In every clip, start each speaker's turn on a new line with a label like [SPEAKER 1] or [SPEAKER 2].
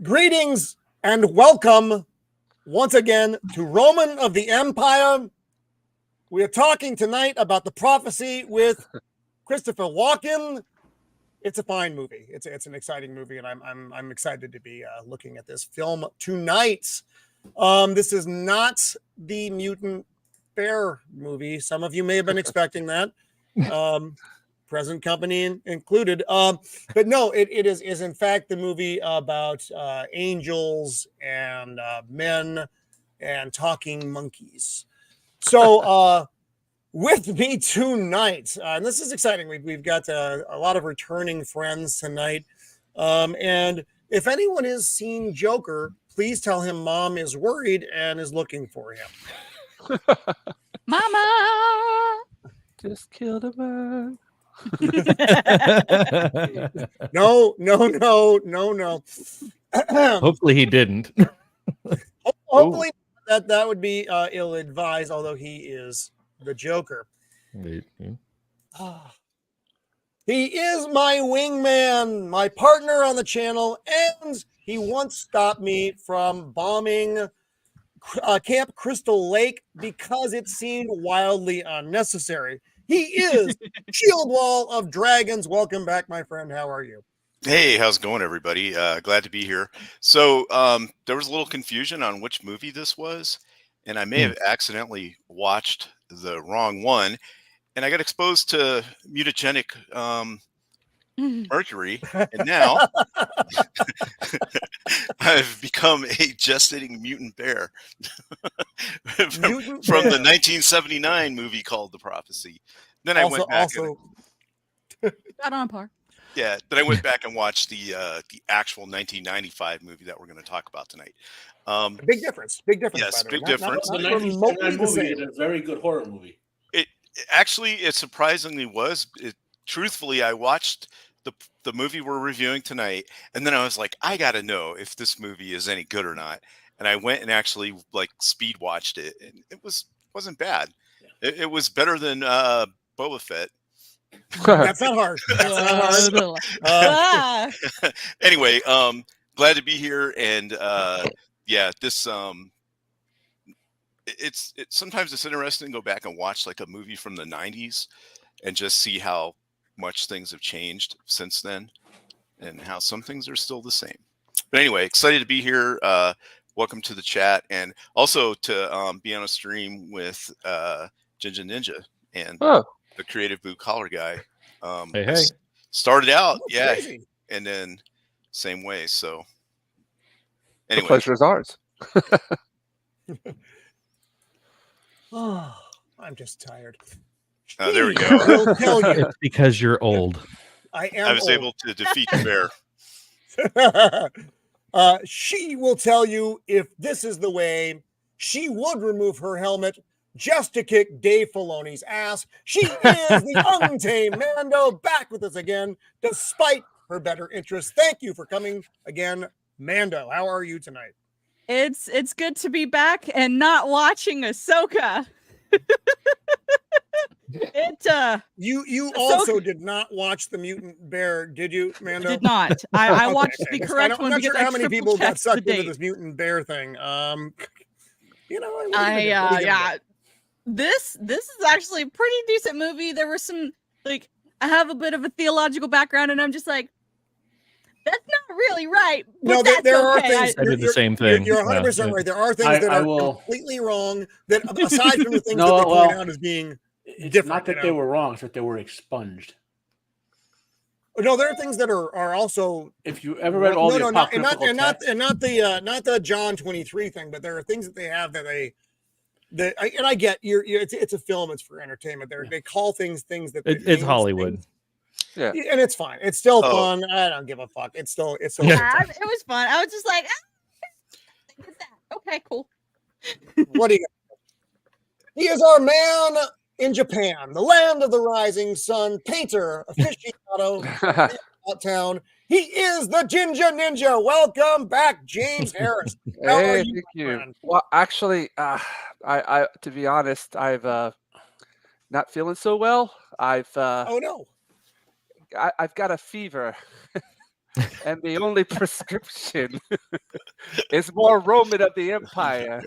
[SPEAKER 1] Greetings and welcome once again to Roman of the Empire. We are talking tonight about the Prophecy with Christopher Walken. It's a fine movie. It's an exciting movie, and I'm excited to be looking at this film tonight. This is not the Mutant Bear movie. Some of you may have been expecting that. Present company included. But no, it is in fact the movie about angels and men and talking monkeys. So with me tonight, and this is exciting. We've got a lot of returning friends tonight. And if anyone has seen Joker, please tell him Mom is worried and is looking for him.
[SPEAKER 2] Mama
[SPEAKER 3] just killed a man.
[SPEAKER 1] No.
[SPEAKER 4] Hopefully he didn't.
[SPEAKER 1] Hopefully that would be ill-advised, although he is the Joker.
[SPEAKER 4] Mm-hmm.
[SPEAKER 1] He is my wingman, my partner on the channel, and he once stopped me from bombing Camp Crystal Lake because it seemed wildly unnecessary. He is Shieldwall of Dragons. Welcome back, my friend. How are you?
[SPEAKER 5] Hey, how's it going, everybody? Glad to be here. So there was a little confusion on which movie this was, and I may have accidentally watched the wrong one, and I got exposed to mutagenic mercury, and now I've become a gestating mutant bear from the 1979 movie called The Prophecy. Then I went back
[SPEAKER 2] got on par.
[SPEAKER 5] Yeah, then I went back and watched the actual 1995 movie that we're going to talk about tonight.
[SPEAKER 1] Big difference.
[SPEAKER 5] Yes, big difference.
[SPEAKER 6] The 1979 movie is a very good horror movie.
[SPEAKER 5] It surprisingly was. Truthfully, I watched the movie we're reviewing tonight, and then I was like, I got to know if this movie is any good or not. And I went and actually speed watched it, and it wasn't bad. Yeah. It was better than Boba Fett.
[SPEAKER 1] That's not hard.
[SPEAKER 5] Anyway, glad to be here, and this sometimes it's interesting to go back and watch a movie from the 90s and just see how much things have changed since then and how some things are still the same. But anyway, excited to be here. Welcome to the chat, and also to be on a stream with Jinja and the creative blue collar guy.
[SPEAKER 4] Hey.
[SPEAKER 5] Started out,
[SPEAKER 1] crazy.
[SPEAKER 5] And then same way. So anyway,
[SPEAKER 3] the pleasure is ours.
[SPEAKER 1] I'm just tired.
[SPEAKER 5] There we go.
[SPEAKER 1] I'll tell you.
[SPEAKER 4] It's because you're old.
[SPEAKER 5] I was able to defeat the
[SPEAKER 1] bear. She will tell you if this is the way. She would remove her helmet just to kick Dave Filoni's ass. She is the untamed Mando, back with us again, despite her better interests. Thank you for coming again, Mando. How are you tonight?
[SPEAKER 2] It's good to be back and not watching Ahsoka.
[SPEAKER 1] You also did not watch the Mutant Bear, did you, Mando?
[SPEAKER 2] I did not. I watched the correct one.
[SPEAKER 1] I'm not sure how many people got sucked into
[SPEAKER 2] date.
[SPEAKER 1] this Mutant Bear thing.
[SPEAKER 2] This is actually a pretty decent movie. There were some I have a bit of a theological background, and I'm just like, that's not really right. But
[SPEAKER 1] no, there are things.
[SPEAKER 4] I did the same thing.
[SPEAKER 1] You're 100% right. There are things that are completely wrong. That aside from the things that they point out as being different,
[SPEAKER 6] not that they were wrong; it's that they were expunged.
[SPEAKER 1] No, there are things that are also.
[SPEAKER 6] If you ever read all
[SPEAKER 1] not the John 23 thing, but there are things that they have that and I get it's a film, it's for entertainment. They call things that
[SPEAKER 4] it's Hollywood.
[SPEAKER 3] Yeah,
[SPEAKER 1] and it's fine. It's still fun. I don't give a fuck. It's still.
[SPEAKER 2] It was fun. I was just like, look at that. Okay, cool.
[SPEAKER 1] What do you got? He is our man in Japan, the land of the rising sun, painter, aficionado, out town. He is the Jinja Ninja. Welcome back, James Harris. How are you,
[SPEAKER 3] thank you.
[SPEAKER 1] Friend?
[SPEAKER 3] Well, actually, I to be honest, I've not feeling so well.
[SPEAKER 1] Oh no.
[SPEAKER 3] I've got a fever. and the only prescription is more Roman of the Empire.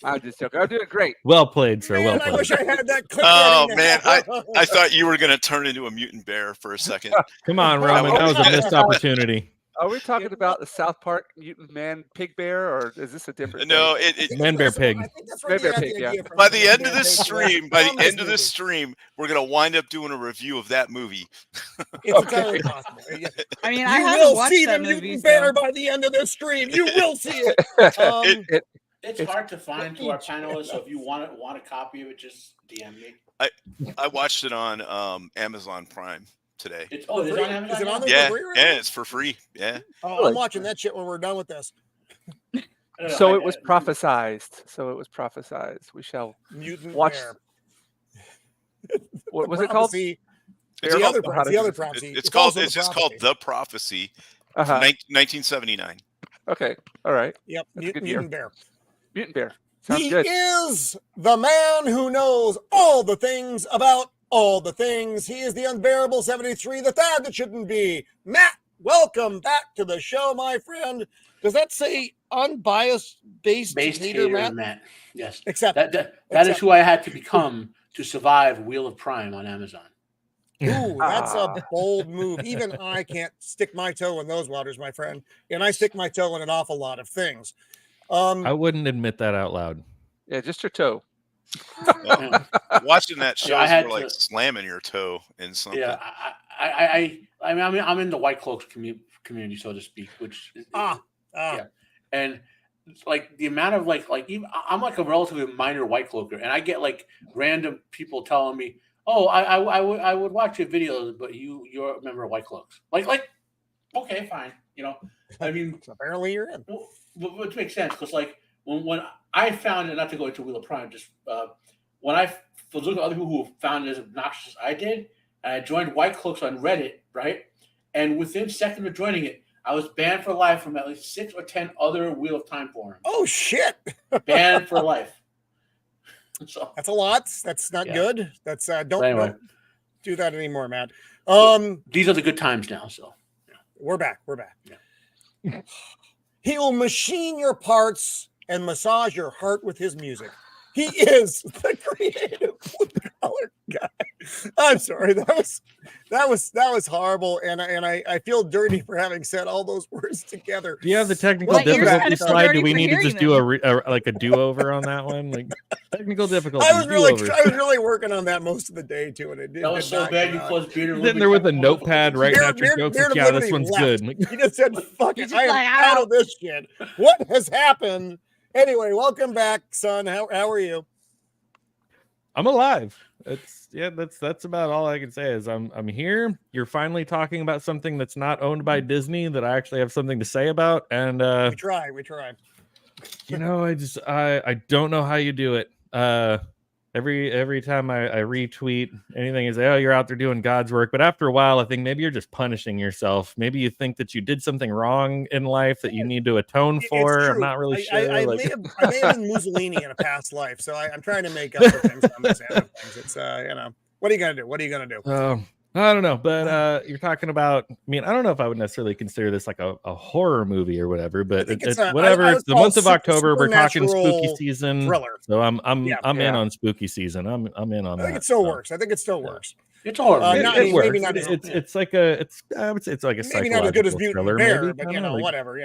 [SPEAKER 3] I'm just joking. I'm doing great.
[SPEAKER 4] Well played, sir. Well
[SPEAKER 1] Man, I
[SPEAKER 4] played.
[SPEAKER 1] wish I had that clip.
[SPEAKER 5] Oh
[SPEAKER 1] ready
[SPEAKER 5] man,
[SPEAKER 1] now.
[SPEAKER 5] I thought you were gonna turn into a mutant bear for a second.
[SPEAKER 4] Come on, Roman. That was a missed opportunity.
[SPEAKER 3] Are we talking about the South Park mutant man pig bear, or is this a different?
[SPEAKER 5] No,
[SPEAKER 3] thing?
[SPEAKER 5] it
[SPEAKER 4] Man, bear, pig.
[SPEAKER 1] I think that's where
[SPEAKER 3] Man, bear,
[SPEAKER 1] they got
[SPEAKER 3] pig,
[SPEAKER 1] the
[SPEAKER 3] yeah.
[SPEAKER 1] idea from.
[SPEAKER 5] by the end of
[SPEAKER 1] Man,
[SPEAKER 5] this
[SPEAKER 1] bear, pig.
[SPEAKER 5] stream, by
[SPEAKER 1] From
[SPEAKER 5] the end of
[SPEAKER 1] movie.
[SPEAKER 5] this stream, we're gonna wind up doing a review of that movie.
[SPEAKER 1] It's entirely possible. Yeah.
[SPEAKER 2] I mean, I
[SPEAKER 1] You
[SPEAKER 2] haven't
[SPEAKER 1] will
[SPEAKER 2] watched
[SPEAKER 1] see
[SPEAKER 2] that
[SPEAKER 1] the
[SPEAKER 2] movie.
[SPEAKER 1] mutant
[SPEAKER 2] So.
[SPEAKER 1] bear by the end of this stream. You will see it.
[SPEAKER 6] It's hard to find to our panelists. So if you want a copy of it, just DM me.
[SPEAKER 5] I watched it on Amazon Prime today.
[SPEAKER 6] It's on Amazon.
[SPEAKER 1] Is it on there?
[SPEAKER 5] Yeah,
[SPEAKER 1] for free right
[SPEAKER 5] yeah,
[SPEAKER 1] now?
[SPEAKER 5] it's for free. Yeah.
[SPEAKER 1] Oh, I'm watching that shit when we're done with this.
[SPEAKER 3] So it was prophesized. We shall
[SPEAKER 1] Mutant
[SPEAKER 3] watch.
[SPEAKER 1] bear.
[SPEAKER 3] What
[SPEAKER 1] The
[SPEAKER 3] was it called?
[SPEAKER 1] prophecy-
[SPEAKER 5] It's
[SPEAKER 1] The
[SPEAKER 5] called-
[SPEAKER 1] other prophecy.
[SPEAKER 5] It's called.
[SPEAKER 1] also
[SPEAKER 5] It's
[SPEAKER 1] the
[SPEAKER 5] just called
[SPEAKER 1] prophecy.
[SPEAKER 5] The Prophecy.
[SPEAKER 3] Uh-huh.
[SPEAKER 5] 1979.
[SPEAKER 3] Okay. All right.
[SPEAKER 1] Yep,
[SPEAKER 3] That's a good year.
[SPEAKER 1] mutant bear.
[SPEAKER 3] Mutant bear. Sounds
[SPEAKER 1] He
[SPEAKER 3] good.
[SPEAKER 1] is the man who knows all the things about all the things. He is the unbearable 73, the Thad that shouldn't be. Matt, welcome back to the show, my friend. Does that say unbiased based hater, Matt?
[SPEAKER 6] Yes.
[SPEAKER 1] Except
[SPEAKER 6] That is who I had to become to survive Wheel of Prime on Amazon.
[SPEAKER 1] Ooh, that's
[SPEAKER 3] Ah.
[SPEAKER 1] a bold move. Even I can't stick my toe in those waters, my friend. And I stick my toe in an awful lot of things.
[SPEAKER 4] I wouldn't admit that out loud.
[SPEAKER 3] Yeah, just your toe.
[SPEAKER 5] Watching that show
[SPEAKER 6] I
[SPEAKER 5] is
[SPEAKER 6] had
[SPEAKER 5] more like
[SPEAKER 6] to-
[SPEAKER 5] slamming your toe in something.
[SPEAKER 6] Yeah, I mean, I'm in the White Cloaks community, so to speak, which
[SPEAKER 1] Yeah.
[SPEAKER 6] and it's like the amount of like even I'm like a relatively minor White Cloaker, and I get like random people telling me, "Oh, I would watch your videos, but you're a member of White Cloaks." Like, okay, fine, I mean,
[SPEAKER 1] So apparently you're in.
[SPEAKER 6] well, which makes sense because like when I found it, not to go into Wheel of Prime, just when I was looking at other people who found it as obnoxious as I did, and I joined White Cloaks on Reddit, right? And within seconds of joining it, I was banned for life from at least 6 or 10 other Wheel of Time forums.
[SPEAKER 1] Oh shit.
[SPEAKER 6] Banned for life. So
[SPEAKER 1] That's a lot. That's not
[SPEAKER 6] Yeah.
[SPEAKER 1] good. That's don't,
[SPEAKER 6] Anyway.
[SPEAKER 1] don't do that anymore, Matt.
[SPEAKER 6] these are the good times now. So
[SPEAKER 1] We're back. We're back.
[SPEAKER 6] Yeah.
[SPEAKER 1] He will machine your parts and massage your heart with his music. He is the creative color guy. I'm sorry. That was horrible, and I feel dirty for having said all those words together.
[SPEAKER 4] Do you have the technical
[SPEAKER 1] Well, you're
[SPEAKER 4] difficulty
[SPEAKER 1] kind of
[SPEAKER 4] slide? Do
[SPEAKER 2] dirty
[SPEAKER 4] we
[SPEAKER 2] for
[SPEAKER 4] need to
[SPEAKER 2] hearing
[SPEAKER 4] just do a do-over on that one? Like technical difficulty.
[SPEAKER 1] I was
[SPEAKER 4] do-over.
[SPEAKER 1] really working on that most of the day too, and it did.
[SPEAKER 6] that was so bad. You caused beer and
[SPEAKER 4] Sitting there with a notepad writing out your
[SPEAKER 1] Beard-
[SPEAKER 4] jokes.
[SPEAKER 1] Beard
[SPEAKER 4] Like,
[SPEAKER 1] of
[SPEAKER 4] yeah, this
[SPEAKER 1] Liberty
[SPEAKER 4] one's
[SPEAKER 1] left.
[SPEAKER 4] good. Like,
[SPEAKER 1] He just said, "Fuck
[SPEAKER 2] He's
[SPEAKER 1] it,
[SPEAKER 2] just
[SPEAKER 1] I am
[SPEAKER 2] like,
[SPEAKER 1] out
[SPEAKER 2] "Ow."
[SPEAKER 1] of this shit." What has happened? Anyway, welcome back, son. How are you?
[SPEAKER 4] I'm alive. That's about all I can say is I'm here. You're finally talking about something that's not owned by Disney that I actually have something to say about. And
[SPEAKER 1] We try.
[SPEAKER 4] I don't know how you do it. Every time I retweet anything, is oh, you're out there doing God's work. But after a while, I think maybe you're just punishing yourself. Maybe you think that you did something wrong in life that you need to atone
[SPEAKER 1] It's
[SPEAKER 4] for. I'm
[SPEAKER 1] true.
[SPEAKER 4] not really sure.
[SPEAKER 1] I
[SPEAKER 4] like-
[SPEAKER 1] may have been Mussolini in a past life, so I'm trying to make up for things on this end of things. It's what are you gonna do?
[SPEAKER 4] I don't know, but you're talking about. I mean, I don't know if I would necessarily consider this like a horror movie or whatever, but
[SPEAKER 1] think
[SPEAKER 4] it's
[SPEAKER 1] it's
[SPEAKER 4] whatever.
[SPEAKER 1] I would
[SPEAKER 4] It's the
[SPEAKER 1] call
[SPEAKER 4] month of October. We're talking spooky
[SPEAKER 1] supernatural
[SPEAKER 4] season,
[SPEAKER 1] thriller.
[SPEAKER 4] so I'm
[SPEAKER 1] Yeah.
[SPEAKER 4] in
[SPEAKER 3] Yeah.
[SPEAKER 4] on spooky season. I'm in on
[SPEAKER 1] I
[SPEAKER 4] that.
[SPEAKER 1] think it still
[SPEAKER 4] so.
[SPEAKER 1] works. I think it still works.
[SPEAKER 6] It's a horror. movie.
[SPEAKER 1] not-
[SPEAKER 4] It
[SPEAKER 1] maybe
[SPEAKER 4] works.
[SPEAKER 1] not as-
[SPEAKER 4] It's like a I would say it's like a
[SPEAKER 1] Maybe not as good as
[SPEAKER 4] psychological
[SPEAKER 1] Mutant
[SPEAKER 4] thriller,
[SPEAKER 1] Bear,
[SPEAKER 4] maybe.
[SPEAKER 1] but
[SPEAKER 4] I don't know, like-
[SPEAKER 1] whatever.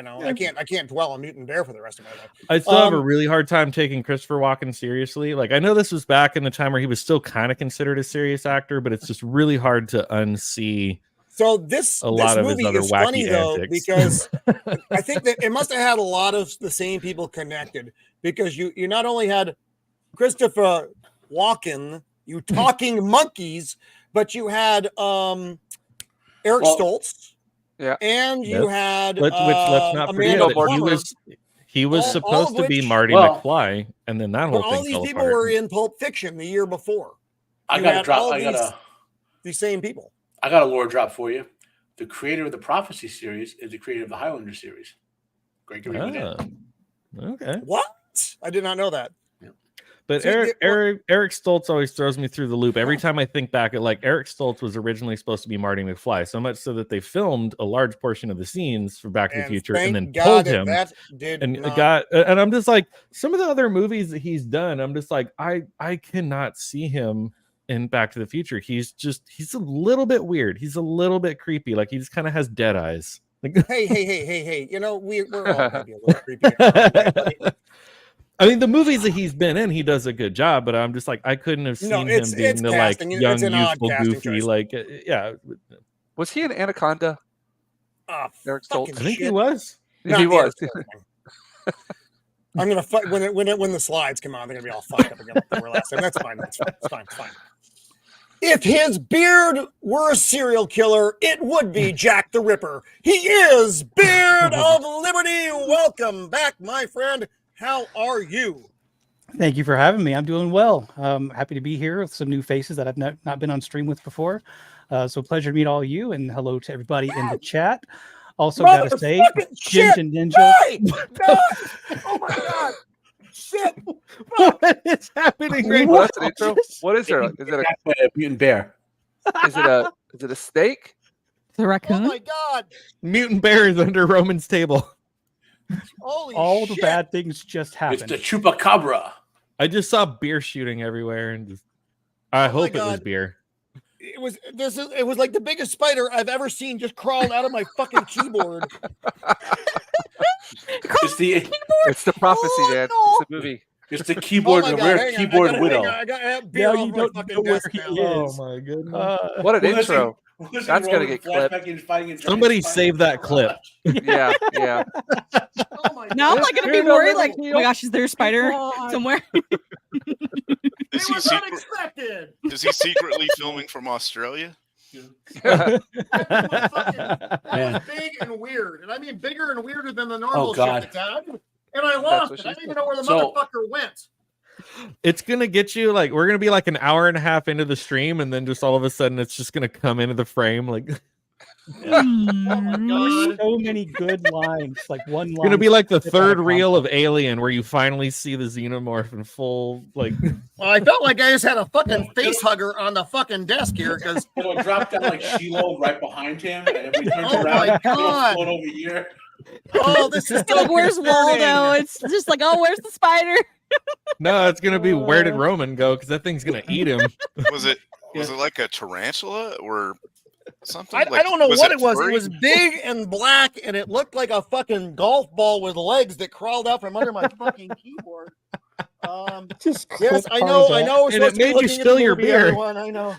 [SPEAKER 1] I can't dwell on Mutant Bear for the rest of my life.
[SPEAKER 4] I still have a
[SPEAKER 1] Um,
[SPEAKER 4] really hard time taking Christopher Walken seriously. Like I know this was back in the time where he was still kind of considered a serious actor, but it's just really hard to unsee.
[SPEAKER 1] So this
[SPEAKER 4] lot of his
[SPEAKER 1] movie
[SPEAKER 4] other
[SPEAKER 1] is
[SPEAKER 4] wacky
[SPEAKER 1] funny though
[SPEAKER 4] antics.
[SPEAKER 1] because I think that it must have had a lot of the same people connected because you not only had Christopher Walken, you talking monkeys, but you had Eric Stoltz,
[SPEAKER 3] Yeah.
[SPEAKER 1] and you had
[SPEAKER 4] Which let's not forget
[SPEAKER 1] Amanda
[SPEAKER 4] that he
[SPEAKER 1] Plummer.
[SPEAKER 4] was
[SPEAKER 1] All
[SPEAKER 4] supposed
[SPEAKER 1] of
[SPEAKER 4] to be
[SPEAKER 1] which-
[SPEAKER 4] Marty
[SPEAKER 6] Well,
[SPEAKER 4] McFly, and then that whole
[SPEAKER 1] But
[SPEAKER 4] thing
[SPEAKER 1] all these
[SPEAKER 4] fell
[SPEAKER 1] people
[SPEAKER 4] apart.
[SPEAKER 1] were in Pulp Fiction the year before.
[SPEAKER 6] I
[SPEAKER 1] You
[SPEAKER 6] got to
[SPEAKER 1] had
[SPEAKER 6] drop.
[SPEAKER 1] all
[SPEAKER 6] I
[SPEAKER 1] these same people.
[SPEAKER 6] got a lore drop for you. The creator of the Prophecy series is the creator of the Highlander series. Great.
[SPEAKER 4] Ah, okay.
[SPEAKER 1] What? I did not know that.
[SPEAKER 4] But
[SPEAKER 1] See,
[SPEAKER 4] Eric Stoltz always throws me through the loop. Every time I think back, Eric Stoltz was originally supposed to be Marty McFly, so much so that they filmed a large portion of the scenes for Back to the Future and then pulled him.
[SPEAKER 1] That did
[SPEAKER 4] and
[SPEAKER 1] not.
[SPEAKER 4] And I'm just like, some of the other movies that he's done, I'm just like, I cannot see him in Back to the Future. He's a little bit weird. He's a little bit creepy. Like he just kind of has dead eyes. Like,
[SPEAKER 1] hey. You know, we're all maybe a little creepy. In our own way, buddy.
[SPEAKER 4] I mean, the movies that he's been in, he does a good job, but I'm just like, I couldn't have seen him being the
[SPEAKER 1] casting.
[SPEAKER 4] like young,
[SPEAKER 1] It's an odd
[SPEAKER 4] youthful,
[SPEAKER 1] casting
[SPEAKER 4] goofy,
[SPEAKER 1] choice.
[SPEAKER 4] like yeah.
[SPEAKER 3] Was he an Anaconda? Eric Stoltz.
[SPEAKER 1] Fucking
[SPEAKER 4] I think he
[SPEAKER 1] shit.
[SPEAKER 4] was.
[SPEAKER 1] Not
[SPEAKER 3] He was.
[SPEAKER 1] Eric Stoltz. I'm gonna fight when the slides come on. They're gonna be all fucked up again like they were last time. That's fine. It's fine. If his beard were a serial killer, it would be Jack the Ripper. He is Beard of Liberty. Welcome back, my friend. How are you?
[SPEAKER 7] Thank you for having me. I'm doing well. Happy to be here with some new faces that I've not been on stream with before. So pleasure to meet all of you, and hello to everybody in the chat. Also, gotta say, Jinja and Ninja.
[SPEAKER 1] No! Oh my god! Shit!
[SPEAKER 4] What is happening right
[SPEAKER 3] Well,
[SPEAKER 4] now?
[SPEAKER 3] that's an intro. What is there? Is it
[SPEAKER 6] a mutant bear?
[SPEAKER 3] is it a snake?
[SPEAKER 2] The
[SPEAKER 1] Oh
[SPEAKER 2] raccoon.
[SPEAKER 1] my god!
[SPEAKER 4] Mutant bear is under Roman's table.
[SPEAKER 1] Holy
[SPEAKER 7] All
[SPEAKER 1] shit!
[SPEAKER 7] the bad things just
[SPEAKER 6] It's
[SPEAKER 7] happened.
[SPEAKER 6] the chupacabra.
[SPEAKER 4] I just saw beer shooting everywhere, and just I
[SPEAKER 1] Oh my
[SPEAKER 4] hope it was
[SPEAKER 1] God.
[SPEAKER 4] beer.
[SPEAKER 1] It was like the biggest spider I've ever seen just crawled out of my fucking keyboard.
[SPEAKER 6] It's the
[SPEAKER 3] It's the prophecy,
[SPEAKER 1] Oh,
[SPEAKER 3] man.
[SPEAKER 1] no.
[SPEAKER 3] It's the movie.
[SPEAKER 6] it's the keyboard
[SPEAKER 1] hang
[SPEAKER 6] rare
[SPEAKER 1] on,
[SPEAKER 6] keyboard widow.
[SPEAKER 1] I got beer
[SPEAKER 7] Now
[SPEAKER 1] all
[SPEAKER 7] you
[SPEAKER 1] over my
[SPEAKER 7] don't
[SPEAKER 1] fucking
[SPEAKER 7] know where
[SPEAKER 1] desk
[SPEAKER 7] he
[SPEAKER 1] now.
[SPEAKER 7] is.
[SPEAKER 4] my goodness!
[SPEAKER 3] What an
[SPEAKER 6] Well,
[SPEAKER 3] intro.
[SPEAKER 6] Listen,
[SPEAKER 3] That's gonna
[SPEAKER 6] Roman
[SPEAKER 3] get
[SPEAKER 6] flashback fighting a giant
[SPEAKER 4] Somebody
[SPEAKER 6] spider.
[SPEAKER 4] save that clip.
[SPEAKER 3] Yeah.
[SPEAKER 1] Oh my
[SPEAKER 2] Now I'm
[SPEAKER 1] god!
[SPEAKER 2] like gonna be worried. Like, oh my gosh, is there a spider somewhere?
[SPEAKER 5] Is
[SPEAKER 1] It
[SPEAKER 5] he,
[SPEAKER 1] was unexpected.
[SPEAKER 5] is he secretly filming from Australia?
[SPEAKER 1] That was
[SPEAKER 6] Man.
[SPEAKER 1] big and weird, and I mean bigger and weirder than the normal
[SPEAKER 6] God.
[SPEAKER 1] shit that's happened. And I lost
[SPEAKER 3] what
[SPEAKER 1] it.
[SPEAKER 3] she
[SPEAKER 1] I didn't even know where the
[SPEAKER 6] So-
[SPEAKER 1] motherfucker went.
[SPEAKER 4] It's gonna get you like we're gonna be like an hour and a half into the stream, and then just all of a sudden it's just gonna come into the frame. Like it's
[SPEAKER 1] Oh my god!
[SPEAKER 7] So many good lines. Like one line.
[SPEAKER 4] gonna be like the
[SPEAKER 7] It's out of
[SPEAKER 4] third reel of
[SPEAKER 7] context.
[SPEAKER 4] Alien, where you finally see the xenomorph in full. Like
[SPEAKER 1] Well, I felt like I just had a fucking face hugger on the fucking desk here because
[SPEAKER 6] It'll drop down like Shiloh right behind him, and if he turns
[SPEAKER 1] Oh
[SPEAKER 6] around,
[SPEAKER 1] my
[SPEAKER 6] it'll
[SPEAKER 1] God.
[SPEAKER 6] float over here.
[SPEAKER 1] this is
[SPEAKER 2] Like, where's Waldo? It's just like, oh, where's the spider?
[SPEAKER 4] no, it's gonna be where did Roman go? Because that thing's gonna eat him.
[SPEAKER 5] Was it like a tarantula or something?
[SPEAKER 1] I don't know what it was.
[SPEAKER 5] furry?
[SPEAKER 1] It was big and black, and it looked like a fucking golf ball with legs that crawled out from under my fucking keyboard.
[SPEAKER 7] Just
[SPEAKER 1] Yes,
[SPEAKER 7] clip
[SPEAKER 1] I
[SPEAKER 7] part
[SPEAKER 1] know.
[SPEAKER 7] of
[SPEAKER 1] I
[SPEAKER 7] that.
[SPEAKER 1] know. We're
[SPEAKER 4] And
[SPEAKER 1] supposed
[SPEAKER 4] it
[SPEAKER 1] to be
[SPEAKER 4] made you
[SPEAKER 1] looking at
[SPEAKER 4] spill
[SPEAKER 1] the
[SPEAKER 4] your
[SPEAKER 1] movie,
[SPEAKER 4] beer.
[SPEAKER 1] everyone, I know.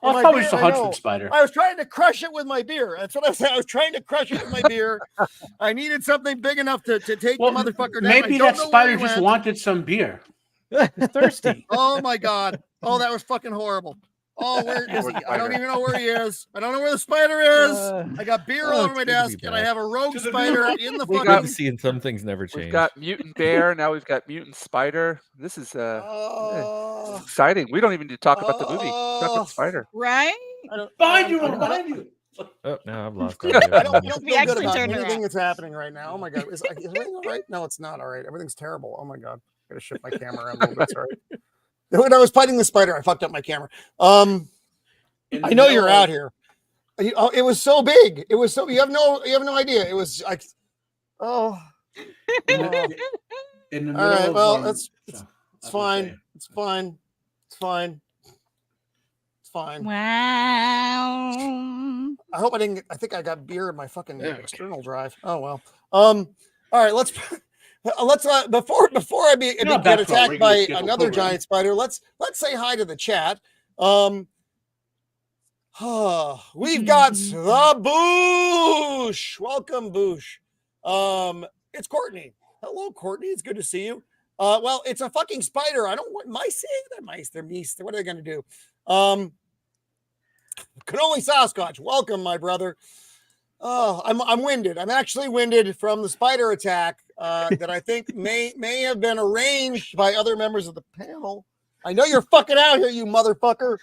[SPEAKER 6] Oh,
[SPEAKER 1] my
[SPEAKER 6] it's probably
[SPEAKER 1] beer,
[SPEAKER 6] just a
[SPEAKER 1] I
[SPEAKER 6] Hudson
[SPEAKER 1] know.
[SPEAKER 6] spider.
[SPEAKER 1] I was trying to crush it with my beer. That's what I said. I was trying to crush it with my beer. I needed something big enough to take
[SPEAKER 6] Well,
[SPEAKER 1] the motherfucker down.
[SPEAKER 6] maybe
[SPEAKER 1] I don't
[SPEAKER 6] that
[SPEAKER 1] know
[SPEAKER 6] spider
[SPEAKER 1] where he
[SPEAKER 6] just
[SPEAKER 1] went.
[SPEAKER 6] wanted some beer.
[SPEAKER 7] He's thirsty.
[SPEAKER 1] Oh my god! Oh, that was fucking horrible. Oh, where is
[SPEAKER 3] Poor
[SPEAKER 1] he? I don't
[SPEAKER 3] spider.
[SPEAKER 1] even know where he is. I don't know where the spider is.
[SPEAKER 7] Uh,
[SPEAKER 1] I got beer
[SPEAKER 4] oh,
[SPEAKER 1] all
[SPEAKER 4] it's
[SPEAKER 1] over my
[SPEAKER 4] good to be
[SPEAKER 1] desk, and I
[SPEAKER 4] back.
[SPEAKER 1] have a rogue
[SPEAKER 6] To the
[SPEAKER 1] spider
[SPEAKER 6] new-
[SPEAKER 1] in the
[SPEAKER 3] We
[SPEAKER 1] fucking.
[SPEAKER 3] got-
[SPEAKER 4] Seeing some things never change.
[SPEAKER 3] We've got mutant bear. Now we've got mutant spider. This is
[SPEAKER 1] Oh,
[SPEAKER 3] exciting. We don't even need to talk about the movie. Talk about the spider.
[SPEAKER 2] Right?
[SPEAKER 1] I don't,
[SPEAKER 6] Behind you,
[SPEAKER 1] I don't-
[SPEAKER 6] behind you.
[SPEAKER 4] Oh, now I've lost.
[SPEAKER 1] I don't, I don't
[SPEAKER 2] We
[SPEAKER 1] feel good
[SPEAKER 2] actually
[SPEAKER 1] about
[SPEAKER 2] turned
[SPEAKER 1] anything
[SPEAKER 2] around.
[SPEAKER 1] that's happening right now. Oh my god, is everything all right? No, it's not all right. Everything's terrible. Oh my god, I gotta shift my camera around a little bit. Sorry. When I was fighting the spider, I fucked up my camera.
[SPEAKER 6] In the
[SPEAKER 1] I know you're
[SPEAKER 6] middle
[SPEAKER 1] out
[SPEAKER 6] of-
[SPEAKER 1] here. Oh, it was so big. It was so you have no idea. It was like, oh,
[SPEAKER 6] In the, in the middle
[SPEAKER 1] all right.
[SPEAKER 6] of,
[SPEAKER 1] Well,
[SPEAKER 6] that's
[SPEAKER 1] it's
[SPEAKER 6] what I'm
[SPEAKER 1] fine.
[SPEAKER 6] saying.
[SPEAKER 1] It's fine. It's fine. It's fine.
[SPEAKER 2] Wow.
[SPEAKER 1] I hope I didn't. I think I got beer in my fucking external drive. Oh well. All right. Let's before I get
[SPEAKER 6] not back to our
[SPEAKER 1] attacked
[SPEAKER 6] regular
[SPEAKER 1] by
[SPEAKER 6] scheduled
[SPEAKER 1] another
[SPEAKER 6] program.
[SPEAKER 1] giant spider. Let's say hi to the chat. We've got the Boosh. Welcome, Boosh. It's Courtney. Hello, Courtney. It's good to see you. Well, it's a fucking spider. I don't want mice. They're mice. They're meese. What are they going to do? Cannoli Sasquatch. Welcome, my brother. Oh, I'm winded. I'm actually winded from the spider attack that I think may have been arranged by other members of the panel. I know you're fucking out here, you motherfucker.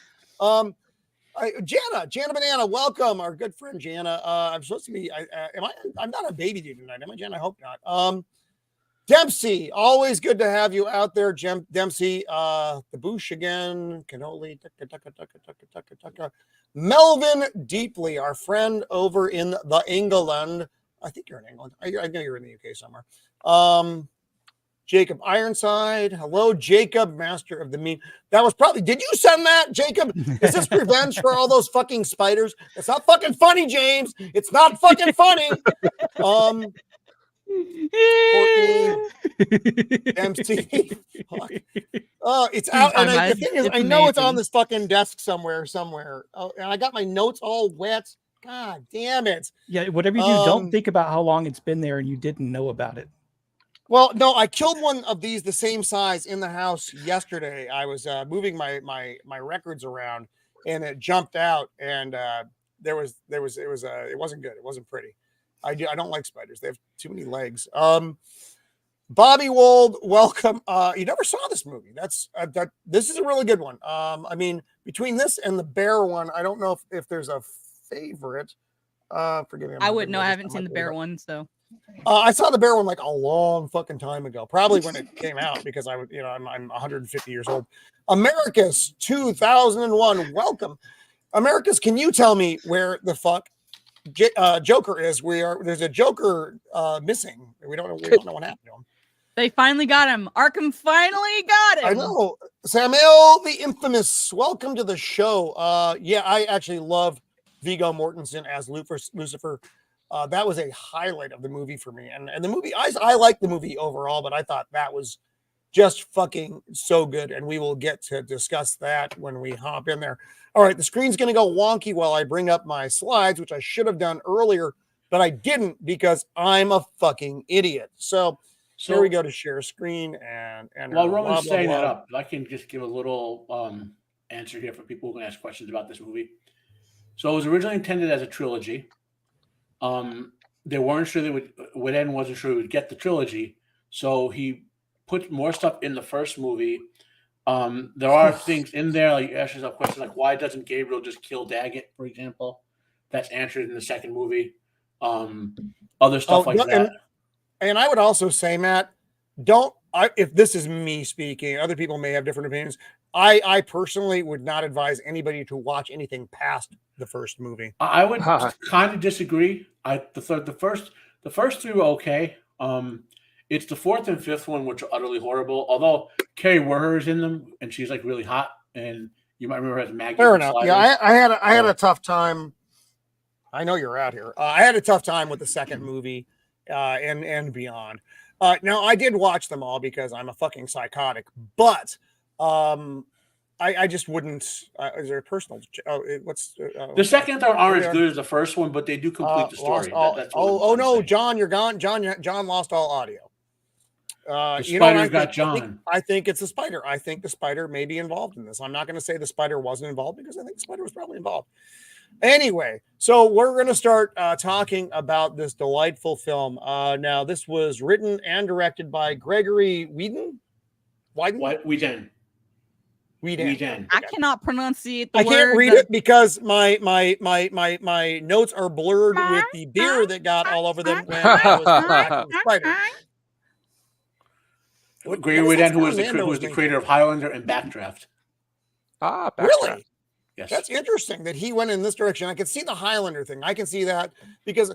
[SPEAKER 1] Jana Banana, welcome, our good friend Jana. I'm supposed to be. I'm not a baby dude tonight, am I, Jana? I hope not. Dempsey, always good to have you out there, Dempsey. The Boosh again, Cannoli, Melvin Deeply, our friend over in the England. I think you're in England. I know you're in the UK somewhere. Jacob Ironside. Hello, Jacob, master of the meme. That was probably, did you send that, Jacob? Is this revenge for all those fucking spiders? It's not fucking funny, James. It's not fucking funny. Courtney, Dempsey. Fuck. Oh, it's out. And the thing is, I know it's on this fucking desk somewhere. Oh, and I got my notes all wet. God damn it.
[SPEAKER 7] Yeah, whatever you do, don't think about how long it's been there and you didn't know about it.
[SPEAKER 1] Well, no, I killed one of these the same size in the house yesterday. I was moving my records around, and it jumped out, and it wasn't good. It wasn't pretty. I don't like spiders. They have too many legs. Bobby Wold, welcome. You never saw this movie. This is a really good one. I mean, between this and the bear one, I don't know if there's a favorite. Forgive me.
[SPEAKER 2] I wouldn't know. I haven't seen the bear one, so.
[SPEAKER 1] I saw the bear one like a long fucking time ago, probably when it came out, because I'm 150 years old. Americus 2001, welcome. Americus, can you tell me where the fuck Joker is? There's a Joker missing. We don't know what happened to him.
[SPEAKER 2] They finally got him. Arkham finally got him.
[SPEAKER 1] I know. Samuel the Infamous, welcome to the show. Yeah, I actually love Viggo Mortensen as Lucifer. That was a highlight of the movie for me. And the movie, I like the movie overall, but I thought that was just fucking so good. And we will get to discuss that when we hop in there. All right, the screen's going to go wonky while I bring up my slides, which I should have done earlier, but I didn't because I'm a fucking idiot. So here we go to share screen. And
[SPEAKER 6] while Roman's setting that up, I can just give a little answer here for people who can ask questions about this movie. So it was originally intended as a trilogy. They weren't sure Whedon wasn't sure he would get the trilogy, so he put more stuff in the first movie. There are things in there, like you ask yourself questions like, why doesn't Gabriel just kill Daggett, for example? That's answered in the second movie. Other stuff like that.
[SPEAKER 1] And I would also say, Matt, if this is me speaking, other people may have different opinions. I personally would not advise anybody to watch anything past the first movie.
[SPEAKER 6] I would kind of disagree. The first three were okay. It's the fourth and fifth one which are utterly horrible. Although Carrie Werner's in them, and she's like really hot, and you might remember her as Maggie.
[SPEAKER 1] Fair enough. Yeah, I had a tough time. I know you're out here. I had a tough time with the second movie, and beyond. Now I did watch them all because I'm a fucking psychotic, but. I just wouldn't. Is there a personal?
[SPEAKER 6] The second and third aren't as good as the first one, but they do complete the story.
[SPEAKER 1] No, John, you're gone. John lost all audio.
[SPEAKER 6] The spider got John.
[SPEAKER 1] I think it's the spider. I think the spider may be involved in this. I'm not going to say the spider wasn't involved because I think the spider was probably involved. Anyway, so we're going to start talking about this delightful film. Now, this was written and directed by Gregory Whedon.
[SPEAKER 6] Whedon.
[SPEAKER 2] I cannot pronunciate the
[SPEAKER 1] I
[SPEAKER 2] word.
[SPEAKER 1] can't read it because my notes are blurred with the beer that got all over them when I was the spider.
[SPEAKER 6] Gregory Whedon, who was the creator of Highlander and Backdraft.
[SPEAKER 3] Backdraft.
[SPEAKER 1] Really?
[SPEAKER 6] Yes.
[SPEAKER 1] That's interesting that he went in this direction. I can see the Highlander thing. I can see that because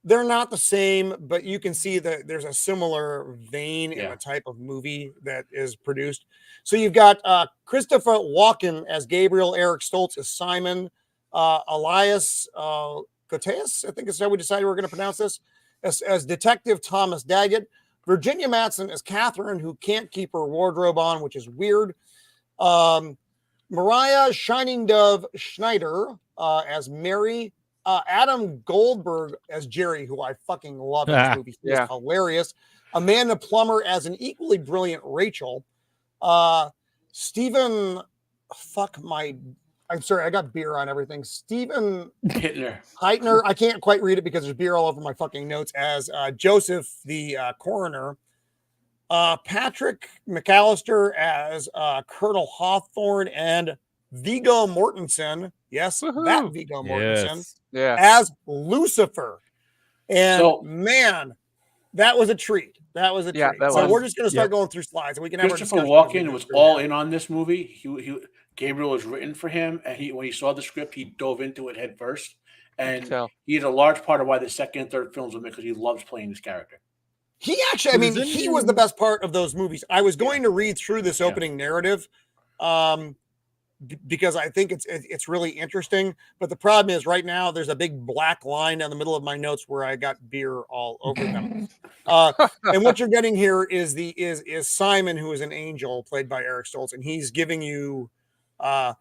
[SPEAKER 1] they're not the same, but you can see that there's a similar vein in the type of movie that is produced. So you've got Christopher Walken as Gabriel, Eric Stoltz as Simon, Elias Koteas, I think is how we decided we're going to pronounce this, as Detective Thomas Dagget, Virginia Madsen as Catherine, who can't keep her wardrobe on, which is weird. Mariah Shining Dove Schneider as Mary, Adam Goldberg as Jerry, who I fucking love in this movie. He's hilarious. Amanda Plummer as an equally brilliant Rachel. Stephen, I'm sorry, I got beer on everything. Stephen Heitner. I can't quite read it because there's beer all over my fucking notes as Joseph, the coroner. Patrick McAllister as Colonel Hawthorne, and Viggo Mortensen. Yes, that Viggo Mortensen as Lucifer. And man, that was a treat. That was a
[SPEAKER 3] Yeah,
[SPEAKER 1] treat.
[SPEAKER 3] that
[SPEAKER 1] So
[SPEAKER 3] was.
[SPEAKER 1] we're just going to start
[SPEAKER 7] Yep.
[SPEAKER 1] going through slides, and we can have our
[SPEAKER 6] Christopher
[SPEAKER 1] discussion as we
[SPEAKER 6] Walken
[SPEAKER 1] go
[SPEAKER 6] was
[SPEAKER 1] through
[SPEAKER 6] all
[SPEAKER 1] here.
[SPEAKER 6] in on this movie. Gabriel was written for him, and when he saw the script, he dove into it head first. And
[SPEAKER 3] tell.
[SPEAKER 6] he's a large part of why the second and third films were made, because he loves playing this character.
[SPEAKER 1] He actually, I mean, he was the best part of those movies. I was going to read through this opening narrative, because I think it's really interesting. But the problem is, right now there's a big black line down the middle of my notes where I got beer all over them. And what you're getting here is Simon, who is an angel played by Eric Stoltz, and he's giving you, I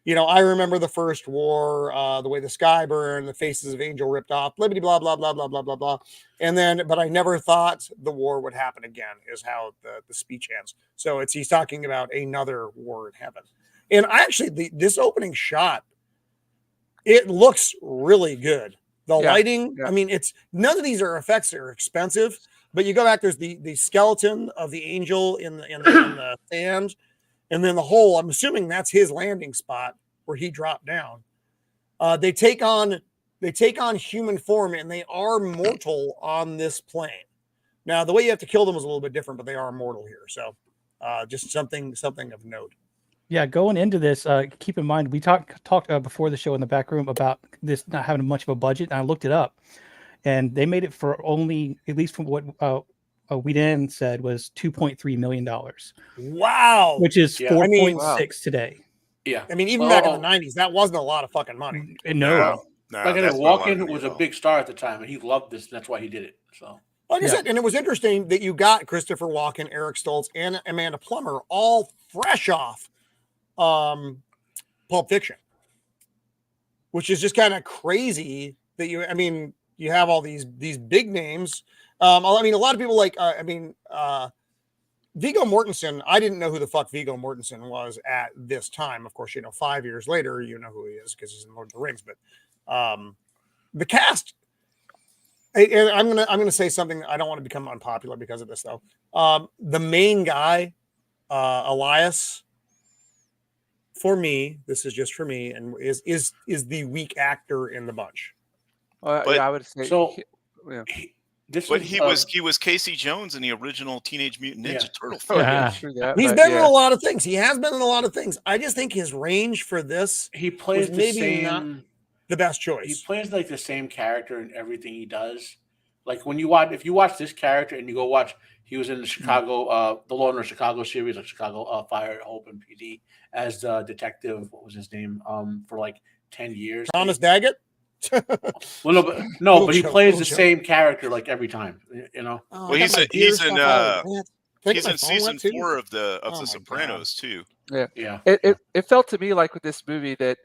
[SPEAKER 1] remember the first war, the way the sky burned, the faces of angel ripped off, blah, blah, blah, blah, blah, blah, blah, blah, blah. And then, but I never thought the war would happen again, is how the speech ends. So he's talking about another war in heaven. And this opening shot, it looks really good. The lighting, I mean, none of these effects that are expensive, but you go back, there's the skeleton of the angel in the sand. And then the hole, I'm assuming that's his landing spot where he dropped down. They take on human form, and they are mortal on this plane. Now, the way you have to kill them is a little bit different, but they are mortal here. So just something of note.
[SPEAKER 7] Yeah, going into this, keep in mind, we talked before the show in the back room about this not having much of a budget, and I looked it up. And they made it for only, at least from what Whedon said, was $2.3 million.
[SPEAKER 1] Wow.
[SPEAKER 7] Which is 4.6 today.
[SPEAKER 6] Yeah.
[SPEAKER 1] I mean, even back in the 90s, that wasn't a lot of fucking money.
[SPEAKER 7] No.
[SPEAKER 6] Like I said, Walken was a big star at the time, and he loved this, and that's why he did it. So,
[SPEAKER 1] like I said, and it was interesting that you got Christopher Walken, Eric Stoltz, and Amanda Plummer all fresh off Pulp Fiction, which is just kind of crazy that you have all these big names. A lot of people Viggo Mortensen. I didn't know who the fuck Viggo Mortensen was at this time. Of course, 5 years later, you know who he is because he's in Lord of the Rings. But the cast, and I'm gonna say something. I don't want to become unpopular because of this, though. The main guy, Elias, for me, this is just for me, and is the weak actor in the bunch.
[SPEAKER 3] I would say
[SPEAKER 6] so.
[SPEAKER 5] He was Casey Jones in the original Teenage Mutant Ninja Turtle film.
[SPEAKER 1] He's been in a lot of things. He has been in a lot of things. I just think his range for this,
[SPEAKER 6] he plays
[SPEAKER 1] not the best choice.
[SPEAKER 6] He plays like the same character in everything he does. Like if you watch this character and you go watch, he was in the Chicago, the Law and Order Chicago series, like Chicago Fire, Hope, and PD as the detective. What was his name? For like 10 years.
[SPEAKER 1] Thomas Dagget.
[SPEAKER 6] Well, but he plays the same character like every time.
[SPEAKER 5] Well, he's in season 4 of the Sopranos too.
[SPEAKER 6] Yeah.
[SPEAKER 3] It felt to me like with this movie that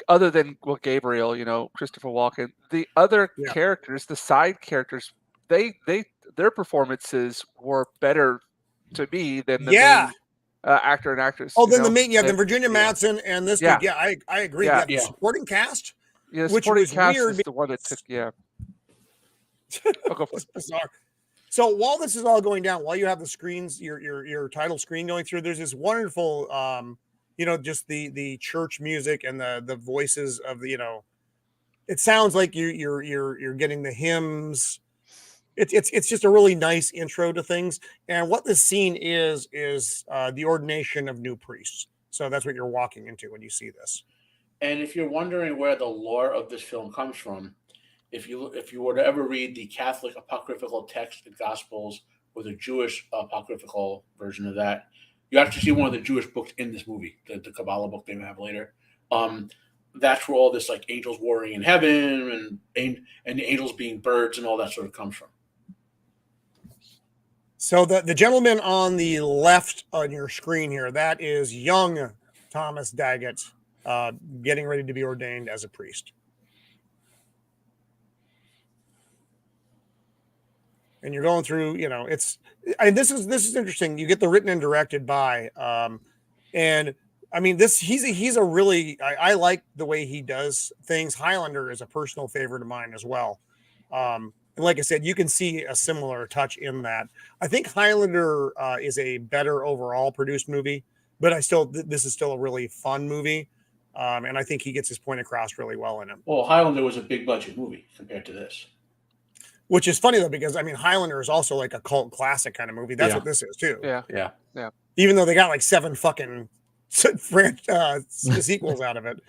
[SPEAKER 3] other than Gabriel, Christopher Walken, the other characters, the side characters, their performances were better to me than the main actor and actress.
[SPEAKER 1] Then Virginia Madsen and this dude. Yeah, I agree. Yeah, the supporting cast.
[SPEAKER 3] Yeah, the
[SPEAKER 1] which
[SPEAKER 3] supporting
[SPEAKER 1] was
[SPEAKER 3] cast
[SPEAKER 1] weird
[SPEAKER 3] is the one that took. Yeah.
[SPEAKER 1] It's bizarre. So while this is all going down, while you have the screens, your title screen going through, there's this wonderful, just the church music and the voices of it sounds like you're getting the hymns. It's just a really nice intro to things. And what this scene is the ordination of new priests. So that's what you're walking into when you see this.
[SPEAKER 6] And if you're wondering where the lore of this film comes from, if you were to ever read the Catholic apocryphal text, the Gospels, or the Jewish apocryphal version of that, you actually see one of the Jewish books in this movie, the Kabbalah book they have later. That's where all this like angels warring in heaven and the angels being birds and all that sort of comes from.
[SPEAKER 1] So the gentleman on the left on your screen here, that is young Thomas Dagget, getting ready to be ordained as a priest. And you're going through, this is interesting. You get the written and directed by, and I mean, he's a really, I like the way he does things. Highlander is a personal favorite of mine as well. And like I said, you can see a similar touch in that. I think Highlander is a better overall produced movie, but this is still a really fun movie. And I think he gets his point across really well in it.
[SPEAKER 6] Well, Highlander was a big budget movie compared to this.
[SPEAKER 1] which is funny though, because I mean, Highlander is also like a cult classic kind of movie. That's
[SPEAKER 6] Yeah.
[SPEAKER 1] what this is too.
[SPEAKER 3] Yeah.
[SPEAKER 1] Even though they got like 7 fucking sequels out of it,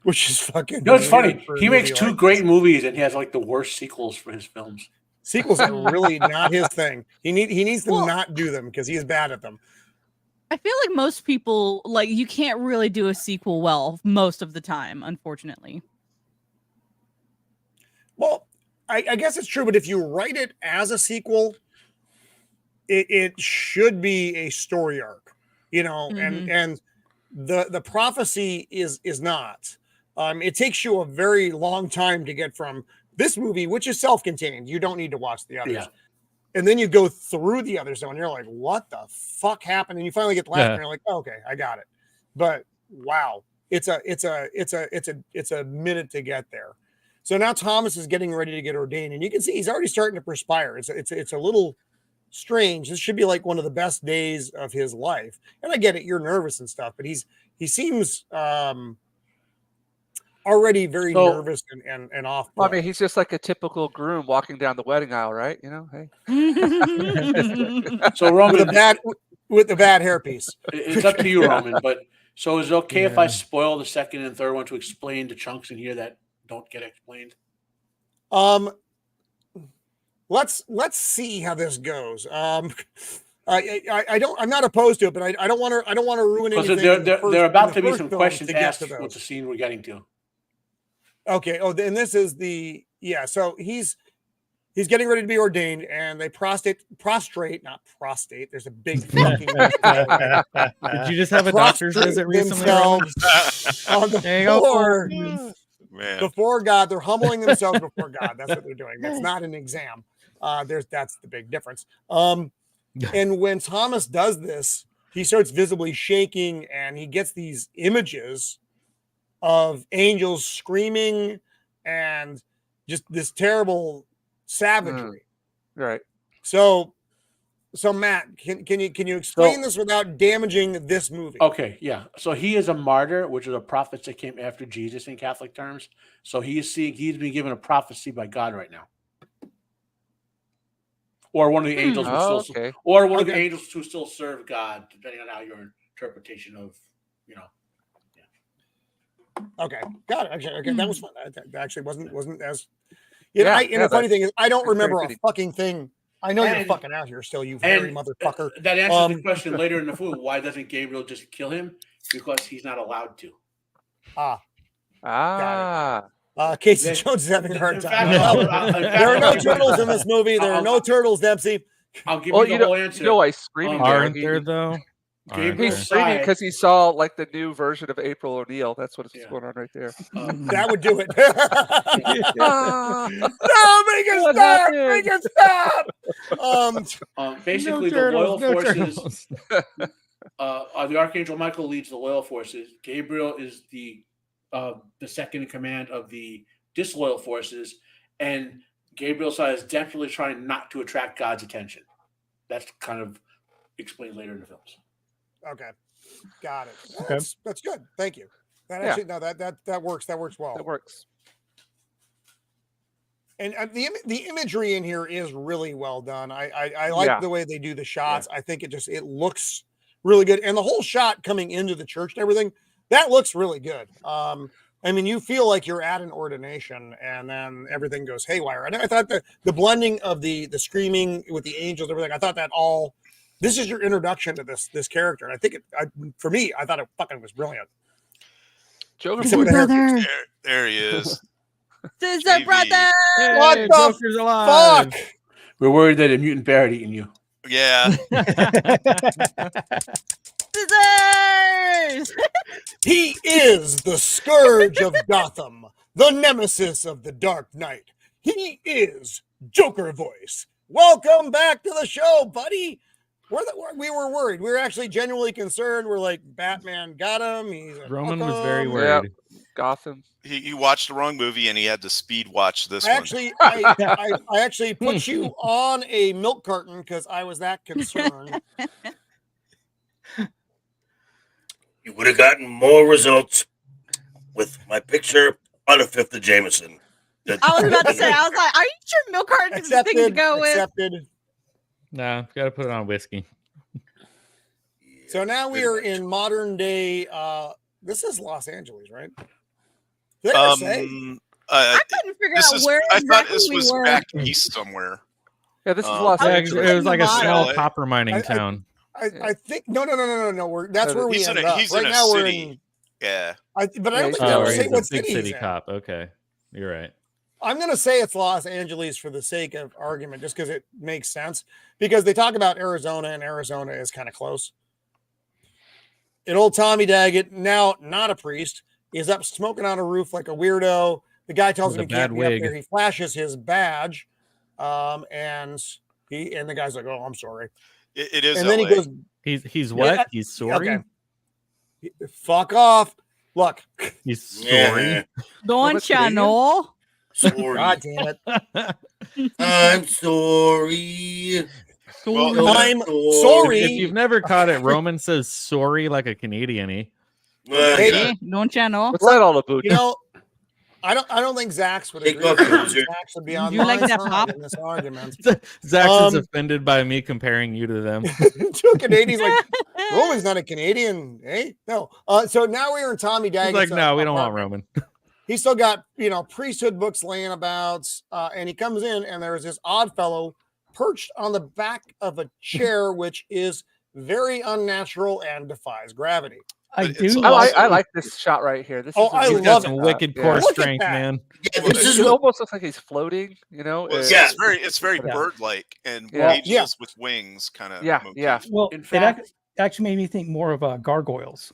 [SPEAKER 1] which is fucking.
[SPEAKER 6] You know, it's funny.
[SPEAKER 1] for a
[SPEAKER 6] He makes
[SPEAKER 1] movie
[SPEAKER 6] 2
[SPEAKER 1] like
[SPEAKER 6] great
[SPEAKER 1] this.
[SPEAKER 6] movies, and he has like the worst sequels for his films.
[SPEAKER 1] Sequels are really not his thing. He needs to
[SPEAKER 2] Well-
[SPEAKER 1] not do them because he's bad at them.
[SPEAKER 2] I feel like most people, like, you can't really do a sequel well most of the time, unfortunately.
[SPEAKER 1] Well, I guess it's true, but if you write it as a sequel, it should be a story arc, you know, and the prophecy is not. It takes you a very long time to get from this movie, which is self-contained. You don't need to watch the others.
[SPEAKER 6] Yeah.
[SPEAKER 1] And then you go through the others, and you're like, "What the fuck happened?" And you finally get the last,
[SPEAKER 4] Yeah.
[SPEAKER 1] and you're like, oh, "Okay, I got it." But wow, it's a minute to get there. So now Thomas is getting ready to get ordained, and you can see he's already starting to perspire. It's a little strange. This should be like one of the best days of his life. And I get it, you're nervous and stuff, but he seems already very nervous and off.
[SPEAKER 3] Well, I mean, he's just like a typical groom walking down the wedding aisle, right? You know, hey.
[SPEAKER 6] So Roman,
[SPEAKER 1] with the bad hairpiece.
[SPEAKER 6] it's up to you, Roman. But so is it okay if I spoil the second and third one to explain the chunks in here that don't get explained?
[SPEAKER 1] Let's see how this goes. I'm not opposed to it, but I don't want to ruin anything.
[SPEAKER 6] There are about to be some questions asked with the scene we're getting to.
[SPEAKER 1] Okay. Oh, and this is so he's getting ready to be ordained, and they prostrate, not prostate. There's a big fucking.
[SPEAKER 4] Did you just have a doctor's visit recently?
[SPEAKER 1] On the
[SPEAKER 4] There you go.
[SPEAKER 1] floor
[SPEAKER 5] Man.
[SPEAKER 1] before God. They're humbling themselves before God. That's what they're doing. That's not an exam. That's the big difference. And when Thomas does this, he starts visibly shaking, and he gets these images of angels screaming and just this terrible savagery.
[SPEAKER 3] Right.
[SPEAKER 1] So Matt, can you explain this without damaging this movie?
[SPEAKER 6] Okay, yeah. So he is a martyr, which is a prophet that came after Jesus in Catholic terms. So he's been given a prophecy by God right now. Or one of the angels the angels who still serve God, depending on how your interpretation of,
[SPEAKER 1] Okay, got it. Okay, that was fun. That actually wasn't as.
[SPEAKER 3] The
[SPEAKER 1] funny thing is, I don't remember a
[SPEAKER 3] fitting.
[SPEAKER 1] fucking thing. I know you're fucking out here still, you hairy motherfucker.
[SPEAKER 6] That answers the question later in the film. Why doesn't Gabriel just kill him? Because he's not allowed to.
[SPEAKER 1] Casey Jones is having a hard
[SPEAKER 6] In
[SPEAKER 1] time.
[SPEAKER 6] fact,
[SPEAKER 1] There are no turtles in this movie. There are no turtles, Dempsey.
[SPEAKER 6] I'll give you the whole answer.
[SPEAKER 3] You know why he's screaming?
[SPEAKER 4] Aren't there though?
[SPEAKER 6] Gabriel
[SPEAKER 3] He's screaming because he saw like the new version of April O'Neil. That's what's going on right there.
[SPEAKER 1] That would do it.
[SPEAKER 3] Ah,
[SPEAKER 1] No, make it
[SPEAKER 3] What
[SPEAKER 1] stop!
[SPEAKER 3] happened?
[SPEAKER 1] Make it stop!
[SPEAKER 6] Basically, the loyal forces. The Archangel Michael leads the loyal forces. Gabriel is the second in command of the disloyal forces, and Gabriel's side is definitely trying not to attract God's attention. That's kind of explained later in the films.
[SPEAKER 1] Okay, got it.
[SPEAKER 7] Okay.
[SPEAKER 1] That's good. Thank you. That actually that works. That works well.
[SPEAKER 3] that works.
[SPEAKER 1] And the imagery in here is really well done. I like the way they do the shots. I think it looks really good, and the whole shot coming into the church and everything, that looks really good. I mean, you feel like you're at an ordination, and then everything goes haywire. And I thought that the blending of the screaming with the angels, everything, I thought that all. This is your introduction to this character, and I think for me, I thought it fucking was brilliant.
[SPEAKER 3] Joker
[SPEAKER 1] Boy.
[SPEAKER 2] brother.
[SPEAKER 5] There he is.
[SPEAKER 2] Sister
[SPEAKER 5] JV.
[SPEAKER 2] brother.
[SPEAKER 1] What the
[SPEAKER 4] Joker's alive.
[SPEAKER 1] Fuck!
[SPEAKER 6] We're worried that a mutant bear had eaten you.
[SPEAKER 5] Yeah.
[SPEAKER 2] Scissors.
[SPEAKER 1] He is the scourge of Gotham, the nemesis of the Dark Knight. He is Joker Voice. Welcome back to the show, buddy. We were worried. We were actually genuinely concerned. We're like, Batman got him.
[SPEAKER 4] Roman was very
[SPEAKER 3] Yeah.
[SPEAKER 4] worried.
[SPEAKER 3] Gotham.
[SPEAKER 5] He watched the wrong movie and he had to speed watch this
[SPEAKER 1] I
[SPEAKER 5] one.
[SPEAKER 1] actually put you on a milk carton because I was that concerned.
[SPEAKER 8] You would have gotten more results with my picture on a fifth of Jameson.
[SPEAKER 2] I was about to say, I was like, are you sure milk carton is the thing to go with?
[SPEAKER 1] Accepted.
[SPEAKER 4] Nah, gotta put it on whiskey.
[SPEAKER 1] So now we are in modern day. This is Los Angeles, right? Did I say?
[SPEAKER 2] I couldn't figure out where
[SPEAKER 5] I
[SPEAKER 2] exactly
[SPEAKER 5] thought this
[SPEAKER 2] we
[SPEAKER 5] was
[SPEAKER 2] were.
[SPEAKER 5] back east somewhere.
[SPEAKER 3] Yeah, this is Los
[SPEAKER 4] Yeah,
[SPEAKER 3] Angeles.
[SPEAKER 4] it was like a
[SPEAKER 2] Nevada.
[SPEAKER 4] small
[SPEAKER 5] LA.
[SPEAKER 4] copper mining town.
[SPEAKER 1] I think no. That's where we
[SPEAKER 5] He's in
[SPEAKER 1] end
[SPEAKER 5] a-
[SPEAKER 1] up.
[SPEAKER 5] he's in
[SPEAKER 1] Right
[SPEAKER 5] a
[SPEAKER 1] now we're
[SPEAKER 5] city.
[SPEAKER 1] in.
[SPEAKER 5] Yeah.
[SPEAKER 1] But I
[SPEAKER 3] Yeah,
[SPEAKER 1] don't
[SPEAKER 3] he's
[SPEAKER 1] think they
[SPEAKER 4] Oh,
[SPEAKER 1] ever
[SPEAKER 3] in
[SPEAKER 1] say
[SPEAKER 4] he's
[SPEAKER 1] what
[SPEAKER 4] a big
[SPEAKER 1] city
[SPEAKER 4] city
[SPEAKER 1] he's in.
[SPEAKER 4] cop. Okay, you're right.
[SPEAKER 1] I'm going to say it's Los Angeles for the sake of argument, just because it makes sense. Because they talk about Arizona, and Arizona is kind of close. And old Tommy Daggett, now not a priest, is up smoking on a roof like a weirdo. The guy tells
[SPEAKER 4] With
[SPEAKER 1] him
[SPEAKER 4] a
[SPEAKER 1] he can't
[SPEAKER 4] bad
[SPEAKER 1] be up
[SPEAKER 4] wig.
[SPEAKER 1] there. He flashes his badge, and the guy's like, "Oh, I'm sorry."
[SPEAKER 5] It is
[SPEAKER 1] And then
[SPEAKER 5] LA.
[SPEAKER 1] he goes,
[SPEAKER 4] He's what?
[SPEAKER 1] Yeah,
[SPEAKER 4] He's sorry.
[SPEAKER 1] "Okay, fuck off." Look,
[SPEAKER 4] He's sorry.
[SPEAKER 2] Don't
[SPEAKER 3] much
[SPEAKER 2] you
[SPEAKER 3] Canadian?
[SPEAKER 2] know?
[SPEAKER 8] Sorry.
[SPEAKER 1] God damn it.
[SPEAKER 8] I'm sorry.
[SPEAKER 5] Well,
[SPEAKER 1] I'm
[SPEAKER 4] If
[SPEAKER 1] sorry.
[SPEAKER 4] you've never caught it, Roman says sorry like a Canadian.
[SPEAKER 1] Hey,
[SPEAKER 8] Yeah.
[SPEAKER 2] Don't you know?
[SPEAKER 3] What's that all about?
[SPEAKER 1] You know, I don't think Zax would
[SPEAKER 8] Take
[SPEAKER 1] agree.
[SPEAKER 8] off
[SPEAKER 1] with
[SPEAKER 8] your
[SPEAKER 1] me.
[SPEAKER 8] shirt.
[SPEAKER 1] Zax would be on
[SPEAKER 2] You like
[SPEAKER 1] my
[SPEAKER 2] that
[SPEAKER 1] side
[SPEAKER 2] pop?
[SPEAKER 1] in this argument.
[SPEAKER 4] Zach is offended by me comparing you to them.
[SPEAKER 1] Two Canadians like Roman's not a Canadian, eh? No. So now we're in Tommy
[SPEAKER 4] He's
[SPEAKER 1] Daggett's.
[SPEAKER 4] like, no, we don't want
[SPEAKER 1] apartment.
[SPEAKER 4] Roman.
[SPEAKER 1] He's still got priesthood books laying about, and he comes in, and there's this odd fellow perched on the back of a chair, which is very unnatural and defies gravity.
[SPEAKER 7] I
[SPEAKER 5] But
[SPEAKER 7] do.
[SPEAKER 5] it's
[SPEAKER 7] like-
[SPEAKER 3] I like this shot right here. This
[SPEAKER 1] Oh,
[SPEAKER 3] is a
[SPEAKER 1] I
[SPEAKER 4] He's
[SPEAKER 3] really
[SPEAKER 4] got
[SPEAKER 1] love
[SPEAKER 3] good
[SPEAKER 4] some
[SPEAKER 3] shot.
[SPEAKER 4] wicked
[SPEAKER 3] Yeah.
[SPEAKER 4] core
[SPEAKER 1] Look at
[SPEAKER 4] strength,
[SPEAKER 1] that.
[SPEAKER 4] man.
[SPEAKER 8] Yeah,
[SPEAKER 5] Well,
[SPEAKER 8] this is
[SPEAKER 3] It
[SPEAKER 8] what
[SPEAKER 3] almost looks like he's floating.
[SPEAKER 5] Well,
[SPEAKER 8] Yeah.
[SPEAKER 5] it's very
[SPEAKER 7] Yeah.
[SPEAKER 5] bird-like and
[SPEAKER 3] Yeah.
[SPEAKER 5] angels
[SPEAKER 1] Yeah.
[SPEAKER 5] with wings kind of.
[SPEAKER 3] Yeah, yeah.
[SPEAKER 7] Well,
[SPEAKER 6] In
[SPEAKER 7] it
[SPEAKER 6] fact,
[SPEAKER 7] actually made me think more of gargoyles.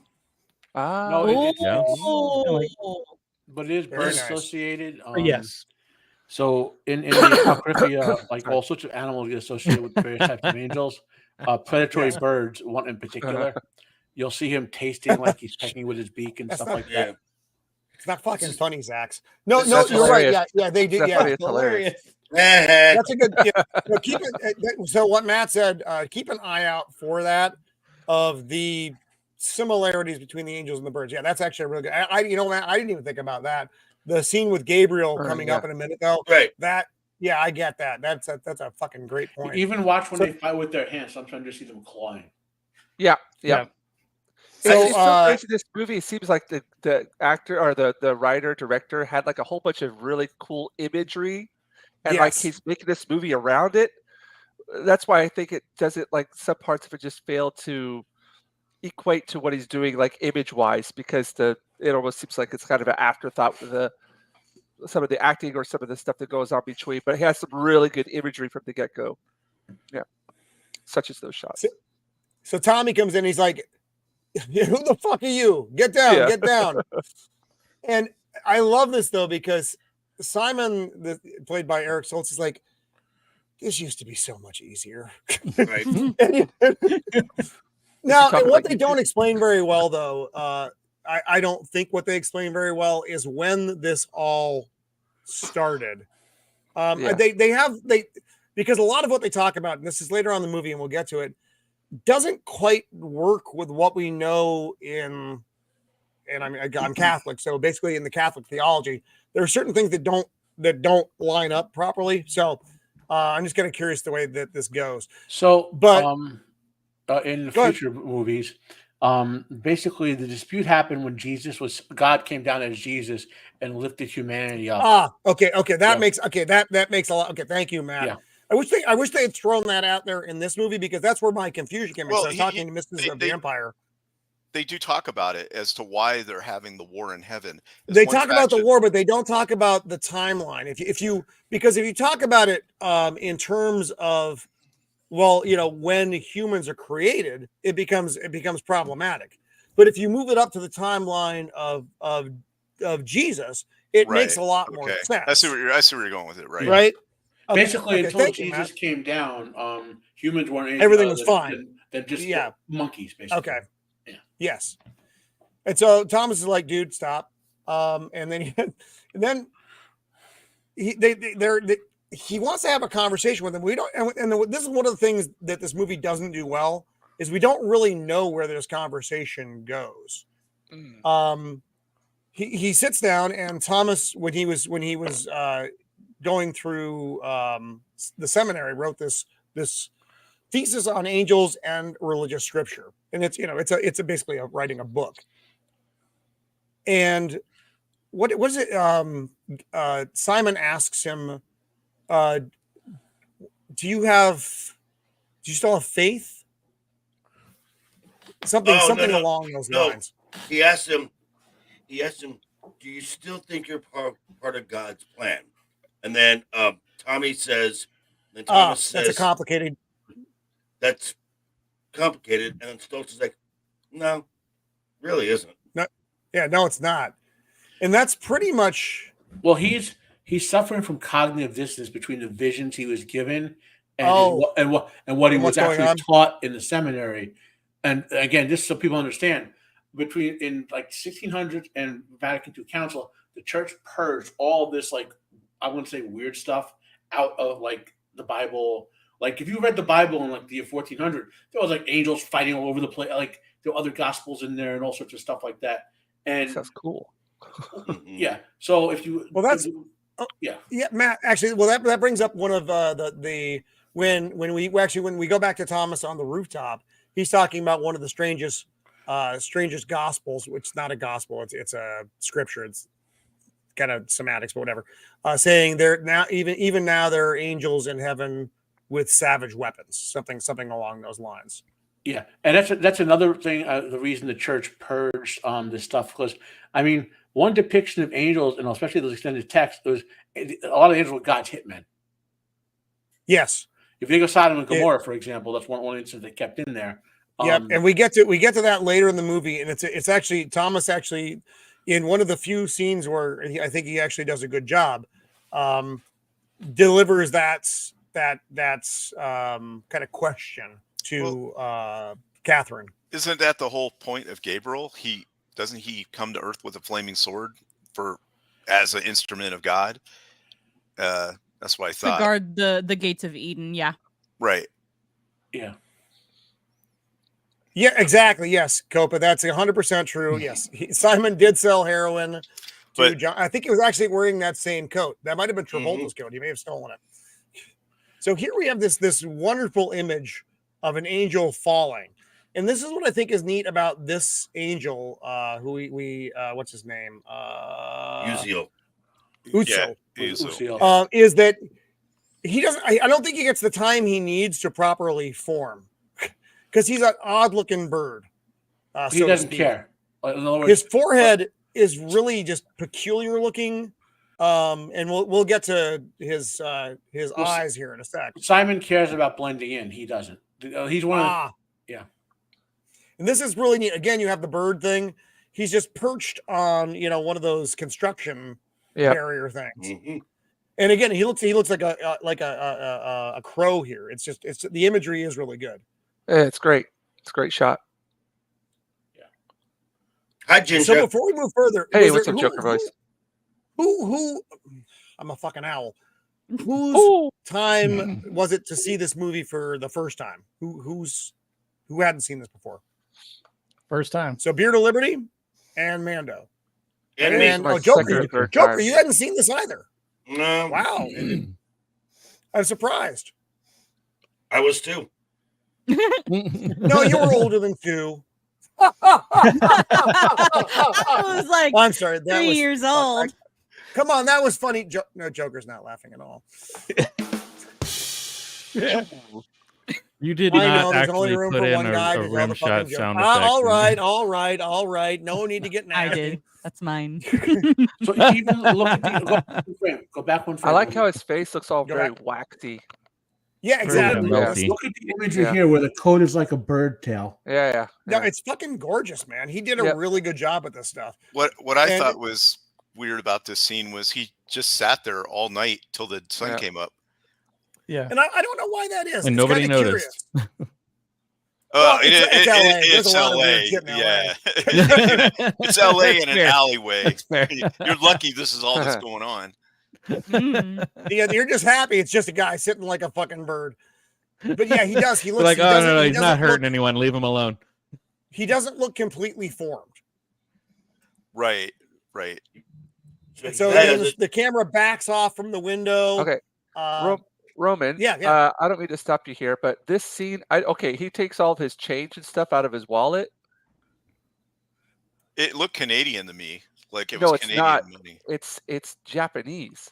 [SPEAKER 3] Ah,
[SPEAKER 6] No,
[SPEAKER 7] like-
[SPEAKER 6] but it is
[SPEAKER 1] Very
[SPEAKER 6] bird
[SPEAKER 1] nice.
[SPEAKER 6] associated.
[SPEAKER 7] Yes.
[SPEAKER 6] So in the apocrypha, like all sorts of animals get associated with various types of angels. Predatory
[SPEAKER 1] Yes.
[SPEAKER 6] birds, one in particular, you'll see him tasting like he's pecking with his beak and
[SPEAKER 1] That's
[SPEAKER 6] stuff
[SPEAKER 1] not-
[SPEAKER 6] like
[SPEAKER 8] Yeah.
[SPEAKER 6] that.
[SPEAKER 1] It's not fucking funny, Zax. No,
[SPEAKER 8] That's
[SPEAKER 1] you're right.
[SPEAKER 3] hilarious.
[SPEAKER 1] Yeah, they do.
[SPEAKER 3] That's
[SPEAKER 1] Yeah,
[SPEAKER 3] funny. It's hilarious.
[SPEAKER 1] that's a good. Yeah. So keep it. So what Matt said, keep an eye out for that of the similarities between the angels and the birds. Yeah, that's actually really good. Matt, I didn't even think about that. The scene with Gabriel coming up in a minute, though.
[SPEAKER 8] Right.
[SPEAKER 1] That, yeah, I get that. That's a fucking great point.
[SPEAKER 6] Even watch when
[SPEAKER 1] So-
[SPEAKER 6] they fight with their hands. Sometimes you see them clawing.
[SPEAKER 3] Yeah.
[SPEAKER 7] Yeah.
[SPEAKER 1] So,
[SPEAKER 3] It's so crazy. This movie seems like the actor or the writer director had like a whole bunch of really cool imagery, and like
[SPEAKER 1] Yes.
[SPEAKER 3] he's making this movie around it. That's why I think it doesn't, like, some parts of it just fail to equate to what he's doing, like, image wise, because it almost seems like it's kind of an afterthought with some of the acting or some of the stuff that goes on between. But he has some really good imagery from the get go. Yeah, such as those shots.
[SPEAKER 1] So Tommy comes in. He's like, "Who the fuck are you? Get down,
[SPEAKER 3] Yeah.
[SPEAKER 1] get down." And I love this though because Simon, played by Eric Stoltz, is like, "This used to be so much easier."
[SPEAKER 8] Right.
[SPEAKER 1] Now,
[SPEAKER 3] talking
[SPEAKER 1] what
[SPEAKER 3] about
[SPEAKER 1] they don't explain very well, though, I don't think what they explain very well is when this all started.
[SPEAKER 3] Yeah.
[SPEAKER 1] They because a lot of what they talk about, and this is later on in the movie, and we'll get to it, doesn't quite work with what we know in. And I'm Catholic, so basically in the Catholic theology, there are certain things that don't line up properly. So I'm just kind of curious the way that this goes.
[SPEAKER 6] So,
[SPEAKER 1] But-
[SPEAKER 6] in
[SPEAKER 1] Go ahead.
[SPEAKER 6] future movies, basically the dispute happened when God came down as Jesus and lifted humanity up.
[SPEAKER 1] Okay. That
[SPEAKER 6] Yeah.
[SPEAKER 1] makes a lot. Okay, thank you, Matt.
[SPEAKER 6] Yeah.
[SPEAKER 1] I wish they had thrown that out there in this movie because that's where my confusion came in.
[SPEAKER 5] Well,
[SPEAKER 1] So I was talking to Mrs. of the
[SPEAKER 5] they-
[SPEAKER 1] Empire.
[SPEAKER 5] They do talk about it as to why they're having the war in heaven. It's
[SPEAKER 1] They
[SPEAKER 5] one
[SPEAKER 1] talk about the
[SPEAKER 5] faction.
[SPEAKER 1] war, but they don't talk about the timeline. If you talk about it in terms of, well, when humans are created, it becomes problematic. But if you move it up to the timeline of Jesus, it makes a lot more
[SPEAKER 5] Okay.
[SPEAKER 1] sense.
[SPEAKER 5] I see where you're going with it, right?
[SPEAKER 1] Right? Okay,
[SPEAKER 6] Basically,
[SPEAKER 1] okay,
[SPEAKER 6] until
[SPEAKER 1] thank you,
[SPEAKER 6] Jesus
[SPEAKER 1] Matt.
[SPEAKER 6] came down, humans weren't anything
[SPEAKER 1] Everything
[SPEAKER 6] other
[SPEAKER 1] was
[SPEAKER 6] than-
[SPEAKER 1] fine.
[SPEAKER 6] than just
[SPEAKER 1] Yeah.
[SPEAKER 6] monkeys, basically.
[SPEAKER 1] Okay.
[SPEAKER 6] Yeah.
[SPEAKER 1] Yes. And so Thomas is like, "Dude, stop." And then he wants to have a conversation with him. We don't, and this is one of the things that this movie doesn't do well is we don't really know where this conversation goes.
[SPEAKER 3] Mm.
[SPEAKER 1] he sits down, and Thomas, when he was going through the seminary, wrote this thesis on angels and religious scripture, and it's basically writing a book. And what was it? Simon asks him, "Do you still have faith?" Something
[SPEAKER 8] No.
[SPEAKER 1] along those
[SPEAKER 8] No.
[SPEAKER 1] lines.
[SPEAKER 8] He asked him, "Do you still think you're part of God's plan?" And then Thomas says,
[SPEAKER 1] That's a complicated.
[SPEAKER 8] "That's complicated." And then Stoltz is like, "No, really isn't."
[SPEAKER 1] Yeah, no, it's not. And that's pretty much.
[SPEAKER 6] Well, he's suffering from cognitive dissonance between the visions he was given and what he was actually taught in the seminary. And again, just so people understand, in like 1600s and Vatican II Council, the church purged all this, like, I wouldn't say weird stuff out of like the Bible. Like if you read the Bible in like the year 1400, there was like angels fighting all over the place. Like there were other gospels in there and all sorts of stuff like that. And
[SPEAKER 3] Sounds cool.
[SPEAKER 6] Yeah. So if you
[SPEAKER 1] Matt, actually, well that brings up one of when we go back to Thomas on the rooftop, he's talking about one of the strangest gospels, which is not a gospel, it's a scripture, it's kind of semantics, but whatever, saying there now even now there are angels in heaven with savage weapons, something along those lines.
[SPEAKER 6] Yeah, and that's another thing. The reason the church purged this stuff, because I mean, one depiction of angels, and especially those extended texts, was a lot of angels were God's hitmen.
[SPEAKER 1] Yes,
[SPEAKER 6] if you think of Sodom and Gomorrah, for example, that's one instance they kept in there.
[SPEAKER 1] Yep, and we get to that later in the movie, and it's actually Thomas actually in one of the few scenes where I think he actually does a good job, delivers that's kind of question to Catherine.
[SPEAKER 5] Isn't that the whole point of Gabriel? Doesn't he come to Earth with a flaming sword as an instrument of God? That's what I thought.
[SPEAKER 2] To guard the gates of Eden. Yeah.
[SPEAKER 5] Right.
[SPEAKER 6] Yeah.
[SPEAKER 1] Yeah, exactly. Yes, Copa. That's 100% true. Yes, Simon did sell heroin to John. I think he was actually wearing that same coat. That might have been Travolta's coat. He may have stolen it. So here we have this wonderful image of an angel falling. And this is what I think is neat about this angel, who we what's his name?
[SPEAKER 8] Uziel.
[SPEAKER 1] Uziel.
[SPEAKER 6] Uziel.
[SPEAKER 1] Is that he doesn't, I don't think he gets the time he needs to properly form. Because he's an odd-looking bird.
[SPEAKER 6] He doesn't care. In other words,
[SPEAKER 1] his forehead is really just peculiar looking. And we'll get to his eyes here in a sec.
[SPEAKER 6] Simon cares about blending in. He doesn't. He's one of yeah.
[SPEAKER 1] And this is really neat. Again, you have the bird thing. He's just perched on one of those construction barrier things.
[SPEAKER 8] Mm-hmm.
[SPEAKER 1] And again, he looks like a crow here. It's the imagery is really good.
[SPEAKER 3] Yeah, it's great. It's a great shot.
[SPEAKER 6] Yeah.
[SPEAKER 8] Hi, Jinja.
[SPEAKER 1] So before we move further,
[SPEAKER 3] hey, what's up, Joker voice?
[SPEAKER 1] Who? I'm a fucking owl. Whose time was it to see this movie for the first time? Who hadn't seen this before?
[SPEAKER 7] First time.
[SPEAKER 1] So Beard of Liberty and Mando.
[SPEAKER 8] And
[SPEAKER 1] Joker, you hadn't seen this either.
[SPEAKER 8] No.
[SPEAKER 1] Wow. I'm surprised.
[SPEAKER 8] I was too.
[SPEAKER 1] No, you were older than 2.
[SPEAKER 2] I was like,
[SPEAKER 1] I'm sorry, that
[SPEAKER 2] 3
[SPEAKER 1] was
[SPEAKER 2] years old.
[SPEAKER 1] Come on, that was funny. No, Joker's not laughing at all.
[SPEAKER 4] You did
[SPEAKER 1] I
[SPEAKER 4] not
[SPEAKER 1] know, there's only
[SPEAKER 4] actually
[SPEAKER 1] room
[SPEAKER 4] put
[SPEAKER 1] for
[SPEAKER 4] in
[SPEAKER 1] one guy
[SPEAKER 4] a
[SPEAKER 1] to tell
[SPEAKER 4] rim
[SPEAKER 1] the
[SPEAKER 4] shot
[SPEAKER 1] fucking joke.
[SPEAKER 4] sound effect.
[SPEAKER 1] All right. No need to get nasty.
[SPEAKER 2] I did. That's mine.
[SPEAKER 6] So even look at go back one frame.
[SPEAKER 3] I like how his face looks all
[SPEAKER 1] Go
[SPEAKER 3] very
[SPEAKER 1] back.
[SPEAKER 3] waxy.
[SPEAKER 1] Yeah, exactly.
[SPEAKER 4] melty.
[SPEAKER 6] Look at the imagery here where the coat is like a bird tail.
[SPEAKER 3] Yeah.
[SPEAKER 1] No, it's fucking gorgeous, man. He did a really good job with this stuff.
[SPEAKER 5] What I thought was weird about this scene was he just sat there all night till the sun came up.
[SPEAKER 7] Yeah.
[SPEAKER 1] And I don't know why that is.
[SPEAKER 4] And
[SPEAKER 1] It's
[SPEAKER 4] nobody
[SPEAKER 1] kinda
[SPEAKER 4] noticed.
[SPEAKER 1] Well,
[SPEAKER 5] it's
[SPEAKER 1] There's a lot of
[SPEAKER 5] LA.
[SPEAKER 1] weird shit in
[SPEAKER 5] Yeah.
[SPEAKER 1] LA.
[SPEAKER 5] It's LA in an
[SPEAKER 4] fair.
[SPEAKER 5] alleyway.
[SPEAKER 4] That's fair.
[SPEAKER 5] You're lucky this is all that's going on.
[SPEAKER 1] Yeah, you're just happy it's just a guy sitting like a fucking bird. But yeah, he does. He looks
[SPEAKER 4] Like,
[SPEAKER 1] he
[SPEAKER 4] oh
[SPEAKER 1] doesn't-
[SPEAKER 4] no,
[SPEAKER 1] he
[SPEAKER 4] he's
[SPEAKER 1] doesn't
[SPEAKER 4] not hurting
[SPEAKER 1] look-
[SPEAKER 4] anyone. Leave him alone.
[SPEAKER 1] He doesn't look completely formed.
[SPEAKER 5] Right. Right.
[SPEAKER 1] And so
[SPEAKER 8] that
[SPEAKER 1] then
[SPEAKER 8] is
[SPEAKER 1] the camera backs off from the window.
[SPEAKER 3] Okay. Roman,
[SPEAKER 1] yeah.
[SPEAKER 3] I don't mean to stop you here, but this scene, he takes all of his change and stuff out of his wallet.
[SPEAKER 5] It looked Canadian to me, like it
[SPEAKER 3] No,
[SPEAKER 5] was
[SPEAKER 3] it's
[SPEAKER 5] Canadian
[SPEAKER 3] not.
[SPEAKER 5] money.
[SPEAKER 3] It's Japanese.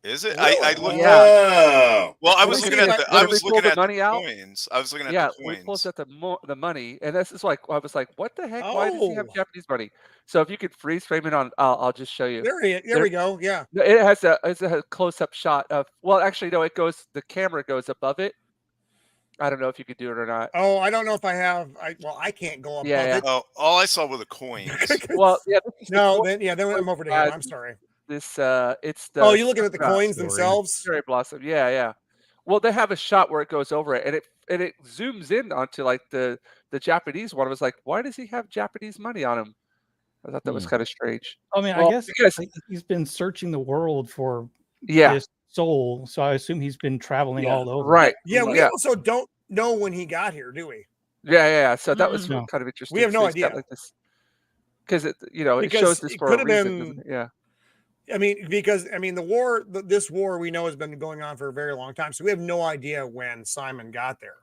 [SPEAKER 5] Is it?
[SPEAKER 1] Really?
[SPEAKER 5] I looked.
[SPEAKER 3] Yeah.
[SPEAKER 8] Oh.
[SPEAKER 5] Well, I
[SPEAKER 1] Let
[SPEAKER 5] was
[SPEAKER 1] me
[SPEAKER 5] looking
[SPEAKER 1] see
[SPEAKER 5] at
[SPEAKER 1] if
[SPEAKER 5] the.
[SPEAKER 1] I-
[SPEAKER 5] I
[SPEAKER 3] when
[SPEAKER 5] was
[SPEAKER 3] we
[SPEAKER 5] looking
[SPEAKER 3] pull the
[SPEAKER 5] at
[SPEAKER 3] money
[SPEAKER 5] the
[SPEAKER 3] out.
[SPEAKER 5] coins. I was looking at
[SPEAKER 3] Yeah,
[SPEAKER 5] the
[SPEAKER 3] we
[SPEAKER 5] coins.
[SPEAKER 3] pulled out the money, and this is like I was like, what the heck? Why does he have
[SPEAKER 1] Oh.
[SPEAKER 3] Japanese money? So if you could freeze frame it on, I'll just show you.
[SPEAKER 1] There we go. Yeah.
[SPEAKER 3] No, it has a close up shot of. Well, actually, no. It goes. The camera goes above it. I don't know if you could do it or not.
[SPEAKER 1] Oh, I don't know if I have. I can't go above
[SPEAKER 3] Yeah.
[SPEAKER 1] it.
[SPEAKER 5] Oh, all I saw were the coins.
[SPEAKER 3] Well, yeah. This is the
[SPEAKER 1] No,
[SPEAKER 3] coin
[SPEAKER 1] then I'm over to him. I'm sorry.
[SPEAKER 3] This it's the.
[SPEAKER 1] Oh, you're looking at the
[SPEAKER 3] snapshot.
[SPEAKER 1] coins
[SPEAKER 4] story.
[SPEAKER 1] themselves?
[SPEAKER 3] Cherry blossom. Yeah. Well, they have a shot where it goes over it, and it zooms in onto like the Japanese one. I was like, why does he have Japanese money on him? I thought that was kind of strange.
[SPEAKER 7] I mean,
[SPEAKER 6] Well,
[SPEAKER 7] I guess
[SPEAKER 3] because-
[SPEAKER 7] he's been searching the world for
[SPEAKER 3] Yeah.
[SPEAKER 7] this soul, so I assume he's been traveling
[SPEAKER 6] Yeah,
[SPEAKER 7] all over.
[SPEAKER 3] Right.
[SPEAKER 1] Yeah, we
[SPEAKER 3] Yeah.
[SPEAKER 1] also don't know when he got here, do we?
[SPEAKER 3] Yeah. So that was
[SPEAKER 7] No.
[SPEAKER 3] kind of interesting.
[SPEAKER 1] We have no
[SPEAKER 3] So he's got,
[SPEAKER 1] idea.
[SPEAKER 3] like this, because it it
[SPEAKER 1] Because
[SPEAKER 3] shows this
[SPEAKER 1] it
[SPEAKER 3] for a
[SPEAKER 1] could have
[SPEAKER 3] reason.
[SPEAKER 1] been-
[SPEAKER 3] doesn't it? Yeah.
[SPEAKER 1] I mean, because this war we know has been going on for a very long time, so we have no idea when Simon got there.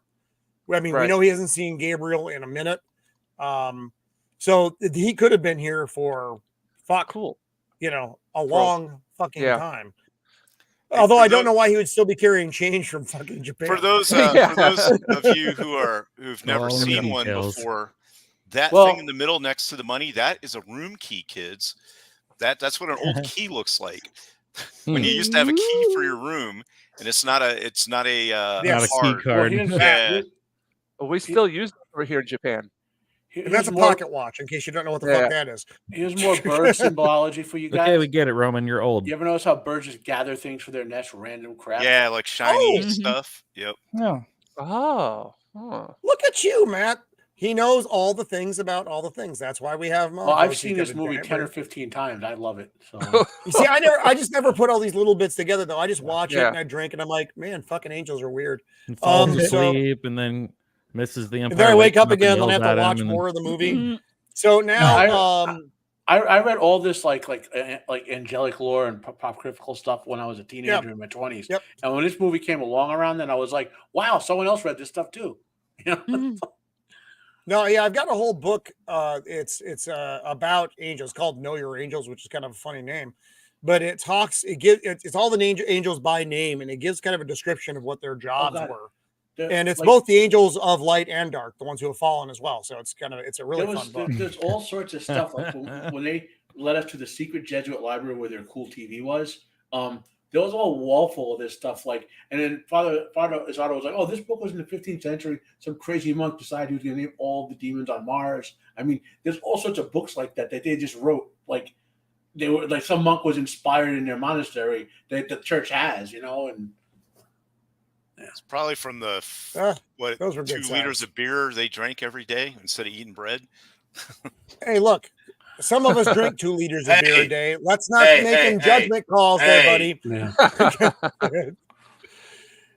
[SPEAKER 1] I mean, we
[SPEAKER 3] Right.
[SPEAKER 1] know he hasn't seen Gabriel in a minute, so he could have been here for
[SPEAKER 3] Cool.
[SPEAKER 1] a long fucking
[SPEAKER 3] Yeah.
[SPEAKER 1] time.
[SPEAKER 5] And
[SPEAKER 1] Although
[SPEAKER 5] for
[SPEAKER 1] I don't
[SPEAKER 5] tho-
[SPEAKER 1] know why he would still be carrying change from fucking Japan.
[SPEAKER 5] For those
[SPEAKER 3] Yeah.
[SPEAKER 5] for those of you who've never
[SPEAKER 4] All the
[SPEAKER 5] seen one
[SPEAKER 4] details.
[SPEAKER 5] before, that
[SPEAKER 6] Well-
[SPEAKER 5] thing in the middle next to the money, that is a room key, kids. That's what an old key looks like. When you used to have a key for your room, and it's not a
[SPEAKER 1] Yes.
[SPEAKER 4] Not a key
[SPEAKER 5] card.
[SPEAKER 6] Well,
[SPEAKER 4] card.
[SPEAKER 6] here's,
[SPEAKER 5] Yeah.
[SPEAKER 6] here's,
[SPEAKER 3] Well, we still use it over here in Japan.
[SPEAKER 1] And that's a
[SPEAKER 6] more,
[SPEAKER 1] pocket watch, in case you don't know what the
[SPEAKER 3] Yeah.
[SPEAKER 1] fuck that is.
[SPEAKER 6] Here's more bird symbology for you guys.
[SPEAKER 4] Okay, we get it, Roman. You're old.
[SPEAKER 6] You ever notice how birds just gather things for their nest, random crap?
[SPEAKER 5] Yeah, like shiny
[SPEAKER 2] Oh.
[SPEAKER 5] stuff. Yep.
[SPEAKER 7] No.
[SPEAKER 3] Oh. Huh.
[SPEAKER 1] Look at you, Matt. He knows all the things about all the things. That's why we have him on.
[SPEAKER 6] Well, I've
[SPEAKER 1] Because
[SPEAKER 6] seen
[SPEAKER 1] he's
[SPEAKER 6] this
[SPEAKER 1] got a
[SPEAKER 6] movie
[SPEAKER 1] giant
[SPEAKER 6] 10 or
[SPEAKER 1] brain.
[SPEAKER 6] 15 times. I love it. So
[SPEAKER 1] You see, I just never put all these little bits together though. I just watch it
[SPEAKER 3] Yeah.
[SPEAKER 1] and I drink and I'm like, man, fucking angels are weird.
[SPEAKER 4] And falls
[SPEAKER 1] so-
[SPEAKER 4] asleep and then misses the
[SPEAKER 1] And
[SPEAKER 4] Empire.
[SPEAKER 1] then I wake
[SPEAKER 4] wakes him
[SPEAKER 1] up again and
[SPEAKER 4] yells
[SPEAKER 1] I have
[SPEAKER 4] at
[SPEAKER 1] to
[SPEAKER 4] him,
[SPEAKER 1] watch
[SPEAKER 4] and then-
[SPEAKER 1] more of the movie.
[SPEAKER 2] Mhm.
[SPEAKER 1] So now,
[SPEAKER 6] I read all this like angelic lore and pop critical stuff when I was a teenager in my 20s.
[SPEAKER 1] Yep.
[SPEAKER 6] And when this movie came along around, then I was like, wow, someone else read this stuff too. You know?
[SPEAKER 2] Mhm.
[SPEAKER 1] no, yeah, I've got a whole book. It's about angels called Know Your Angels, which is kind of a funny name, but it's all the angels by name, and it gives kind of a description of what their jobs
[SPEAKER 6] God.
[SPEAKER 1] were.
[SPEAKER 6] There-
[SPEAKER 1] And it's
[SPEAKER 6] like,
[SPEAKER 1] both the angels of light and dark, the ones who have fallen as well. So it's a really fun book.
[SPEAKER 6] there's all sorts of stuff. Like when they led us to the secret Jesuit library where their cool TV was, there was a whole wall full of this stuff. Like, and then Father Isato was like, "Oh, this book was in the 15th century. Some crazy monk decided he was going to name all the demons on Mars." I mean, there's all sorts of books like that they just wrote. Like, they were like some monk was inspired in their monastery that the church has, and
[SPEAKER 5] It's probably from the
[SPEAKER 1] those were good
[SPEAKER 5] 2 liters
[SPEAKER 1] times.
[SPEAKER 5] of beer they drank every day instead of eating bread.
[SPEAKER 1] Hey, look, some of us drink 2 liters of beer
[SPEAKER 8] Hey.
[SPEAKER 1] a day. Let's not
[SPEAKER 8] Hey,
[SPEAKER 1] make
[SPEAKER 8] hey,
[SPEAKER 1] any
[SPEAKER 8] hey.
[SPEAKER 1] judgment calls there,
[SPEAKER 8] Hey.
[SPEAKER 1] buddy.
[SPEAKER 6] yeah.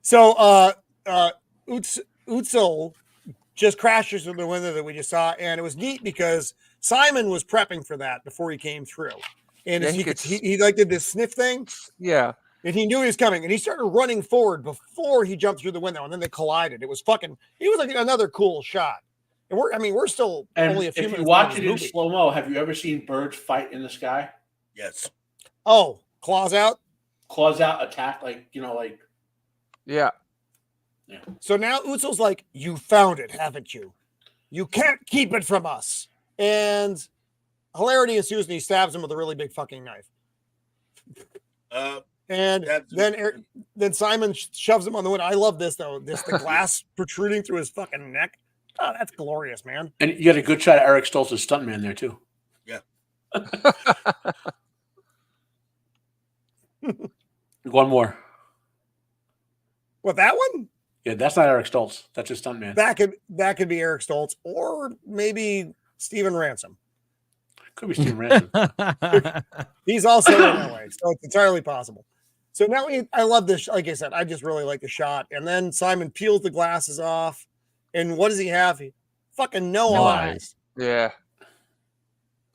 [SPEAKER 1] So Utzel just crashes through the window that we just saw, and it was neat because Simon was prepping for that before he came through. And
[SPEAKER 3] Yeah,
[SPEAKER 1] as
[SPEAKER 3] he
[SPEAKER 1] he
[SPEAKER 3] could
[SPEAKER 1] he like did this sniff thing,
[SPEAKER 3] Yeah.
[SPEAKER 1] and he knew he was coming, and he started running forward before he jumped through the window, and then they collided. It was like another cool shot. And we're still
[SPEAKER 6] And
[SPEAKER 1] only a few
[SPEAKER 6] if you
[SPEAKER 1] minutes
[SPEAKER 6] watch
[SPEAKER 1] into
[SPEAKER 6] it
[SPEAKER 1] the
[SPEAKER 6] in
[SPEAKER 1] movie.
[SPEAKER 6] slow mo, have you ever seen birds fight in the sky?
[SPEAKER 8] Yes.
[SPEAKER 1] Oh, claws out.
[SPEAKER 6] Claws out, attack, like
[SPEAKER 3] Yeah.
[SPEAKER 1] So now Utzel's like, "You found it, haven't you? You can't keep it from us." And hilarity ensues, and he stabs him with a really big fucking knife. And
[SPEAKER 8] Absolutely.
[SPEAKER 1] then Simon shoves him on the window. I love this though. The glass protruding through his fucking neck. Oh, that's glorious, man.
[SPEAKER 6] And you got a good shot of Eric Stoltz's stuntman there too.
[SPEAKER 8] Yeah.
[SPEAKER 6] One more.
[SPEAKER 1] What, that one?
[SPEAKER 6] Yeah, that's not Eric Stoltz. That's his stuntman.
[SPEAKER 1] That could be Eric Stoltz or maybe Steven Ransom.
[SPEAKER 6] Could be Steve Ransom.
[SPEAKER 1] He's also in LA, so it's entirely possible. So now I love this. Like I said, I just really like the shot. And then Simon peels the glasses off. And what does he have? He fucking no eyes.
[SPEAKER 3] Yeah.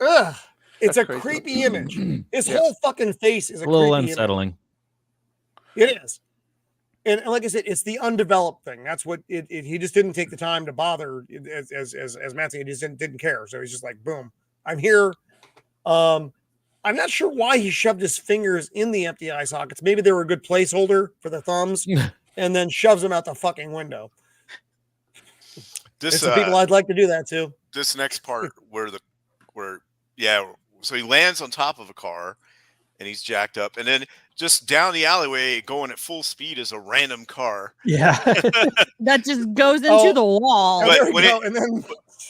[SPEAKER 1] Ugh. It's
[SPEAKER 3] That's
[SPEAKER 1] a
[SPEAKER 3] crazy.
[SPEAKER 1] creepy image. His
[SPEAKER 3] Yeah.
[SPEAKER 1] whole fucking face is
[SPEAKER 4] A little
[SPEAKER 1] creepy
[SPEAKER 4] unsettling.
[SPEAKER 1] Image. It is. And like I said, it's the undeveloped thing. That's what he just didn't take the time to bother as Matt said, he just didn't care. So he's just like, boom, I'm here. I'm not sure why he shoved his fingers in the empty eye sockets. Maybe they were a good placeholder for the thumbs and then shoves them out the fucking window.
[SPEAKER 5] This
[SPEAKER 1] There's some people I'd like to do that too.
[SPEAKER 5] this next part so he lands on top of a car and he's jacked up, and then just down the alleyway going at full speed is a random car.
[SPEAKER 7] Yeah.
[SPEAKER 2] That just goes into the wall.
[SPEAKER 5] But
[SPEAKER 1] There we
[SPEAKER 5] when
[SPEAKER 1] go. And then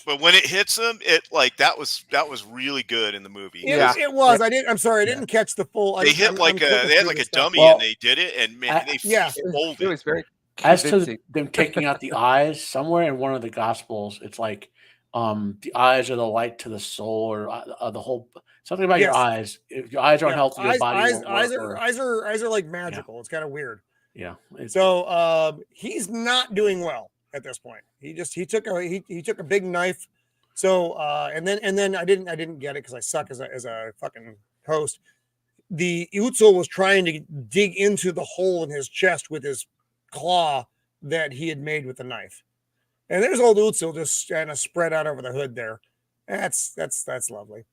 [SPEAKER 5] But when it hits him, it like that was really good in the movie.
[SPEAKER 1] it was. I'm sorry, I didn't catch the full.
[SPEAKER 5] They hit they had like a dummy
[SPEAKER 6] Well,
[SPEAKER 5] and they did it, and man, they folded.
[SPEAKER 3] It was very
[SPEAKER 6] As to
[SPEAKER 3] convincing.
[SPEAKER 6] them taking out the eyes, somewhere in one of the Gospels, it's like the eyes are the light to the soul, or the whole something about your eyes. If your eyes aren't healthy, your body won't work.
[SPEAKER 1] eyes are like magical. It's kind of weird.
[SPEAKER 6] Yeah.
[SPEAKER 1] So he's not doing well at this point. He took a big knife. So and then I didn't get it because I suck as a fucking host. The Utzel was trying to dig into the hole in his chest with his claw that he had made with the knife. And there's old Utzel just kind of spread out over the hood there. That's lovely.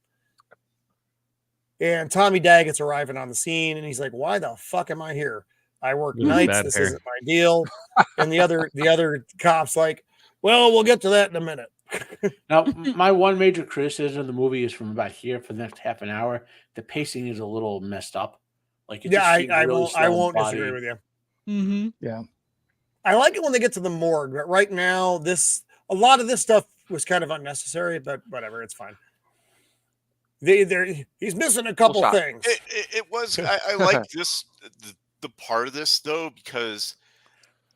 [SPEAKER 1] And Tommy Dagget's arriving on the scene, and he's like, "Why the fuck am I here? I work nights. This isn't my deal." And the other cop's like, "Well, we'll get to that in a minute."
[SPEAKER 6] Now, my one major criticism of the movie is from about here for the next half an hour. The pacing is a little messed up. Like,
[SPEAKER 1] I won't disagree with you.
[SPEAKER 2] Mm-hmm.
[SPEAKER 7] Yeah.
[SPEAKER 1] I like it when they get to the morgue, but right now, a lot of this stuff was kind of unnecessary, but whatever, it's fine. He's missing a couple things.
[SPEAKER 5] It was. I like the part of this though, because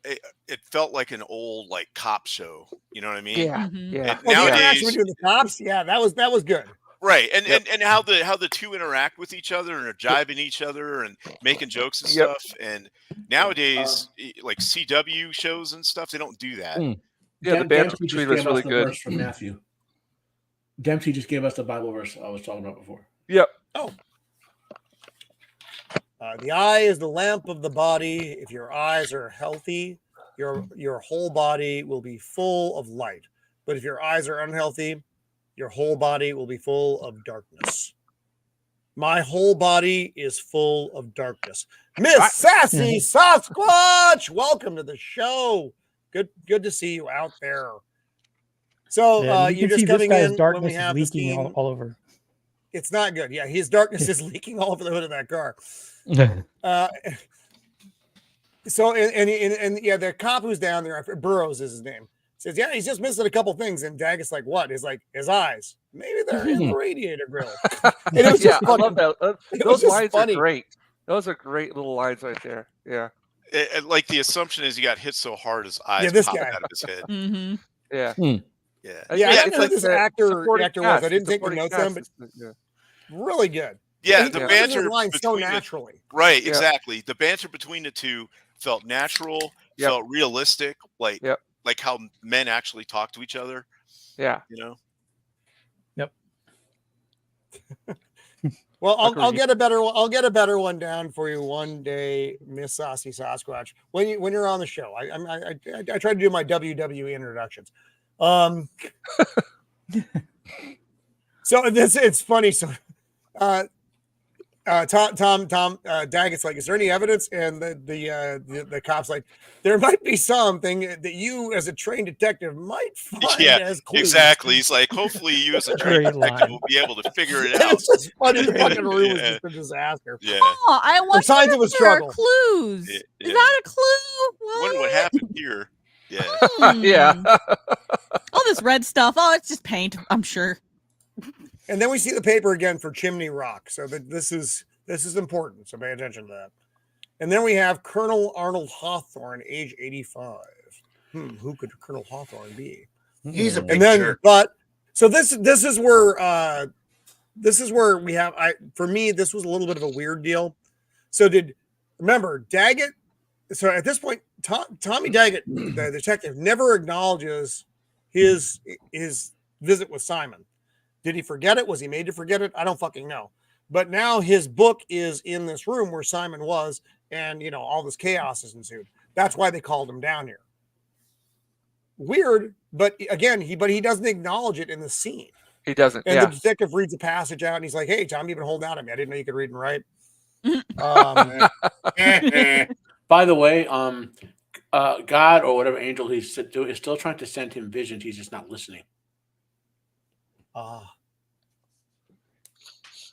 [SPEAKER 5] it felt like an old like cop show. You know what I mean?
[SPEAKER 3] Yeah.
[SPEAKER 2] Mhm.
[SPEAKER 3] Yeah.
[SPEAKER 5] And nowadays,
[SPEAKER 1] with the cops, yeah, that was good.
[SPEAKER 5] right, and how the two interact with each other and are jibing each other and making jokes and stuff. And nowadays, like CW shows and stuff, they don't do that.
[SPEAKER 3] Yeah, the banter between was really good.
[SPEAKER 6] Verse from Matthew. Dempsey just gave us the Bible verse I was talking about before.
[SPEAKER 3] Yep.
[SPEAKER 1] Oh. The eye is the lamp of the body. If your eyes are healthy, your whole body will be full of light. But if your eyes are unhealthy, your whole body will be full of darkness. My whole body is full of darkness. Miss Sassy Sasquatch, welcome to the show. Good to see you out there. So
[SPEAKER 7] you
[SPEAKER 1] you're
[SPEAKER 7] can
[SPEAKER 1] just
[SPEAKER 7] see this
[SPEAKER 1] coming
[SPEAKER 7] guy's
[SPEAKER 1] in
[SPEAKER 7] darkness
[SPEAKER 1] when we
[SPEAKER 7] is
[SPEAKER 1] have the
[SPEAKER 7] leaking
[SPEAKER 1] scene.
[SPEAKER 7] all over.
[SPEAKER 1] It's not good. Yeah, his darkness is leaking all over the hood of that car. So and yeah, the cop who's down there, Burroughs is his name, says, yeah, he's just missing a couple things. And Dagget's like, what? He's like, his eyes. Maybe they're in the radiator grill. And it was just
[SPEAKER 3] I love that. Those lines
[SPEAKER 1] funny.
[SPEAKER 3] are great. Those are great little lines right there. Yeah.
[SPEAKER 5] Like the assumption is he got hit so hard his eyes
[SPEAKER 1] this
[SPEAKER 5] popped
[SPEAKER 1] guy.
[SPEAKER 5] out of his head.
[SPEAKER 2] Mm-hmm.
[SPEAKER 3] Yeah.
[SPEAKER 5] Yeah.
[SPEAKER 1] Yeah, I didn't know who
[SPEAKER 3] like
[SPEAKER 1] this
[SPEAKER 3] the
[SPEAKER 1] actor
[SPEAKER 3] supporting
[SPEAKER 1] was.
[SPEAKER 3] cast,
[SPEAKER 1] I didn't
[SPEAKER 3] the
[SPEAKER 1] take the
[SPEAKER 3] supporting
[SPEAKER 1] notes on,
[SPEAKER 3] cast
[SPEAKER 1] but
[SPEAKER 3] is- yeah.
[SPEAKER 1] really good.
[SPEAKER 5] Yeah,
[SPEAKER 1] He
[SPEAKER 5] the
[SPEAKER 1] delivers his
[SPEAKER 5] banter
[SPEAKER 1] lines so
[SPEAKER 5] between
[SPEAKER 1] naturally.
[SPEAKER 5] right,
[SPEAKER 3] Yeah.
[SPEAKER 5] exactly. The banter between the two felt natural,
[SPEAKER 3] Yep.
[SPEAKER 5] felt realistic, like
[SPEAKER 3] Yep.
[SPEAKER 5] like how men actually talk to each other.
[SPEAKER 3] Yeah.
[SPEAKER 5] You know.
[SPEAKER 1] Well, I'll
[SPEAKER 3] Agreed.
[SPEAKER 1] get a better one down for you one day, Miss Sassy Sasquatch. When you're on the show, I try to do my WWE introductions. So it's funny. So, Tom Dagget's like, is there any evidence? And the cop's like, there might be something that you as a trained detective might find as clues.
[SPEAKER 5] Exactly. He's like, hopefully you as a trained
[SPEAKER 7] Great
[SPEAKER 5] detective
[SPEAKER 7] line.
[SPEAKER 5] will be able to figure it
[SPEAKER 1] And
[SPEAKER 5] out.
[SPEAKER 1] it's just funny. The fucking room
[SPEAKER 5] Yeah.
[SPEAKER 1] is just a disaster.
[SPEAKER 5] Yeah.
[SPEAKER 2] Oh, I wonder
[SPEAKER 1] signs of a
[SPEAKER 2] if there are
[SPEAKER 1] struggle.
[SPEAKER 2] clues.
[SPEAKER 5] Yeah,
[SPEAKER 2] Is
[SPEAKER 5] yeah.
[SPEAKER 2] that a clue?
[SPEAKER 5] Wonder what happened here. Yeah.
[SPEAKER 3] Yeah.
[SPEAKER 2] All this red stuff. Oh, it's just paint, I'm sure.
[SPEAKER 1] And then we see the paper again for Chimney Rock. So this is important. So pay attention to that. And then we have Colonel Arnold Hawthorne, age 85. Who could Colonel Hawthorne be?
[SPEAKER 8] He's a big
[SPEAKER 1] And then,
[SPEAKER 8] jerk.
[SPEAKER 1] but so this is where we have. For me, this was a little bit of a weird deal. So remember Daggett? So at this point, Tommy Dagget, the detective, never acknowledges his visit with Simon. Did he forget it? Was he made to forget it? I don't fucking know. But now his book is in this room where Simon was, and all this chaos has ensued. That's why they called him down here. Weird, but again, he doesn't acknowledge it in the scene.
[SPEAKER 3] He doesn't.
[SPEAKER 1] And
[SPEAKER 3] yeah.
[SPEAKER 1] the detective reads a passage out, and he's like, "Hey, Tom, you've been holding out on me. I didn't know you could read and write."
[SPEAKER 6] By the way, God or whatever angel he's doing is still trying to send him visions. He's just not listening.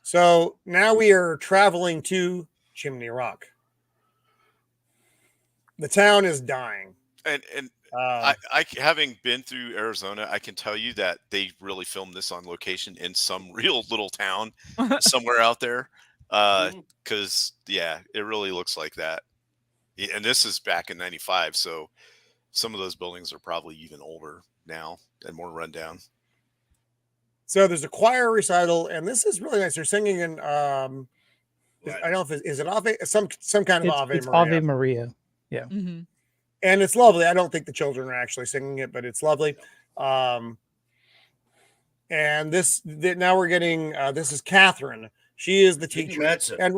[SPEAKER 1] So now we are traveling to Chimney Rock. The town is dying.
[SPEAKER 5] And I having been through Arizona, I can tell you that they really filmed this on location in some real little town somewhere out there. Because it really looks like that. And this is back in '95, so some of those buildings are probably even older now and more rundown.
[SPEAKER 1] So there's a choir recital, and this is really nice. They're singing in I don't know if is it Ave, some kind of Ave Maria.
[SPEAKER 7] Ave Maria. Yeah.
[SPEAKER 2] Mm-hmm.
[SPEAKER 1] And it's lovely. I don't think the children are actually singing it, but it's lovely. And now we're getting this is Catherine. She is the teacher. And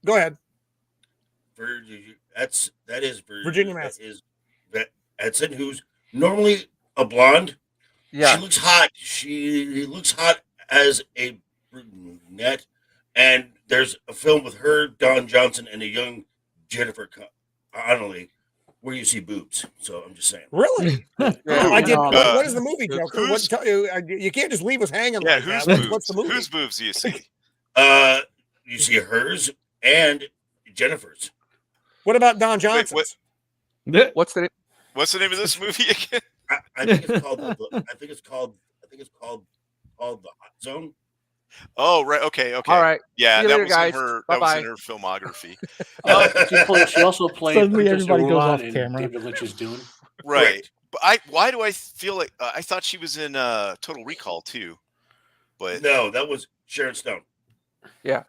[SPEAKER 1] go ahead.
[SPEAKER 8] That is
[SPEAKER 1] Virginia Madsen.
[SPEAKER 8] Madsen, who's normally a blonde.
[SPEAKER 3] Yeah.
[SPEAKER 8] She looks hot. She looks hot as a brunette. And there's a film with her, Don Johnson, and a young Jennifer Connelly where you see boobs. So I'm just saying.
[SPEAKER 1] Really?
[SPEAKER 3] Yeah.
[SPEAKER 1] I did. What is the movie, Joker? You can't just leave us hanging.
[SPEAKER 5] Yeah,
[SPEAKER 1] like
[SPEAKER 5] whose
[SPEAKER 1] that.
[SPEAKER 5] boobs?
[SPEAKER 1] What's the movie?
[SPEAKER 5] Whose boobs do you see?
[SPEAKER 8] You see hers and Jennifer's.
[SPEAKER 1] What about Don Johnson's?
[SPEAKER 3] What's the
[SPEAKER 5] name of this movie again?
[SPEAKER 8] I think it's called. I think it's called the Hot Zone.
[SPEAKER 5] Oh, right. Okay.
[SPEAKER 3] All right.
[SPEAKER 5] Yeah,
[SPEAKER 3] See you
[SPEAKER 5] that
[SPEAKER 3] later,
[SPEAKER 5] was
[SPEAKER 3] guys.
[SPEAKER 5] in her.
[SPEAKER 3] Bye-bye.
[SPEAKER 5] That was in her filmography.
[SPEAKER 6] She also played
[SPEAKER 7] Suddenly
[SPEAKER 6] Princess
[SPEAKER 7] everybody goes
[SPEAKER 6] Irulan
[SPEAKER 7] off
[SPEAKER 6] in
[SPEAKER 7] camera.
[SPEAKER 6] David Lynch's Dune.
[SPEAKER 5] Right. But why do I feel like I thought she was in Total Recall too? But
[SPEAKER 8] No, that was Sharon Stone.
[SPEAKER 3] Yeah.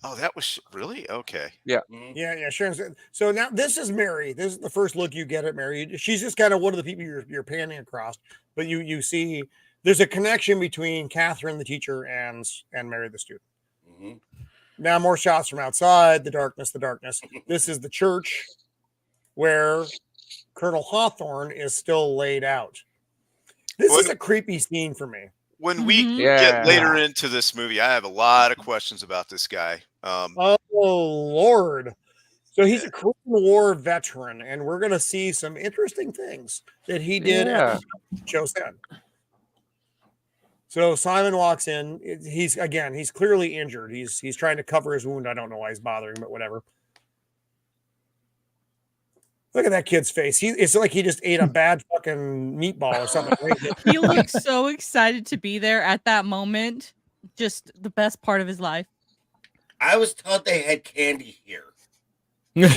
[SPEAKER 5] Oh, that was really okay.
[SPEAKER 3] Yeah.
[SPEAKER 8] Mhm.
[SPEAKER 1] Yeah. Sharon. So now this is Mary. This is the first look you get at Mary. She's just kind of one of the people you're panning across, but you see there's a connection between Catherine, the teacher, and Mary, the student.
[SPEAKER 8] Mhm.
[SPEAKER 1] Now more shots from outside. The darkness. This is the church where Colonel Hawthorne is still laid out. This is a creepy scene for me.
[SPEAKER 5] When we
[SPEAKER 2] Mhm.
[SPEAKER 5] get later into this movie, I have a lot of questions about this guy.
[SPEAKER 1] Oh Lord! So he's a Korean War veteran, and we're going to see some interesting things that he did at Chosen. So Simon walks in. He's clearly injured. He's trying to cover his wound. I don't know why he's bothering, but whatever. Look at that kid's face. It's like he just ate a bad fucking meatball or something.
[SPEAKER 2] He looks so excited to be there at that moment. Just the best part of his life.
[SPEAKER 8] I was taught they had candy here.
[SPEAKER 5] Yeah,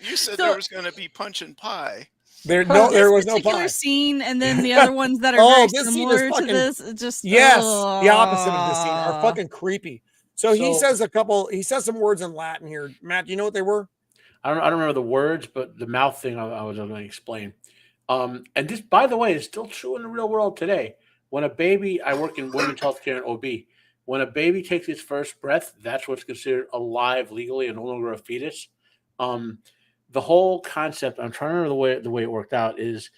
[SPEAKER 5] you said
[SPEAKER 2] So-
[SPEAKER 5] there was going to be punch and pie.
[SPEAKER 1] there
[SPEAKER 2] This
[SPEAKER 1] was no
[SPEAKER 2] particular
[SPEAKER 1] pie.
[SPEAKER 2] scene, and then the other ones that are
[SPEAKER 1] Oh,
[SPEAKER 2] very
[SPEAKER 1] this scene
[SPEAKER 2] similar
[SPEAKER 1] is fucking-
[SPEAKER 2] to this. It just
[SPEAKER 1] Yes, the opposite of this scene are fucking creepy. So he
[SPEAKER 6] So-
[SPEAKER 1] says some words in Latin here. Matt, do you know what they were?
[SPEAKER 6] I don't remember the words, but the mouth thing I was going to explain. And this, by the way, is still true in the real world today. When a baby, I work in women's healthcare and OB. When a baby takes its first breath, that's what's considered alive legally and no longer a fetus. The whole concept, I'm trying to remember the way it worked out, is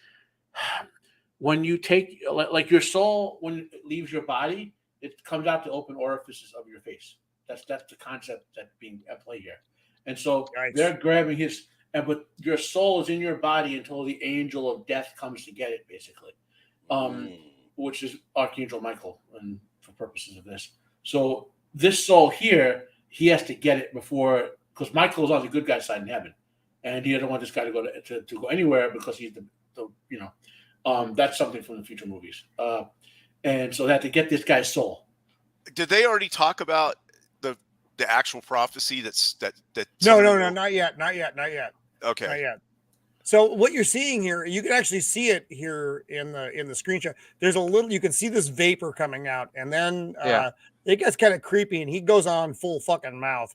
[SPEAKER 6] when you take, like your soul, when it leaves your body, it comes out the open orifices of your face. That's the concept that's being at play here. And so
[SPEAKER 1] Yikes.
[SPEAKER 6] they're grabbing but your soul is in your body until the angel of death comes to get it, basically, which is Archangel Michael, and for purposes of this. So this soul here, he has to get it before, because Michael is on the good guy's side in heaven, and he doesn't want this guy to go to go anywhere because he's that's something from the future movies. And so they have to get this guy's soul.
[SPEAKER 5] Did they already talk about the actual prophecy that
[SPEAKER 1] No, not yet.
[SPEAKER 5] Okay.
[SPEAKER 1] Not yet. So what you're seeing here, you can actually see it here in the screenshot. There's a little, you can see this vapor coming out, and then it gets kind of creepy, and he goes on full fucking mouth,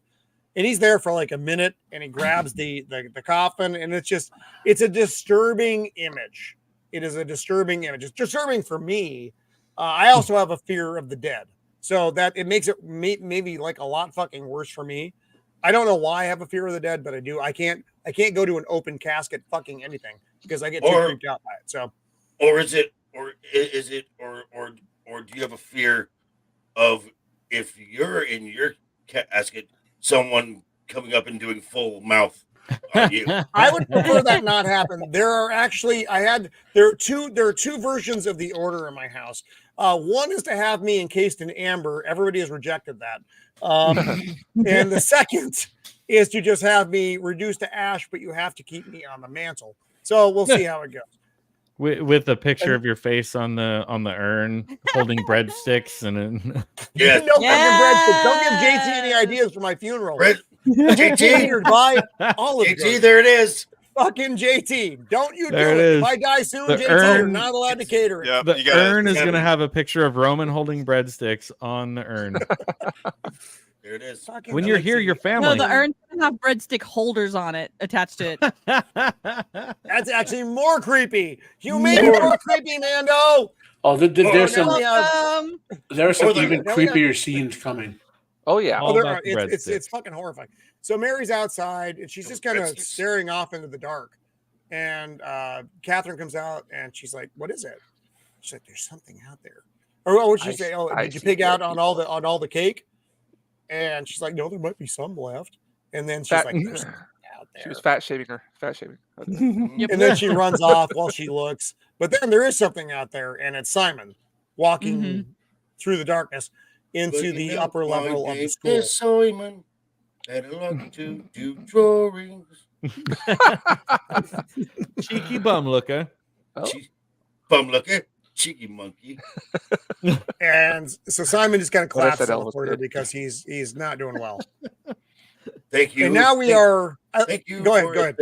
[SPEAKER 1] and he's there for like a minute, and he grabs the coffin, and it's a disturbing image. It is a disturbing image. It's disturbing for me I also have a fear of the dead, so that it makes it maybe like a lot fucking worse for me. I don't know why I have a fear of the dead, but I do. I can't go to an open casket fucking anything because I get too creeped out by it. So,
[SPEAKER 8] or do you have a fear of if you're in your casket, someone coming up and doing full mouth on you?
[SPEAKER 1] I would prefer that not happen. There are two versions of the order in my house. One is to have me encased in amber. Everybody has rejected that. And the second is to just have me reduced to ash, but you have to keep me on the mantle. So we'll see how it goes.
[SPEAKER 4] With a picture of your face on the urn, holding breadsticks and
[SPEAKER 8] Yeah.
[SPEAKER 1] No fucking breadsticks. Don't give JT any ideas for my funeral.
[SPEAKER 8] JT,
[SPEAKER 1] by all of
[SPEAKER 8] JT, there it is.
[SPEAKER 1] Fucking JT, don't you
[SPEAKER 4] There
[SPEAKER 1] do
[SPEAKER 4] it
[SPEAKER 1] it.
[SPEAKER 4] is.
[SPEAKER 1] If I die soon,
[SPEAKER 4] The
[SPEAKER 1] JT,
[SPEAKER 4] urn-
[SPEAKER 1] you're not allowed to cater it.
[SPEAKER 5] Yep,
[SPEAKER 4] the
[SPEAKER 5] you gotta-
[SPEAKER 4] urn is
[SPEAKER 8] gotta-
[SPEAKER 4] going to have a picture of Roman holding breadsticks on the urn.
[SPEAKER 8] There it is.
[SPEAKER 1] Fucking
[SPEAKER 4] When you're here, your
[SPEAKER 2] No,
[SPEAKER 4] family.
[SPEAKER 2] the urn doesn't have breadstick holders on it attached to it.
[SPEAKER 1] That's actually more creepy. You made it more creepy, Mando.
[SPEAKER 6] Oh, there's
[SPEAKER 1] now
[SPEAKER 6] some
[SPEAKER 1] we have-
[SPEAKER 6] there's some
[SPEAKER 8] Or the-
[SPEAKER 6] even
[SPEAKER 1] now we got-
[SPEAKER 6] creepier scenes coming.
[SPEAKER 3] Oh yeah.
[SPEAKER 4] All
[SPEAKER 1] there
[SPEAKER 4] about
[SPEAKER 1] are-
[SPEAKER 4] the
[SPEAKER 1] it's
[SPEAKER 4] breadsticks.
[SPEAKER 1] fucking horrifying. So Mary's outside and she's just kind of
[SPEAKER 8] Breadsticks.
[SPEAKER 1] staring off into the dark. And Catherine comes out and she's like, "What is it?" She's like, "There's something out there." Or what would she say? "Oh,
[SPEAKER 3] I
[SPEAKER 1] did you
[SPEAKER 3] see
[SPEAKER 1] pig out
[SPEAKER 3] dead
[SPEAKER 1] on all the cake?" And she's like, "No, there might be some left." And then she's
[SPEAKER 3] Fat-
[SPEAKER 1] like, "There's something out there."
[SPEAKER 3] She was fat shaming her. Fat shaming.
[SPEAKER 2] Yep.
[SPEAKER 1] And then she runs off while she looks. But then there is something out there, and it's Simon walking through the darkness into
[SPEAKER 8] But
[SPEAKER 1] the
[SPEAKER 8] you know,
[SPEAKER 1] upper
[SPEAKER 8] my
[SPEAKER 1] level of the
[SPEAKER 8] name
[SPEAKER 1] school.
[SPEAKER 8] is Simon, and I like to do drawings.
[SPEAKER 4] Cheeky bum looker.
[SPEAKER 3] Oh.
[SPEAKER 8] Bum looker, cheeky monkey.
[SPEAKER 1] And so Simon just kind of
[SPEAKER 3] Well, that
[SPEAKER 1] claps
[SPEAKER 3] said
[SPEAKER 1] on the
[SPEAKER 3] Elvis
[SPEAKER 1] corner
[SPEAKER 3] did.
[SPEAKER 1] because he's not doing well.
[SPEAKER 8] Thank you.
[SPEAKER 1] And now we
[SPEAKER 8] thank,
[SPEAKER 1] are.
[SPEAKER 8] Thank you.
[SPEAKER 1] Go ahead.
[SPEAKER 8] for,
[SPEAKER 1] Go ahead.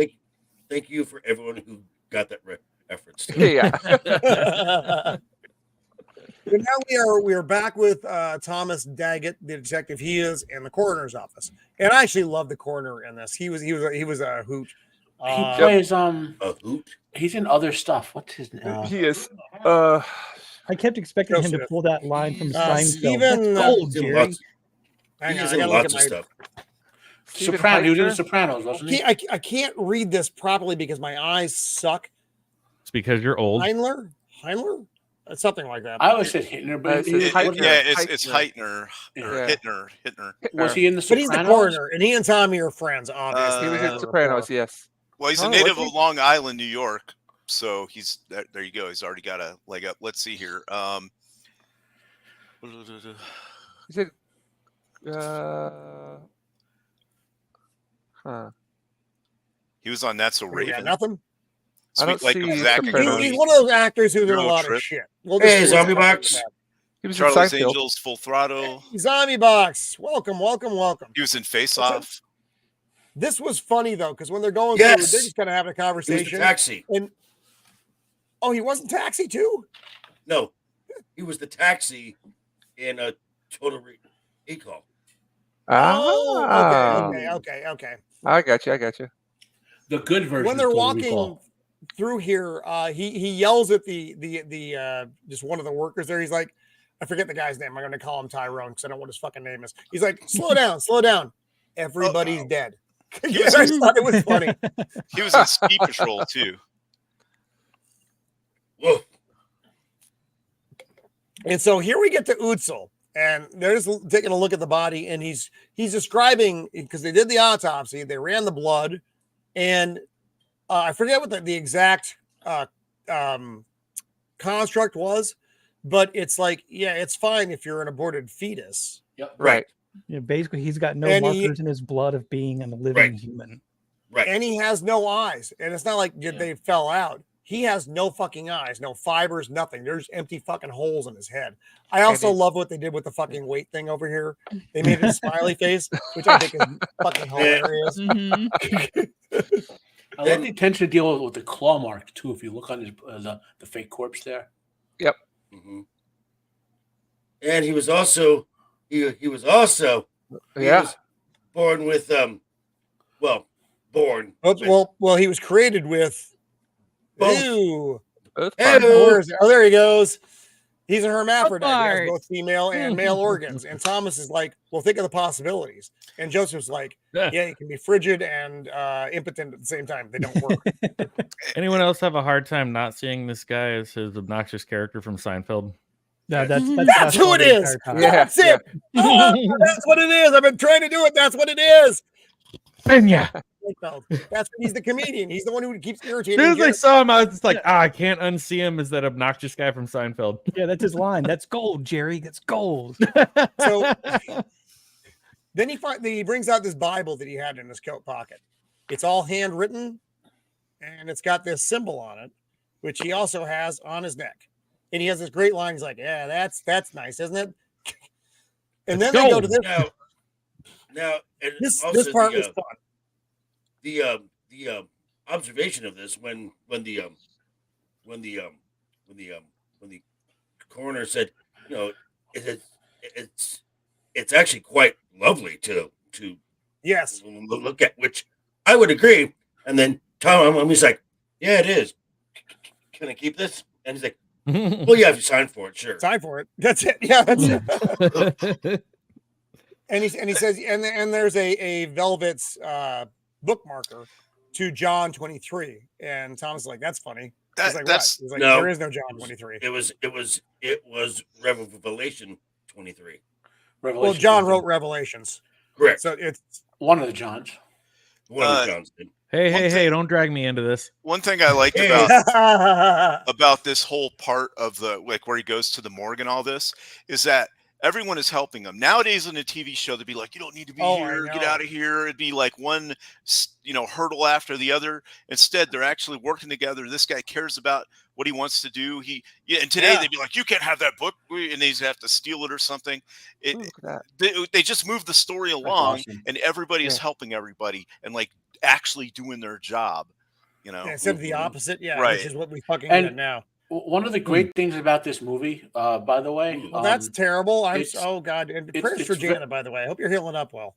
[SPEAKER 8] Thank you for everyone who got that reference.
[SPEAKER 3] Yeah.
[SPEAKER 1] And now we are back with Thomas Dagget, the detective he is, in the coroner's office. And I actually love the coroner in this. He was a hoot.
[SPEAKER 6] He plays
[SPEAKER 8] A hoot.
[SPEAKER 6] he's in other stuff. What's his name?
[SPEAKER 3] He is.
[SPEAKER 7] I kept expecting him to
[SPEAKER 1] Joseph.
[SPEAKER 7] pull that line from
[SPEAKER 1] Stephen,
[SPEAKER 7] Seinfeld. That's gold,
[SPEAKER 8] He's in
[SPEAKER 7] Jerry.
[SPEAKER 8] lots,
[SPEAKER 1] hang on,
[SPEAKER 8] he's
[SPEAKER 1] I
[SPEAKER 8] in
[SPEAKER 1] gotta look
[SPEAKER 8] lots
[SPEAKER 1] at
[SPEAKER 8] of
[SPEAKER 1] my.
[SPEAKER 8] stuff.
[SPEAKER 3] Stephen
[SPEAKER 6] Soprano. He was in The
[SPEAKER 3] Heitzner?
[SPEAKER 6] Sopranos, wasn't he?
[SPEAKER 1] I can't read this properly because my eyes suck.
[SPEAKER 4] It's because you're old.
[SPEAKER 1] Heinler? It's something like that.
[SPEAKER 6] I always said Hitler, but
[SPEAKER 3] It's
[SPEAKER 6] he-
[SPEAKER 3] Heitner.
[SPEAKER 5] It's Heitner or
[SPEAKER 3] Yeah.
[SPEAKER 5] Hitner.
[SPEAKER 6] was he in The
[SPEAKER 1] But he's
[SPEAKER 6] Sopranos?
[SPEAKER 1] the coroner, and he and Tommy are friends, obviously.
[SPEAKER 3] He was
[SPEAKER 1] They
[SPEAKER 3] in
[SPEAKER 1] have a
[SPEAKER 3] Sopranos.
[SPEAKER 1] rapport.
[SPEAKER 3] Yes.
[SPEAKER 5] Well, he's
[SPEAKER 3] Oh,
[SPEAKER 5] a native
[SPEAKER 3] was
[SPEAKER 5] of
[SPEAKER 3] he?
[SPEAKER 5] Long Island, New York. So he's there. You go. He's already got a leg up. Let's see here.
[SPEAKER 3] He said. Huh.
[SPEAKER 5] He was on That's So
[SPEAKER 1] We got
[SPEAKER 5] Raven.
[SPEAKER 1] nothing.
[SPEAKER 3] I don't
[SPEAKER 5] Sweet like
[SPEAKER 3] see
[SPEAKER 5] Zach and
[SPEAKER 3] Sopranos.
[SPEAKER 5] Cody.
[SPEAKER 1] He's one of those actors who do a
[SPEAKER 5] Euro
[SPEAKER 1] lot
[SPEAKER 5] Trip.
[SPEAKER 1] of shit. We'll
[SPEAKER 8] Hey,
[SPEAKER 1] just
[SPEAKER 8] Zombie Box.
[SPEAKER 3] He was
[SPEAKER 5] Charlie's
[SPEAKER 3] in Seinfeld.
[SPEAKER 5] Angels, Full Throttle.
[SPEAKER 1] Zombie Box. Welcome.
[SPEAKER 5] He was in Face Off.
[SPEAKER 1] This was funny though, because when they're going
[SPEAKER 8] Yes.
[SPEAKER 1] through, they're just kind of having a
[SPEAKER 8] He was the
[SPEAKER 1] conversation.
[SPEAKER 8] taxi.
[SPEAKER 1] And he wasn't Taxi too.
[SPEAKER 8] No, he was the taxi in a Total Recall.
[SPEAKER 3] Ah.
[SPEAKER 1] Okay.
[SPEAKER 3] I got you.
[SPEAKER 6] The good version.
[SPEAKER 1] When they're
[SPEAKER 6] of Total
[SPEAKER 1] walking
[SPEAKER 6] Recall.
[SPEAKER 1] through here, he yells at the just one of the workers there. He's like, I forget the guy's name. I'm going to call him Tyrone because I don't know what his fucking name is. He's like, slow down. Everybody's dead.
[SPEAKER 5] He
[SPEAKER 1] Yeah,
[SPEAKER 5] was
[SPEAKER 1] I
[SPEAKER 5] in-
[SPEAKER 1] thought it was funny.
[SPEAKER 5] He was in Ski Patrol too.
[SPEAKER 8] Whoa.
[SPEAKER 1] And so here we get to Utzel, and they're just taking a look at the body, and he's describing, because they did the autopsy, they ran the blood, and I forget what the exact construct was, but it's like, yeah, it's fine if you're an aborted fetus.
[SPEAKER 6] Yep.
[SPEAKER 3] Right.
[SPEAKER 7] Yeah, basically, he's got no
[SPEAKER 1] And
[SPEAKER 7] markers in his blood of being a living
[SPEAKER 8] Right.
[SPEAKER 7] human.
[SPEAKER 8] Right.
[SPEAKER 1] And he has no eyes, and it's not like
[SPEAKER 6] Yeah.
[SPEAKER 1] they fell out. He has no fucking eyes, no fibers, nothing. There's empty fucking holes in his head. I also
[SPEAKER 3] he's-
[SPEAKER 1] love what they did with the fucking weight thing over here. They made it a smiley face, which I think is fucking hilarious.
[SPEAKER 2] Mhm.
[SPEAKER 6] I love the attention to deal with the claw mark too. If you look on his the fake corpse there.
[SPEAKER 8] hmm And he was also he was also he
[SPEAKER 3] Yeah.
[SPEAKER 8] was born with born. with-
[SPEAKER 1] Well, he was created with.
[SPEAKER 8] Both.
[SPEAKER 1] Ew.
[SPEAKER 3] That's
[SPEAKER 8] Hey,
[SPEAKER 3] fine.
[SPEAKER 1] Where is it? Oh, there he goes. He's a hermaphrodite. He has
[SPEAKER 2] Apart.
[SPEAKER 1] both female and male organs. And Thomas is like, well, think of the possibilities. And Joseph's like, yeah, you can be frigid and impotent at the same time. They don't work.
[SPEAKER 4] Anyone else have a hard time not seeing this guy as his obnoxious character from Seinfeld?
[SPEAKER 7] Yeah, that's
[SPEAKER 1] That's who it
[SPEAKER 7] the
[SPEAKER 1] is.
[SPEAKER 7] entire time.
[SPEAKER 3] Yeah.
[SPEAKER 1] That's it. Oh, that's what it is. I've been trying to do it. That's what it is.
[SPEAKER 4] Yeah.
[SPEAKER 1] That's he's the comedian. He's the one who keeps irritating.
[SPEAKER 4] As soon as I
[SPEAKER 1] Jared.
[SPEAKER 4] saw him, I was just like, I can't unsee him as that obnoxious guy from Seinfeld.
[SPEAKER 7] Yeah, that's his line. That's gold, Jerry. That's gold.
[SPEAKER 1] So then he brings out this Bible that he had in his coat pocket. It's all handwritten, and it's got this symbol on it, which he also has on his neck. And he has this great line. He's like, "Yeah, that's nice, isn't it?" And then they go to this.
[SPEAKER 8] Now, and
[SPEAKER 1] This
[SPEAKER 8] also
[SPEAKER 1] part was fun.
[SPEAKER 8] The observation of this when the coroner said, you know, it's actually quite lovely to
[SPEAKER 1] Yes.
[SPEAKER 8] look at, which I would agree. And then Tom, he's like, yeah, it is. Can I keep this? And he's like, well, yeah, if you sign for it, sure.
[SPEAKER 1] Sign for it. That's it. Yeah, that's it. And he says, and there's a Velvet's bookmarker to John 23, and Tom's like, that's funny. He's like,
[SPEAKER 5] That's
[SPEAKER 1] what? He's like,
[SPEAKER 8] no,
[SPEAKER 1] there is no John 23.
[SPEAKER 8] It was Revelation 23.
[SPEAKER 1] Well, John wrote Revelations,
[SPEAKER 8] Correct.
[SPEAKER 1] so it's
[SPEAKER 6] one of the Johns.
[SPEAKER 8] One of the Johns did.
[SPEAKER 4] Hey, don't drag me into this.
[SPEAKER 5] one thing I liked about this whole part of the like where he goes to the morgue and all this is that everyone is helping him. Nowadays in a TV show, they'd be like, you don't need to be here, get out of here. It'd be like one, hurdle after the other. Instead, they're actually working together. This guy cares about what he wants to do. And today they'd be like, you can't have that book. And they have to steal it or something.
[SPEAKER 3] Look at that.
[SPEAKER 5] They just move the story along
[SPEAKER 6] awesome.
[SPEAKER 5] and everybody is helping everybody and like actually doing their job,
[SPEAKER 1] instead of the opposite,
[SPEAKER 5] Right.
[SPEAKER 1] which is what we fucking
[SPEAKER 6] And-
[SPEAKER 1] get now.
[SPEAKER 6] One of the great things about this movie, by the way,
[SPEAKER 1] Well, that's terrible. Oh God, and
[SPEAKER 6] it's-
[SPEAKER 1] prayers for
[SPEAKER 6] it's
[SPEAKER 1] Jana, by the way. I hope you're healing up well.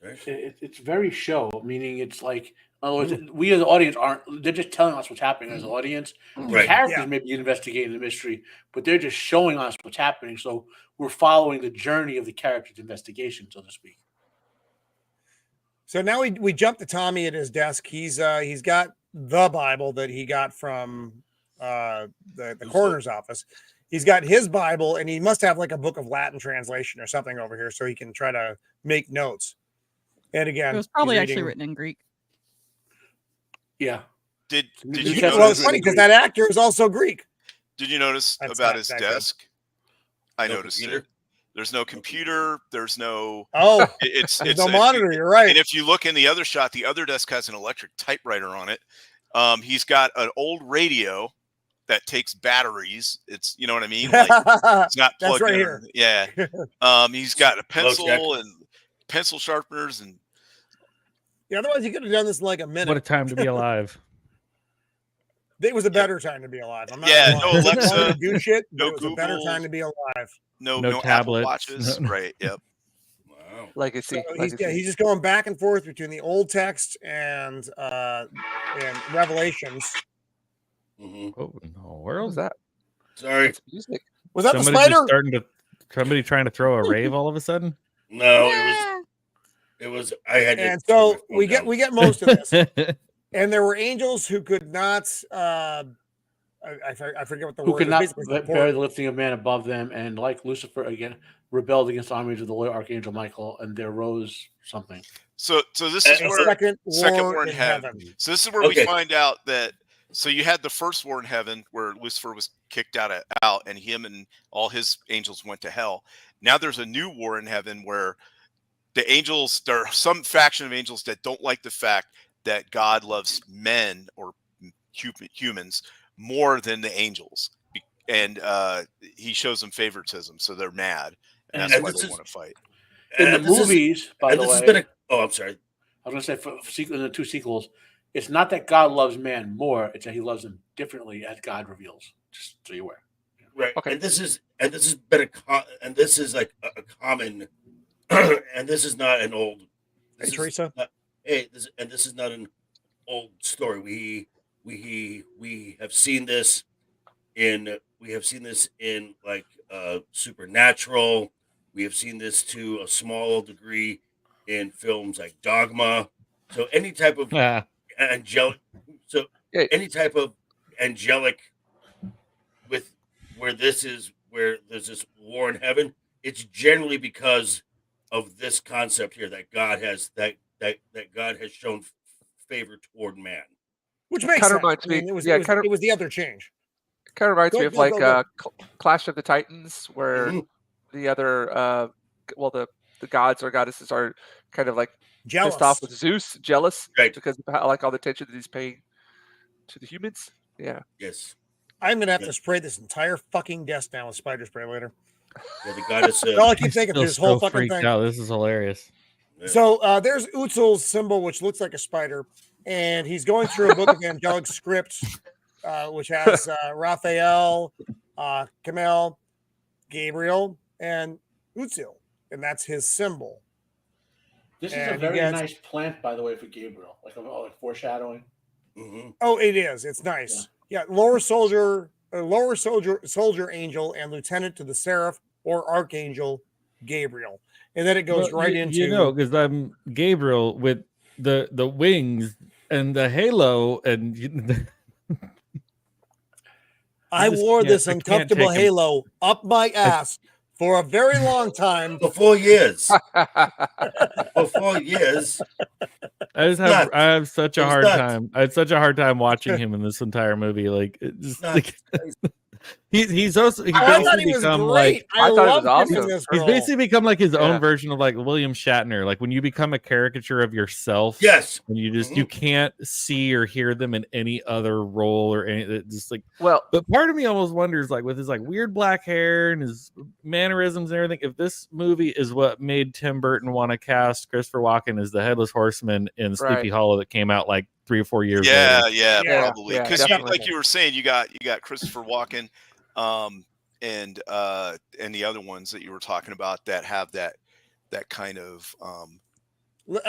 [SPEAKER 6] it's very show, meaning it's like, in other words, we as the audience they're just telling us what's happening as an audience. The
[SPEAKER 8] Right.
[SPEAKER 6] characters
[SPEAKER 1] Yeah.
[SPEAKER 6] may be investigating the mystery, but they're just showing us what's happening. So we're following the journey of the character's investigation, so to speak.
[SPEAKER 1] So now we jump to Tommy at his desk. He's got the Bible that he got from the coroner's office. He's got his Bible, and he must have like a book of Latin translation or something over here, so he can try to make notes. And again,
[SPEAKER 2] It was probably
[SPEAKER 1] he's
[SPEAKER 2] actually
[SPEAKER 1] reading-
[SPEAKER 2] written in Greek.
[SPEAKER 6] Yeah.
[SPEAKER 5] Did
[SPEAKER 6] Well,
[SPEAKER 5] you
[SPEAKER 6] it's
[SPEAKER 1] Well, it's
[SPEAKER 5] notice?
[SPEAKER 1] funny because that actor is also Greek.
[SPEAKER 5] Did you notice
[SPEAKER 1] That's
[SPEAKER 5] about
[SPEAKER 1] not
[SPEAKER 5] his
[SPEAKER 1] that good.
[SPEAKER 5] desk? I
[SPEAKER 8] No
[SPEAKER 5] noticed
[SPEAKER 8] computer?
[SPEAKER 5] it. There's no computer. There's no.
[SPEAKER 1] Oh,
[SPEAKER 5] It's
[SPEAKER 1] there's
[SPEAKER 5] it's
[SPEAKER 1] no
[SPEAKER 5] if
[SPEAKER 1] monitor.
[SPEAKER 5] you-
[SPEAKER 1] You're right.
[SPEAKER 5] And if you look in the other shot, the other desk has an electric typewriter on it. He's got an old radio that takes batteries. It's you know what I mean. Like, it's not
[SPEAKER 1] That's
[SPEAKER 5] plugged
[SPEAKER 1] right
[SPEAKER 5] in.
[SPEAKER 1] here.
[SPEAKER 5] Yeah. He's got a pencil
[SPEAKER 8] check.
[SPEAKER 5] and pencil sharpeners and
[SPEAKER 1] Yeah, otherwise, you could have done this in like a minute.
[SPEAKER 4] What a time to be alive.
[SPEAKER 1] It was a better time to be alive. I'm not
[SPEAKER 5] Yeah,
[SPEAKER 1] gonna lie.
[SPEAKER 5] no
[SPEAKER 1] It was
[SPEAKER 5] Alexa,
[SPEAKER 1] hard to do shit.
[SPEAKER 5] no
[SPEAKER 1] But it was a better
[SPEAKER 5] Google.
[SPEAKER 1] time to be alive.
[SPEAKER 5] no
[SPEAKER 4] No
[SPEAKER 5] Apple
[SPEAKER 4] tablets,
[SPEAKER 5] Watches.
[SPEAKER 4] no-
[SPEAKER 5] Right. Yep.
[SPEAKER 8] Wow.
[SPEAKER 3] Legacy.
[SPEAKER 1] So
[SPEAKER 3] Legacy.
[SPEAKER 1] he's just going back and forth between the old text and Revelations.
[SPEAKER 8] hmm
[SPEAKER 4] Oh, no,
[SPEAKER 3] What
[SPEAKER 4] world.
[SPEAKER 3] was that?
[SPEAKER 8] Sorry.
[SPEAKER 3] It's music.
[SPEAKER 1] Was that
[SPEAKER 4] Somebody
[SPEAKER 1] the spider?
[SPEAKER 4] just starting to somebody trying to throw a rave all of a sudden.
[SPEAKER 8] No, it was. I had to.
[SPEAKER 1] And
[SPEAKER 8] turn
[SPEAKER 1] so
[SPEAKER 8] my phone
[SPEAKER 1] we
[SPEAKER 8] down.
[SPEAKER 1] get most of this. And there were angels who could not. I forget what the
[SPEAKER 6] Who
[SPEAKER 1] word
[SPEAKER 6] could
[SPEAKER 1] is.
[SPEAKER 6] not
[SPEAKER 1] Basically,
[SPEAKER 6] bear the lifting of man above them, and like Lucifer again rebelled against the armies of the Lord Archangel Michael, and there rose something.
[SPEAKER 5] So this is
[SPEAKER 1] a
[SPEAKER 5] where
[SPEAKER 1] second
[SPEAKER 5] second
[SPEAKER 1] war
[SPEAKER 5] war in
[SPEAKER 1] in
[SPEAKER 5] heaven.
[SPEAKER 1] heaven.
[SPEAKER 5] So this is where we
[SPEAKER 8] Okay.
[SPEAKER 5] find out that. So you had the first war in heaven where Lucifer was kicked out, and him and all his angels went to hell. Now there's a new war in heaven where the angels, there are some faction of angels that don't like the fact that God loves men or humans more than the angels, and he shows them favoritism, so they're mad, and that's
[SPEAKER 8] And
[SPEAKER 5] why
[SPEAKER 8] this
[SPEAKER 5] they
[SPEAKER 8] is-
[SPEAKER 5] want to fight.
[SPEAKER 6] In the
[SPEAKER 8] And this is-
[SPEAKER 6] movies, by
[SPEAKER 8] and
[SPEAKER 6] the
[SPEAKER 8] this
[SPEAKER 6] way,
[SPEAKER 8] has been a. Oh, I'm sorry.
[SPEAKER 6] I was going to say in the two sequels, it's not that God loves man more; it's that He loves them differently, as God reveals. Just so you're aware.
[SPEAKER 8] Right.
[SPEAKER 3] Okay.
[SPEAKER 8] And this has been and this is like a common. And this is not an old.
[SPEAKER 1] Hey,
[SPEAKER 8] This is
[SPEAKER 1] Teresa.
[SPEAKER 8] not- this is not an old story. We have seen this in we have seen this in like Supernatural. We have seen this to a small degree in films like Dogma. So any type of angelic, any type of angelic with where there's this war in heaven, it's generally because of this concept here that God has that God has shown favor toward man.
[SPEAKER 1] Which makes sense. I mean, it was the other change.
[SPEAKER 3] Kind of reminds me of like Clash of the Titans, where the other, the gods or goddesses are kind of like
[SPEAKER 1] jealous.
[SPEAKER 3] Pissed off with Zeus, jealous,
[SPEAKER 8] right?
[SPEAKER 3] Because of like all the attention that he's paying to the humans. Yeah.
[SPEAKER 8] Yes.
[SPEAKER 1] I'm gonna have to spray this entire fucking desk down with spider spray later.
[SPEAKER 8] Yeah, the goddess.
[SPEAKER 1] All I keep thinking this whole fucking thing.
[SPEAKER 4] Out. This is hilarious.
[SPEAKER 8] Yeah.
[SPEAKER 1] So there's Utzel's symbol, which looks like a spider, and he's going through a book of angelic scripts, which has Raphael, Kamel, Gabriel, and Utzel, and that's his symbol.
[SPEAKER 6] This is a very nice plant, by the way, for Gabriel, like foreshadowing.
[SPEAKER 8] Mm-hmm.
[SPEAKER 1] Oh, it is. It's nice. Yeah, lower soldier angel, and lieutenant to the seraph or archangel Gabriel, and then it goes into
[SPEAKER 4] because I'm Gabriel with the wings and the halo, and
[SPEAKER 1] I wore this uncomfortable halo up my ass for a very long time.
[SPEAKER 8] For 4 years. For 4 years.
[SPEAKER 4] I have such a hard time. I had such a hard time watching him in this entire movie. Like, he's also basically become like
[SPEAKER 3] I thought it was awesome.
[SPEAKER 4] He's basically become like his own version of like William Shatner. Like when you become a caricature of yourself,
[SPEAKER 8] yes,
[SPEAKER 4] and you just you can't see or hear them in any other role or any. Just like but part of me almost wonders, like with his like weird black hair and his mannerisms and everything, if this movie is what made Tim Burton want to cast Christopher Walken as the Headless Horseman in Sleepy Hollow that came out like 3 or 4 years later.
[SPEAKER 5] Yeah, probably. Because like you were saying, you got Christopher Walken, and the other ones that you were talking about that have that kind of where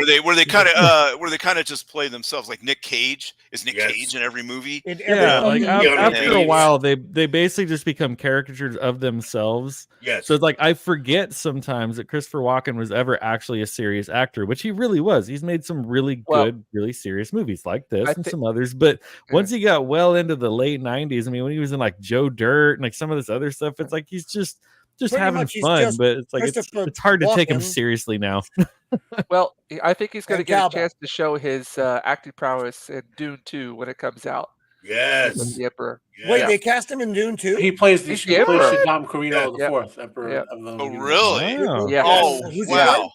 [SPEAKER 5] they kind of just play themselves, like Nick Cage is Nick Cage in every movie.
[SPEAKER 4] After a while they basically just become caricatures of themselves.
[SPEAKER 8] Yes.
[SPEAKER 4] So it's like I forget sometimes that Christopher Walken was ever actually a serious actor, which he really was. He's made some really good, really serious movies like this and some others. But once he got well into the late 90s, I mean, when he was in like Joe Dirt and like some of this other stuff, it's like he's just having fun, but it's like it's hard to take him seriously now.
[SPEAKER 3] Well, I think he's going to get a chance to show his acting prowess in Dune 2 when it comes out.
[SPEAKER 8] Yes.
[SPEAKER 3] The Emperor.
[SPEAKER 1] Wait, they cast him in Dune 2?
[SPEAKER 6] He plays Shaddam Carino IV, Emperor of the
[SPEAKER 5] Oh, really?
[SPEAKER 4] Wow.
[SPEAKER 3] Yeah.
[SPEAKER 5] Oh, wow.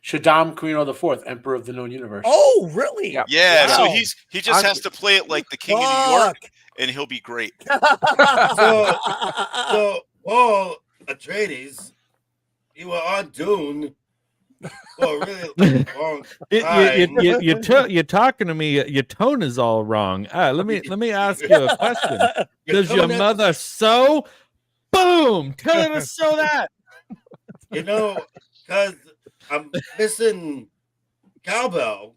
[SPEAKER 6] Shaddam Carino IV, Emperor of the known universe.
[SPEAKER 1] Oh, really?
[SPEAKER 5] Yeah.
[SPEAKER 1] Wow.
[SPEAKER 5] So he just has to play it like the King of New York, and he'll be great.
[SPEAKER 8] So Paul Atreides, you were on Dune for a really long time.
[SPEAKER 4] You're talking to me. Your tone is all wrong. Let me ask you a question. Does your mother sew? Boom! Tell her to sew that.
[SPEAKER 8] Because I'm missing cowbell.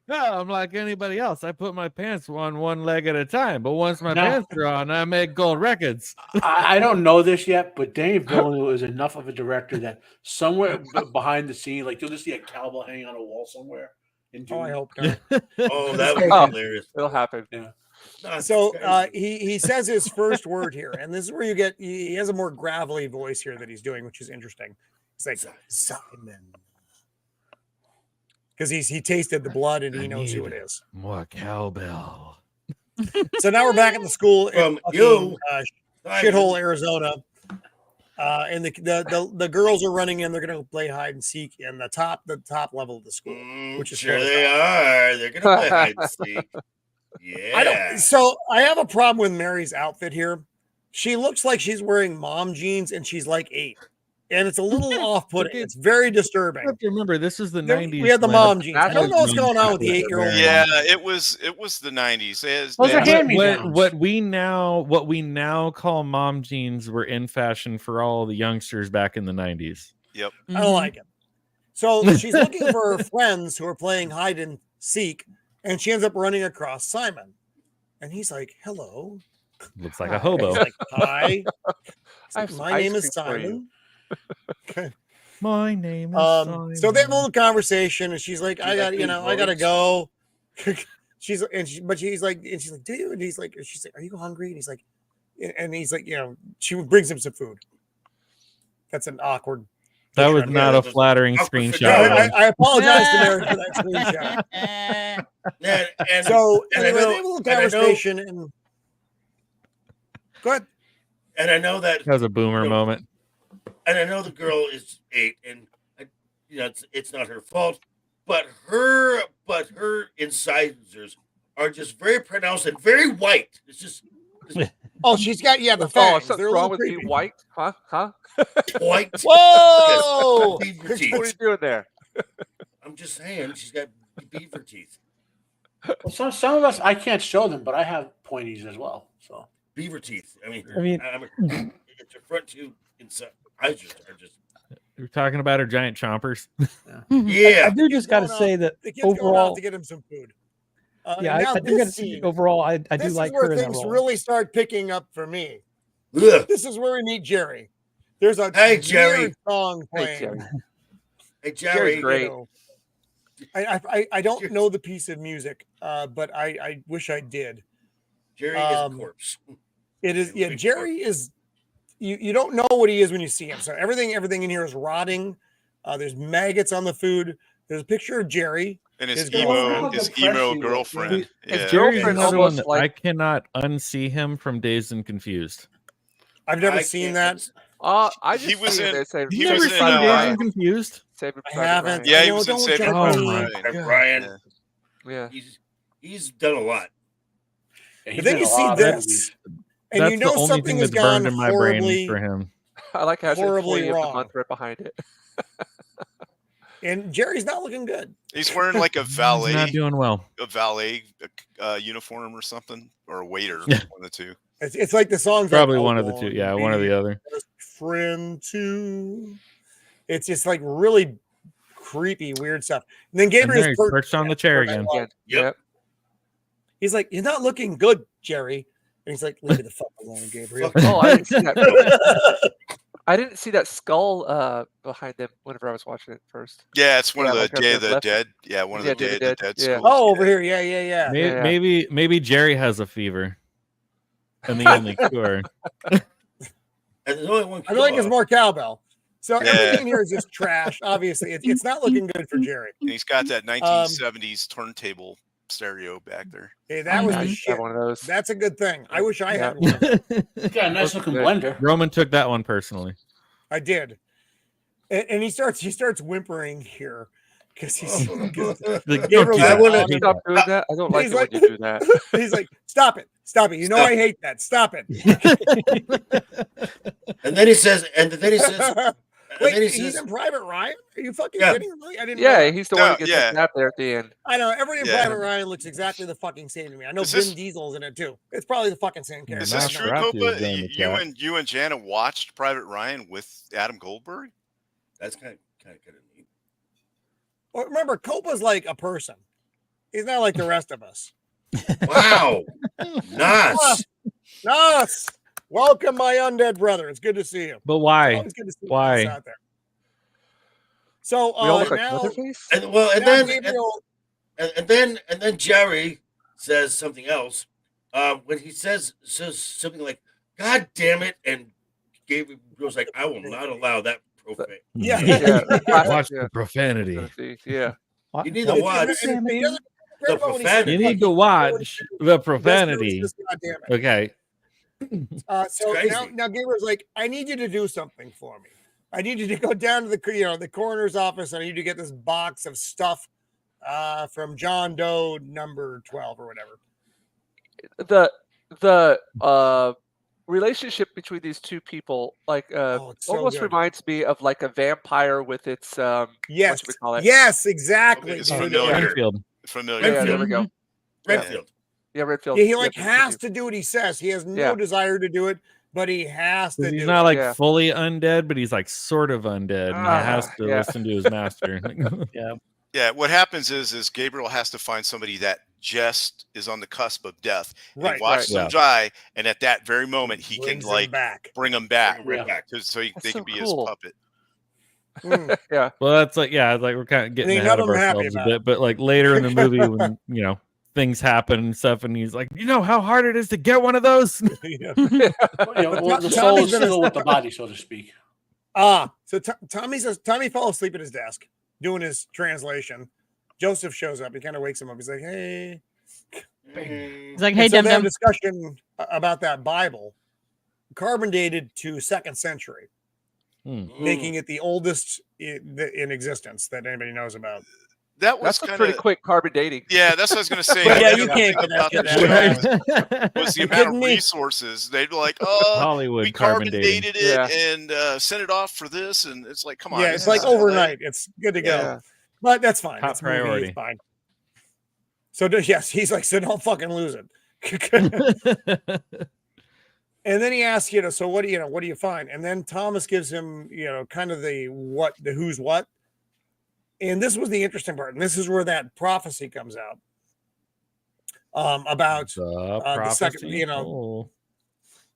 [SPEAKER 4] No, I'm like anybody else. I put my pants on one leg at a time, but once my pants are on, I make gold records.
[SPEAKER 6] I don't know this yet, but Dave Villeneuve is enough of a director that somewhere behind the scene, like you'll just see a cowbell hanging on a wall somewhere.
[SPEAKER 1] I hope not.
[SPEAKER 8] Oh, that would be hilarious.
[SPEAKER 3] It'll happen.
[SPEAKER 6] Yeah.
[SPEAKER 1] So he says his first word here, and this is where you get he has a more gravelly voice here that he's doing, which is interesting. It's like Simon. Because he tasted the blood and he knows who it is.
[SPEAKER 4] More cowbell.
[SPEAKER 1] So now we're back at the school in shithole Arizona, and the girls are running in. They're going to play hide and seek in the top level of the school, which is
[SPEAKER 8] sure they are. They're going to play hide and seek. Yeah.
[SPEAKER 1] So I have a problem with Mary's outfit here. She looks like she's wearing mom jeans, and she's like 8. And it's a little off-putting. It's very disturbing.
[SPEAKER 4] You have to remember, this is the 90s.
[SPEAKER 1] We had the mom jeans. I don't know what's going on with the 8-year-old.
[SPEAKER 5] Yeah, it was the 90s.
[SPEAKER 6] Those are hand-me-downs.
[SPEAKER 4] What we now call mom jeans were in fashion for all the youngsters back in the 90s.
[SPEAKER 5] Yep.
[SPEAKER 1] I don't like it. So she's looking for her friends who are playing hide and seek, and she ends up running across Simon. And he's like, hello.
[SPEAKER 4] Looks like a hobo.
[SPEAKER 1] He's like, hi.
[SPEAKER 3] I have some
[SPEAKER 1] My
[SPEAKER 3] ice
[SPEAKER 1] name is
[SPEAKER 3] cream for you."
[SPEAKER 1] Simon. Okay.
[SPEAKER 4] My name is Simon.
[SPEAKER 1] So they have a little conversation, and she's like, I got, I gotta go. she's like, do you? And she's like, are you hungry? And he's like, she brings him some food. That's an awkward.
[SPEAKER 4] That was
[SPEAKER 1] picture.
[SPEAKER 4] not a flattering screenshot.
[SPEAKER 1] Yeah, I apologize to Mary for that screenshot.
[SPEAKER 8] And
[SPEAKER 1] So
[SPEAKER 8] and I
[SPEAKER 1] anyway,
[SPEAKER 8] know-
[SPEAKER 1] they have a little
[SPEAKER 8] and I know-
[SPEAKER 1] conversation, and go ahead.
[SPEAKER 8] And I know that,
[SPEAKER 4] That was a boomer moment.
[SPEAKER 8] and I know the girl is 8, and it's not her fault, but her incisors are just very pronounced and very white. It's just
[SPEAKER 1] Oh, she's got the
[SPEAKER 3] Oh,
[SPEAKER 1] fangs.
[SPEAKER 3] something's
[SPEAKER 1] They're a
[SPEAKER 3] wrong
[SPEAKER 1] little
[SPEAKER 3] with
[SPEAKER 1] creepy.
[SPEAKER 3] being white? Huh?
[SPEAKER 8] white.
[SPEAKER 1] Whoa!
[SPEAKER 8] Beaver
[SPEAKER 3] What are you
[SPEAKER 8] teeth.
[SPEAKER 3] doing there?
[SPEAKER 8] I'm just saying, she's got beaver teeth.
[SPEAKER 6] Well, some of us I can't show them, but I have pointies as well. So
[SPEAKER 8] Beaver teeth. I mean, it's her front two incisors are just.
[SPEAKER 4] You're talking about her giant chompers.
[SPEAKER 8] Yeah.
[SPEAKER 7] I do just got to
[SPEAKER 1] Going
[SPEAKER 7] say
[SPEAKER 1] off-
[SPEAKER 7] that
[SPEAKER 1] The kid's going
[SPEAKER 7] overall,
[SPEAKER 1] off to get him some food.
[SPEAKER 7] yeah,
[SPEAKER 1] now
[SPEAKER 7] I do got to
[SPEAKER 1] this
[SPEAKER 7] say
[SPEAKER 1] scene,
[SPEAKER 7] overall, I do
[SPEAKER 1] this
[SPEAKER 7] like
[SPEAKER 1] is where
[SPEAKER 7] her in that
[SPEAKER 1] things
[SPEAKER 7] role.
[SPEAKER 1] really start picking up for me.
[SPEAKER 8] Ugh.
[SPEAKER 1] This is where we meet Jerry. There's a
[SPEAKER 8] Hey, Jerry.
[SPEAKER 1] weird song
[SPEAKER 3] Hey,
[SPEAKER 1] playing.
[SPEAKER 3] Jerry.
[SPEAKER 8] Hey,
[SPEAKER 3] Jerry's
[SPEAKER 8] Jerry.
[SPEAKER 3] great.
[SPEAKER 1] You know. I don't know the piece of music, but I wish I did.
[SPEAKER 8] Jerry is a corpse.
[SPEAKER 1] It is Jerry is you don't know what he is when you see him. So everything in here is rotting. There's maggots on the food. There's a picture of Jerry.
[SPEAKER 5] And his
[SPEAKER 1] His
[SPEAKER 5] emo
[SPEAKER 6] girlfriend.
[SPEAKER 5] girlfriend.
[SPEAKER 3] His
[SPEAKER 5] Yeah.
[SPEAKER 3] girlfriend
[SPEAKER 4] Here's another one
[SPEAKER 3] almost
[SPEAKER 4] that
[SPEAKER 3] like
[SPEAKER 4] I cannot unsee him from Dazed and Confused.
[SPEAKER 1] I've never
[SPEAKER 8] I
[SPEAKER 1] seen
[SPEAKER 8] can't-
[SPEAKER 1] that.
[SPEAKER 3] I just
[SPEAKER 5] He was
[SPEAKER 3] see him
[SPEAKER 5] in-
[SPEAKER 3] as Saving
[SPEAKER 5] he
[SPEAKER 4] You've
[SPEAKER 3] Private
[SPEAKER 4] never
[SPEAKER 5] was in,
[SPEAKER 4] seen Dazed
[SPEAKER 3] Ryan.
[SPEAKER 4] and Confused?
[SPEAKER 3] Saving
[SPEAKER 1] I
[SPEAKER 3] Private
[SPEAKER 1] haven't.
[SPEAKER 3] Ryan.
[SPEAKER 5] Yeah, he
[SPEAKER 1] You know,
[SPEAKER 5] was in
[SPEAKER 1] don't
[SPEAKER 5] Saving
[SPEAKER 1] judge
[SPEAKER 4] Private
[SPEAKER 1] me.
[SPEAKER 4] Ryan.
[SPEAKER 8] Brian.
[SPEAKER 3] Yeah.
[SPEAKER 8] He's done a lot.
[SPEAKER 6] he's
[SPEAKER 1] But then
[SPEAKER 6] in
[SPEAKER 1] you
[SPEAKER 6] a
[SPEAKER 1] see
[SPEAKER 6] lot of
[SPEAKER 1] this,
[SPEAKER 6] movies.
[SPEAKER 1] and
[SPEAKER 4] That's
[SPEAKER 1] you know
[SPEAKER 4] the only
[SPEAKER 1] something
[SPEAKER 4] thing
[SPEAKER 1] has
[SPEAKER 4] that's burned
[SPEAKER 1] gone
[SPEAKER 4] in my brain
[SPEAKER 1] horribly.
[SPEAKER 4] for him.
[SPEAKER 3] I like how
[SPEAKER 1] Horribly
[SPEAKER 3] employee of
[SPEAKER 1] wrong.
[SPEAKER 3] the month right behind it.
[SPEAKER 1] And Jerry's not looking good.
[SPEAKER 5] He's wearing like a
[SPEAKER 4] He's
[SPEAKER 5] valet
[SPEAKER 4] not doing well.
[SPEAKER 5] uniform or something, or a waiter,
[SPEAKER 4] Yeah.
[SPEAKER 5] one of the two.
[SPEAKER 1] It's like the song's
[SPEAKER 4] Probably
[SPEAKER 1] like,
[SPEAKER 4] one
[SPEAKER 1] "I
[SPEAKER 4] of the two.
[SPEAKER 1] wanna
[SPEAKER 4] Yeah, one or
[SPEAKER 1] be
[SPEAKER 4] the other.
[SPEAKER 1] best friend too. It's just like really creepy, weird stuff. And then
[SPEAKER 4] And
[SPEAKER 1] Gabriel's
[SPEAKER 4] there he's perched on the chair again.
[SPEAKER 3] Again.
[SPEAKER 8] Yep.
[SPEAKER 1] He's like, "You're not looking good, Jerry." And he's like, "Leave me the fuck alone, Gabriel."
[SPEAKER 8] Fuck.
[SPEAKER 3] Oh, I didn't see that. I didn't see that skull behind them whenever I was watching it first.
[SPEAKER 5] Yeah, it's one
[SPEAKER 3] Yeah,
[SPEAKER 5] of the
[SPEAKER 3] like
[SPEAKER 5] Day
[SPEAKER 3] up
[SPEAKER 5] of
[SPEAKER 3] there
[SPEAKER 5] the
[SPEAKER 3] left.
[SPEAKER 5] Dead. Yeah, one of
[SPEAKER 3] Yeah,
[SPEAKER 5] the Day of the Dead
[SPEAKER 3] yeah.
[SPEAKER 5] schools.
[SPEAKER 1] Oh, over here, yeah.
[SPEAKER 3] Yeah.
[SPEAKER 4] Maybe Jerry has a fever. And the only cure.
[SPEAKER 8] And there's only one.
[SPEAKER 1] I feel like it's more cowbell. So
[SPEAKER 5] Yeah.
[SPEAKER 1] everything in here is just trash. Obviously, it's not looking good for Jerry.
[SPEAKER 5] And he's got that 1970s turntable stereo back there.
[SPEAKER 1] Hey, that was
[SPEAKER 3] I
[SPEAKER 1] the
[SPEAKER 3] have
[SPEAKER 1] shit.
[SPEAKER 3] one of those.
[SPEAKER 1] That's a good thing. I wish I had
[SPEAKER 3] Yeah.
[SPEAKER 1] one.
[SPEAKER 6] He's got a nice looking
[SPEAKER 3] Good.
[SPEAKER 6] blender.
[SPEAKER 4] Roman took that one personally.
[SPEAKER 1] I did. And he starts whimpering here because he's
[SPEAKER 4] The,
[SPEAKER 1] Gabriel's
[SPEAKER 8] I
[SPEAKER 1] like,
[SPEAKER 8] wanna-
[SPEAKER 1] "Oh,
[SPEAKER 3] Stop doing that. I don't like
[SPEAKER 1] He's
[SPEAKER 3] it
[SPEAKER 1] like-
[SPEAKER 3] when you do that.
[SPEAKER 1] he's like, stop it. You know
[SPEAKER 8] Stop.
[SPEAKER 1] I hate that. Stop it.
[SPEAKER 8] And then he says, and then he
[SPEAKER 1] Wait, he's
[SPEAKER 8] says,
[SPEAKER 1] in Private Ryan? Are you fucking
[SPEAKER 8] Yeah.
[SPEAKER 1] kidding me? I didn't know
[SPEAKER 3] Yeah,
[SPEAKER 1] that.
[SPEAKER 3] he's the one
[SPEAKER 5] No,
[SPEAKER 3] who gets
[SPEAKER 5] yeah.
[SPEAKER 3] the snap there at the end.
[SPEAKER 1] I know everybody in
[SPEAKER 5] Yeah.
[SPEAKER 1] Private Ryan looks exactly the fucking same to me. I know
[SPEAKER 5] Is
[SPEAKER 1] Vin
[SPEAKER 5] this-
[SPEAKER 1] Diesel's in it too. It's probably the fucking same character.
[SPEAKER 5] Is
[SPEAKER 4] Matt
[SPEAKER 5] this true,
[SPEAKER 4] Scrappy
[SPEAKER 5] Copa?
[SPEAKER 4] is in the
[SPEAKER 5] You
[SPEAKER 4] chat.
[SPEAKER 5] and Jana watched Private Ryan with Adam Goldberg?
[SPEAKER 8] that's kind of neat.
[SPEAKER 1] Well, remember, Copa's like a person. He's not like the rest of us.
[SPEAKER 8] Wow. Nice.
[SPEAKER 1] Us. Welcome, my undead brother. It's good to see you.
[SPEAKER 4] But why?
[SPEAKER 1] Always good to see
[SPEAKER 4] Why?
[SPEAKER 1] you guys out there. So
[SPEAKER 3] We all look like
[SPEAKER 1] now,
[SPEAKER 3] Leatherface?
[SPEAKER 8] And well, and
[SPEAKER 1] now
[SPEAKER 8] then
[SPEAKER 1] Gabriel,
[SPEAKER 8] and then Jerry says something else. When he says something like, "God damn it," and Gabriel was like, "I will not allow that profane."
[SPEAKER 1] yeah,
[SPEAKER 3] Yeah,
[SPEAKER 4] Watch
[SPEAKER 3] yeah.
[SPEAKER 4] the profanity.
[SPEAKER 3] Yeah.
[SPEAKER 8] You need to watch
[SPEAKER 1] He doesn't care
[SPEAKER 8] the
[SPEAKER 1] about what he said.
[SPEAKER 8] profanity.
[SPEAKER 4] You need to watch the profanity.
[SPEAKER 1] Just goddamn it.
[SPEAKER 4] Okay.
[SPEAKER 1] So
[SPEAKER 8] crazy.
[SPEAKER 1] now Gabriel's like, I need you to do something for me. I need you to go down to the coroner's office. And I need you to get this box of stuff from John Doe number 12 or whatever.
[SPEAKER 3] The relationship between these two people like
[SPEAKER 1] It's so
[SPEAKER 3] almost
[SPEAKER 1] good.
[SPEAKER 3] reminds me of like a vampire with its
[SPEAKER 1] Yes,
[SPEAKER 3] what should we call it?
[SPEAKER 1] yes, exactly.
[SPEAKER 5] Okay, it's
[SPEAKER 1] dude.
[SPEAKER 5] familiar.
[SPEAKER 4] Renfield.
[SPEAKER 5] Familiar.
[SPEAKER 3] Yeah, there we go.
[SPEAKER 8] Redfield.
[SPEAKER 3] Yeah, Redfield.
[SPEAKER 1] Yeah, he like
[SPEAKER 3] Yeah,
[SPEAKER 1] has to do what he says. He has no
[SPEAKER 3] Yeah.
[SPEAKER 1] desire to do it, but he has to
[SPEAKER 4] 'Cause
[SPEAKER 1] do
[SPEAKER 4] he's
[SPEAKER 1] it.
[SPEAKER 4] not like
[SPEAKER 3] Yeah.
[SPEAKER 4] fully undead, but he's like sort of undead. And he has to
[SPEAKER 3] yeah.
[SPEAKER 4] listen to his master.
[SPEAKER 8] Yeah, what happens is Gabriel has to find somebody that
[SPEAKER 5] just is on the cusp of death. And
[SPEAKER 1] Right.
[SPEAKER 5] he watches them die, and at that very moment, he can
[SPEAKER 1] Brings them
[SPEAKER 5] like
[SPEAKER 1] back.
[SPEAKER 5] bring them back,
[SPEAKER 6] Yeah.
[SPEAKER 5] so they
[SPEAKER 3] so
[SPEAKER 5] can be
[SPEAKER 3] cool.
[SPEAKER 5] his puppet.
[SPEAKER 1] Mm.
[SPEAKER 3] Yeah.
[SPEAKER 4] Well, that's like like we're kind of getting
[SPEAKER 1] And
[SPEAKER 4] ahead
[SPEAKER 1] none
[SPEAKER 4] of
[SPEAKER 1] of them happy
[SPEAKER 4] ourselves a
[SPEAKER 1] about
[SPEAKER 4] bit, but like later in the movie when things happen and stuff, and he's like, you know how hard it is to get one of those.
[SPEAKER 1] Yeah.
[SPEAKER 6] Well, the soul is still with the body, so to speak.
[SPEAKER 1] So Tommy says Tommy fell asleep at his desk doing his translation. Joseph shows up. He kind of wakes him up. He's like, "Hey."
[SPEAKER 2] He's like, "Hey,
[SPEAKER 1] And so
[SPEAKER 2] Dum
[SPEAKER 1] they have
[SPEAKER 2] Dum."
[SPEAKER 1] a discussion about that Bible, carbon dated to 2nd century, making it the oldest in existence that anybody knows about.
[SPEAKER 5] That was
[SPEAKER 3] That's a
[SPEAKER 5] kind
[SPEAKER 3] pretty
[SPEAKER 5] of
[SPEAKER 3] quick carbon dating.
[SPEAKER 5] Yeah, that's what I was going to say.
[SPEAKER 1] But yeah,
[SPEAKER 5] The
[SPEAKER 1] you
[SPEAKER 5] other
[SPEAKER 1] can't
[SPEAKER 5] thing
[SPEAKER 1] get
[SPEAKER 5] about
[SPEAKER 1] that
[SPEAKER 5] that
[SPEAKER 1] shit
[SPEAKER 5] show was the
[SPEAKER 1] You
[SPEAKER 5] amount of
[SPEAKER 1] kidding me?
[SPEAKER 5] resources. They'd be like, "Oh,
[SPEAKER 4] Hollywood
[SPEAKER 5] we
[SPEAKER 4] carbon
[SPEAKER 5] carbon
[SPEAKER 4] dating.
[SPEAKER 5] dated it and sent it off for this," and it's like, come on,
[SPEAKER 1] Yeah,
[SPEAKER 5] this
[SPEAKER 1] it's like
[SPEAKER 5] is LA.
[SPEAKER 1] overnight. It's good to go.
[SPEAKER 3] Yeah.
[SPEAKER 1] But that's fine.
[SPEAKER 4] Top
[SPEAKER 1] It's a movie,
[SPEAKER 4] priority.
[SPEAKER 1] It's fine. So yes, he's like, "So don't fucking lose it." And then he asks, so what do you find? And then Thomas gives him, kind of the who's what. And this was the interesting part. And this is where that prophecy comes out. About the second,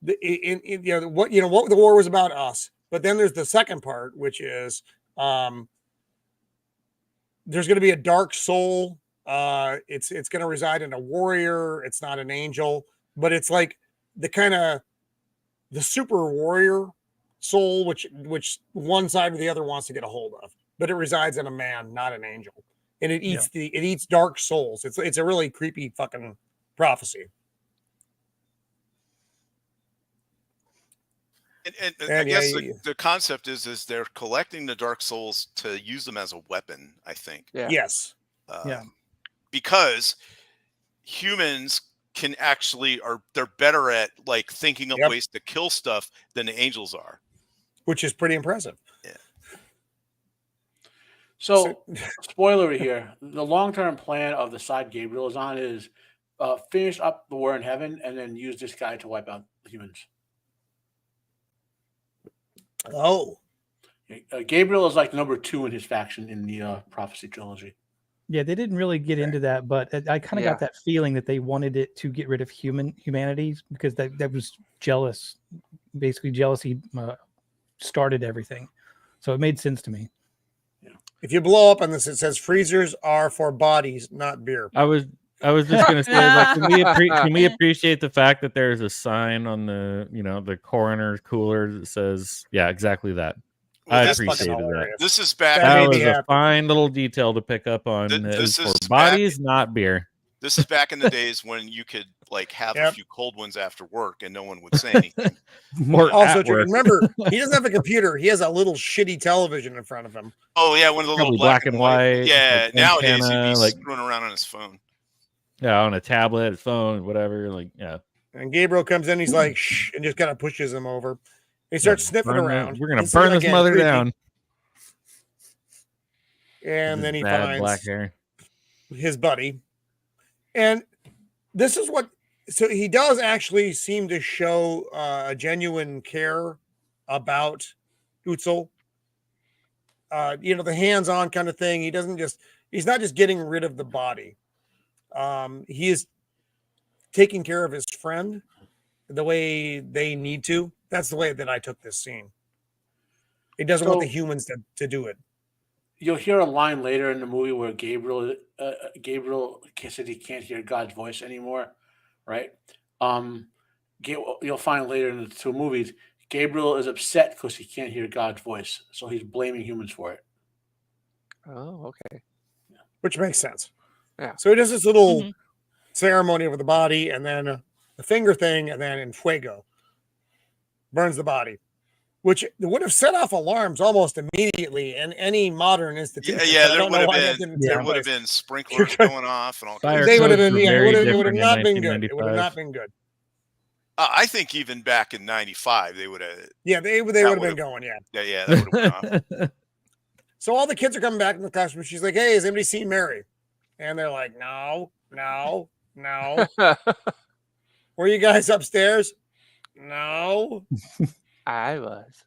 [SPEAKER 1] what the war was about us. But then there's the second part, which is there's going to be a dark soul. It's going to reside in a warrior. It's not an angel, but it's like the kind of the super warrior soul, which one side or the other wants to get a hold of, but it resides in a man, not an angel, and it eats it eats dark souls. It's a really creepy fucking prophecy.
[SPEAKER 5] And I guess the concept is they're collecting the dark souls to use them as a weapon. I think.
[SPEAKER 3] Yeah.
[SPEAKER 1] Yes.
[SPEAKER 5] Because humans can actually they're better at like thinking up ways to kill stuff than the angels are,
[SPEAKER 1] which is pretty impressive.
[SPEAKER 5] Yeah.
[SPEAKER 6] So spoiler here: the long-term plan of the side Gabriel is on is finish up the war in heaven and then use this guy to wipe out humans.
[SPEAKER 1] Oh,
[SPEAKER 6] Gabriel is like number 2 in his faction in the Prophecy trilogy.
[SPEAKER 7] Yeah, they didn't really get into that, but I kind of got that feeling that they wanted it to get rid of humanity because that was jealous. Basically, jealousy started everything, so it made sense to me.
[SPEAKER 6] Yeah.
[SPEAKER 1] If you blow up on this, it says freezers are for bodies, not beer.
[SPEAKER 4] I was just gonna say, like, can we appreciate the fact that there's a sign on the the coroner's cooler that says, yeah, exactly that.
[SPEAKER 5] Well,
[SPEAKER 4] I appreciated that.
[SPEAKER 5] This is back.
[SPEAKER 4] That was a fine little detail to pick up on.
[SPEAKER 5] This
[SPEAKER 4] is for
[SPEAKER 5] is
[SPEAKER 4] bodies, not beer.
[SPEAKER 5] This is back in the days when you could like have a few cold ones after work and no one would say anything.
[SPEAKER 1] Also true. Remember, he doesn't have a computer. He has a little shitty television in front of him.
[SPEAKER 5] Oh yeah, one of the little
[SPEAKER 4] black and white.
[SPEAKER 5] Yeah,
[SPEAKER 4] like
[SPEAKER 5] nowadays
[SPEAKER 4] antenna,
[SPEAKER 5] he'd be
[SPEAKER 4] like
[SPEAKER 5] screwing around on his phone.
[SPEAKER 4] Yeah, on a tablet, his phone, whatever. Like, yeah.
[SPEAKER 1] And Gabriel comes in, he's like, shh, and just kind of pushes him over. He starts sniffing around.
[SPEAKER 4] We're gonna burn this mother down.
[SPEAKER 1] And then he
[SPEAKER 4] finds black hair.
[SPEAKER 1] His buddy. And this is so he does actually seem to show a genuine care about Utzel. The hands-on kind of thing. He's not just getting rid of the body. He is taking care of his friend the way they need to. That's the way that I took this scene. He doesn't want the humans to do it.
[SPEAKER 6] You'll hear a line later in the movie where Gabriel said he can't hear God's voice anymore, right? You'll find later in the 2 movies, Gabriel is upset because he can't hear God's voice, so he's blaming humans for it.
[SPEAKER 3] Oh, okay.
[SPEAKER 1] Which makes sense.
[SPEAKER 3] Yeah.
[SPEAKER 1] So he does this little ceremony over the body, and then the finger thing, and then in fuego burns the body, which would have set off alarms almost immediately in any modern institution.
[SPEAKER 5] There would have been sprinklers going off and all.
[SPEAKER 1] They would have been. It would have not been good. It would have not been good.
[SPEAKER 5] I think even back in '95, they would have.
[SPEAKER 1] Yeah, they would have been going. Yeah.
[SPEAKER 5] Yeah, that would have went off.
[SPEAKER 1] So all the kids are coming back in the classroom. She's like, "Hey, has anybody seen Mary?" And they're like, "No." Were you guys upstairs? No.
[SPEAKER 3] I was.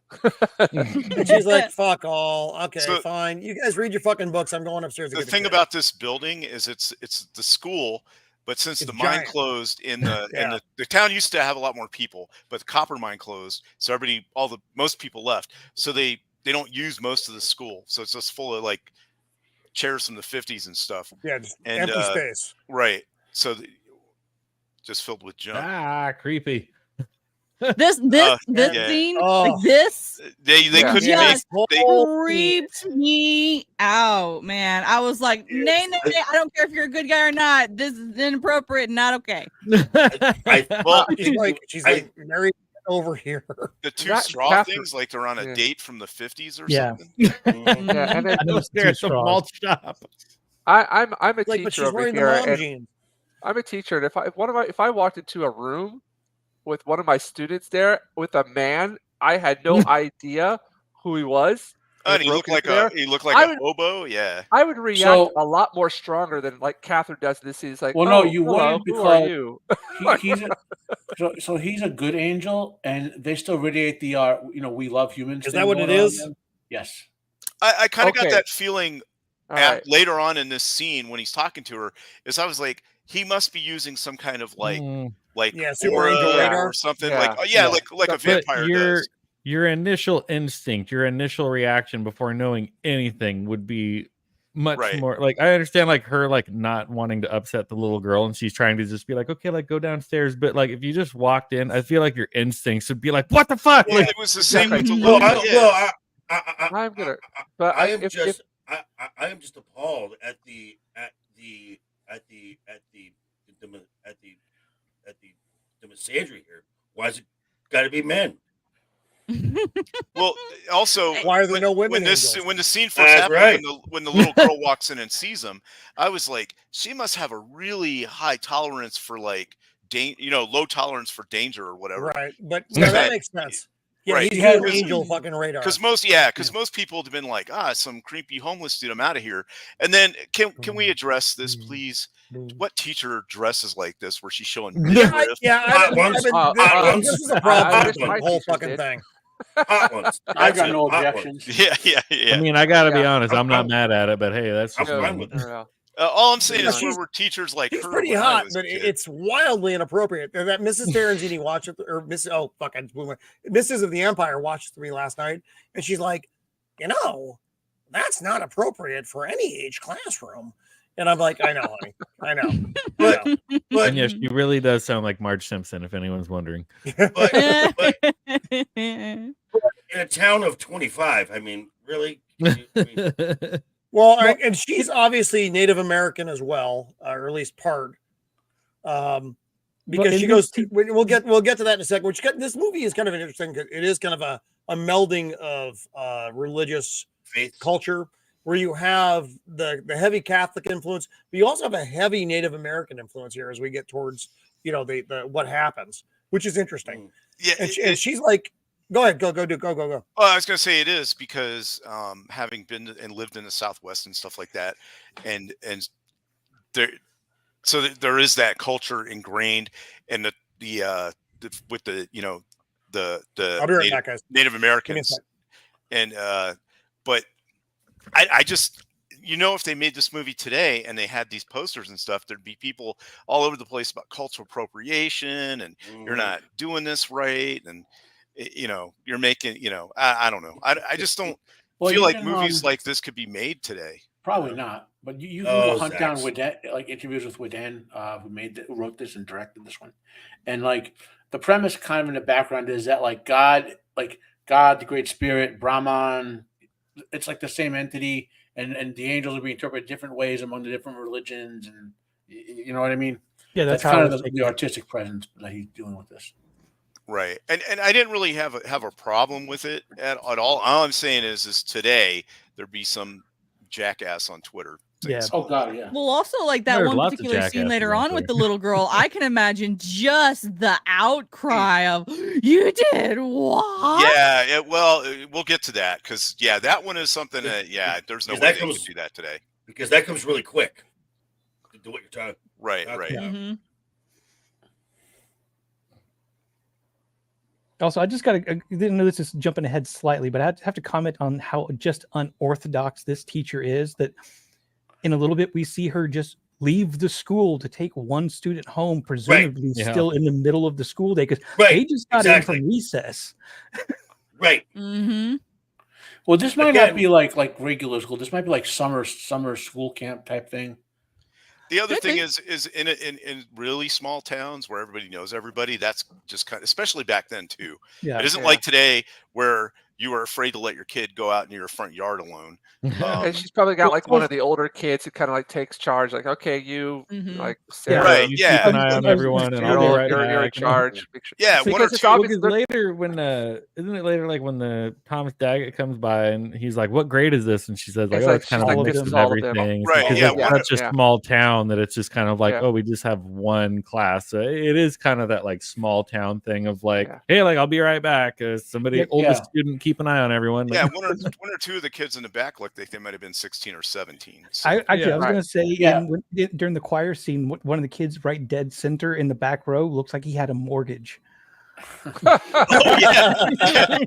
[SPEAKER 1] And she's like, "Fuck all. Okay, fine. You guys read your fucking books. I'm going upstairs."
[SPEAKER 5] The thing about this building is it's the school, But since
[SPEAKER 1] It's
[SPEAKER 5] the mine
[SPEAKER 1] giant.
[SPEAKER 5] closed in the
[SPEAKER 1] Yeah.
[SPEAKER 5] and the town used to have a lot more people, but the copper mine closed, so most people left. So they don't use most of the school, so it's just full of like chairs from the 50s and stuff.
[SPEAKER 1] Yeah, just
[SPEAKER 5] And
[SPEAKER 1] empty space.
[SPEAKER 5] right, so just filled with junk.
[SPEAKER 4] Ah, creepy.
[SPEAKER 2] This
[SPEAKER 5] yeah.
[SPEAKER 2] scene,
[SPEAKER 1] Oh.
[SPEAKER 2] like this,
[SPEAKER 5] They
[SPEAKER 3] Yeah.
[SPEAKER 5] couldn't
[SPEAKER 2] Yes.
[SPEAKER 5] make they,
[SPEAKER 2] creeped me out, man. I was like, nay, I don't care if you're a good guy or not. This is inappropriate and not okay.
[SPEAKER 5] well
[SPEAKER 1] She's like married over here.
[SPEAKER 5] the two
[SPEAKER 3] That
[SPEAKER 5] straw
[SPEAKER 3] Catherine-
[SPEAKER 5] things like they're on a
[SPEAKER 3] yeah.
[SPEAKER 5] date from the 50s or
[SPEAKER 7] Yeah.
[SPEAKER 5] something.
[SPEAKER 3] Yeah, and then
[SPEAKER 7] I know it's
[SPEAKER 4] There at
[SPEAKER 7] two
[SPEAKER 4] the
[SPEAKER 7] straws.
[SPEAKER 4] malt shop.
[SPEAKER 3] I'm a
[SPEAKER 1] Like, but
[SPEAKER 3] teacher
[SPEAKER 1] she's
[SPEAKER 3] over
[SPEAKER 1] wearing the
[SPEAKER 3] here,
[SPEAKER 1] mom
[SPEAKER 3] and
[SPEAKER 1] jeans.
[SPEAKER 3] I'm a teacher, and if I walked into a room with one of my students there with a man, I had no idea who he was.
[SPEAKER 5] Oh, and he
[SPEAKER 3] broke
[SPEAKER 5] looked
[SPEAKER 3] into
[SPEAKER 5] like
[SPEAKER 3] there,
[SPEAKER 5] a
[SPEAKER 3] I
[SPEAKER 5] a
[SPEAKER 3] would-
[SPEAKER 5] hobo. Yeah.
[SPEAKER 3] I would react
[SPEAKER 6] So-
[SPEAKER 3] a lot more stronger than like Catherine does in this scene. It's like,
[SPEAKER 6] Well, no,
[SPEAKER 3] oh,
[SPEAKER 6] you
[SPEAKER 3] hello,
[SPEAKER 6] wouldn't
[SPEAKER 3] who are
[SPEAKER 6] because-
[SPEAKER 3] you?
[SPEAKER 6] So he's a good angel, and they still radiate the we love humans.
[SPEAKER 1] Is
[SPEAKER 6] thing
[SPEAKER 1] that what it
[SPEAKER 6] going on
[SPEAKER 1] is?
[SPEAKER 6] in them. Yes.
[SPEAKER 5] I kind of got
[SPEAKER 3] Okay.
[SPEAKER 5] that feeling
[SPEAKER 3] All right.
[SPEAKER 5] later on in this scene when he's talking to her. Is I was like, he must be using some kind of like
[SPEAKER 1] Yeah, super
[SPEAKER 5] aura
[SPEAKER 1] angel radar.
[SPEAKER 5] or something.
[SPEAKER 3] Yeah.
[SPEAKER 5] Like
[SPEAKER 6] Yeah.
[SPEAKER 5] like a
[SPEAKER 4] But
[SPEAKER 5] vampire does.
[SPEAKER 4] your initial instinct, your initial reaction before knowing anything would be much
[SPEAKER 5] Right.
[SPEAKER 4] more like I understand like her like not wanting to upset the little girl and she's trying to just be like, okay, like go downstairs. But like if you just walked in, I feel like your instincts would be like, what the fuck?
[SPEAKER 5] Well,
[SPEAKER 4] Like,
[SPEAKER 5] it was the same with the
[SPEAKER 8] Well,
[SPEAKER 5] little. Yeah.
[SPEAKER 3] I'm gonna, but
[SPEAKER 8] I am
[SPEAKER 3] if,
[SPEAKER 8] just I am just appalled at the misandry here. Why is it got to be men?
[SPEAKER 5] Well, also,
[SPEAKER 1] Why are there no women
[SPEAKER 5] when the scene first
[SPEAKER 8] That's
[SPEAKER 5] happened,
[SPEAKER 8] right.
[SPEAKER 5] when the little girl walks in and sees him, I was like, she must have a really high tolerance for like low tolerance for danger or whatever.
[SPEAKER 1] Right, but
[SPEAKER 5] Yeah.
[SPEAKER 1] no, that makes sense. Yeah,
[SPEAKER 5] Right.
[SPEAKER 1] he's
[SPEAKER 5] Yeah,
[SPEAKER 1] doing angel fucking radar.
[SPEAKER 5] Because most people would have been like, some creepy homeless dude, I'm out of here. And then can we address this, please? What teacher dresses like this, where she's showing?
[SPEAKER 1] Yeah, this is a problem with
[SPEAKER 3] my
[SPEAKER 1] the whole
[SPEAKER 3] teachers
[SPEAKER 1] fucking
[SPEAKER 3] did.
[SPEAKER 1] thing.
[SPEAKER 8] Hot ones.
[SPEAKER 6] I got
[SPEAKER 8] That's
[SPEAKER 6] no
[SPEAKER 8] it, hot
[SPEAKER 6] objections.
[SPEAKER 5] Yeah.
[SPEAKER 4] I mean, I gotta be
[SPEAKER 3] Yeah.
[SPEAKER 4] honest, I'm not mad at it, but hey, that's
[SPEAKER 8] I'm
[SPEAKER 4] just
[SPEAKER 8] fine
[SPEAKER 4] me.
[SPEAKER 8] with it.
[SPEAKER 5] All I'm saying
[SPEAKER 1] Yeah,
[SPEAKER 5] is where were teachers like
[SPEAKER 1] She's
[SPEAKER 5] her
[SPEAKER 1] pretty
[SPEAKER 5] when I
[SPEAKER 1] hot,
[SPEAKER 5] was a
[SPEAKER 1] but
[SPEAKER 5] kid?
[SPEAKER 1] it's wildly inappropriate. That Mrs. Terenzini watched it, or Mrs. of the Empire watched it to me last night, and she's like, that's not appropriate for any age classroom. And I'm like, I know, honey, I know.
[SPEAKER 8] But
[SPEAKER 4] And yes, she really does sound like Marge Simpson, if anyone's wondering.
[SPEAKER 8] but in a town of 25, I mean, really? I mean,
[SPEAKER 1] Well, and she's obviously Native American as well, or at least part. Because she goes. We'll get to that in a second. This movie is kind of interesting because it is kind of a melding of religious
[SPEAKER 8] faith.
[SPEAKER 1] culture, where you have the heavy Catholic influence, but you also have a heavy Native American influence here as we get towards the what happens, which is interesting.
[SPEAKER 5] Yeah,
[SPEAKER 1] And she's like, go ahead, go.
[SPEAKER 5] Oh, I was going to say it is because having been and lived in the Southwest and stuff like that, and there is that culture ingrained, and with the
[SPEAKER 1] I'll be right back, guys.
[SPEAKER 5] Native Americans, and but I just if they made this movie today and they had these posters and stuff, there'd be people all over the place about cultural appropriation and you're not doing this right, and you're making I don't know. I just don't feel like movies like this could be made today.
[SPEAKER 6] Probably not. But you can go hunt down Widden, like interviews with Widden, who wrote this and directed this one, and like the premise kind of in the background is that like God, the Great Spirit, Brahman, it's like the same entity, and the angels are being interpreted different ways among the different religions, and you know what I mean?
[SPEAKER 7] Yeah,
[SPEAKER 6] that's
[SPEAKER 7] how
[SPEAKER 6] kind of the artistic presence that he's doing with this.
[SPEAKER 5] Right, and I didn't really have a problem with it at all. All I'm saying is today there'd be some jackass on Twitter.
[SPEAKER 7] Yeah.
[SPEAKER 6] Oh God, yeah.
[SPEAKER 2] Well, also like that
[SPEAKER 4] There's
[SPEAKER 2] one
[SPEAKER 4] lots of
[SPEAKER 2] particular scene
[SPEAKER 4] jackasses
[SPEAKER 2] later
[SPEAKER 4] on
[SPEAKER 2] on with
[SPEAKER 4] Twitter.
[SPEAKER 2] the little girl, I can imagine just the outcry of "You did what?"
[SPEAKER 5] Yeah, well, we'll get to that because that one is something that there's no way they could do that today
[SPEAKER 8] because that comes really quick. To do what you're talking.
[SPEAKER 5] Right.
[SPEAKER 2] Mm-hmm.
[SPEAKER 7] Also, I just got to, I didn't know this is jumping ahead slightly, but I have to comment on how just unorthodox this teacher is. That in a little bit, we see her just leave the school to take one student home, presumably
[SPEAKER 4] Yeah.
[SPEAKER 7] still in the middle of the school day, because
[SPEAKER 8] Right.
[SPEAKER 7] they just got
[SPEAKER 8] Exactly.
[SPEAKER 7] in from recess.
[SPEAKER 8] Right.
[SPEAKER 2] Mm-hmm.
[SPEAKER 6] Well, this might
[SPEAKER 8] Again-
[SPEAKER 6] not be like regular school. This might be like summer school camp type thing.
[SPEAKER 5] The other
[SPEAKER 2] Could
[SPEAKER 5] thing
[SPEAKER 2] be.
[SPEAKER 5] is in really small towns where everybody knows everybody, that's just kind of, especially back then too.
[SPEAKER 7] Yeah.
[SPEAKER 5] It isn't like today where you are afraid to let your kid go out in your front yard alone.
[SPEAKER 3] And she's probably got like one of the older kids who kind of like takes charge, like, okay, you
[SPEAKER 2] Mhm.
[SPEAKER 3] like
[SPEAKER 7] Yeah.
[SPEAKER 3] Sarah,
[SPEAKER 5] Right,
[SPEAKER 4] You
[SPEAKER 5] yeah.
[SPEAKER 4] keep an eye on everyone, and I'll be right
[SPEAKER 3] you're in
[SPEAKER 4] back.
[SPEAKER 3] charge. Make sure-
[SPEAKER 5] Yeah, one or
[SPEAKER 3] because it's
[SPEAKER 5] two.
[SPEAKER 3] obvious
[SPEAKER 4] Because
[SPEAKER 3] they're-
[SPEAKER 4] later when isn't it later like when the Thomas Daggett comes by and he's like, "What grade is this?" and she says like,
[SPEAKER 3] It's
[SPEAKER 4] "Oh,
[SPEAKER 3] like
[SPEAKER 4] it's kind
[SPEAKER 7] she's
[SPEAKER 4] of
[SPEAKER 7] like,
[SPEAKER 4] like
[SPEAKER 7] this
[SPEAKER 4] mixes
[SPEAKER 7] is
[SPEAKER 3] all of them.
[SPEAKER 4] everything."
[SPEAKER 5] Right,
[SPEAKER 4] Because
[SPEAKER 5] yeah,
[SPEAKER 4] it's
[SPEAKER 5] one-
[SPEAKER 4] such a
[SPEAKER 3] yeah.
[SPEAKER 4] small town that it's just kind of like,
[SPEAKER 3] Yeah.
[SPEAKER 4] oh, we just have one class. So it is kind of that like small town thing of like,
[SPEAKER 3] Yeah.
[SPEAKER 4] hey, like I'll be right back. Somebody
[SPEAKER 7] Yeah.
[SPEAKER 4] oldest student, keep an eye on everyone. Like,
[SPEAKER 5] Yeah, one or two of the kids in the back looked like they might have been 16 or 17. So.
[SPEAKER 7] I was
[SPEAKER 3] right.
[SPEAKER 7] going to say
[SPEAKER 6] Yeah.
[SPEAKER 7] during the choir scene, one of the kids right dead center in the back row looks like he had a mortgage.
[SPEAKER 5] Oh, yeah.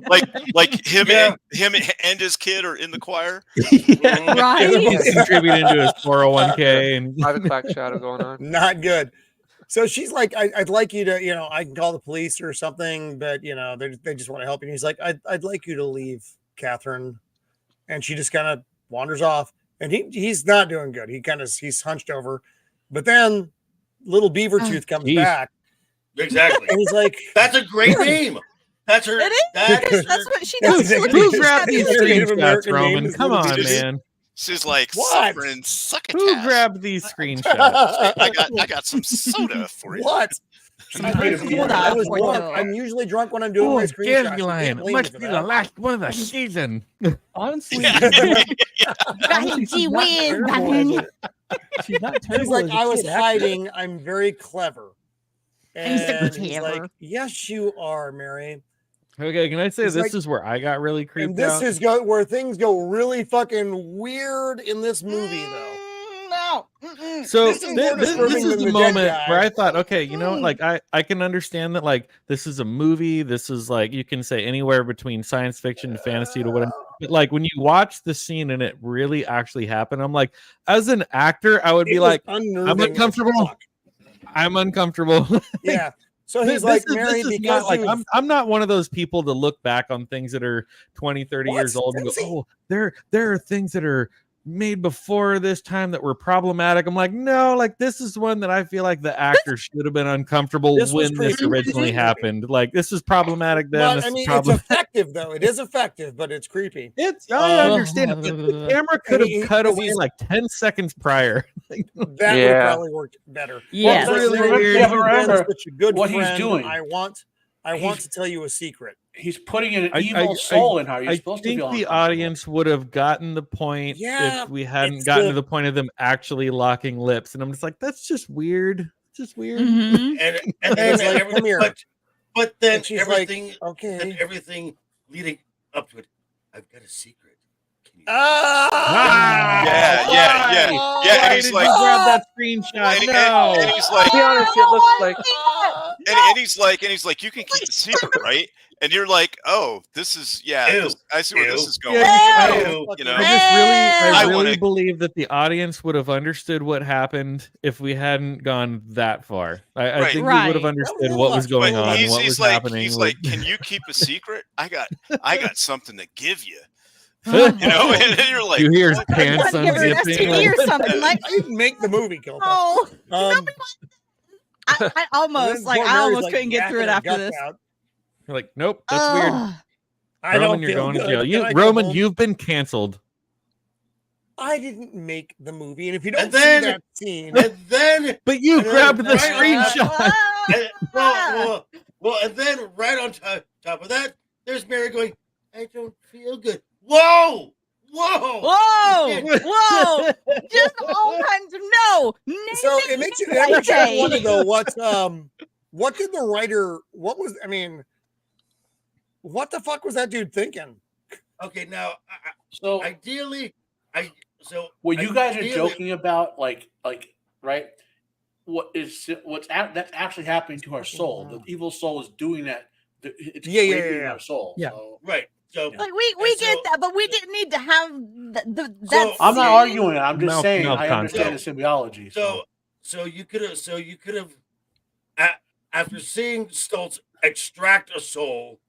[SPEAKER 5] like him,
[SPEAKER 8] Yeah.
[SPEAKER 5] him and his kid are in the choir.
[SPEAKER 7] Yeah.
[SPEAKER 2] Right?
[SPEAKER 4] he's contributing to his 401k and
[SPEAKER 3] private back shadow going on.
[SPEAKER 1] Not good. So she's like, I'd like you to, I can call the police or something, but they just want to help you. And he's like, I'd like you to leave, Catherine. And she just kind of wanders off, and he's not doing good. He's hunched over, but then little Beavertooth comes
[SPEAKER 4] Jeez.
[SPEAKER 1] back,
[SPEAKER 8] Exactly.
[SPEAKER 1] and he's like,
[SPEAKER 8] That's a great name. That's her.
[SPEAKER 2] It is.
[SPEAKER 8] That is
[SPEAKER 2] That's
[SPEAKER 8] her-
[SPEAKER 2] what she
[SPEAKER 1] Who-
[SPEAKER 2] does. She looks
[SPEAKER 1] who
[SPEAKER 2] like she's
[SPEAKER 4] grabbed
[SPEAKER 2] got
[SPEAKER 4] these
[SPEAKER 2] this-
[SPEAKER 1] Native
[SPEAKER 4] screenshots,
[SPEAKER 1] American name
[SPEAKER 4] Roman?
[SPEAKER 1] is
[SPEAKER 4] Come
[SPEAKER 1] little
[SPEAKER 4] on,
[SPEAKER 5] Beavertooth.
[SPEAKER 4] man.
[SPEAKER 5] She's like,
[SPEAKER 1] What?
[SPEAKER 5] suffering, suck it.
[SPEAKER 4] Who grabbed these screenshots?
[SPEAKER 5] I got some soda for you.
[SPEAKER 1] what? I was
[SPEAKER 2] Poor
[SPEAKER 1] drunk.
[SPEAKER 2] dog.
[SPEAKER 1] I'm usually drunk when I'm doing my screenshots. You can't blame me
[SPEAKER 4] Must
[SPEAKER 1] for
[SPEAKER 4] be
[SPEAKER 1] that.
[SPEAKER 4] the last one of the season.
[SPEAKER 7] Honestly,
[SPEAKER 2] Right, gee whiz,
[SPEAKER 7] she's not terrible.
[SPEAKER 1] He's like,
[SPEAKER 7] as a
[SPEAKER 1] I was
[SPEAKER 7] kid, actually.
[SPEAKER 1] hiding. I'm very clever.
[SPEAKER 2] I'm super
[SPEAKER 1] And he's like,
[SPEAKER 2] clever.
[SPEAKER 1] yes, you are, Mary.
[SPEAKER 4] Okay, can I say
[SPEAKER 1] It's
[SPEAKER 4] this
[SPEAKER 1] like-
[SPEAKER 4] is where I got really creeped
[SPEAKER 1] And this
[SPEAKER 4] out?
[SPEAKER 1] is where things go really fucking weird in this movie, though.
[SPEAKER 2] No.
[SPEAKER 4] So
[SPEAKER 1] This is more
[SPEAKER 4] this
[SPEAKER 1] disturbing
[SPEAKER 4] is
[SPEAKER 1] than
[SPEAKER 4] the
[SPEAKER 1] the
[SPEAKER 4] moment
[SPEAKER 1] dead guy.
[SPEAKER 4] where I thought, okay, you know, like I can understand that like this is a movie. This is like you can say anywhere between science fiction and fantasy to whatever. But like when you watch the scene and it really actually happened, I'm like, as an actor, I would be
[SPEAKER 1] It was
[SPEAKER 4] like,
[SPEAKER 1] unnerving
[SPEAKER 4] I'm
[SPEAKER 1] as
[SPEAKER 4] uncomfortable.
[SPEAKER 1] fuck.
[SPEAKER 4] I'm uncomfortable.
[SPEAKER 1] Yeah. So
[SPEAKER 4] This-
[SPEAKER 1] he's like,
[SPEAKER 4] this is-
[SPEAKER 1] Mary,
[SPEAKER 4] this is
[SPEAKER 1] because
[SPEAKER 4] not like
[SPEAKER 1] he was-
[SPEAKER 4] I'm not one of those people to look back on things that are 20, 30 years
[SPEAKER 1] What?
[SPEAKER 4] old and go,
[SPEAKER 1] Is he?
[SPEAKER 4] oh, there are things that are made before this time that were problematic. I'm like, no, like this is one that I feel like the actor should have been uncomfortable
[SPEAKER 1] This was
[SPEAKER 4] when this
[SPEAKER 1] creepy.
[SPEAKER 4] originally happened. Like this is problematic then.
[SPEAKER 1] but
[SPEAKER 4] This
[SPEAKER 1] I
[SPEAKER 4] is
[SPEAKER 1] mean, it's
[SPEAKER 4] problem-
[SPEAKER 1] effective though. It is effective, but it's creepy.
[SPEAKER 4] It's I
[SPEAKER 1] Uh,
[SPEAKER 4] understand it. The camera could
[SPEAKER 1] he-
[SPEAKER 4] have cut
[SPEAKER 1] because
[SPEAKER 4] away
[SPEAKER 1] he's-
[SPEAKER 4] like 10 seconds prior.
[SPEAKER 1] That would have
[SPEAKER 3] Yeah.
[SPEAKER 1] probably worked better.
[SPEAKER 2] Yes.
[SPEAKER 1] Well,
[SPEAKER 4] Really
[SPEAKER 1] Mary,
[SPEAKER 4] weird.
[SPEAKER 1] you've been
[SPEAKER 6] Remember
[SPEAKER 1] such a good
[SPEAKER 6] what he's
[SPEAKER 1] friend.
[SPEAKER 6] doing.
[SPEAKER 1] I want to tell you a secret.
[SPEAKER 6] He's putting an
[SPEAKER 4] I-
[SPEAKER 6] evil
[SPEAKER 4] I-
[SPEAKER 6] soul in her. You're
[SPEAKER 4] I
[SPEAKER 6] supposed to
[SPEAKER 4] think
[SPEAKER 6] feel
[SPEAKER 4] the
[SPEAKER 6] uncomfortable.
[SPEAKER 4] audience would have gotten the point
[SPEAKER 1] Yeah,
[SPEAKER 4] if we hadn't
[SPEAKER 1] it's
[SPEAKER 4] gotten
[SPEAKER 1] the-
[SPEAKER 4] to the point of them actually locking lips. And I'm just like, that's just weird. Just weird.
[SPEAKER 2] Mhm.
[SPEAKER 8] and
[SPEAKER 1] And
[SPEAKER 8] then
[SPEAKER 1] it's like,
[SPEAKER 8] everything,
[SPEAKER 1] come here.
[SPEAKER 8] but then
[SPEAKER 1] And she's like,
[SPEAKER 8] everything
[SPEAKER 1] Okay.
[SPEAKER 8] and everything leading up to it. I've got a secret. Can you
[SPEAKER 1] Ah!
[SPEAKER 5] Yeah, yeah, yeah.
[SPEAKER 1] Oh,
[SPEAKER 5] Yeah, and
[SPEAKER 4] Why
[SPEAKER 5] he's
[SPEAKER 4] did
[SPEAKER 5] like-
[SPEAKER 4] you grab that screenshot?
[SPEAKER 5] And,
[SPEAKER 4] No.
[SPEAKER 5] and he's like,
[SPEAKER 3] To be honest, it looks like
[SPEAKER 5] and he's like, you can keep the secret, right? And you're like, oh, this is
[SPEAKER 8] Ew.
[SPEAKER 5] I see where this
[SPEAKER 8] Ew.
[SPEAKER 5] is going.
[SPEAKER 4] Yeah,
[SPEAKER 8] Ew.
[SPEAKER 5] You know,
[SPEAKER 4] I
[SPEAKER 5] I
[SPEAKER 4] really
[SPEAKER 5] wanna-
[SPEAKER 4] believe that the audience would have understood what happened if we hadn't gone that far. I
[SPEAKER 5] Right.
[SPEAKER 4] think we would have
[SPEAKER 2] Right.
[SPEAKER 4] understood what was going
[SPEAKER 5] but
[SPEAKER 4] on,
[SPEAKER 5] he's,
[SPEAKER 4] what
[SPEAKER 5] he's
[SPEAKER 4] was
[SPEAKER 5] like,
[SPEAKER 4] happening.
[SPEAKER 5] he's like, can you keep a secret? I got something to give you.
[SPEAKER 2] Oh,
[SPEAKER 5] You know, and then you're like,
[SPEAKER 4] you hear his
[SPEAKER 5] what?
[SPEAKER 4] pants
[SPEAKER 2] Give her an
[SPEAKER 4] unzipping.
[SPEAKER 2] STD or something like.
[SPEAKER 1] I didn't make the movie, Kilpa.
[SPEAKER 2] Oh,
[SPEAKER 1] Um,
[SPEAKER 2] I
[SPEAKER 1] and then
[SPEAKER 2] almost
[SPEAKER 1] poor
[SPEAKER 2] I
[SPEAKER 1] Mary's,
[SPEAKER 2] almost
[SPEAKER 1] like,
[SPEAKER 2] couldn't get through it
[SPEAKER 1] yakking her
[SPEAKER 2] after
[SPEAKER 1] guts
[SPEAKER 2] this.
[SPEAKER 1] out.
[SPEAKER 4] You're like, nope, that's weird.
[SPEAKER 2] Ugh.
[SPEAKER 1] I
[SPEAKER 4] Roman,
[SPEAKER 1] don't
[SPEAKER 4] you're
[SPEAKER 1] feel
[SPEAKER 4] going to
[SPEAKER 1] good.
[SPEAKER 4] jail.
[SPEAKER 1] Can
[SPEAKER 4] You,
[SPEAKER 1] I go
[SPEAKER 4] Roman,
[SPEAKER 1] home?
[SPEAKER 4] you've been canceled.
[SPEAKER 1] I didn't make the movie, and if you don't
[SPEAKER 8] And then-
[SPEAKER 1] see that scene,
[SPEAKER 8] And then
[SPEAKER 4] But you
[SPEAKER 1] And then
[SPEAKER 4] grabbed the
[SPEAKER 1] right
[SPEAKER 4] screenshot.
[SPEAKER 2] Ah.
[SPEAKER 8] and, well, and then right on top of that, there's Mary going, I don't feel good. Whoa! Whoa!
[SPEAKER 2] Whoa!
[SPEAKER 8] Yeah.
[SPEAKER 2] Whoa! Just all kinds of no.
[SPEAKER 1] so it makes you wonder though. What did the writer? What was? I mean, what the fuck was that dude thinking?
[SPEAKER 8] Okay, now
[SPEAKER 6] So
[SPEAKER 8] ideally,
[SPEAKER 6] what you guys are
[SPEAKER 8] ideally-
[SPEAKER 6] joking about, like right? What's that's actually happening to our soul? The evil soul is doing that. It's
[SPEAKER 1] Yeah, yeah,
[SPEAKER 6] creating
[SPEAKER 1] yeah.
[SPEAKER 6] our soul.
[SPEAKER 7] Yeah.
[SPEAKER 6] So,
[SPEAKER 8] Right. So,
[SPEAKER 2] Like we get that, but we didn't need to have that.
[SPEAKER 6] I'm not
[SPEAKER 2] scene.
[SPEAKER 6] arguing it. I'm just saying
[SPEAKER 4] mouth
[SPEAKER 6] I understand
[SPEAKER 8] concept.
[SPEAKER 6] the symbology.
[SPEAKER 8] So you could have, after seeing Stoltz extract a soul,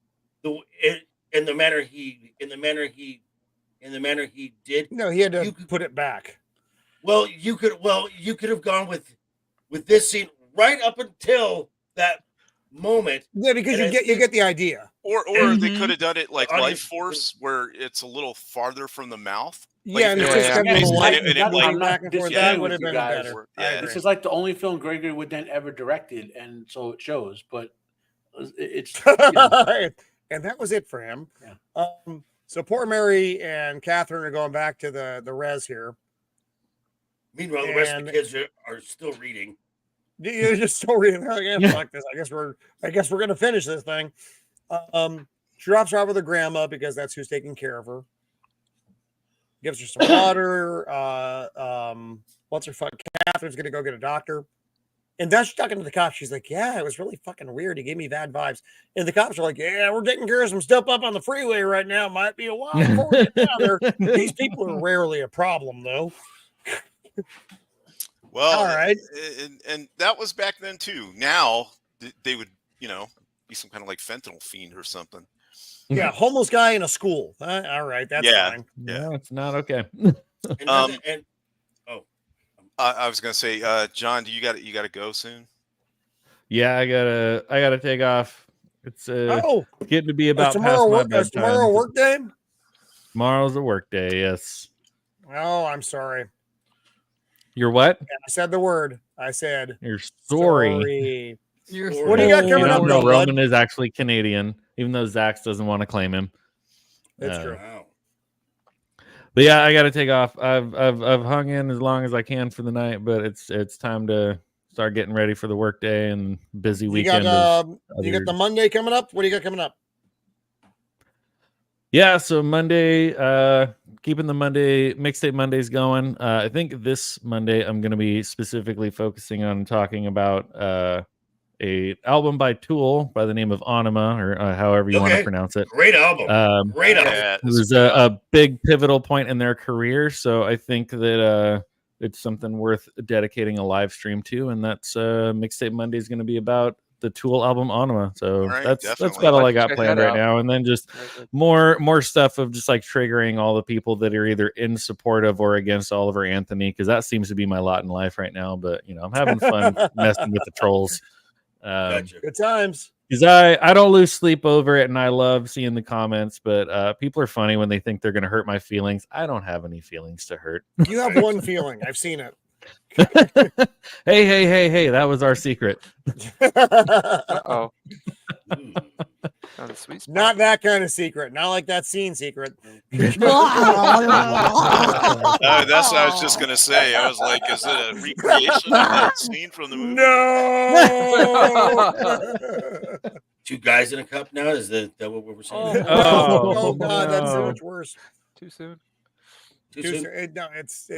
[SPEAKER 8] in the manner he did.
[SPEAKER 1] No, he had to put it back.
[SPEAKER 8] Well, you could have gone with this scene right up until that moment.
[SPEAKER 1] Yeah, because you get the idea.
[SPEAKER 5] Or they could have done it like Life Force, where it's a little farther from the mouth.
[SPEAKER 1] Yeah, and it's just kind of light back and forth. That would have been better.
[SPEAKER 6] This is like the only film Gregory would then ever directed, and so it shows. But it's
[SPEAKER 1] and that was it for him.
[SPEAKER 6] Yeah.
[SPEAKER 1] So poor Mary and Catherine are going back to the res here.
[SPEAKER 8] Meanwhile, the rest of the kids are still reading.
[SPEAKER 1] You're just still reading. Oh, yeah, fuck this. I guess we're gonna finish this thing. She drops her off with her grandma because that's who's taking care of her. Gives her some water. What's her fuck? Catherine's gonna go get a doctor. And then she's talking to the cops. She's like, yeah, it was really fucking weird. He gave me bad vibes. And the cops are like, yeah, we're taking care of some stuff up on the freeway right now. Might be a while before we get down there. These people are rarely a problem, though.
[SPEAKER 5] Well,
[SPEAKER 1] all right.
[SPEAKER 5] And that was back then, too. Now, they would, be some kind of like fentanyl fiend or something.
[SPEAKER 1] Yeah, homeless guy in a school. All right, that's fine.
[SPEAKER 4] Yeah, no, it's not okay.
[SPEAKER 5] I was gonna say, John, you got to go soon?
[SPEAKER 4] Yeah, I gotta take off. It's getting to be about
[SPEAKER 1] tomorrow.
[SPEAKER 4] Past my bedtime.
[SPEAKER 1] Tomorrow a work day?
[SPEAKER 4] Tomorrow's a work day. Yes.
[SPEAKER 1] Oh, I'm sorry.
[SPEAKER 4] You're what?
[SPEAKER 1] Yeah, I said the word. I said
[SPEAKER 4] you're sorry.
[SPEAKER 1] What do you got coming up?
[SPEAKER 4] No, Roman is actually Canadian, even though Zax doesn't want to claim him.
[SPEAKER 1] That's true.
[SPEAKER 4] But yeah, I got to take off. I've hung in as long as I can for the night, but it's time to start getting ready for the work day and busy weekend.
[SPEAKER 1] You got the Monday coming up. What do you got coming up?
[SPEAKER 4] Yeah, so Monday, keeping the Monday mixtape Mondays going. I think this Monday I'm going to be specifically focusing on talking about a album by Tool by the name of Anima, or however you want to pronounce it.
[SPEAKER 8] Great album. Great album.
[SPEAKER 4] It was a big pivotal point in their career, so I think that it's something worth dedicating a live stream to, and that's Mixtape Monday is going to be about the Tool album Anima. So that's about all I got planned right now, and then just more stuff of just like triggering all the people that are either in support of or against Oliver Anthony, because that seems to be my lot in life right now. But I'm having fun messing with the trolls.
[SPEAKER 8] Gotcha.
[SPEAKER 1] Good times.
[SPEAKER 4] Because I don't lose sleep over it, and I love seeing the comments, but people are funny when they think they're going to hurt my feelings. I don't have any feelings to hurt.
[SPEAKER 1] You have one feeling. I've seen it.
[SPEAKER 4] Hey, that was our secret.
[SPEAKER 3] Uh-oh.
[SPEAKER 1] Not that kind of secret. Not like that scene secret.
[SPEAKER 5] That's what I was just going to say. I was like, is it a recreation of that scene from the movie?
[SPEAKER 1] No!
[SPEAKER 8] Two guys in a cup now? Is that what we're saying?
[SPEAKER 1] Oh God, that's so much worse.
[SPEAKER 3] Too soon?
[SPEAKER 1] Too soon. No, it's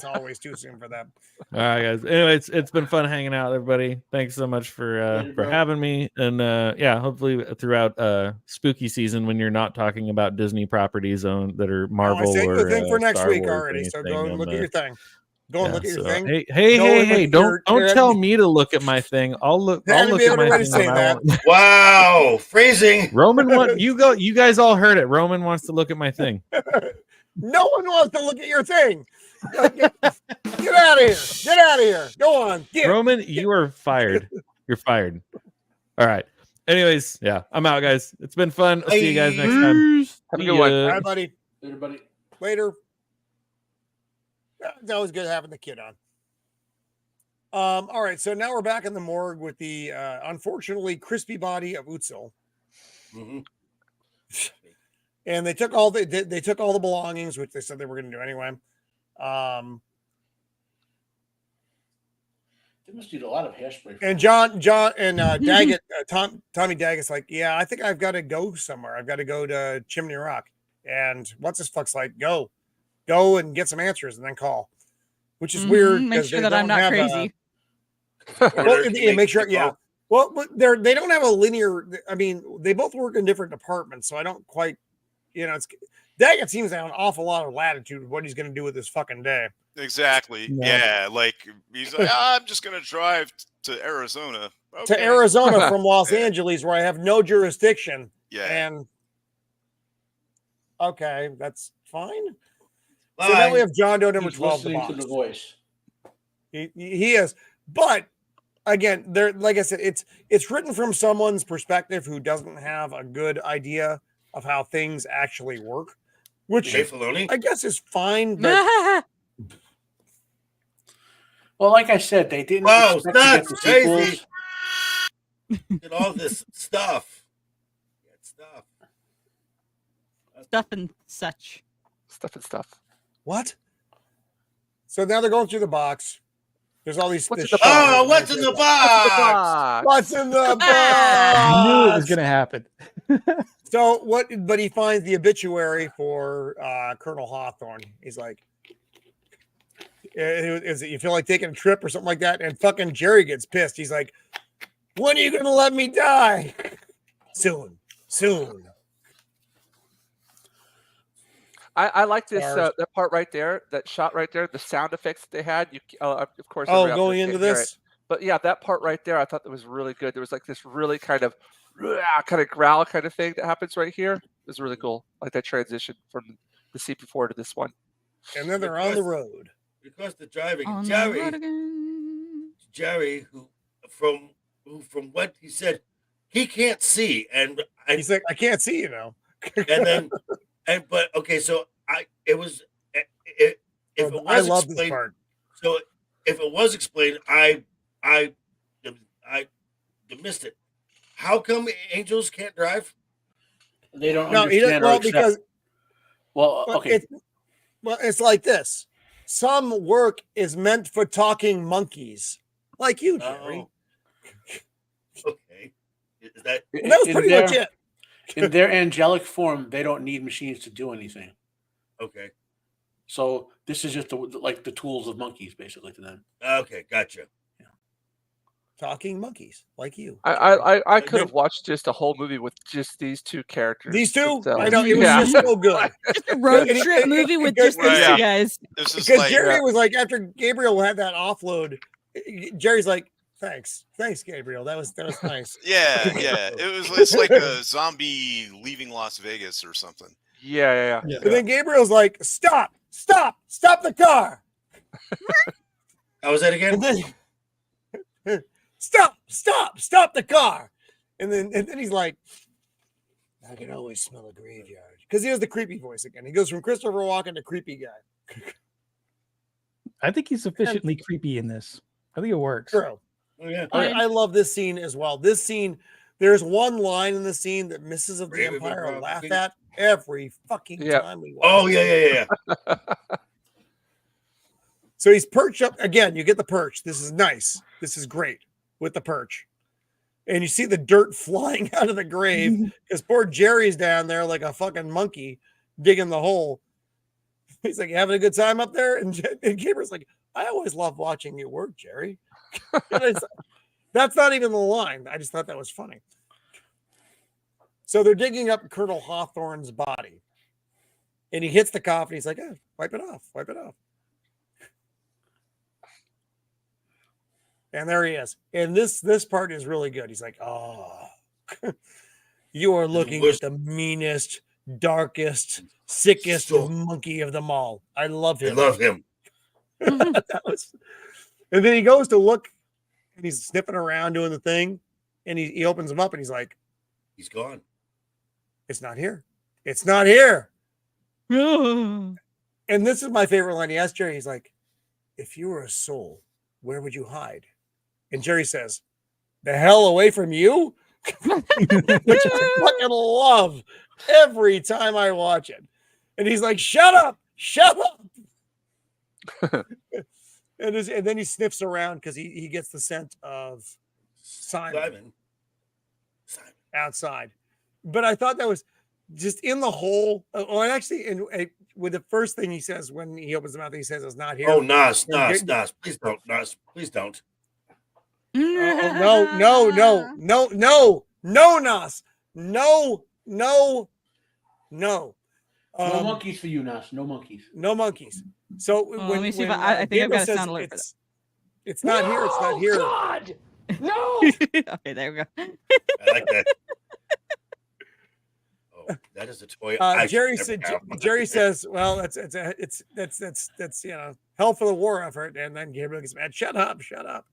[SPEAKER 1] always too soon for them.
[SPEAKER 4] All right, guys. Anyway, it's been fun hanging out, everybody. Thanks so much for having me, and hopefully throughout spooky season when you're not talking about Disney properties that are Marvel.
[SPEAKER 1] I sent you a thing for next
[SPEAKER 4] Star
[SPEAKER 1] week
[SPEAKER 4] Wars
[SPEAKER 1] already, so go and look at your thing. Go and look at your thing.
[SPEAKER 4] Hey! Don't tell me to look at my thing. I'll look at my thing.
[SPEAKER 8] Wow, phrasing.
[SPEAKER 4] Roman, you guys all heard it. Roman wants to look at my thing.
[SPEAKER 1] No one wants to look at your thing. Get out of here. Get out of here. Go on.
[SPEAKER 4] Roman, you are fired. You're fired. All right. Anyways, yeah, I'm out, guys. It's been fun. I'll see you guys next time.
[SPEAKER 3] Have a good one.
[SPEAKER 1] Bye, buddy.
[SPEAKER 6] Later, buddy.
[SPEAKER 1] Later. It's always good having the kid on. All right. So now we're back in the morgue with the unfortunately crispy body of Utzel.
[SPEAKER 8] Mm-hmm.
[SPEAKER 1] And they took all the belongings, which they said they were going to do anyway.
[SPEAKER 6] They must need a lot of hairspray.
[SPEAKER 1] And John and Dagget, Tommy Dagget's like, yeah, I think I've got to go somewhere. I've got to go to Chimney Rock. And what's this fuck's like? Go and get some answers and then call. Which is weird.
[SPEAKER 2] Make sure that I'm not crazy.
[SPEAKER 1] Make sure, yeah. Well, but they don't have a linear. I mean, they both work in different departments, so I don't quite Daggett seems to have an awful lot of latitude with what he's going to do with this fucking day.
[SPEAKER 5] Exactly.
[SPEAKER 7] Yeah.
[SPEAKER 5] Yeah. Like he's like, I'm just gonna drive to Arizona.
[SPEAKER 1] To
[SPEAKER 5] Okay.
[SPEAKER 1] Arizona from Los
[SPEAKER 5] Yeah.
[SPEAKER 1] Angeles, where I have no jurisdiction.
[SPEAKER 5] Yeah.
[SPEAKER 1] And okay, that's fine.
[SPEAKER 8] Bye.
[SPEAKER 1] So now we have John Doe number
[SPEAKER 6] He's
[SPEAKER 1] 12. The
[SPEAKER 6] listening
[SPEAKER 1] box.
[SPEAKER 6] to the voice.
[SPEAKER 1] He is, but again, there, like I said, it's written from someone's perspective who doesn't have a good idea of how things actually work, which
[SPEAKER 8] Dave Filoni?
[SPEAKER 1] I guess is fine. But
[SPEAKER 6] Well, like I said, they didn't
[SPEAKER 8] Wow,
[SPEAKER 6] expect to get the
[SPEAKER 8] that's crazy.
[SPEAKER 6] sequels.
[SPEAKER 8] Get all this stuff. Get stuff.
[SPEAKER 2] Stuff and such.
[SPEAKER 3] Stuff.
[SPEAKER 1] what? So now they're going through the box. There's all these.
[SPEAKER 3] What's
[SPEAKER 1] this
[SPEAKER 3] in the
[SPEAKER 1] shit.
[SPEAKER 8] Oh, what's in the box?
[SPEAKER 1] What's in the
[SPEAKER 7] I knew it was
[SPEAKER 1] box?
[SPEAKER 7] going to happen.
[SPEAKER 1] So what? But he finds the obituary for Colonel Hawthorne. He's like, "Is it you feel like taking a trip or something like that?" And fucking Jerry gets pissed. He's like, "When are you gonna let me die?" Soon.
[SPEAKER 3] I like this
[SPEAKER 1] Stars.
[SPEAKER 3] that part right there, that shot right there, the sound effects that they had. Of course.
[SPEAKER 1] Oh,
[SPEAKER 3] everybody out
[SPEAKER 1] going
[SPEAKER 3] there
[SPEAKER 1] into
[SPEAKER 3] can't hear it.
[SPEAKER 1] this.
[SPEAKER 3] But yeah, that part right there, I thought that was really good. There was like this really kind of growl kind of thing that happens right here. It was really cool. Like that transition from the CP4 to this one.
[SPEAKER 1] And then they're on the road.
[SPEAKER 8] Because the driving.
[SPEAKER 2] On the
[SPEAKER 8] Jerry,
[SPEAKER 2] road again.
[SPEAKER 8] Jerry, who from what he said, he can't see, and
[SPEAKER 1] He's like, I can't see you now.
[SPEAKER 8] and then but okay, so it was if it was
[SPEAKER 1] I love this
[SPEAKER 8] explained,
[SPEAKER 1] part.
[SPEAKER 8] so if it was explained, I missed it. How come angels can't drive?
[SPEAKER 6] They don't
[SPEAKER 1] No, he doesn't.
[SPEAKER 6] understand or
[SPEAKER 1] Well,
[SPEAKER 6] accept.
[SPEAKER 1] because
[SPEAKER 6] Well,
[SPEAKER 1] but
[SPEAKER 6] okay.
[SPEAKER 1] it's like this. Some work is meant for talking monkeys, like you, Jerry.
[SPEAKER 8] Okay, is that
[SPEAKER 1] And that was pretty much it.
[SPEAKER 6] In their angelic form, they don't need machines to do anything.
[SPEAKER 8] okay?
[SPEAKER 6] So this is just the tools of monkeys, basically, to them.
[SPEAKER 8] Okay, gotcha.
[SPEAKER 1] Talking monkeys, like you.
[SPEAKER 3] I could have watched just a whole movie with just these two characters.
[SPEAKER 1] These two,
[SPEAKER 3] themselves.
[SPEAKER 1] I know it was
[SPEAKER 3] Yeah.
[SPEAKER 1] just so good.
[SPEAKER 2] Just a road
[SPEAKER 1] And-
[SPEAKER 2] trip
[SPEAKER 1] and-
[SPEAKER 2] movie with
[SPEAKER 1] because-
[SPEAKER 2] just these
[SPEAKER 5] Yeah.
[SPEAKER 2] two guys.
[SPEAKER 5] This is
[SPEAKER 1] Because
[SPEAKER 5] like
[SPEAKER 1] Jerry was like, after Gabriel had that offload, Jerry's like, thanks, Gabriel. That was nice.
[SPEAKER 5] yeah. It's like a zombie leaving Las Vegas or something.
[SPEAKER 3] Yeah.
[SPEAKER 1] And then Gabriel's like, stop the car.
[SPEAKER 8] How was that again?
[SPEAKER 1] And then stop the car. And then he's like, I can always smell a graveyard. Because he has the creepy voice again. He goes from Christopher Walken to creepy guy.
[SPEAKER 7] I think he's sufficiently creepy in this. I think it works.
[SPEAKER 1] True.
[SPEAKER 8] Oh, yeah.
[SPEAKER 1] I love this scene as well. This scene, there's one line in the scene that Misses of the
[SPEAKER 8] Raven
[SPEAKER 1] Empire
[SPEAKER 8] Rob
[SPEAKER 1] laugh
[SPEAKER 8] Peter.
[SPEAKER 1] at every fucking
[SPEAKER 3] Yeah.
[SPEAKER 1] time we watch.
[SPEAKER 8] Oh
[SPEAKER 1] it.
[SPEAKER 8] yeah.
[SPEAKER 1] So he's perched up again. You get the perch. This is nice. This is great with the perch. And you see the dirt flying out of the grave because poor Jerry's down there like a fucking monkey digging the hole. He's like, you having a good time up there? And Gabriel's like, I always love watching you work, Jerry. That's not even the line. I just thought that was funny. So they're digging up Colonel Hawthorne's body. And he hits the coffin. He's like, oh, wipe it off. And there he is. And this part is really good. He's like, oh, you are looking at the meanest, darkest, sickest monkey of them all. I love
[SPEAKER 8] I
[SPEAKER 1] him.
[SPEAKER 8] love him.
[SPEAKER 1] And then he goes to look and he's sniffing around doing the thing. And he opens them up and he's like,
[SPEAKER 8] He's gone.
[SPEAKER 1] it's not here. It's not here.
[SPEAKER 2] Oh.
[SPEAKER 1] And this is my favorite line. He asked Jerry, he's like, if you were a soul, where would you hide? And Jerry says, the hell away from you? Which I fucking love every time I watch it. And he's like, shut up. And then he sniffs around because he gets the scent of Simon outside. But I thought that was just in the hole. Oh, and actually, with the first thing he says when he opens the mouth, he says it's not here.
[SPEAKER 8] Oh, Nas. Please don't, Nas. Please don't.
[SPEAKER 1] No, Nas. No.
[SPEAKER 6] No monkeys for you, Nas. No monkeys.
[SPEAKER 1] No monkeys. So
[SPEAKER 2] let me see if I think I've got a sound alert for that.
[SPEAKER 1] It's not here. It's not here.
[SPEAKER 6] God! No!
[SPEAKER 2] Okay, there we go.
[SPEAKER 8] I like that. Oh, that is a toy. I
[SPEAKER 1] Jerry
[SPEAKER 8] should
[SPEAKER 1] said.
[SPEAKER 8] never have.
[SPEAKER 1] Jerry says, "Well, that's hell for the war effort." And then Gabriel gets mad. Shut up! Shut up!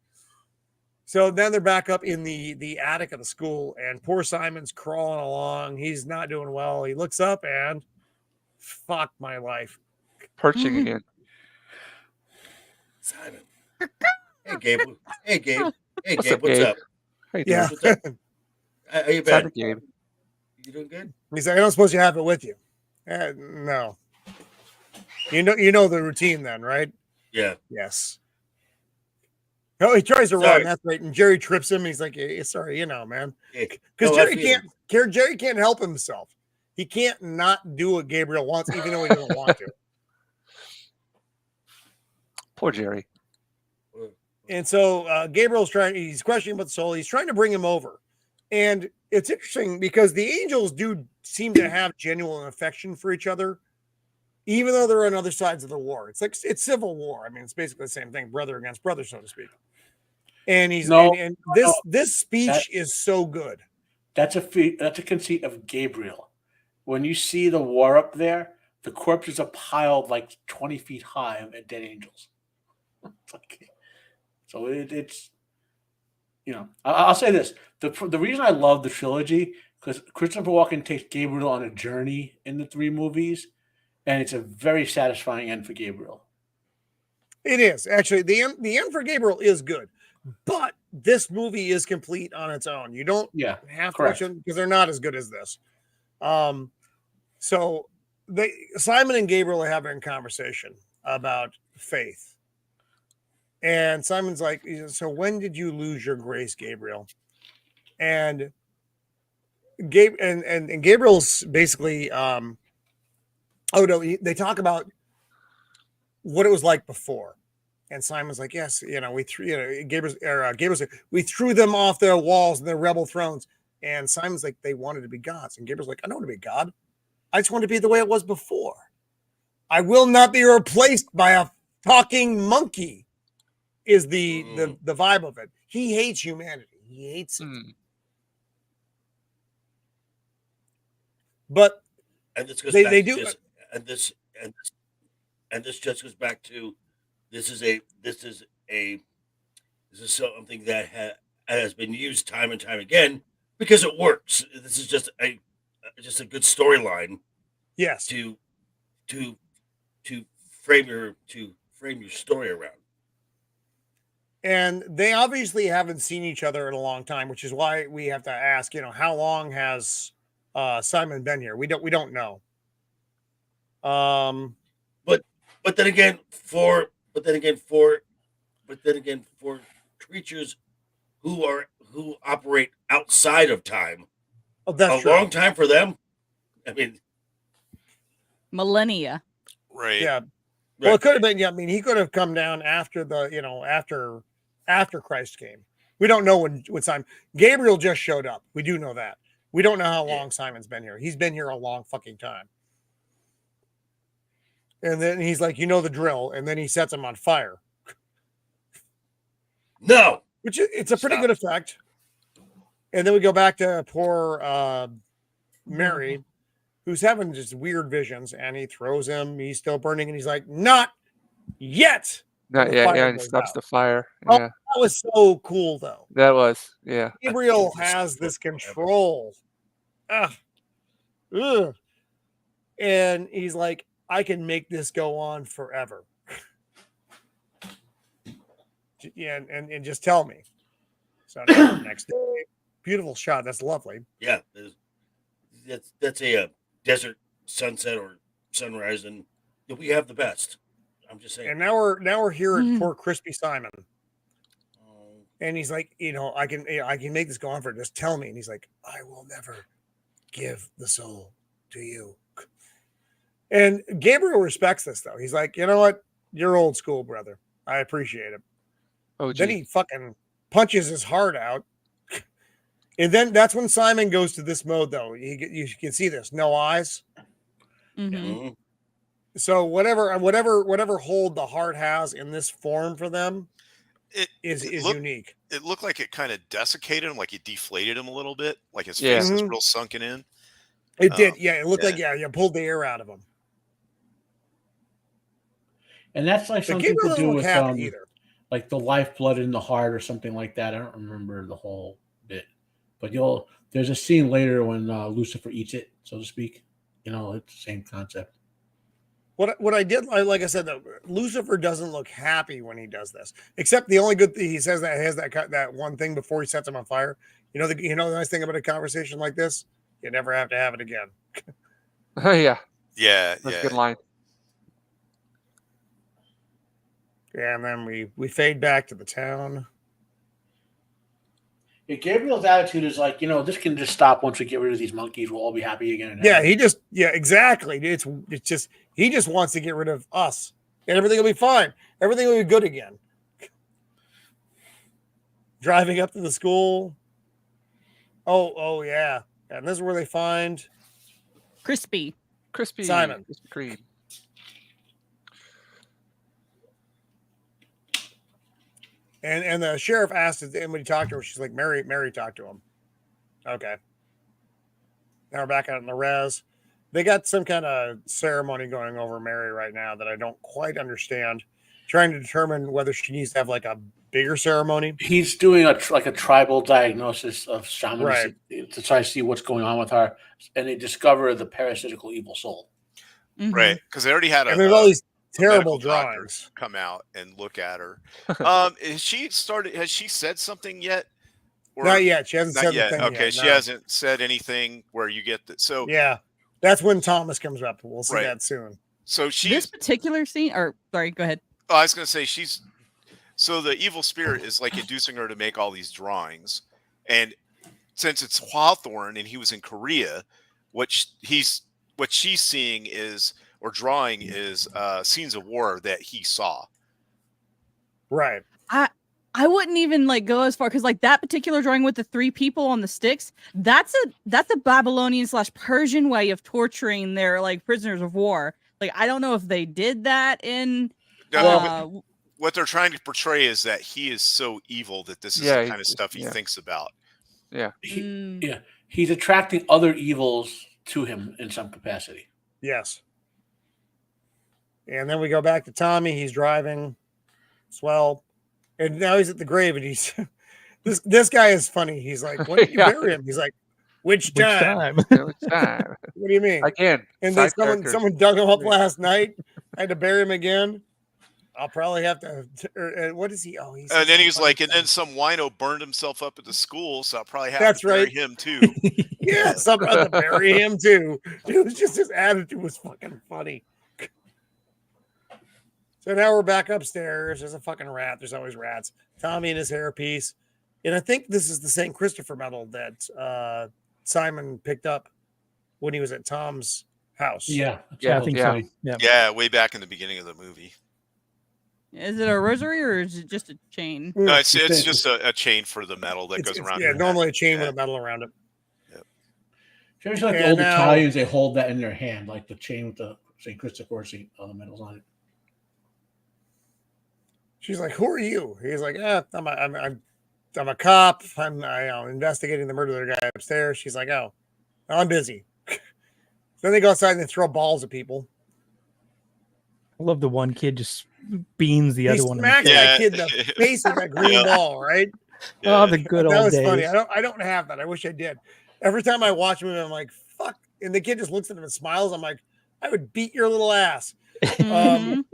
[SPEAKER 1] So then they're back up in the attic of the school, and poor Simon's crawling along. He's not doing well. He looks up and, fuck my life.
[SPEAKER 3] Perching again.
[SPEAKER 8] Simon. Hey, Gabe. Hey, Gabe. Hey,
[SPEAKER 3] What's
[SPEAKER 8] Gabe.
[SPEAKER 3] up,
[SPEAKER 8] What's
[SPEAKER 3] Gabe?
[SPEAKER 8] up?
[SPEAKER 3] How you
[SPEAKER 1] Yeah.
[SPEAKER 3] doing?
[SPEAKER 8] What's up? How you been?
[SPEAKER 3] Simon Gabe.
[SPEAKER 8] You doing good?
[SPEAKER 1] He's like, I don't suppose you have it with you. No. You know the routine then, right?
[SPEAKER 8] Yeah.
[SPEAKER 1] Yes. No, he tries to
[SPEAKER 8] Sorry.
[SPEAKER 1] run. That's right. And Jerry trips him. He's like, hey, sorry, man.
[SPEAKER 8] Hey,
[SPEAKER 1] Because
[SPEAKER 8] no, I
[SPEAKER 1] Jerry
[SPEAKER 8] feel
[SPEAKER 1] can't. Jerry can't help himself. He can't not do what Gabriel wants, even though he doesn't want to.
[SPEAKER 3] Poor Jerry.
[SPEAKER 1] And so Gabriel's he's questioning about the soul. He's trying to bring him over. And it's interesting because the angels do seem to have genuine affection for each other, even though they're on other sides of the war. It's like it's civil war. I mean, it's basically the same thing, brother against brother, so to speak. And he's this speech is so good.
[SPEAKER 6] That's a conceit of Gabriel. When you see the war up there, the corpses are piled like 20 feet high of dead angels. So it's I'll say this: the reason I love the trilogy because Christopher Walken takes Gabriel on a journey in the 3 movies, and it's a very satisfying end for Gabriel.
[SPEAKER 1] It is actually the end for Gabriel is good, but this movie is complete on its own. You don't have to watch them because they're not as good as this. So Simon and Gabriel are having a conversation about faith. And Simon's like, so when did you lose your grace, Gabriel? And Gabriel's basically, they talk about what it was like before. And Simon's like, yes, we threw, Gabriel's like, we threw them off their walls and their rebel thrones. And Simon's like, they wanted to be gods. And Gabriel's like, I don't want to be God. I just want to be the way it was before. I will not be replaced by a talking monkey. Is the vibe of it. He hates humanity. He hates it. But
[SPEAKER 8] and this goes
[SPEAKER 1] they
[SPEAKER 8] back
[SPEAKER 1] do
[SPEAKER 8] to this, and this just goes back to this is something that has been used time and time again because it works. This is just a good storyline.
[SPEAKER 1] Yes.
[SPEAKER 8] To frame your story around.
[SPEAKER 1] And they obviously haven't seen each other in a long time, which is why we have to ask, how long has Simon been here? We don't know.
[SPEAKER 8] But then again, for creatures who operate outside of time,
[SPEAKER 1] that's true.
[SPEAKER 8] Long time for them. I mean,
[SPEAKER 2] millennia.
[SPEAKER 5] Right.
[SPEAKER 1] Yeah. Well, it could have been. Yeah, I mean, he could have come down after after Christ came. We don't know when Simon. Gabriel just showed up. We do know that. We don't know how long Simon's been here. He's been here a long fucking time. And then he's like, the drill. And then he sets him on fire.
[SPEAKER 8] No,
[SPEAKER 1] which it's a pretty good effect. And then we go back to poor Mary, who's having just weird visions, and he throws him. He's still burning, and he's like, not yet.
[SPEAKER 3] Not yet. Yeah, and he stops the fire.
[SPEAKER 1] Oh,
[SPEAKER 3] Yeah.
[SPEAKER 1] that was so cool, though.
[SPEAKER 3] That was, yeah.
[SPEAKER 1] Gabriel has this control. Ugh. And he's like, I can make this go on forever. Yeah, and just tell me. So next day, beautiful shot. That's lovely.
[SPEAKER 8] Yeah, that's a desert sunset or sunrise, and we have the best. I'm just saying.
[SPEAKER 1] And now we're here at poor Crispy Simon, and he's like, I can make this go on for just tell me. And he's like, I will never give the soul to you. And Gabriel respects this though. He's like, you know what? You're old school, brother. I appreciate it.
[SPEAKER 3] Oh,
[SPEAKER 1] then he fucking punches his heart out. And then that's when Simon goes to this mode, though. You can see this. No eyes.
[SPEAKER 2] Mhm.
[SPEAKER 8] Mhm.
[SPEAKER 1] So whatever hold the heart has in this form for them
[SPEAKER 5] It
[SPEAKER 1] is
[SPEAKER 5] looked
[SPEAKER 1] unique.
[SPEAKER 5] it looked like it kind of desiccated him, like it deflated him a little bit, like his
[SPEAKER 3] Yeah.
[SPEAKER 5] face is
[SPEAKER 1] Mhm.
[SPEAKER 5] real sunken in.
[SPEAKER 1] It did, yeah. It looked
[SPEAKER 5] yeah.
[SPEAKER 1] like you pulled the air out of him.
[SPEAKER 6] And that's like
[SPEAKER 1] But
[SPEAKER 6] something
[SPEAKER 1] Gabriel
[SPEAKER 6] to
[SPEAKER 1] doesn't
[SPEAKER 6] do
[SPEAKER 1] look
[SPEAKER 6] with
[SPEAKER 1] happy either.
[SPEAKER 6] like the lifeblood in the heart or something like that. I don't remember the whole bit, but there's a scene later when Lucifer eats it, so to speak. You know, it's the same concept.
[SPEAKER 1] What I did, like I said, though, Lucifer doesn't look happy when he does this. Except the only good thing he says that he has that one thing before he sets him on fire. The nice thing about a conversation like this, you never have to have it again.
[SPEAKER 3] Yeah,
[SPEAKER 5] Yeah,
[SPEAKER 3] that's a
[SPEAKER 5] yeah.
[SPEAKER 3] good line.
[SPEAKER 1] Yeah, and then we fade back to the town.
[SPEAKER 6] Yeah, Gabriel's attitude is like, this can just stop once we get rid of these monkeys. We'll all be happy again. in
[SPEAKER 1] Yeah,
[SPEAKER 6] heaven.
[SPEAKER 1] exactly. It's just he just wants to get rid of us, and everything will be fine. Everything will be good again. Driving up to the school. Oh yeah, and this is where they find
[SPEAKER 2] Crispy.
[SPEAKER 1] Simon.
[SPEAKER 3] Krispy Kreme.
[SPEAKER 1] And the sheriff asked if anybody talked to her. She's like, Mary talked to him. Okay. Now we're back out in the res. They got some kind of ceremony going over Mary right now that I don't quite understand. Trying to determine whether she needs to have like a bigger ceremony.
[SPEAKER 6] He's doing a tribal diagnosis of shamanism
[SPEAKER 1] Right.
[SPEAKER 6] to try to see what's going on with her, and they discover the parasitical evil soul.
[SPEAKER 2] Mhm.
[SPEAKER 5] Right, because they already had
[SPEAKER 1] And there's all these
[SPEAKER 5] a medical
[SPEAKER 1] terrible
[SPEAKER 5] doctor
[SPEAKER 1] drawings.
[SPEAKER 5] come out and look at her. Has she said something yet? Or
[SPEAKER 1] Not yet. She hasn't
[SPEAKER 5] not
[SPEAKER 1] said
[SPEAKER 5] yet.
[SPEAKER 1] the thing
[SPEAKER 5] Okay,
[SPEAKER 1] yet.
[SPEAKER 5] she
[SPEAKER 1] no.
[SPEAKER 5] hasn't said anything where you get that. So
[SPEAKER 1] Yeah. That's when Thomas comes up. We'll see
[SPEAKER 5] Right.
[SPEAKER 1] that soon.
[SPEAKER 5] so
[SPEAKER 2] This
[SPEAKER 5] she's.
[SPEAKER 2] particular scene, or sorry, go ahead.
[SPEAKER 5] Oh, I was going to say she's. So the evil spirit is like inducing her to make all these drawings, and since it's Hawthorne and he was in Korea, what she's seeing is or drawing is scenes of war that he saw.
[SPEAKER 1] Right.
[SPEAKER 2] I wouldn't even like go as far because like that particular drawing with the 3 people on the sticks, that's a Babylonian / Persian way of torturing their like prisoners of war. Like I don't know if they did that in
[SPEAKER 5] No, what they're trying to portray is that he is so evil that this is the kind of stuff he thinks about.
[SPEAKER 3] Yeah.
[SPEAKER 6] He's attracting other evils to him in some capacity.
[SPEAKER 1] Yes. And then we go back to Tommy. He's driving. Swell. And now he's at the grave, and he's this guy is funny. He's like, "When did you bury him?" He's like, "Which time?
[SPEAKER 3] Which time?
[SPEAKER 1] What do you mean?"
[SPEAKER 3] Again.
[SPEAKER 1] And
[SPEAKER 3] side
[SPEAKER 1] someone dug him up last night. I had to bury him again. I'll probably have to. What is he? Oh, he's.
[SPEAKER 5] And then he's like, and then some wino burned himself up at the school, so I'll probably have
[SPEAKER 1] That's
[SPEAKER 5] to bury
[SPEAKER 1] right.
[SPEAKER 5] him too.
[SPEAKER 1] Yes, I'm about to bury him too. It was just his attitude was fucking funny. So now we're back upstairs. There's a fucking rat. There's always rats. Tommy and his hairpiece. And I think this is the St. Christopher medal that Simon picked up when he was at Tom's house.
[SPEAKER 6] Yeah.
[SPEAKER 7] I think so. Yeah.
[SPEAKER 5] Yeah, way back in the beginning of the movie.
[SPEAKER 2] Is it a rosary or is it just a chain?
[SPEAKER 5] No, it's just a chain for the metal that goes around.
[SPEAKER 1] Yeah,
[SPEAKER 5] your neck.
[SPEAKER 1] normally a chain with a medal around it.
[SPEAKER 6] Sure, it's like the
[SPEAKER 1] And
[SPEAKER 6] old
[SPEAKER 1] now-
[SPEAKER 6] Italians, they hold that in their hand, like the chain with the St. Christopher medals on it.
[SPEAKER 1] She's like, "Who are you?" He's like, I'm a cop. I'm investigating the murder of the guy upstairs." She's like, "Oh, I'm busy." Then they go outside and they throw balls at people.
[SPEAKER 7] I love the one kid just beans the other one.
[SPEAKER 1] Smack that kid in the face with that green ball, right?
[SPEAKER 7] Oh, the good
[SPEAKER 1] That
[SPEAKER 7] old
[SPEAKER 1] was
[SPEAKER 7] days.
[SPEAKER 1] funny. I don't have that. I wish I did. Every time I watch him, I'm like, "Fuck!" And the kid just looks at him and smiles. I'm like, "I would beat your little ass."
[SPEAKER 2] Mhm.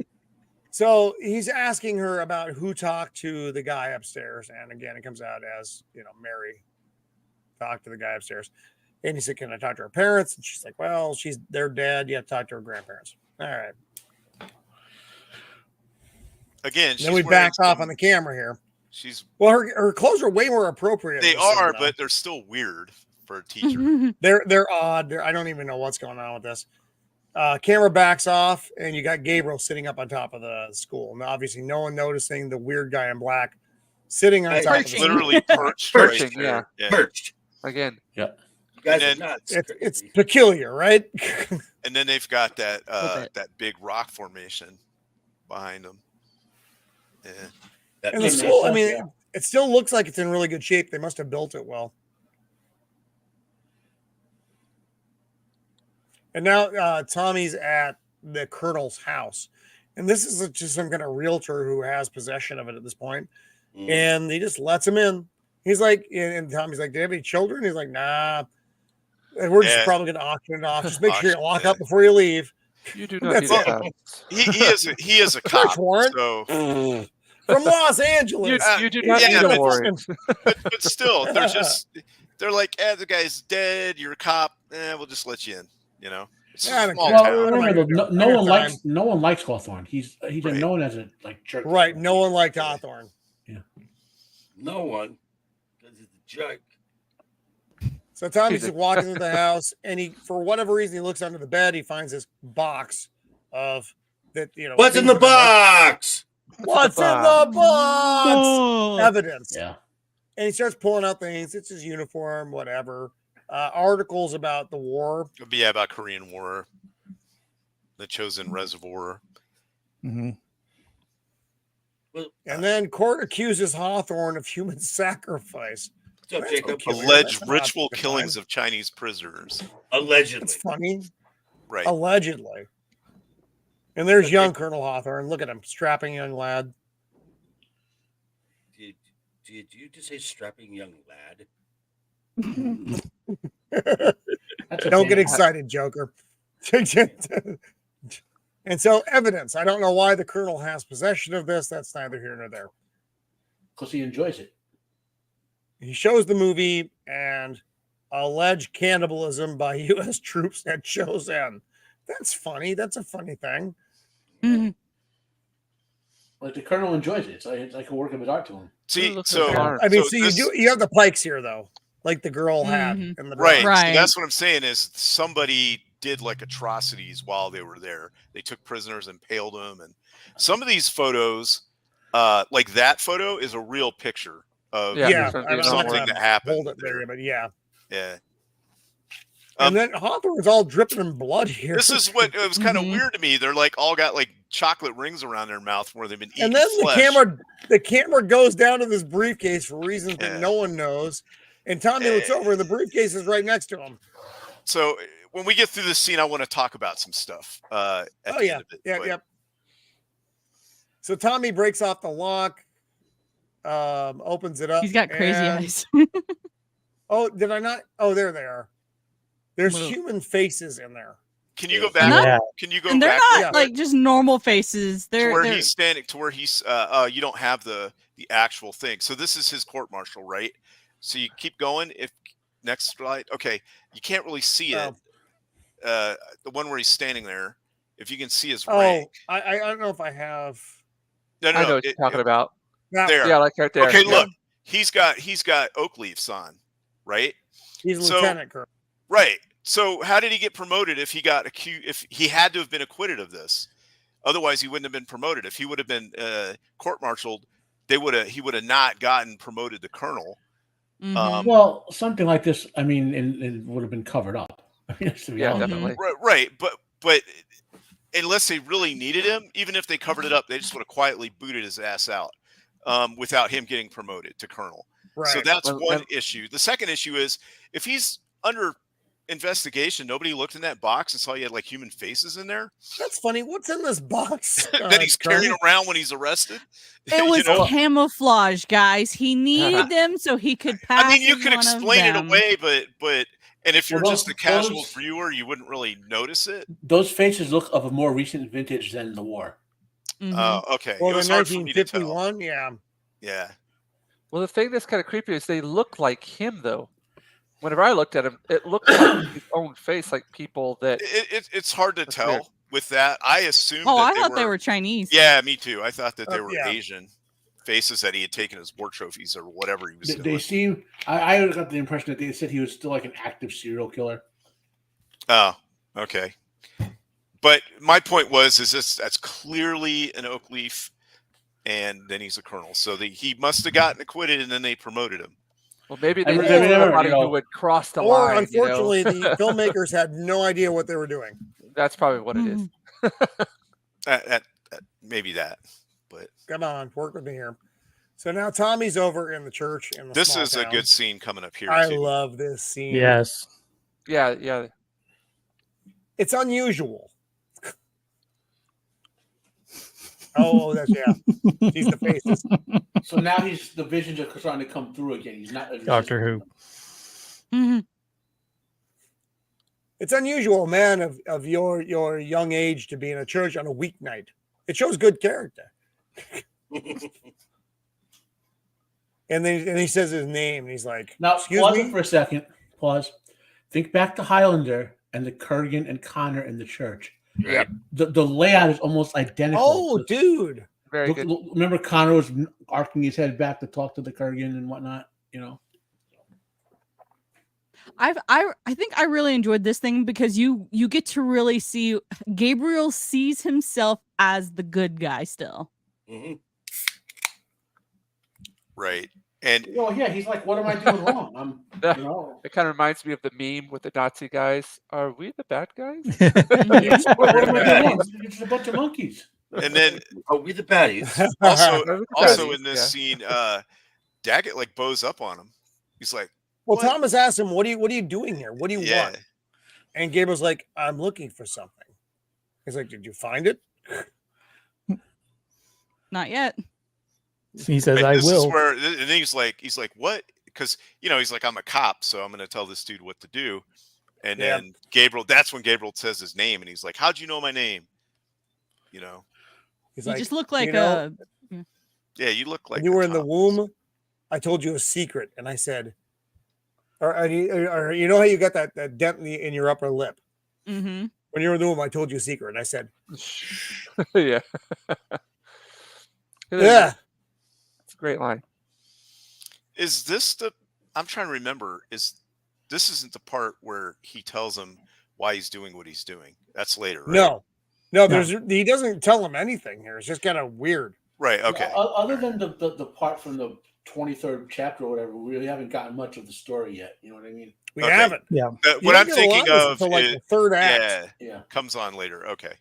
[SPEAKER 1] So he's asking her about who talked to the guy upstairs. And again, it comes out as, Mary talked to the guy upstairs. And he said, "Can I talk to her parents?" And she's like, "Well, they're dead. You have to talk to her grandparents." All right.
[SPEAKER 5] Again,
[SPEAKER 1] Then we back off on the camera here. Well, her clothes are way more appropriate.
[SPEAKER 5] They are, but they're still weird for a teacher.
[SPEAKER 1] They're odd. I don't even know what's going on with this. Camera backs off, and you got Gabriel sitting up on top of the school. And obviously, no one noticing the weird guy in black sitting on top of the
[SPEAKER 5] Literally perched.
[SPEAKER 3] Perching,
[SPEAKER 5] right there.
[SPEAKER 3] yeah.
[SPEAKER 8] Perched.
[SPEAKER 3] Again.
[SPEAKER 6] Yeah.
[SPEAKER 8] guys
[SPEAKER 5] And
[SPEAKER 8] are nuts.
[SPEAKER 1] It's peculiar, right?
[SPEAKER 5] And then they've got that
[SPEAKER 2] bit.
[SPEAKER 5] that big rock formation behind them. Yeah.
[SPEAKER 8] That
[SPEAKER 1] And the
[SPEAKER 8] makes
[SPEAKER 1] school, I
[SPEAKER 8] sense.
[SPEAKER 1] mean, it still looks like it's in really good shape. They must have built it well. And now Tommy's at the colonel's house. And this is just some kind of realtor who has possession of it at this point.
[SPEAKER 8] Mm.
[SPEAKER 1] And he just lets him in. He's like, and Tommy's like, do you have any children? He's like, nah. And we're just probably going to auction it off. Just make sure you lock up before you leave.
[SPEAKER 3] You do not need
[SPEAKER 1] That's
[SPEAKER 3] a
[SPEAKER 1] it.
[SPEAKER 3] gun.
[SPEAKER 5] He is a
[SPEAKER 1] Search
[SPEAKER 5] cop.
[SPEAKER 1] warrant.
[SPEAKER 5] So
[SPEAKER 1] From Los Angeles.
[SPEAKER 3] You do not
[SPEAKER 5] yeah,
[SPEAKER 3] need a
[SPEAKER 5] but-
[SPEAKER 3] warrant.
[SPEAKER 5] but still, they're like, the guy's dead. You're a cop. We'll just let you in. You know, it's
[SPEAKER 1] Yeah,
[SPEAKER 5] a small
[SPEAKER 1] well,
[SPEAKER 5] town.
[SPEAKER 6] Remember, though, no
[SPEAKER 1] Every
[SPEAKER 6] one
[SPEAKER 1] time.
[SPEAKER 6] likes Hawthorne. He's
[SPEAKER 5] Right.
[SPEAKER 6] known as a jerk.
[SPEAKER 1] Right. No one liked Hawthorne.
[SPEAKER 8] No one. Because he's a jerk.
[SPEAKER 1] So Tommy's walking through the house, and he, for whatever reason, he looks under the bed. He finds this box of that.
[SPEAKER 8] What's in the box?
[SPEAKER 1] What's in the box?
[SPEAKER 2] Oh.
[SPEAKER 1] Evidence.
[SPEAKER 6] Yeah.
[SPEAKER 1] And he starts pulling out things. It's his uniform, whatever. Articles about the war.
[SPEAKER 5] Yeah, about Korean War, the Chosin Reservoir.
[SPEAKER 4] Mm-hmm.
[SPEAKER 8] Well,
[SPEAKER 1] And then court accuses Hawthorne of human sacrifice.
[SPEAKER 8] what's up,
[SPEAKER 1] That's
[SPEAKER 8] Jacob?
[SPEAKER 1] okay.
[SPEAKER 5] Alleged
[SPEAKER 1] That's
[SPEAKER 5] ritual
[SPEAKER 1] not
[SPEAKER 5] killings of Chinese prisoners.
[SPEAKER 8] Allegedly.
[SPEAKER 1] It's funny.
[SPEAKER 5] Right.
[SPEAKER 1] Allegedly. And there's young Colonel Hawthorne. Look at him, strapping young lad.
[SPEAKER 8] Did you just say strapping young lad?
[SPEAKER 6] That's a
[SPEAKER 1] Don't get
[SPEAKER 6] thing.
[SPEAKER 1] excited, Joker. And so, evidence. I don't know why the colonel has possession of this. That's neither here nor there.
[SPEAKER 6] Because he enjoys it.
[SPEAKER 1] He shows the movie and alleged cannibalism by U.S. troops at Chosin. That's funny. That's a funny thing.
[SPEAKER 2] Mhm.
[SPEAKER 6] Like the colonel enjoys it. It's like a work of his art to him.
[SPEAKER 5] See,
[SPEAKER 3] Look at
[SPEAKER 5] so
[SPEAKER 3] the art.
[SPEAKER 1] I mean,
[SPEAKER 5] so
[SPEAKER 1] so
[SPEAKER 5] this-
[SPEAKER 1] you have the pikes here, though, like the girl had
[SPEAKER 2] Mhm.
[SPEAKER 1] in the
[SPEAKER 5] right.
[SPEAKER 1] drawing.
[SPEAKER 5] So
[SPEAKER 2] Right.
[SPEAKER 5] that's what I'm saying is somebody did like atrocities while they were there. They took prisoners and impaled them, and some of these photos, like that photo, is a real picture of
[SPEAKER 3] Yeah,
[SPEAKER 1] Yeah,
[SPEAKER 3] it's gonna
[SPEAKER 1] I
[SPEAKER 3] be
[SPEAKER 1] don't
[SPEAKER 3] another
[SPEAKER 5] something
[SPEAKER 3] one.
[SPEAKER 5] that happened.
[SPEAKER 1] Hold it
[SPEAKER 5] there.
[SPEAKER 1] there, but yeah.
[SPEAKER 5] Yeah.
[SPEAKER 1] And then Hawthorne's all dripping in blood here.
[SPEAKER 5] This is what it was kind of
[SPEAKER 2] Mhm.
[SPEAKER 5] weird to me. They're like all got like chocolate rings around their mouth where they've been eating
[SPEAKER 1] And then
[SPEAKER 5] flesh.
[SPEAKER 1] the camera goes down to this briefcase for reasons
[SPEAKER 5] Yeah.
[SPEAKER 1] that no one knows. And Tommy looks over, and the briefcase is right next to him.
[SPEAKER 5] So when we get through this scene, I want to talk about some stuff. At
[SPEAKER 1] Oh
[SPEAKER 5] the
[SPEAKER 1] yeah,
[SPEAKER 5] end of it.
[SPEAKER 1] yeah,
[SPEAKER 5] But
[SPEAKER 1] yep. So Tommy breaks off the lock, opens it up.
[SPEAKER 2] He's got crazy
[SPEAKER 1] and-
[SPEAKER 2] eyes.
[SPEAKER 1] Oh, did I not? Oh, there they are. There's
[SPEAKER 2] Move.
[SPEAKER 1] human faces in there.
[SPEAKER 5] Can you go
[SPEAKER 8] Yeah.
[SPEAKER 5] back?
[SPEAKER 7] Yeah.
[SPEAKER 5] Can you go
[SPEAKER 2] And they're
[SPEAKER 5] back
[SPEAKER 2] not
[SPEAKER 1] Yeah.
[SPEAKER 2] like just normal faces.
[SPEAKER 5] to
[SPEAKER 2] They're
[SPEAKER 5] where
[SPEAKER 2] they're
[SPEAKER 5] he's standing? To where he's you don't have the actual thing. So this is his court martial, right? So you keep going. If next slide, okay, you can't really see it.
[SPEAKER 1] Oh.
[SPEAKER 5] The one where he's standing there. If you can see his
[SPEAKER 1] Oh,
[SPEAKER 5] rank.
[SPEAKER 1] I don't know if I have
[SPEAKER 5] No, no,
[SPEAKER 3] I
[SPEAKER 5] no.
[SPEAKER 3] know what you're talking about.
[SPEAKER 1] that.
[SPEAKER 5] There.
[SPEAKER 3] Yeah, like right there.
[SPEAKER 5] Okay,
[SPEAKER 3] Yeah.
[SPEAKER 5] look. He's got oak leaves on, right?
[SPEAKER 1] He's
[SPEAKER 5] So-
[SPEAKER 1] lieutenant colonel.
[SPEAKER 5] Right. So how did he get promoted if he got accused? If he had to have been acquitted of this, otherwise he wouldn't have been promoted. If he would have been court-martialed, he would have not gotten promoted to colonel.
[SPEAKER 2] Mhm.
[SPEAKER 6] Well, something like this, I mean, it would have been covered up. I mean, that's the
[SPEAKER 3] Yeah,
[SPEAKER 6] reality.
[SPEAKER 3] definitely.
[SPEAKER 5] Right. But unless they really needed him, even if they covered it up, they just would have quietly booted his ass out without him getting promoted to colonel.
[SPEAKER 1] Right.
[SPEAKER 5] So that's
[SPEAKER 3] Well,
[SPEAKER 5] one
[SPEAKER 3] and-
[SPEAKER 5] issue. The second issue is if he's under investigation, nobody looked in that box and saw he had like human faces in there.
[SPEAKER 1] That's funny. What's in this box?
[SPEAKER 5] That he's carrying
[SPEAKER 1] Colonel?
[SPEAKER 5] around when he's arrested.
[SPEAKER 2] It was
[SPEAKER 5] know?
[SPEAKER 2] camouflage, guys. He needed them so he could pass.
[SPEAKER 5] I mean, you
[SPEAKER 2] as
[SPEAKER 5] could
[SPEAKER 2] one of
[SPEAKER 5] explain it
[SPEAKER 2] them.
[SPEAKER 5] away, but and if you're
[SPEAKER 6] Well,
[SPEAKER 5] just a casual
[SPEAKER 6] those-
[SPEAKER 5] viewer, you wouldn't really notice it.
[SPEAKER 6] Those faces look of a more recent vintage than the war.
[SPEAKER 2] Mhm.
[SPEAKER 5] Okay.
[SPEAKER 1] Well,
[SPEAKER 5] It was
[SPEAKER 1] in
[SPEAKER 5] hard for me to tell.
[SPEAKER 1] 1951, yeah.
[SPEAKER 5] Yeah.
[SPEAKER 3] Well, the thing that's kind of creepy is they look like him, though. Whenever I looked at him, it looked like his own face, like people that.
[SPEAKER 5] It's hard to
[SPEAKER 3] That's
[SPEAKER 5] tell
[SPEAKER 3] weird.
[SPEAKER 5] with that. I assumed
[SPEAKER 2] Oh,
[SPEAKER 5] that
[SPEAKER 2] I thought they were Chinese.
[SPEAKER 5] Yeah, me too. I thought that they
[SPEAKER 1] Oh,
[SPEAKER 5] were
[SPEAKER 1] yeah.
[SPEAKER 5] Asian faces that he had taken as war trophies or whatever he was
[SPEAKER 6] They
[SPEAKER 5] doing.
[SPEAKER 6] seem. I got the impression that they said he was still like an active serial killer.
[SPEAKER 5] Oh, okay. But my point was, that's clearly an oak leaf, and then he's a colonel. So he must have gotten acquitted, and then they promoted him.
[SPEAKER 3] Well, maybe
[SPEAKER 6] And
[SPEAKER 3] they
[SPEAKER 6] remember,
[SPEAKER 3] needed somebody
[SPEAKER 6] you know,
[SPEAKER 3] who would cross the
[SPEAKER 1] Or
[SPEAKER 3] line.
[SPEAKER 1] unfortunately, the filmmakers had no idea what they were doing.
[SPEAKER 3] That's probably what it is.
[SPEAKER 5] Maybe that, but
[SPEAKER 1] Come on, work with me here. So now Tommy's over in the church in the
[SPEAKER 5] this
[SPEAKER 1] small
[SPEAKER 5] is a
[SPEAKER 1] town.
[SPEAKER 5] good scene coming up here.
[SPEAKER 1] I
[SPEAKER 5] too.
[SPEAKER 1] love this scene.
[SPEAKER 7] Yes.
[SPEAKER 3] Yeah.
[SPEAKER 1] It's unusual. Oh, that's He's the faces.
[SPEAKER 6] So now the visions are starting to come through again. He's not
[SPEAKER 7] Doctor Who.
[SPEAKER 2] Mm-hmm.
[SPEAKER 1] It's unusual, man, of your young age to be in a church on a weeknight. It shows good character. And then he says his name, and he's like,
[SPEAKER 6] Now,
[SPEAKER 1] "Excuse
[SPEAKER 6] pause
[SPEAKER 1] me."
[SPEAKER 6] it for a second. Pause. Think back to Highlander and the Kurgan and Connor in the church.
[SPEAKER 3] Yeah.
[SPEAKER 6] The layout is almost identical.
[SPEAKER 1] Oh, dude.
[SPEAKER 3] Very good.
[SPEAKER 6] Remember, Connor was arcing his head back to talk to the Kurgan and whatnot. You know.
[SPEAKER 2] I think I really enjoyed this thing because you get to really see Gabriel sees himself as the good guy still.
[SPEAKER 8] Mhm.
[SPEAKER 5] Right. And
[SPEAKER 6] Well, yeah, he's like, "What am I doing wrong? I'm, you know."
[SPEAKER 3] It kind of reminds me of the meme with the Nazi guys. Are we the bad guys?
[SPEAKER 6] What am I doing wrong? It's a bunch of monkeys.
[SPEAKER 5] and then
[SPEAKER 8] Oh, we the baddies.
[SPEAKER 5] also in this scene, Daggett like bows up on him. He's like,
[SPEAKER 1] Well,
[SPEAKER 5] What?
[SPEAKER 1] Thomas asked him, "What are you doing here? What do you
[SPEAKER 5] yeah.
[SPEAKER 1] want?" And Gabriel's like, "I'm looking for something." He's like, "Did you find it?"
[SPEAKER 2] Not yet.
[SPEAKER 7] He says,
[SPEAKER 5] And
[SPEAKER 7] "I
[SPEAKER 5] this
[SPEAKER 7] will."
[SPEAKER 5] is where, and then he's like, what? Because he's like, I'm a cop, so I'm going to tell this dude what to do. And
[SPEAKER 1] Yeah.
[SPEAKER 5] then that's when Gabriel says his name, and he's like, "How'd you know my name?" You know,
[SPEAKER 1] He's
[SPEAKER 2] You
[SPEAKER 1] like,
[SPEAKER 2] just look like
[SPEAKER 1] "You know,
[SPEAKER 5] yeah, you look like
[SPEAKER 1] when you were in the
[SPEAKER 5] cop."
[SPEAKER 1] womb, I told you a secret, and I said, or you know how you got that dent in your upper lip?
[SPEAKER 2] Mm-hmm.
[SPEAKER 1] When you were in the womb, I told you a secret, and I said,
[SPEAKER 3] Yeah.
[SPEAKER 1] "Yeah."
[SPEAKER 3] It's a great line.
[SPEAKER 5] Is this I'm trying to remember. This isn't the part where he tells him why he's doing what he's doing? That's later, right?
[SPEAKER 1] No. He doesn't tell him anything here. It's just kind of weird.
[SPEAKER 5] Right. Okay.
[SPEAKER 6] Other than the part from the 23rd chapter or whatever, we really haven't gotten much of the story yet. You know what I mean?
[SPEAKER 1] We
[SPEAKER 5] Okay.
[SPEAKER 1] haven't.
[SPEAKER 5] What
[SPEAKER 1] You don't
[SPEAKER 5] I'm
[SPEAKER 1] get a lot
[SPEAKER 5] thinking
[SPEAKER 1] this
[SPEAKER 5] of
[SPEAKER 1] until, like,
[SPEAKER 5] is
[SPEAKER 1] the third act.
[SPEAKER 5] yeah,
[SPEAKER 6] Yeah.
[SPEAKER 5] comes on later. Okay.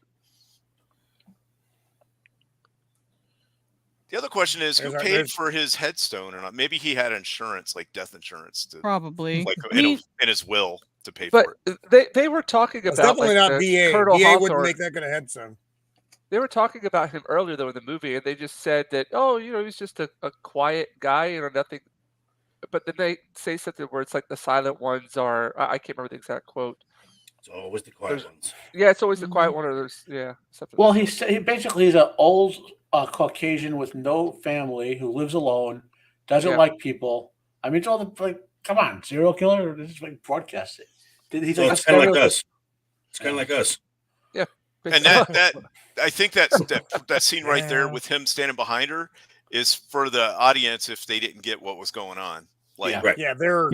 [SPEAKER 5] The other question is, who paid for his headstone or not? Maybe he had insurance, like death insurance,
[SPEAKER 2] Probably.
[SPEAKER 5] like
[SPEAKER 2] I mean,
[SPEAKER 5] in his will to pay
[SPEAKER 3] But
[SPEAKER 5] for it.
[SPEAKER 3] they were talking
[SPEAKER 1] It's
[SPEAKER 3] about
[SPEAKER 1] definitely
[SPEAKER 3] like,
[SPEAKER 1] not
[SPEAKER 3] the
[SPEAKER 1] VA.
[SPEAKER 3] Colonel
[SPEAKER 1] VA wouldn't
[SPEAKER 3] Hawthorne.
[SPEAKER 1] make that good a headstone.
[SPEAKER 3] They were talking about him earlier though in the movie, and they just said that, oh, he's just a quiet guy, nothing. But then they say something where it's like the silent ones are. I can't remember the exact quote.
[SPEAKER 8] It's always the quiet ones.
[SPEAKER 3] Yeah, it's always the quiet one, or there's something.
[SPEAKER 6] Well, he basically is an old Caucasian with no family who lives alone, doesn't like people. I mean, it's all come on, serial killer. This is like broadcast it. He's
[SPEAKER 8] So
[SPEAKER 6] like
[SPEAKER 8] it's kind of like us. It's kind of like us.
[SPEAKER 3] Yeah,
[SPEAKER 5] And that I think that scene right there with him standing behind her is for the audience if they didn't get what was going on. Like,
[SPEAKER 8] Right.
[SPEAKER 1] Yeah, they're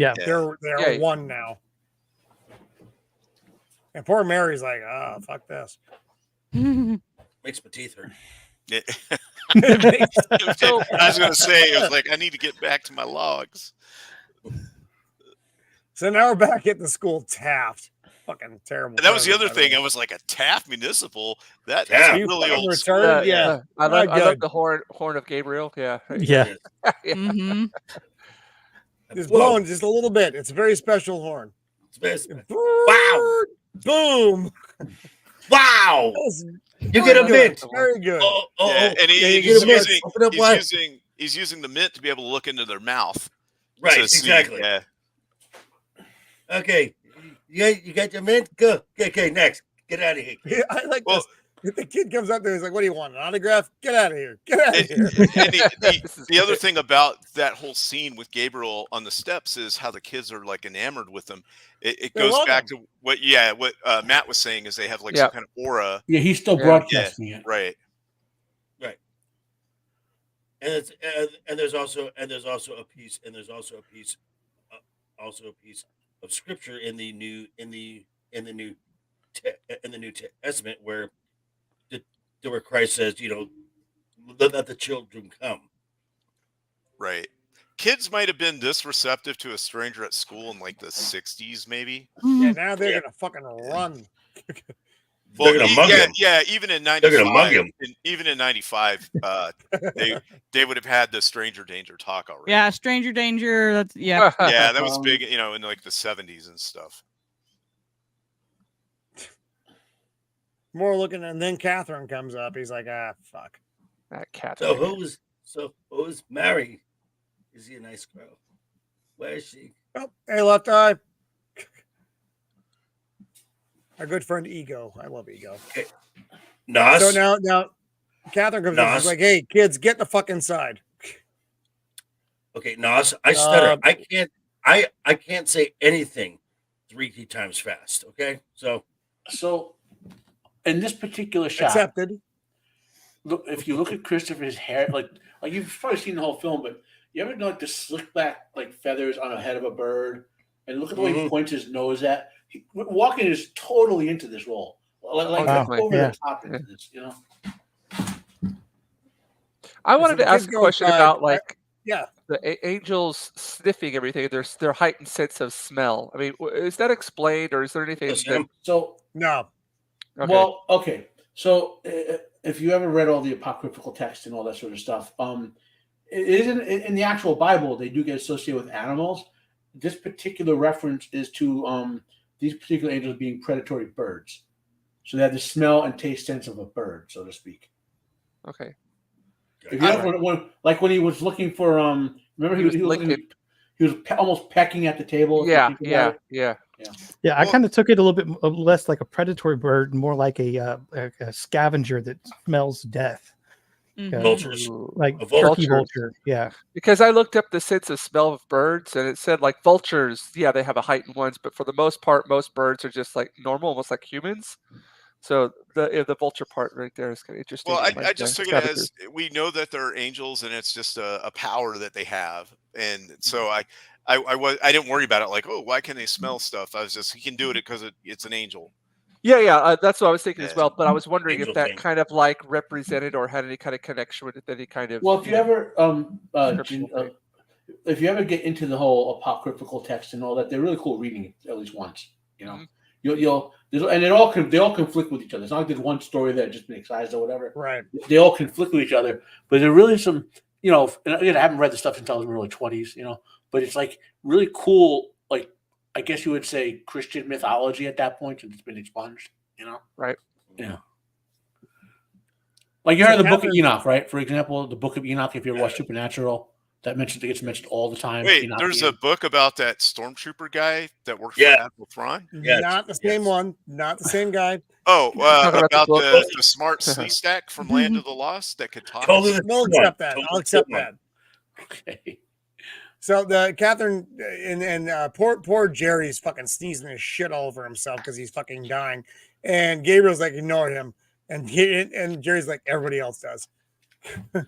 [SPEAKER 1] one now. And poor Mary's like, "Oh, fuck this."
[SPEAKER 8] Makes my teeth hurt.
[SPEAKER 5] I was going to say, it was like, I need to get back to my logs.
[SPEAKER 1] So now we're back at the school Taft. Fucking terrible.
[SPEAKER 5] And that was the other
[SPEAKER 1] president,
[SPEAKER 5] thing. I was like, a Taft Municipal? That's
[SPEAKER 8] Yeah.
[SPEAKER 5] really old.
[SPEAKER 1] Retarded? Yeah.
[SPEAKER 3] I
[SPEAKER 1] Not
[SPEAKER 3] love
[SPEAKER 1] good.
[SPEAKER 3] the horn of Gabriel. Yeah.
[SPEAKER 7] Yeah.
[SPEAKER 2] Mm-hmm.
[SPEAKER 1] Just
[SPEAKER 8] Whoa.
[SPEAKER 1] blowing just a little bit. It's a very special horn.
[SPEAKER 8] It's best.
[SPEAKER 1] Wow. Boom.
[SPEAKER 8] Wow.
[SPEAKER 1] That was
[SPEAKER 8] You get a
[SPEAKER 1] good.
[SPEAKER 8] mint.
[SPEAKER 1] Very good.
[SPEAKER 5] Yeah, and
[SPEAKER 8] you get a mint. Open up wide.
[SPEAKER 5] he's using the mint to be able to look into their mouth.
[SPEAKER 8] Right,
[SPEAKER 5] to see.
[SPEAKER 8] exactly.
[SPEAKER 5] Yeah.
[SPEAKER 8] Okay. You got your mint? Go. Okay, next. Get out of here.
[SPEAKER 1] Yeah, I like
[SPEAKER 5] Well-
[SPEAKER 1] this. If the kid comes up there, he's like, "What do you want? An autograph? Get out of here. Get out of here."
[SPEAKER 5] And the other thing about that whole scene with Gabriel on the steps is how the kids are like enamored with him. It
[SPEAKER 1] They
[SPEAKER 5] goes
[SPEAKER 1] love
[SPEAKER 5] back to what Matt was saying is they have like some kind of aura.
[SPEAKER 6] Yeah, he's still
[SPEAKER 3] Yeah.
[SPEAKER 6] broadcasting it.
[SPEAKER 5] Right.
[SPEAKER 8] And it's and there's also a piece of scripture in the New Testament where Christ says, let the children come.
[SPEAKER 5] Right. kids might have been this receptive to a stranger at school in like the 60s, maybe.
[SPEAKER 1] Yeah, now they're gonna fucking run.
[SPEAKER 5] Well,
[SPEAKER 8] They're gonna mug him.
[SPEAKER 5] yeah, even in
[SPEAKER 8] They're gonna mug
[SPEAKER 5] 95,
[SPEAKER 8] him.
[SPEAKER 5] even in 95, they would have had the stranger danger talk already.
[SPEAKER 2] Yeah, stranger danger. That's yeah.
[SPEAKER 5] Yeah, that was big, in like the 70s and stuff.
[SPEAKER 1] More looking, and then Catherine comes up. He's like, fuck.
[SPEAKER 3] That cat.
[SPEAKER 8] So who's Mary? Is he a nice girl? Where is she?
[SPEAKER 1] Oh, hey, left eye. Our good friend Ego. I love Ego.
[SPEAKER 8] Okay. Nos.
[SPEAKER 1] So now Catherine comes in. She's like, hey, kids, get the fuck inside.
[SPEAKER 8] Okay, Nos, I stutter. I can't say anything 3 times fast. Okay, so
[SPEAKER 6] in this particular shot,
[SPEAKER 1] Accepted.
[SPEAKER 6] look, if you look at Christopher's hair, like you've probably seen the whole film, but you ever know like the slick back like feathers on the head of a bird, and look at the way he points his nose at. Walken is totally into this role, like over the top into this, you know.
[SPEAKER 3] I wanted to ask a question about
[SPEAKER 1] the
[SPEAKER 3] angels sniffing everything. Their heightened sense of smell. I mean, is that explained, or is there anything?
[SPEAKER 6] So
[SPEAKER 1] no.
[SPEAKER 3] Okay.
[SPEAKER 6] Well, okay. So if you ever read all the apocryphal text and all that sort of stuff, it isn't in the actual Bible. They do get associated with animals. This particular reference is to these particular angels being predatory birds. So they have the smell and taste sense of a bird, so to speak.
[SPEAKER 3] Okay.
[SPEAKER 6] If you like when he was looking for remember he was almost pecking at the table.
[SPEAKER 3] Yeah.
[SPEAKER 7] I kind of took it a little bit less like a predatory bird, more like a scavenger that smells death.
[SPEAKER 8] Vultures,
[SPEAKER 7] like
[SPEAKER 8] a
[SPEAKER 7] turkey vulture. Yeah,
[SPEAKER 3] because I looked up the sense of smell of birds, and it said like vultures. Yeah, they have a heightened ones, but for the most part, most birds are just like normal, almost like humans. So the vulture part right there is kind of interesting.
[SPEAKER 5] Well, I just took it as we know that they're angels, and it's just a power that they have, and so I didn't worry about it. Like, oh, why can they smell stuff? I was just he can do it because it's an angel.
[SPEAKER 3] Yeah, that's what I was thinking as well. But I was wondering
[SPEAKER 8] Angel
[SPEAKER 3] if that
[SPEAKER 8] thing.
[SPEAKER 3] kind of like represented or had any kind of connection with any kind of.
[SPEAKER 6] Well, if you ever if you ever get into the whole apocryphal text and all that, they're really cool reading it at least once. You know, you'll and they all conflict with each other. It's not like there's one story that just been excised or whatever.
[SPEAKER 1] Right.
[SPEAKER 6] They all conflict with each other, but there are really some. You know, and again, I haven't read the stuff since I was in my early 20s. You know, but it's like really cool. Like I guess you would say Christian mythology at that point, since it's been expunged. You know,
[SPEAKER 3] right?
[SPEAKER 6] Yeah. Like you heard the Book of Enoch, right? For example, the Book of Enoch. If you ever watch Supernatural, that gets mentioned all the time.
[SPEAKER 5] Wait,
[SPEAKER 6] Enoch
[SPEAKER 5] there's a book about that stormtrooper guy that worked for Admiral Thrawn?
[SPEAKER 8] Yes.
[SPEAKER 1] Not the same one. Not the same guy.
[SPEAKER 5] Oh, about
[SPEAKER 3] book.
[SPEAKER 5] the smart Sleestack from Land of the Lost that could talk.
[SPEAKER 8] Totally.
[SPEAKER 1] I'll accept that. I'll accept that.
[SPEAKER 6] Okay.
[SPEAKER 1] So the Catherine and poor Jerry's fucking sneezing his shit all over himself because he's fucking dying, and Gabriel's like ignore him, and Jerry's like everybody else does. And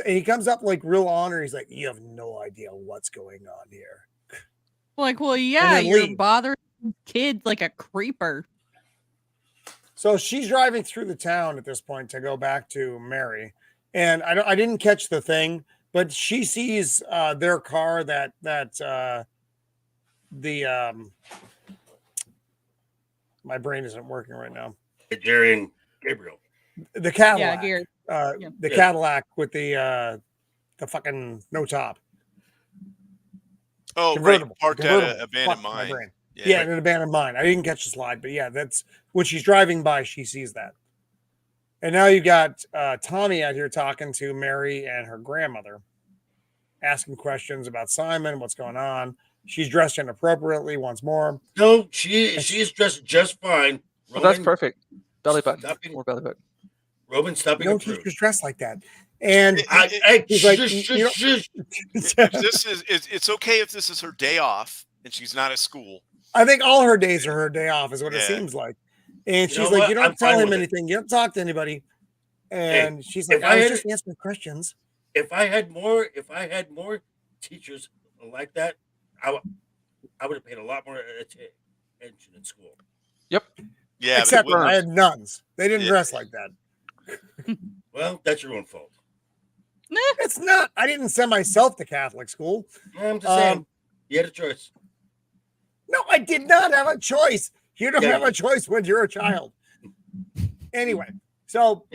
[SPEAKER 1] he comes up like real honor. He's like, you have no idea what's going on here.
[SPEAKER 2] Like, well, yeah,
[SPEAKER 1] then
[SPEAKER 2] you're
[SPEAKER 1] leave.
[SPEAKER 2] bothering kids like a creeper.
[SPEAKER 1] So she's driving through the town at this point to go back to Mary, and I didn't catch the thing, but she sees their car that my brain isn't working right now.
[SPEAKER 8] Jerry and Gabriel.
[SPEAKER 1] The Cadillac.
[SPEAKER 2] Yeah, Gary.
[SPEAKER 1] The Cadillac with the fucking no top.
[SPEAKER 5] Oh, right,
[SPEAKER 1] Convertible.
[SPEAKER 5] parked at
[SPEAKER 1] Convertible.
[SPEAKER 5] an abandoned
[SPEAKER 1] Fuck my
[SPEAKER 5] mine.
[SPEAKER 1] brain. Yeah, an abandoned mine. I didn't catch the slide, but yeah, that's when she's driving by, she sees that. And now you got Tommy out here talking to Mary and her grandmother, asking questions about Simon, what's going on. She's dressed inappropriately once more.
[SPEAKER 8] No, she's dressed just fine.
[SPEAKER 3] Well, that's perfect. Belly button.
[SPEAKER 8] Stopping.
[SPEAKER 3] More belly button.
[SPEAKER 8] Roman, stop being
[SPEAKER 1] No
[SPEAKER 8] a prude.
[SPEAKER 1] teacher's dressed like that. And
[SPEAKER 8] He's
[SPEAKER 1] like,
[SPEAKER 5] It's okay if this is her day off and she's not at school.
[SPEAKER 1] I think all her days are her day off, is what it seems like. And she's like, you don't tell him anything. You don't talk to anybody. And she's like, I was just answering questions.
[SPEAKER 8] If I had more teachers like that, I would have paid a lot more attention in school.
[SPEAKER 3] Yep.
[SPEAKER 5] Yeah.
[SPEAKER 1] Except I had nuns. They didn't dress like that.
[SPEAKER 8] Well, that's your own fault.
[SPEAKER 1] It's not. I didn't send myself to Catholic school.
[SPEAKER 8] I'm just saying, you had a choice.
[SPEAKER 1] No, I did not have a choice. You don't
[SPEAKER 8] Yeah,
[SPEAKER 1] have a choice when you're a child. Anyway, so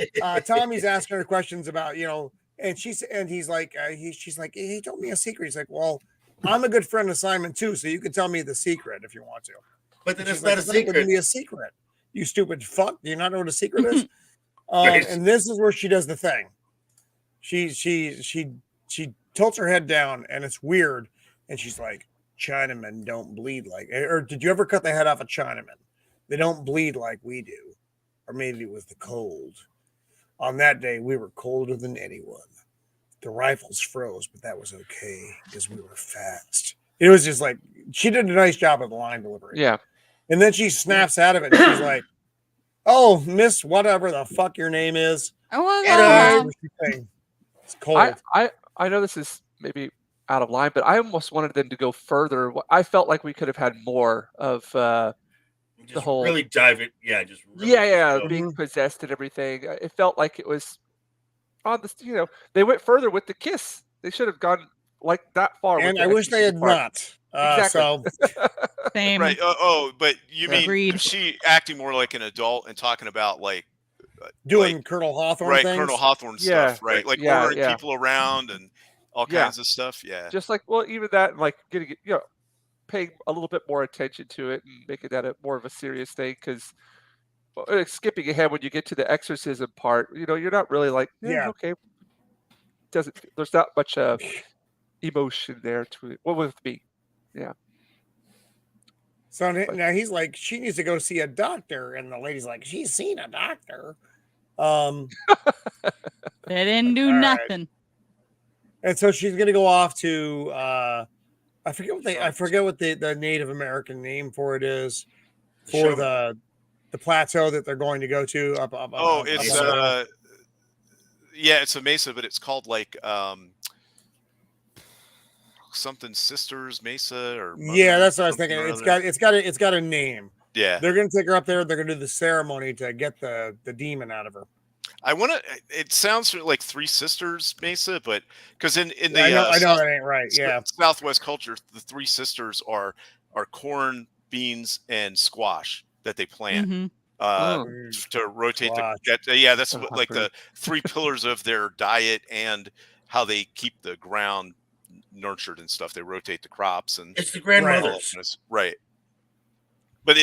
[SPEAKER 1] Tommy's asking her questions about, and he's like, she's like, he told me a secret. He's like, well, I'm a good friend of Simon too, so you can tell me the secret if you want to.
[SPEAKER 8] But then
[SPEAKER 1] And
[SPEAKER 8] it's
[SPEAKER 1] she's
[SPEAKER 8] not
[SPEAKER 1] like,
[SPEAKER 8] a
[SPEAKER 1] "It's not
[SPEAKER 8] secret.
[SPEAKER 1] gonna be a secret. You stupid fuck. Do you not know what a secret is?
[SPEAKER 8] Right.
[SPEAKER 1] And this is where she does the thing. She tilts her head down, and it's weird. And she's like, Chinamen don't bleed like. Or did you ever cut the head off a Chinaman? They don't bleed like we do. Or maybe it was the cold. On that day, we were colder than anyone. The rifles froze, but that was okay because we were fast. It was just like she did a nice job of the line delivery.
[SPEAKER 3] Yeah.
[SPEAKER 1] And then she snaps out of it. And she's like, "Oh, Miss, whatever the fuck your name is."
[SPEAKER 2] Oh, well,
[SPEAKER 1] It's cold.
[SPEAKER 3] I know this is maybe out of line, but I almost wanted them to go further. I felt like we could have had more of the whole
[SPEAKER 8] really dive it. Yeah, just really
[SPEAKER 3] being possessed and everything. It felt like it was on the they went further with the kiss. They should have gone like that far.
[SPEAKER 1] And
[SPEAKER 3] with
[SPEAKER 1] I wish they had
[SPEAKER 3] part.
[SPEAKER 1] not.
[SPEAKER 3] Exactly.
[SPEAKER 1] So
[SPEAKER 2] same.
[SPEAKER 5] Right. But you
[SPEAKER 2] Agreed.
[SPEAKER 5] mean she acting more like an adult and talking about like
[SPEAKER 1] doing Colonel Hawthorne
[SPEAKER 5] right,
[SPEAKER 1] things?
[SPEAKER 5] Colonel Hawthorne stuff, right? Like ordering people around and all kinds of stuff. Yeah.
[SPEAKER 3] Just like, well, even that, and like getting paying a little bit more attention to it and making that more of a serious thing. Because skipping ahead when you get to the exorcism part, you're not really like, okay. There's not much emotion there to it. Well, with me, yeah.
[SPEAKER 1] So now he's like, she needs to go see a doctor, and the lady's like, she's seen a doctor.
[SPEAKER 2] They didn't do nothing.
[SPEAKER 1] Right. And so she's gonna go off to I forget what the Native American name for it is for the plateau that they're going to go to up
[SPEAKER 5] it's a mesa, but it's called like something Sisters Mesa or
[SPEAKER 1] that's what I was thinking. It's got a name.
[SPEAKER 5] Yeah,
[SPEAKER 1] they're gonna take her up there. They're gonna do the ceremony to get the demon out of her.
[SPEAKER 5] It sounds like Three Sisters Mesa, but because in the
[SPEAKER 1] I know that ain't right. Yeah,
[SPEAKER 5] Southwest culture, the Three Sisters are corn, beans, and squash that they plant to rotate that's like the three pillars of their diet and how they keep the ground nurtured and stuff. They rotate the crops, and
[SPEAKER 8] it's the grandmothers,
[SPEAKER 5] right? But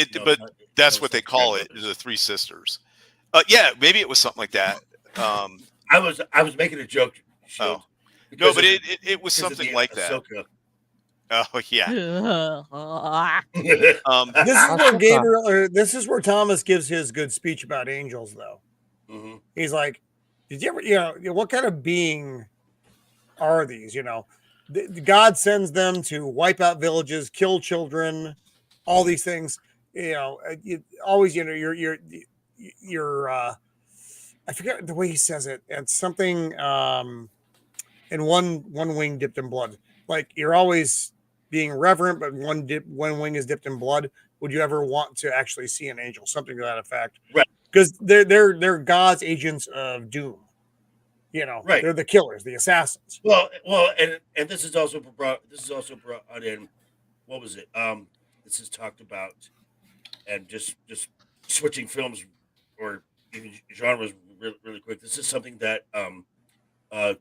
[SPEAKER 5] that's what they call it, the Three Sisters. Maybe it was something like that.
[SPEAKER 8] I was making a joke.
[SPEAKER 5] No, but it was something like that. Oh yeah.
[SPEAKER 1] This is where Thomas gives his good speech about angels, though. Mm-hmm. He's like, "Did you ever, what kind of being are these? God sends them to wipe out villages, kill children, all these things. Always, you're I forget the way he says it. It's something and one wing dipped in blood. Like you're always being reverent, but one wing is dipped in blood. Would you ever want to actually see an angel? Something to that effect.
[SPEAKER 8] Right.
[SPEAKER 1] Because they're God's agents of doom.
[SPEAKER 8] Right.
[SPEAKER 1] They're the killers, the assassins.
[SPEAKER 8] Well, and this is also brought in. What was it? This is talked about, and just switching films or even genres really quick. This is something that Todd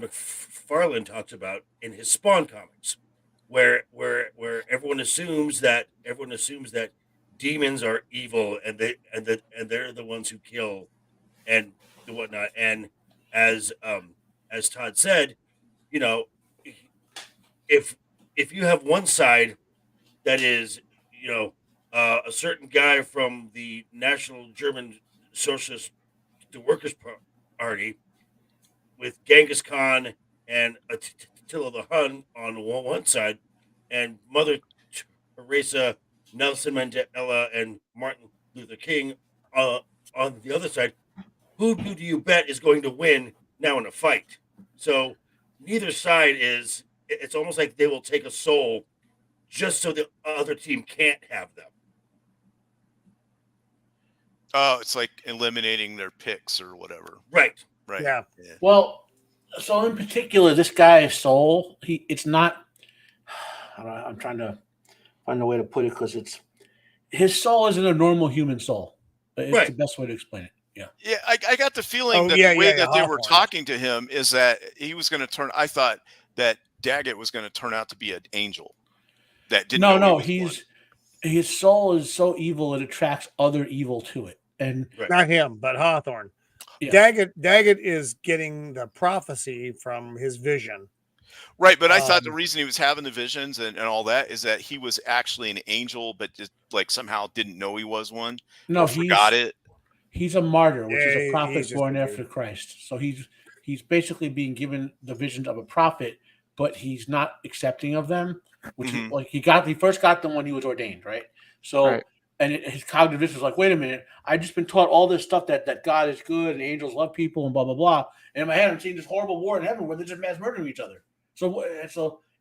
[SPEAKER 8] McFarlane talks about in his Spawn comics, where everyone assumes that demons are evil and they're the ones who kill and whatnot. And as Todd said, if you have one side that is a certain guy from the National German Socialist the Workers' Party with Genghis Khan and Attila the Hun on one side, and Mother Teresa, Nelson Mandela, and Martin Luther King on the other side, who do you bet is going to win now in a fight? So neither side is. It's almost like they will take a soul just so the other team can't have them.
[SPEAKER 5] Oh, it's like eliminating their picks or whatever.
[SPEAKER 8] Right.
[SPEAKER 5] Right.
[SPEAKER 1] Yeah.
[SPEAKER 6] Well, So in particular, this guy's soul, it's not. I'm trying to find a way to put it because his soul isn't a normal human soul. It's the best way to explain it. Yeah.
[SPEAKER 5] Yeah, I got the feeling that the way that they were talking to him is that he was going to turn. I thought that Daggett was going to turn out to be an angel. That didn't. No,
[SPEAKER 6] his soul is so evil it attracts other evil to it, and
[SPEAKER 1] not him, but Hawthorne.
[SPEAKER 6] Yeah.
[SPEAKER 1] Daggett is getting the prophecy from his vision.
[SPEAKER 5] Right, but I thought the reason he was having the visions and all that is that he was actually an angel, but just like somehow didn't know he was one.
[SPEAKER 6] No,
[SPEAKER 5] he forgot it.
[SPEAKER 6] He's a martyr, which is a prophet born after Christ. So he's basically being given the visions of a prophet, but he's not accepting of them. Which he first got them when he was ordained, right? So and his cognitive dissonance was like, wait a minute, I've just been taught all this stuff that God is good and angels love people and blah blah blah. And in my head, I'm seeing this horrible war in heaven where they're just mass murdering each other. So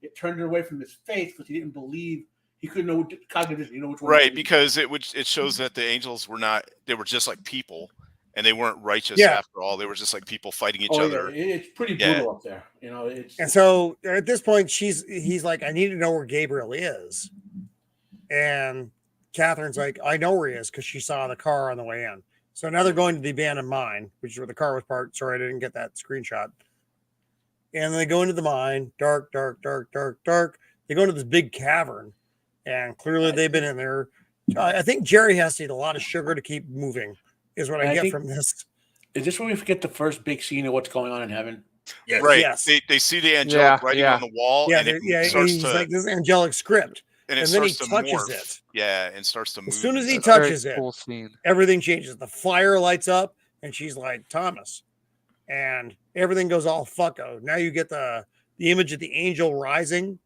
[SPEAKER 6] it turned it away from his faith because he didn't believe. He couldn't know cognitive, which one.
[SPEAKER 5] Right, because it shows that the angels were not. They were just like people, and they weren't righteous after all. They were just like people fighting each other.
[SPEAKER 6] Yeah. It's pretty brutal up there,
[SPEAKER 1] And so at this point, he's like, I need to know where Gabriel is, and Catherine's like, I know where he is because she saw the car on the way in. So now they're going to the abandoned mine, which is where the car was parked. Sorry, I didn't get that screenshot. And they go into the mine, dark, dark, dark, dark, dark. They go into this big cavern. And clearly they've been in there. I think Jerry has to eat a lot of sugar to keep moving, is what I get from this.
[SPEAKER 6] Is this when we forget the first big scene of what's going on in heaven?
[SPEAKER 5] Yes. Right. Yes. They see the angelic writing on the wall.
[SPEAKER 1] Yeah, he's like, this is angelic script.
[SPEAKER 5] And
[SPEAKER 1] then he touches it.
[SPEAKER 5] Yeah, and starts to move.
[SPEAKER 1] As soon as he touches it, everything changes. The fire lights up, and she's like, Thomas. And everything goes all fucko. Now you get the image of the angel rising.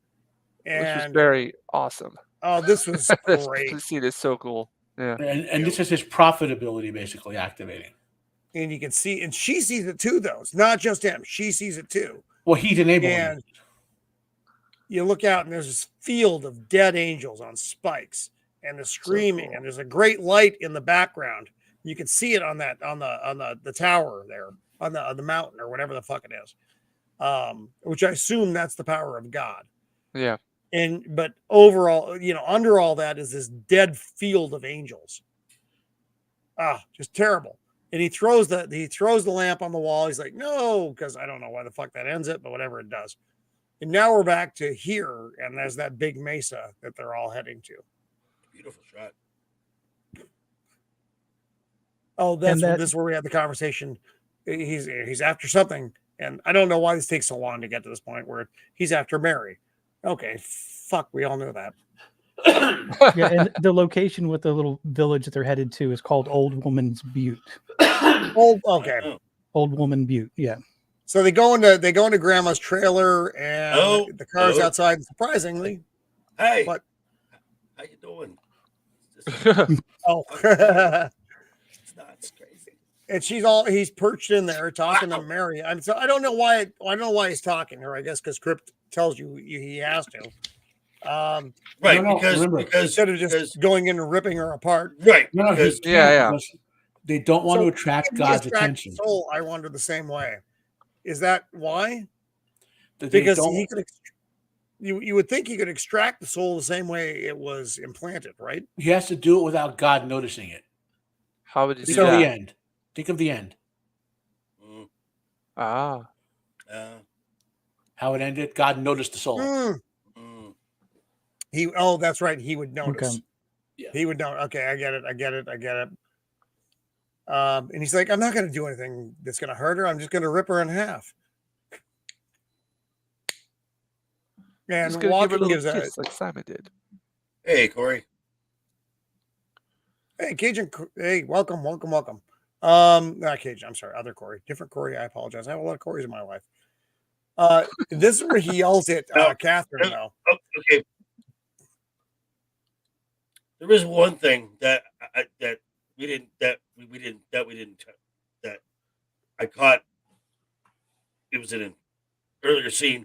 [SPEAKER 1] And
[SPEAKER 3] which was very awesome.
[SPEAKER 1] Oh, this was great.
[SPEAKER 3] This scene is so cool. Yeah.
[SPEAKER 6] And this is his profitability basically activating.
[SPEAKER 1] And you can see, and she sees it too, though. It's not just him. She sees it too.
[SPEAKER 6] Well, he's enabling
[SPEAKER 1] it. You look out and there's this field of dead angels on spikes and the screaming, and there's a great light in the background. You can see it on the tower there, on the mountain or whatever the fuck it is. Which I assume that's the power of God.
[SPEAKER 3] Yeah.
[SPEAKER 1] But overall, under all that is this dead field of angels. Just terrible. And he throws the lamp on the wall. He's like, no, because I don't know why the fuck that ends it, but whatever it does. And now we're back to here, and there's that big mesa that they're all heading to.
[SPEAKER 8] Beautiful shot.
[SPEAKER 1] Oh, this is where we had the conversation. He's after something, and I don't know why this takes so long to get to this point where he's after Mary. Okay, fuck, we all knew that.
[SPEAKER 7] Yeah, and the location with the little village that they're headed to is called Old Woman's Butte.
[SPEAKER 1] Old
[SPEAKER 7] Woman Butte, yeah.
[SPEAKER 1] So they go into Grandma's trailer, and the car's outside. Surprisingly,
[SPEAKER 8] hey,
[SPEAKER 1] what?
[SPEAKER 8] How you doing?
[SPEAKER 1] It's not crazy. And he's perched in there talking to Mary. I don't know why he's talking to her. I guess because Crypt tells you he has to.
[SPEAKER 8] Right, because
[SPEAKER 1] instead of just going in and ripping her apart.
[SPEAKER 8] Right.
[SPEAKER 6] Because they don't want to attract God's attention.
[SPEAKER 1] Soul, I wonder the same way. Is that why? Because he could. You would think he could extract the soul the same way it was implanted, right?
[SPEAKER 6] He has to do it without God noticing it.
[SPEAKER 3] How would you
[SPEAKER 6] do that? The end. Think of the end.
[SPEAKER 3] How
[SPEAKER 6] it ended? God noticed the soul.
[SPEAKER 1] That's right. He would notice.
[SPEAKER 7] Okay.
[SPEAKER 1] Yeah. He would know. Okay, I get it. And he's like, I'm not going to do anything that's going to hurt her. I'm just going to rip her in half. And Walken gives a
[SPEAKER 3] kiss like Simon did.
[SPEAKER 8] Hey, Corey.
[SPEAKER 1] Hey, Cajun. Hey, welcome. Not Cajun. I'm sorry. Other Corey. Different Corey. I apologize. I have a lot of Corys in my life. This is where he yells at Catherine, though.
[SPEAKER 8] Okay. There is one thing that I caught. It was in an earlier scene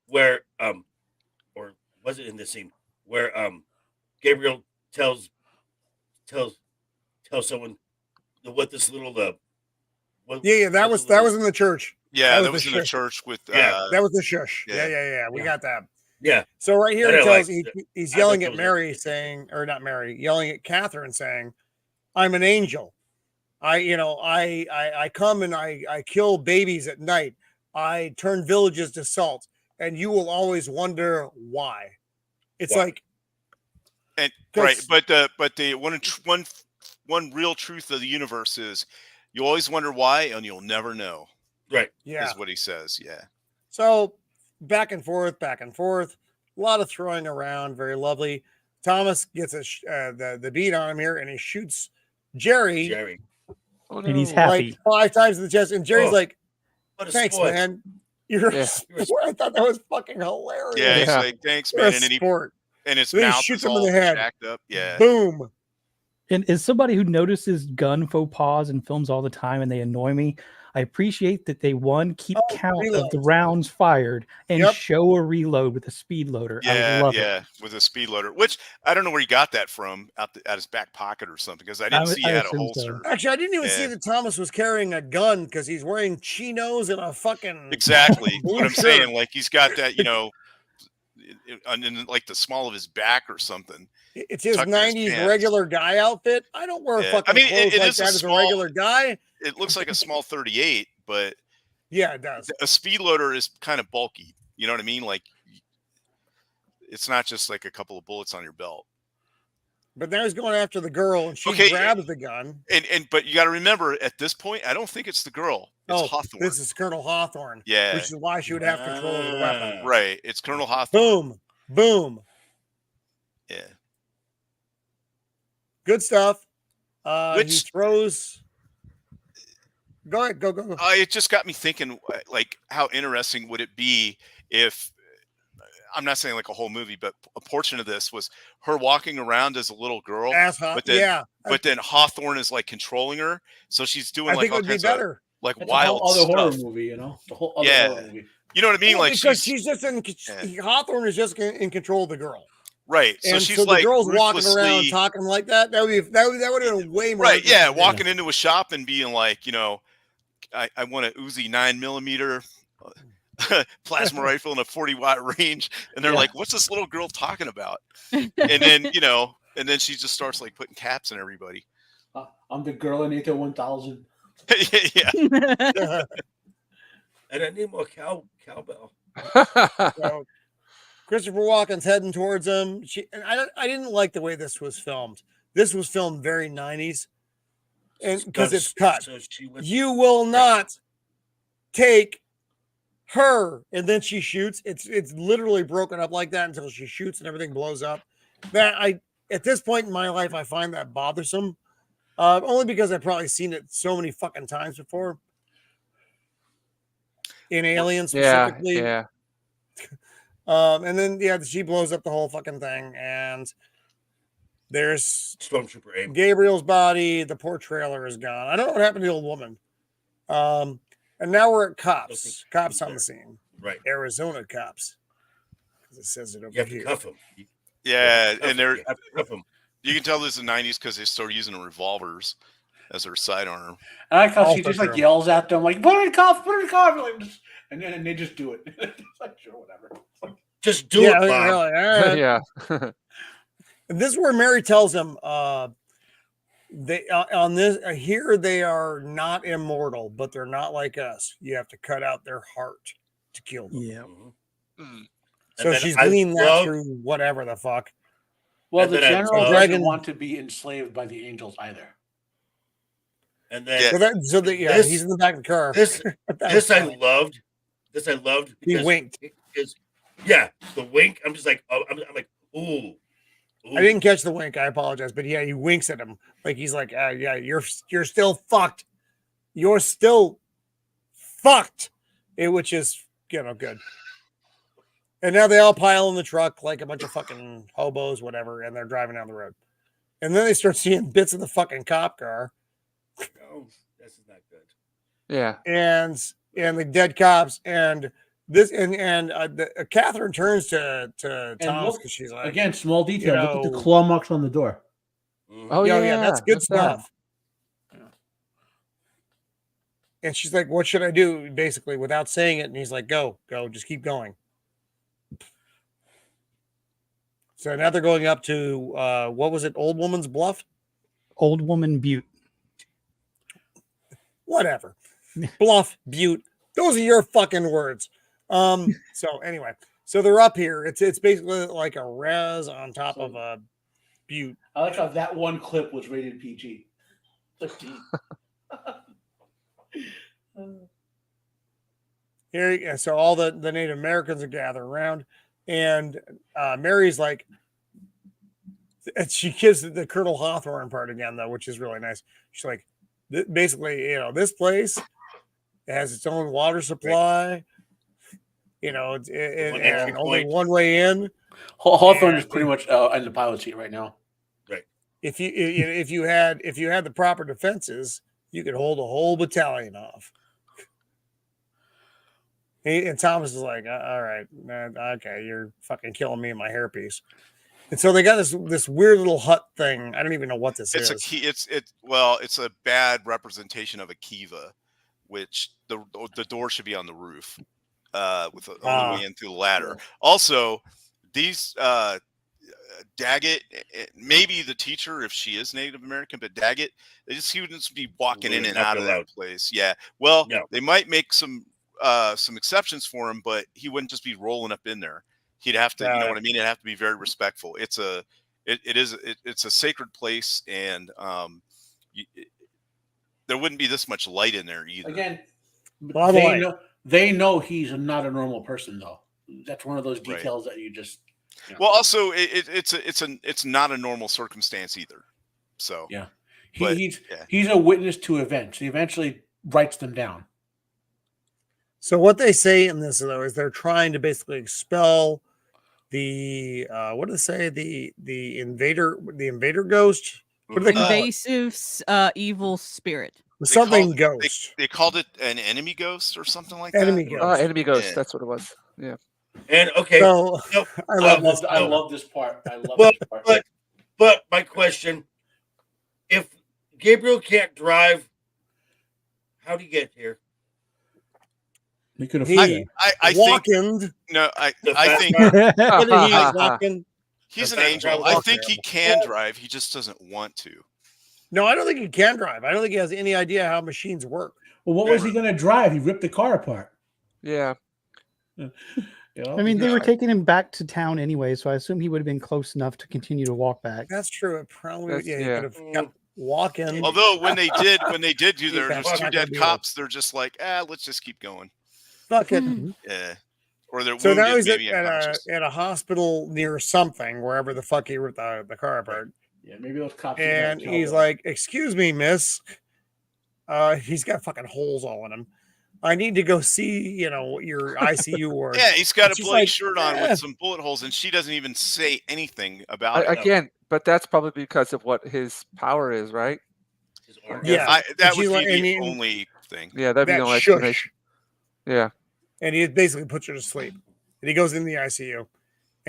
[SPEAKER 8] where or was it in this scene where Gabriel tells someone what this little
[SPEAKER 1] that was in the church.
[SPEAKER 5] Yeah,
[SPEAKER 1] was
[SPEAKER 5] that was
[SPEAKER 1] the
[SPEAKER 5] in the
[SPEAKER 1] shush.
[SPEAKER 5] church with.
[SPEAKER 8] Yeah.
[SPEAKER 1] That was the shush.
[SPEAKER 5] Yeah.
[SPEAKER 1] Yeah. We got that.
[SPEAKER 8] Yeah.
[SPEAKER 1] So right here
[SPEAKER 8] That
[SPEAKER 1] he
[SPEAKER 8] I
[SPEAKER 1] tells
[SPEAKER 8] liked.
[SPEAKER 1] he's
[SPEAKER 8] I
[SPEAKER 1] yelling
[SPEAKER 8] thought
[SPEAKER 1] at
[SPEAKER 8] that was
[SPEAKER 1] Mary saying, or not Mary, yelling at Catherine saying, "I'm an angel. I come and I kill babies at night. I turn villages to salt, and you will always wonder why." It's
[SPEAKER 8] Why?
[SPEAKER 1] like,
[SPEAKER 5] And
[SPEAKER 1] 'cause-
[SPEAKER 5] right, but the one real truth of the universe is you always wonder why, and you'll never know.
[SPEAKER 8] Right.
[SPEAKER 1] yeah.
[SPEAKER 5] Is what he says. Yeah.
[SPEAKER 1] So back and forth. A lot of throwing around. Very lovely. Thomas gets the beat on him here, and he shoots Jerry
[SPEAKER 8] Jerry.
[SPEAKER 3] Oh,
[SPEAKER 7] And he's
[SPEAKER 3] no.
[SPEAKER 7] happy.
[SPEAKER 1] like 5 times in the chest, and Jerry's
[SPEAKER 8] Oh,
[SPEAKER 1] like,
[SPEAKER 8] What a
[SPEAKER 1] "Thanks,
[SPEAKER 8] sport.
[SPEAKER 1] man. You're
[SPEAKER 3] Yeah.
[SPEAKER 1] a sport." I thought that was fucking hilarious.
[SPEAKER 5] Yeah. He's
[SPEAKER 3] Yeah.
[SPEAKER 5] like, thanks,
[SPEAKER 1] You're
[SPEAKER 5] man.
[SPEAKER 1] a
[SPEAKER 5] And then
[SPEAKER 1] sport.
[SPEAKER 5] his
[SPEAKER 1] Then he
[SPEAKER 5] mouth
[SPEAKER 1] shoots
[SPEAKER 5] is
[SPEAKER 1] him in
[SPEAKER 5] all
[SPEAKER 1] the head.
[SPEAKER 5] jacked up. Yeah.
[SPEAKER 1] Boom.
[SPEAKER 7] And as somebody who notices gun faux pas in films all the time and they annoy me, I appreciate that they keep count of the
[SPEAKER 1] reloads.
[SPEAKER 7] rounds fired and
[SPEAKER 1] Yep.
[SPEAKER 7] show a reload with a speed loader. I
[SPEAKER 5] Yeah,
[SPEAKER 7] love
[SPEAKER 5] yeah, with a speed loader, which I don't know where he got that from, out his back pocket or something, because I didn't see he
[SPEAKER 7] I
[SPEAKER 5] had a
[SPEAKER 7] assume
[SPEAKER 5] holster.
[SPEAKER 7] so.
[SPEAKER 1] Actually, I didn't even see
[SPEAKER 5] Yeah.
[SPEAKER 1] that Thomas was carrying a gun because he's wearing chinos and a fucking
[SPEAKER 5] Exactly,
[SPEAKER 1] Blue
[SPEAKER 5] what I'm
[SPEAKER 1] shirt.
[SPEAKER 5] saying. Like he's got that, in like the small of his back or something.
[SPEAKER 1] It's his
[SPEAKER 5] tucked in his
[SPEAKER 1] 90s
[SPEAKER 5] pants.
[SPEAKER 1] regular guy outfit. I don't wear
[SPEAKER 5] Yeah.
[SPEAKER 1] fucking
[SPEAKER 5] I mean,
[SPEAKER 1] clothes
[SPEAKER 5] it
[SPEAKER 1] like
[SPEAKER 5] is a
[SPEAKER 1] that as a
[SPEAKER 5] small-
[SPEAKER 1] regular guy.
[SPEAKER 5] It looks like a small 38, but
[SPEAKER 1] Yeah, it does.
[SPEAKER 5] a speed loader is kind of bulky. You know what I mean? Like it's not just like a couple of bullets on your belt.
[SPEAKER 1] But now he's going after the girl, and she
[SPEAKER 5] Okay.
[SPEAKER 1] grabs the gun.
[SPEAKER 5] But you got to remember, at this point, I don't think it's the girl. It's Hawthorne.
[SPEAKER 1] This is Colonel Hawthorne.
[SPEAKER 5] Yeah.
[SPEAKER 1] Which is why she would have control of the weapon.
[SPEAKER 5] Right. It's Colonel Hawthorne.
[SPEAKER 1] Boom. Boom.
[SPEAKER 5] Yeah.
[SPEAKER 1] Good stuff. He
[SPEAKER 5] Which-
[SPEAKER 1] throws. Go ahead. Go.
[SPEAKER 5] It just got me thinking, like, how interesting would it be if, I'm not saying like a whole movie, but a portion of this was her walking around as a little girl,
[SPEAKER 1] Ass hot.
[SPEAKER 5] but then,
[SPEAKER 1] Yeah.
[SPEAKER 5] but then Hawthorne is like controlling her, so she's doing
[SPEAKER 1] I
[SPEAKER 5] like
[SPEAKER 1] think it
[SPEAKER 5] all
[SPEAKER 1] would be
[SPEAKER 5] kinds of
[SPEAKER 1] better.
[SPEAKER 5] like
[SPEAKER 6] It's
[SPEAKER 5] wild
[SPEAKER 6] a whole other horror
[SPEAKER 5] stuff.
[SPEAKER 6] movie, the whole other
[SPEAKER 5] Yeah.
[SPEAKER 6] horror movie.
[SPEAKER 5] You know what I mean?
[SPEAKER 1] Well,
[SPEAKER 5] Like
[SPEAKER 1] because
[SPEAKER 5] she's
[SPEAKER 1] just Hawthorne is just in control of the girl.
[SPEAKER 5] right. So
[SPEAKER 1] And
[SPEAKER 5] she's
[SPEAKER 1] so
[SPEAKER 5] like
[SPEAKER 1] the girl's walking around
[SPEAKER 5] ruthlessly-
[SPEAKER 1] talking like that. That would have been way more.
[SPEAKER 5] right. Yeah,
[SPEAKER 1] interesting.
[SPEAKER 5] walking into a shop and being like, I want a Uzi 9mm plasma rifle in a 40-watt range, and they're
[SPEAKER 6] Yeah.
[SPEAKER 5] like, "What's this little girl talking about?" And then and then she just starts like putting caps on everybody.
[SPEAKER 6] I'm the girl in Ether 1000.
[SPEAKER 5] Yeah.
[SPEAKER 8] And I need more cowbell.
[SPEAKER 1] So Christopher Walken's heading towards him. I didn't like the way this was filmed. This was filmed very 90s, and because it's cut.
[SPEAKER 8] So she went,
[SPEAKER 1] You will not take her, and then she shoots. It's literally broken up like that until she shoots and everything blows up. At this point in my life, I find that bothersome. Only because I've probably seen it so many fucking times before. In Alien specifically.
[SPEAKER 3] Yeah.
[SPEAKER 1] And then she blows up the whole fucking thing, and there's
[SPEAKER 8] Stormtrooper aim.
[SPEAKER 1] Gabriel's body. The poor trailer is gone. I don't know what happened to the old woman. And now we're at cops. Cops on the scene.
[SPEAKER 8] Right.
[SPEAKER 1] Arizona cops. It says it over
[SPEAKER 8] You have to
[SPEAKER 1] here.
[SPEAKER 8] cuff him.
[SPEAKER 5] Yeah, and
[SPEAKER 8] You have to cuff him.
[SPEAKER 5] you can tell this is the 90s because they started using revolvers as their sidearm.
[SPEAKER 6] And I like how
[SPEAKER 1] Oh,
[SPEAKER 6] she
[SPEAKER 1] for
[SPEAKER 6] just like
[SPEAKER 1] sure.
[SPEAKER 6] yells at them, like, put it in cuff, like, and then they just do it. It's like, sure, whatever.
[SPEAKER 8] Just do
[SPEAKER 1] Yeah,
[SPEAKER 8] it, Bob.
[SPEAKER 1] really, all right.
[SPEAKER 3] Yeah.
[SPEAKER 1] And this is where Mary tells him they on this here they are not immortal, but they're not like us. You have to cut out their heart to kill them.
[SPEAKER 7] Yeah.
[SPEAKER 8] Mhm.
[SPEAKER 5] Mm.
[SPEAKER 1] So
[SPEAKER 8] And then
[SPEAKER 1] she's
[SPEAKER 8] I
[SPEAKER 1] gleaned that
[SPEAKER 8] love-
[SPEAKER 1] through whatever the fuck.
[SPEAKER 6] Well,
[SPEAKER 8] And
[SPEAKER 6] the
[SPEAKER 8] then I
[SPEAKER 6] general
[SPEAKER 8] love-
[SPEAKER 6] doesn't
[SPEAKER 1] Dragon-
[SPEAKER 6] want to be enslaved by the angels either.
[SPEAKER 8] And then
[SPEAKER 5] Yeah.
[SPEAKER 1] So he's in the back of the car.
[SPEAKER 8] this
[SPEAKER 1] That
[SPEAKER 8] this
[SPEAKER 1] was
[SPEAKER 8] I
[SPEAKER 1] funny.
[SPEAKER 8] loved. This I loved.
[SPEAKER 1] He
[SPEAKER 8] because
[SPEAKER 1] winked.
[SPEAKER 8] the wink. I'm just like, I'm like, ooh.
[SPEAKER 1] I didn't catch the wink. I apologize, but yeah, he winks at him like he's like, yeah, you're still fucked. You're still fucked. Which is good. And now they all pile in the truck like a bunch of fucking hobos, whatever, and they're driving down the road. And then they start seeing bits of the fucking cop car
[SPEAKER 8] No, this is not good.
[SPEAKER 3] Yeah.
[SPEAKER 1] and the dead cops and this and Catherine turns to Thomas
[SPEAKER 6] look,
[SPEAKER 1] because she's like,
[SPEAKER 6] Again, small detail. Look at the
[SPEAKER 1] know-
[SPEAKER 6] claw marks on the door.
[SPEAKER 8] Mhm.
[SPEAKER 3] Oh
[SPEAKER 1] yeah,
[SPEAKER 3] yeah,
[SPEAKER 1] that's good
[SPEAKER 3] what's that?
[SPEAKER 1] stuff. And she's like, what should I do? Basically, without saying it. And he's like, go, just keep going. So now they're going up to, what was it? Old Woman's Bluff?
[SPEAKER 7] Old Woman Butte.
[SPEAKER 1] Whatever. Bluff, Butte. Those are your fucking words. So anyway, so they're up here. It's basically like a res on top of a butte.
[SPEAKER 6] I like how that one clip was rated PG. 13.
[SPEAKER 1] Here, so all the Native Americans are gathered around, and Mary's like, and she gives the Colonel Hawthorne part again, though, which is really nice. She's like, basically, this place has its own water supply. It's only one way in.
[SPEAKER 6] Hawthorne is pretty much in the pilot seat right now.
[SPEAKER 8] Right.
[SPEAKER 1] If you had the proper defenses, you could hold a whole battalion off. And Thomas is like, all right, okay, you're fucking killing me in my hairpiece. And so they got this weird little hut thing. I don't even know what this is.
[SPEAKER 5] It's a bad representation of a kiva, which the door should be on the roof, with the only way in through the ladder. Also, these Dagget, maybe the teacher if she is Native American, but Dagget, he would just be walking in and out of that place. Yeah. Well, they might make some exceptions for him, but he wouldn't just be rolling up in there. He'd have to, you know what I mean? It'd have to be very respectful. It's a sacred place, and there wouldn't be this much light in there either.
[SPEAKER 6] Again, they know he's not a normal person, though. That's one of those details that you just.
[SPEAKER 5] Well, also it's not a normal circumstance either. So
[SPEAKER 6] yeah, he's a witness to events. He eventually writes them down.
[SPEAKER 1] So what they say in this, though, is they're trying to basically expel the what do they say? The invader ghost? What do they call
[SPEAKER 2] invasive evil spirit.
[SPEAKER 1] Something ghost.
[SPEAKER 5] They called it an enemy ghost or something like
[SPEAKER 1] enemy
[SPEAKER 5] that.
[SPEAKER 1] Ghost.
[SPEAKER 3] Enemy ghost. Yeah. That's what it was. Yeah.
[SPEAKER 8] And okay,
[SPEAKER 1] so
[SPEAKER 6] I love this part. I love this part.
[SPEAKER 8] But my question: if Gabriel can't drive, how do you get here?
[SPEAKER 6] We could have.
[SPEAKER 5] I think. No, I think he's an angel. I think he can drive. He just doesn't want to.
[SPEAKER 1] No, I don't think he can drive. I don't think he has any idea how machines work.
[SPEAKER 6] Well, what was he going to drive? He ripped the car apart.
[SPEAKER 3] Yeah.
[SPEAKER 7] I mean, they were taking him back to town anyway, so I assume he would have been close enough to continue to walk back.
[SPEAKER 1] That's true. It probably he could have kept walking.
[SPEAKER 5] Although when they did do there's two dead cops, they're just like, let's just keep going.
[SPEAKER 1] Fuck it.
[SPEAKER 5] Yeah. Or they're
[SPEAKER 1] so
[SPEAKER 5] wounded,
[SPEAKER 1] now he's
[SPEAKER 5] maybe
[SPEAKER 1] at a hospital near something, wherever the fuck he ripped the car apart.
[SPEAKER 6] Yeah, maybe those cops.
[SPEAKER 1] And he's like, "Excuse me, miss." He's got fucking holes all in him. I need to go see, your ICU ward.
[SPEAKER 5] Yeah, he's got a bloody shirt on with some bullet holes, and she doesn't even say anything about it.
[SPEAKER 3] Again, but that's probably because of what his power is, right?
[SPEAKER 1] Yeah,
[SPEAKER 5] that would be the only thing.
[SPEAKER 3] Yeah, that'd be the only explanation. Yeah.
[SPEAKER 1] And he basically puts her to sleep. And he goes in the ICU. And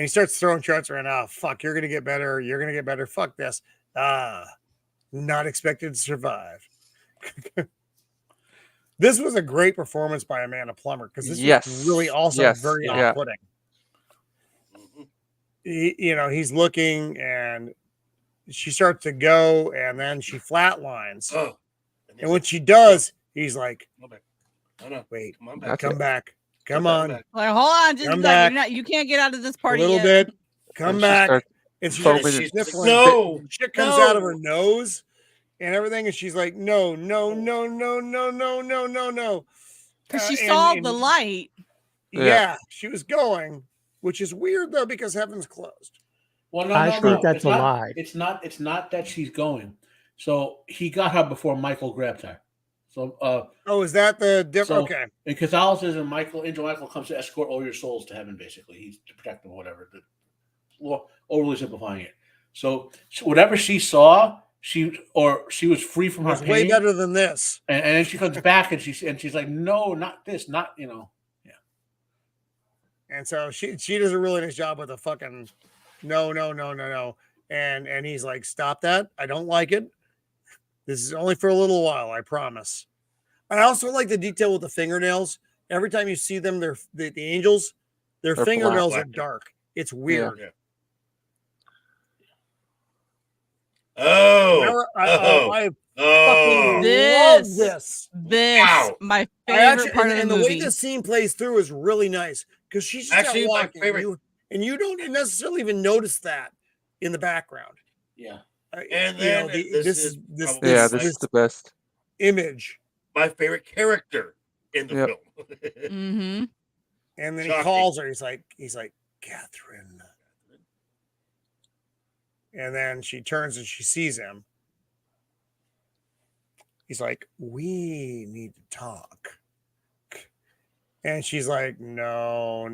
[SPEAKER 1] he starts throwing charts around. Oh, fuck, you're going to get better. You're going to get better. Fuck this. Not expected to survive. This was a great performance by Amanda Plummer, because this was really also very off-putting. He's looking, and she starts to go, and then she flatlines. And when she does, he's like, wait, come back. Come on.
[SPEAKER 2] Like, hold on, just a second. You can't get out of this party
[SPEAKER 1] a little
[SPEAKER 2] yet.
[SPEAKER 1] bit. Come back. And she's sniffling.
[SPEAKER 8] No.
[SPEAKER 1] Shit comes out of her nose and everything. And she's like, no.
[SPEAKER 2] Because she saw the light.
[SPEAKER 1] Yeah, she was going, which is weird, though, because heaven's closed.
[SPEAKER 6] Well, no,
[SPEAKER 7] I think that's a lie.
[SPEAKER 6] It's not that she's going. So he got her before Michael grabbed her. So,
[SPEAKER 1] is that the difference? Okay.
[SPEAKER 6] In Catholicism, Angel Michael comes to escort all your souls to heaven, basically. He's to protect them, whatever. Overly simplifying it. So, whatever she saw, she was free from her pain.
[SPEAKER 1] Way better than this.
[SPEAKER 6] And then she comes back and she's like, no, not this, not, yeah.
[SPEAKER 1] And so she does a really nice job with a fucking no. And he's like, stop that. I don't like it. This is only for a little while, I promise. I also like the detail with the fingernails. Every time you see them, the angels, their
[SPEAKER 3] They're
[SPEAKER 1] fingernails
[SPEAKER 8] black.
[SPEAKER 1] are dark. It's weird.
[SPEAKER 8] Yeah. Oh,
[SPEAKER 1] I
[SPEAKER 8] oh,
[SPEAKER 1] fucking
[SPEAKER 2] This-
[SPEAKER 1] love this.
[SPEAKER 8] Wow.
[SPEAKER 2] my
[SPEAKER 1] I
[SPEAKER 2] favorite
[SPEAKER 1] actually,
[SPEAKER 2] part of the
[SPEAKER 1] and the
[SPEAKER 2] movie.
[SPEAKER 1] way this scene plays through is really nice because she's just
[SPEAKER 8] Actually,
[SPEAKER 1] out
[SPEAKER 8] my
[SPEAKER 1] walking,
[SPEAKER 8] favorite-
[SPEAKER 1] and you don't necessarily even notice that in the background.
[SPEAKER 6] Yeah.
[SPEAKER 8] And
[SPEAKER 1] You know,
[SPEAKER 8] then this is probably
[SPEAKER 3] Yeah,
[SPEAKER 1] this
[SPEAKER 3] this is the best.
[SPEAKER 1] image,
[SPEAKER 8] my favorite character in the
[SPEAKER 3] Yep.
[SPEAKER 8] film.
[SPEAKER 2] Mm-hmm.
[SPEAKER 1] and then he
[SPEAKER 8] Shocking.
[SPEAKER 1] calls her. He's like, Catherine, and then she turns and she sees him. He's like, we need to talk. And she's like, no.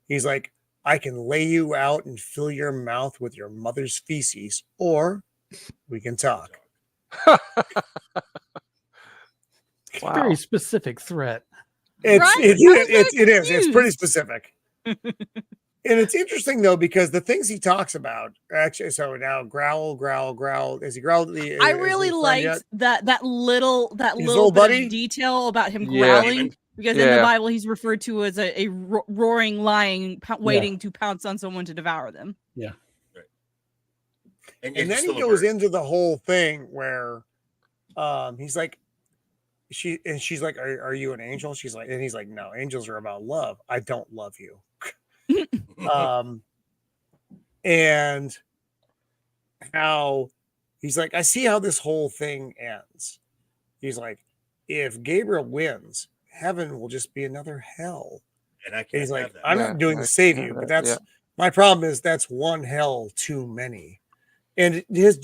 [SPEAKER 1] He's like, I can lay you out and fill your mouth with your mother's feces, or we can talk.
[SPEAKER 3] Wow.
[SPEAKER 7] Very specific threat.
[SPEAKER 1] It
[SPEAKER 2] Right?
[SPEAKER 1] is.
[SPEAKER 2] I was very
[SPEAKER 1] It's pretty
[SPEAKER 2] confused.
[SPEAKER 1] specific. And it's interesting though, because the things he talks about actually, so now growl. Is he growled?
[SPEAKER 2] I really liked that little
[SPEAKER 1] His
[SPEAKER 2] little
[SPEAKER 1] little
[SPEAKER 2] bit
[SPEAKER 1] buddy?
[SPEAKER 2] of detail about him
[SPEAKER 3] Yeah.
[SPEAKER 2] growling, because in the
[SPEAKER 3] Yeah.
[SPEAKER 2] Bible he's referred to as a roaring lion waiting to pounce on someone to devour them.
[SPEAKER 8] And
[SPEAKER 1] And then he goes into the whole thing where he's like, she's like, are you an angel? She's like, and he's like, no, angels are about love. I don't love you. And how he's like, I see how this whole thing ends. He's like, if Gabriel wins, heaven will just be another hell.
[SPEAKER 8] And I
[SPEAKER 1] And
[SPEAKER 8] can't
[SPEAKER 1] he's like,
[SPEAKER 8] have that.
[SPEAKER 1] I'm
[SPEAKER 3] Yeah,
[SPEAKER 1] not doing
[SPEAKER 3] I
[SPEAKER 1] to save
[SPEAKER 3] can
[SPEAKER 1] you,
[SPEAKER 3] have
[SPEAKER 1] but
[SPEAKER 3] that,
[SPEAKER 1] that's my problem is that's one hell too many. And his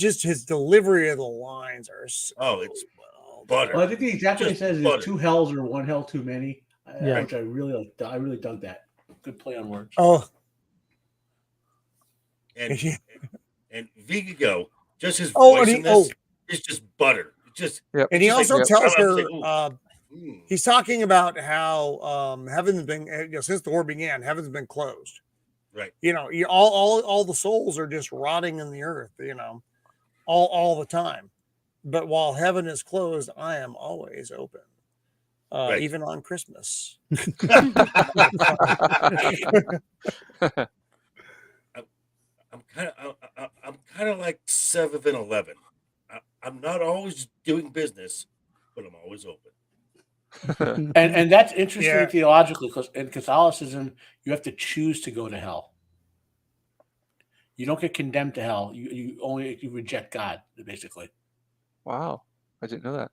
[SPEAKER 1] delivery of the lines are so
[SPEAKER 8] It's
[SPEAKER 1] well
[SPEAKER 8] butter.
[SPEAKER 6] Well, I think the exact way he
[SPEAKER 8] Just
[SPEAKER 6] says
[SPEAKER 8] butter.
[SPEAKER 6] is 2 hells or 1 hell too many.
[SPEAKER 7] Yeah.
[SPEAKER 6] Which I really liked. I really dug that. Good play on words.
[SPEAKER 1] Oh,
[SPEAKER 8] And Vigo, just his
[SPEAKER 1] Oh,
[SPEAKER 8] voice
[SPEAKER 1] and
[SPEAKER 8] in this is just butter. It's just
[SPEAKER 3] Yep.
[SPEAKER 1] and he
[SPEAKER 8] just
[SPEAKER 1] also
[SPEAKER 8] like-
[SPEAKER 1] tells
[SPEAKER 8] I'm
[SPEAKER 1] her
[SPEAKER 8] like, ooh.
[SPEAKER 1] he's talking about how heaven's been since the war began, heaven's been closed.
[SPEAKER 8] Right.
[SPEAKER 1] You know, all the souls are just rotting in the earth, you know, all the time. But while heaven is closed, I am always open.
[SPEAKER 8] Right.
[SPEAKER 1] Even on Christmas.
[SPEAKER 8] I'm kind of like 7-Eleven. I'm not always doing business, but I'm always open.
[SPEAKER 6] And that's interesting
[SPEAKER 1] Yeah.
[SPEAKER 6] theologically, because in Catholicism you have to choose to go to hell. You don't get condemned to hell. You only reject God, basically.
[SPEAKER 3] Wow. I didn't know that.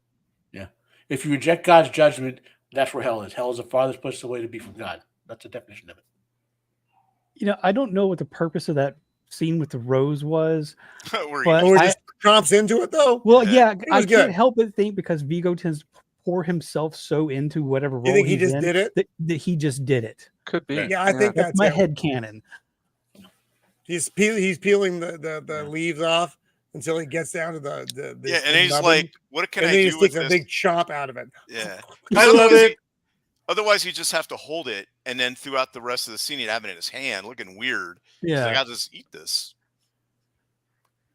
[SPEAKER 6] If you reject God's judgment, that's where hell is. Hell is the farthest place away to be from God. That's the definition of it.
[SPEAKER 7] You know, I don't know what the purpose of that scene with the rose was.
[SPEAKER 5] Where
[SPEAKER 7] But
[SPEAKER 1] Or
[SPEAKER 7] I-
[SPEAKER 1] just tromps into it though.
[SPEAKER 7] Well,
[SPEAKER 5] Yeah.
[SPEAKER 7] yeah, I
[SPEAKER 1] was
[SPEAKER 7] can't
[SPEAKER 1] good.
[SPEAKER 7] help but think because Vigo tends to pour himself so into whatever role
[SPEAKER 1] You think he
[SPEAKER 7] he's
[SPEAKER 1] just
[SPEAKER 7] in
[SPEAKER 1] did it?
[SPEAKER 7] that he just did it.
[SPEAKER 3] Could be.
[SPEAKER 1] Yeah, I think
[SPEAKER 7] That's
[SPEAKER 1] that's
[SPEAKER 7] my
[SPEAKER 1] it.
[SPEAKER 7] head canon.
[SPEAKER 1] He's peeling the leaves off until he gets down to the
[SPEAKER 5] yeah, and he's
[SPEAKER 1] nubbin,
[SPEAKER 5] like, "What can
[SPEAKER 1] and
[SPEAKER 5] I
[SPEAKER 1] then he
[SPEAKER 5] do
[SPEAKER 1] just
[SPEAKER 5] with
[SPEAKER 1] takes a
[SPEAKER 5] this?"
[SPEAKER 1] big chomp out of it.
[SPEAKER 5] Yeah,
[SPEAKER 8] I love it.
[SPEAKER 5] Otherwise, you just have to hold it, and then throughout the rest of the scene, he'd have it in his hand, looking weird. He's like,
[SPEAKER 7] Yeah.
[SPEAKER 5] "I'll just eat this."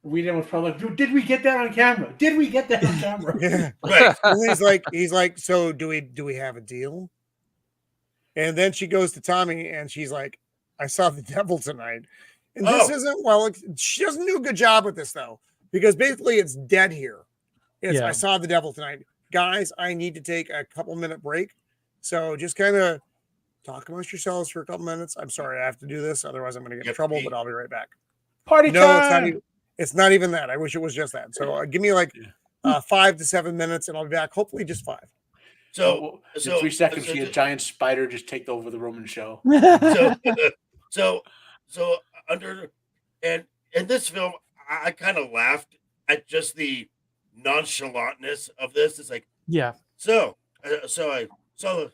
[SPEAKER 6] We then was probably like, "Dude, did we get that on camera? Did we get that on camera?"
[SPEAKER 1] Yeah.
[SPEAKER 8] Right.
[SPEAKER 1] And he's like, so do we have a deal? And then she goes to Tommy and she's like, I saw the devil tonight. And this
[SPEAKER 8] Oh.
[SPEAKER 1] isn't well, she doesn't do a good job with this though, because basically it's dead here. It's
[SPEAKER 7] Yeah.
[SPEAKER 1] I saw the devil tonight. Guys, I need to take a couple minute break. So just kind of talk amongst yourselves for a couple minutes. I'm sorry, I have to do this, otherwise I'm gonna get in
[SPEAKER 8] Yep.
[SPEAKER 1] trouble, but I'll be right back.
[SPEAKER 6] Party
[SPEAKER 1] No,
[SPEAKER 6] time.
[SPEAKER 1] it's not even that. I wish it was just that. So give me like 5 to 7 minutes and I'll be back. Hopefully just 5.
[SPEAKER 8] So
[SPEAKER 6] in
[SPEAKER 8] so
[SPEAKER 6] 3 seconds,
[SPEAKER 8] so-
[SPEAKER 6] see a giant spider just take over the Roman show.
[SPEAKER 8] so under and in this film, I kind of laughed at just the nonchalantness of this. It's like,
[SPEAKER 7] Yeah.
[SPEAKER 8] so I saw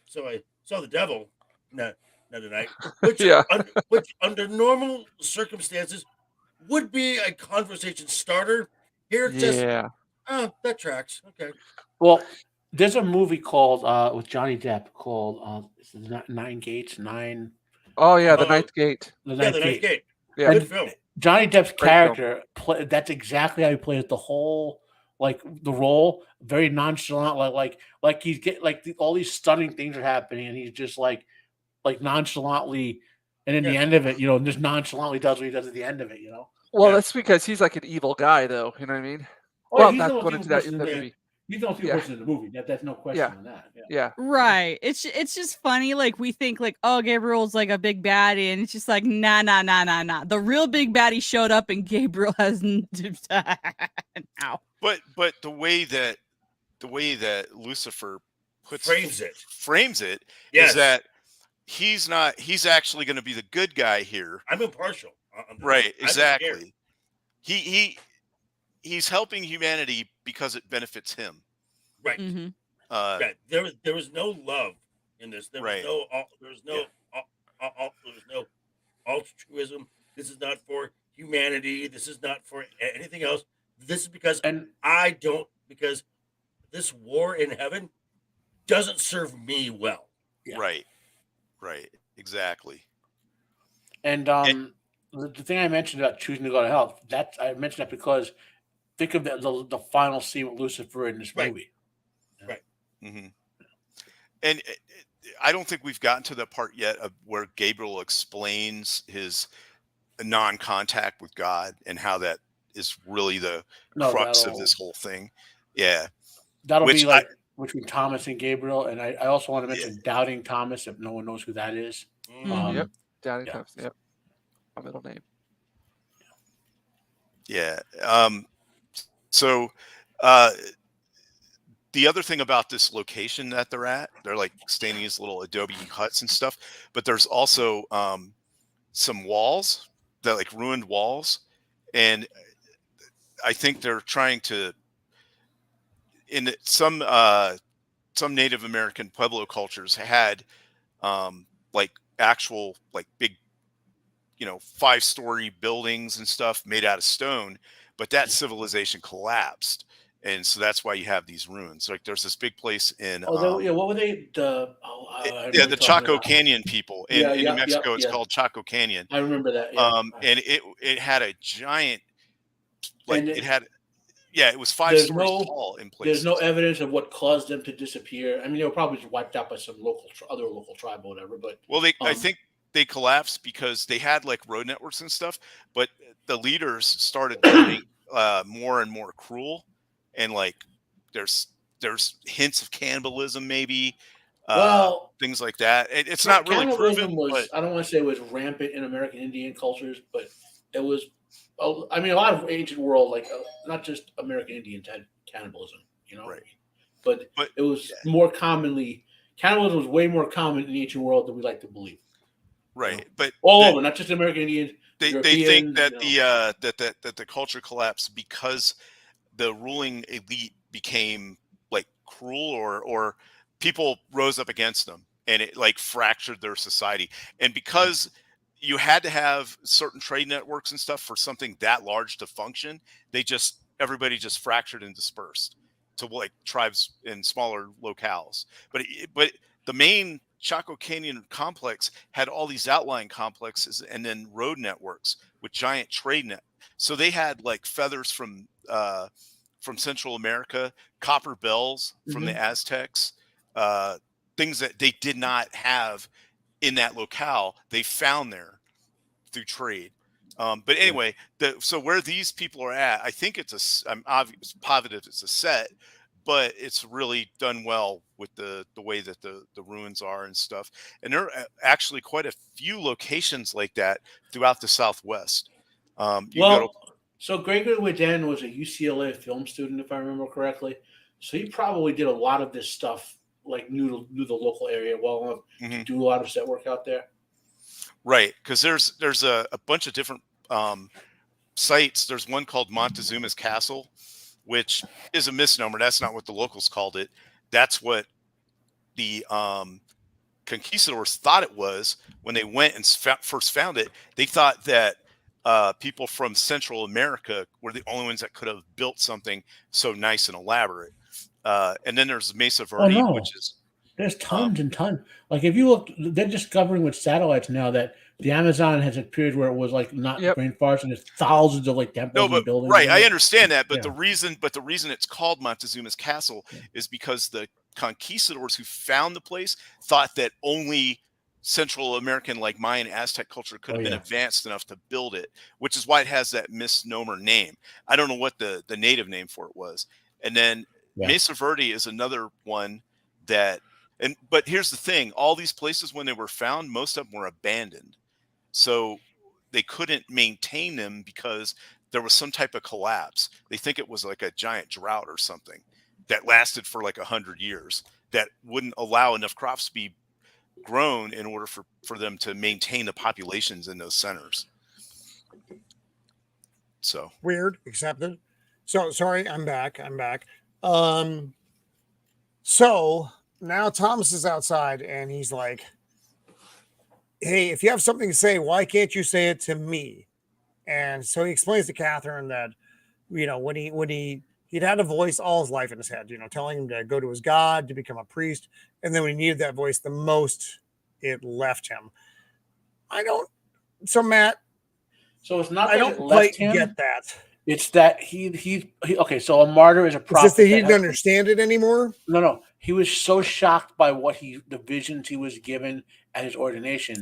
[SPEAKER 8] the devil another night, which
[SPEAKER 3] Yeah.
[SPEAKER 8] which under normal circumstances would be a conversation starter. Here, it's just
[SPEAKER 3] Yeah.
[SPEAKER 8] that tracks. Okay,
[SPEAKER 6] Well, there's a movie called with Johnny Depp called Nine Gates, Nine.
[SPEAKER 3] Oh yeah, the
[SPEAKER 8] Oh.
[SPEAKER 3] Ninth Gate.
[SPEAKER 6] The
[SPEAKER 8] yeah,
[SPEAKER 6] Ninth
[SPEAKER 8] the Ninth
[SPEAKER 6] Gate.
[SPEAKER 8] Gate.
[SPEAKER 3] Yeah.
[SPEAKER 8] Good film.
[SPEAKER 6] Johnny Depp's
[SPEAKER 3] Great film.
[SPEAKER 6] character, that's exactly how he plays the whole like the role, very nonchalant, like he's all these stunning things are happening, and he's just like nonchalantly, and in the end of it, just nonchalantly does what he does at the end of it,
[SPEAKER 3] Well, that's because he's like an evil guy, though. You know what I mean?
[SPEAKER 6] Well, he's
[SPEAKER 3] not
[SPEAKER 6] the most
[SPEAKER 3] going
[SPEAKER 6] evil
[SPEAKER 3] into that
[SPEAKER 6] person
[SPEAKER 3] in the movie.
[SPEAKER 6] He's the most evil person in the movie. That's no question on that.
[SPEAKER 3] Yeah.
[SPEAKER 2] Right. It's just funny. Like we think like, oh, Gabriel's like a big baddie, and it's just like, nah. The real big baddie showed up, and Gabriel has now.
[SPEAKER 5] But the way that Lucifer frames it
[SPEAKER 8] Yes.
[SPEAKER 5] is that he's actually going to be the good guy here.
[SPEAKER 8] I'm impartial.
[SPEAKER 5] Right. Exactly. He's helping humanity because it benefits him.
[SPEAKER 8] Right.
[SPEAKER 2] Mm-hmm.
[SPEAKER 8] There was no love in this. There was no altruism. This is not for humanity. This is not for anything else. This is because because this war in heaven doesn't serve me well.
[SPEAKER 5] Yeah. Right. Exactly.
[SPEAKER 6] And the thing I mentioned about choosing to go to hell, I mentioned that because think of the final scene with Lucifer in this movie.
[SPEAKER 8] Right.
[SPEAKER 5] Mm-hmm. And I don't think we've gotten to the part yet of where Gabriel explains his non-contact with God and how that is really the crux of this whole thing. Yeah.
[SPEAKER 6] That'll be like between Thomas and Gabriel. And I also want to mention Doubting Thomas, if no one knows who that is.
[SPEAKER 3] Yep. Doubting Thomas. Yep. My middle name.
[SPEAKER 5] Yeah. So the other thing about this location that they're like staying in these little adobe huts and stuff, but there's also some walls, that like ruined walls, and I think they're trying to, in some Native American Pueblo cultures had like actual like big 5-story buildings and stuff made out of stone, but that civilization collapsed, and so that's why you have these ruins. Like there's this big place in
[SPEAKER 6] what were they
[SPEAKER 5] the Chaco Canyon people in New Mexico. It's called Chaco Canyon.
[SPEAKER 6] I remember that.
[SPEAKER 5] And it had a giant, it was 5 stories tall in places.
[SPEAKER 6] There's no evidence of what caused them to disappear. I mean, they were probably just wiped out by some other local tribe or whatever. But
[SPEAKER 5] I think they collapsed because they had like road networks and stuff, but the leaders started getting more and more cruel, and like there's hints of cannibalism, maybe things like that. It's not really proven.
[SPEAKER 6] I don't want to say it was rampant in American Indian cultures, but it was. I mean, a lot of ancient world, like not just American Indians, had cannibalism.
[SPEAKER 5] Right.
[SPEAKER 6] But it was more commonly cannibalism was way more common in the ancient world than we like to believe.
[SPEAKER 5] Right, but
[SPEAKER 6] all over, not just American Indians.
[SPEAKER 5] They think that that the culture collapsed because the ruling elite became like cruel, or people rose up against them, and it like fractured their society. And because you had to have certain trade networks and stuff for something that large to function, everybody just fractured and dispersed to like tribes in smaller locales. But the main Chaco Canyon complex had all these outlying complexes and then road networks with giant trade net. So they had like feathers from Central America, copper bells from the Aztecs, things that they did not have in that locale. They found there through trade. But anyway, so where these people are at, I think I'm positive it's a set, but it's really done well with the way that the ruins are and stuff. And there are actually quite a few locations like that throughout the Southwest.
[SPEAKER 6] So Gregory Whedon was a UCLA film student, if I remember correctly. So he probably did a lot of this stuff, like knew the local area well enough to do a lot of set work out there.
[SPEAKER 5] Right, because there's a bunch of different sites. There's one called Montezuma's Castle, which is a misnomer. That's not what the locals called it. That's what the conquistadors thought it was when they went and first found it. They thought that people from Central America were the only ones that could have built something so nice and elaborate. And then there's Mesa Verde, which is
[SPEAKER 6] there's tons and tons. Like if you look, they're discovering with satellites now that the Amazon has a period where it was like not
[SPEAKER 3] Yep.
[SPEAKER 6] rainforest, and there's thousands of like temples
[SPEAKER 5] No,
[SPEAKER 6] and
[SPEAKER 5] but
[SPEAKER 6] buildings.
[SPEAKER 5] right,
[SPEAKER 6] in
[SPEAKER 5] I
[SPEAKER 6] it.
[SPEAKER 5] understand that, but
[SPEAKER 6] Yeah.
[SPEAKER 5] the reason it's called Montezuma's Castle is because the conquistadors who found the place thought that only Central American, like Mayan Aztec culture, could have been advanced enough to build it, which is why it has that misnomer name. I don't know what the native name for it was. And then Mesa Verde is another one that, but here's the thing: all these places, when they were found, most of them were abandoned, so they couldn't maintain them because there was some type of collapse. They think it was like a giant drought or something that lasted for like 100 years that wouldn't allow enough crops to be grown in order for them to maintain the populations in those centers. So
[SPEAKER 1] weird, accepted. So sorry, I'm back. So now Thomas is outside and he's like, hey, if you have something to say, why can't you say it to me? And so he explains to Catherine that, you know, when he'd had a voice all his life in his head, you know, telling him to go to his God, to become a priest. And then when he needed that voice the most, it left him. So Matt,
[SPEAKER 6] So it's not.
[SPEAKER 1] I
[SPEAKER 6] that
[SPEAKER 1] don't
[SPEAKER 6] it
[SPEAKER 1] quite
[SPEAKER 6] left him.
[SPEAKER 1] get that.
[SPEAKER 6] It's that he. Okay, so a martyr is a
[SPEAKER 1] It's
[SPEAKER 6] prophet.
[SPEAKER 1] just that he
[SPEAKER 6] that
[SPEAKER 1] didn't
[SPEAKER 6] has-
[SPEAKER 1] understand it anymore.
[SPEAKER 6] No. He was so shocked by the visions he was given at his ordination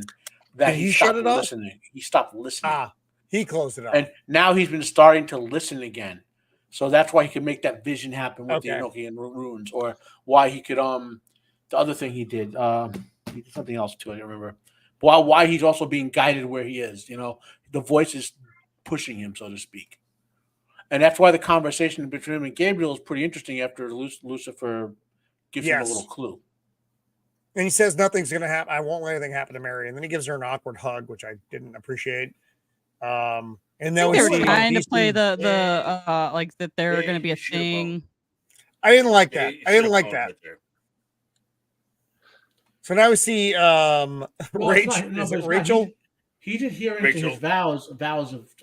[SPEAKER 6] that
[SPEAKER 1] Did he
[SPEAKER 6] stopped
[SPEAKER 1] shut it off?
[SPEAKER 6] listening. He stopped listening.
[SPEAKER 1] He closed it off.
[SPEAKER 6] And now he's been starting to listen again. So that's why he could make that vision happen with the
[SPEAKER 1] Okay.
[SPEAKER 6] Enochian runes, or why he could the other thing he did something else too, I don't remember. Why he's also being guided where he is, you know, the voice is pushing him, so to speak. And that's why the conversation between him and Gabriel is pretty interesting after Lucifer gives him a little clue.
[SPEAKER 1] And he says nothing's going to happen. I won't let anything happen to Mary. And then he gives her an awkward hug, which I didn't appreciate. And then we
[SPEAKER 2] They were
[SPEAKER 1] see
[SPEAKER 2] trying to
[SPEAKER 1] these
[SPEAKER 2] play
[SPEAKER 1] two-
[SPEAKER 2] the like that they're going to be a
[SPEAKER 8] you should've
[SPEAKER 2] thing.
[SPEAKER 1] I didn't like
[SPEAKER 8] Yeah,
[SPEAKER 1] that.
[SPEAKER 8] you
[SPEAKER 1] I didn't
[SPEAKER 8] should've
[SPEAKER 1] like
[SPEAKER 8] gone
[SPEAKER 1] that.
[SPEAKER 8] right there.
[SPEAKER 1] So now we see
[SPEAKER 6] Well, it's
[SPEAKER 1] Rachel.
[SPEAKER 6] not- no,
[SPEAKER 1] Is
[SPEAKER 6] but
[SPEAKER 1] it
[SPEAKER 6] it's not.
[SPEAKER 1] Rachel?
[SPEAKER 6] He did hear into
[SPEAKER 8] Rachel.
[SPEAKER 6] his vows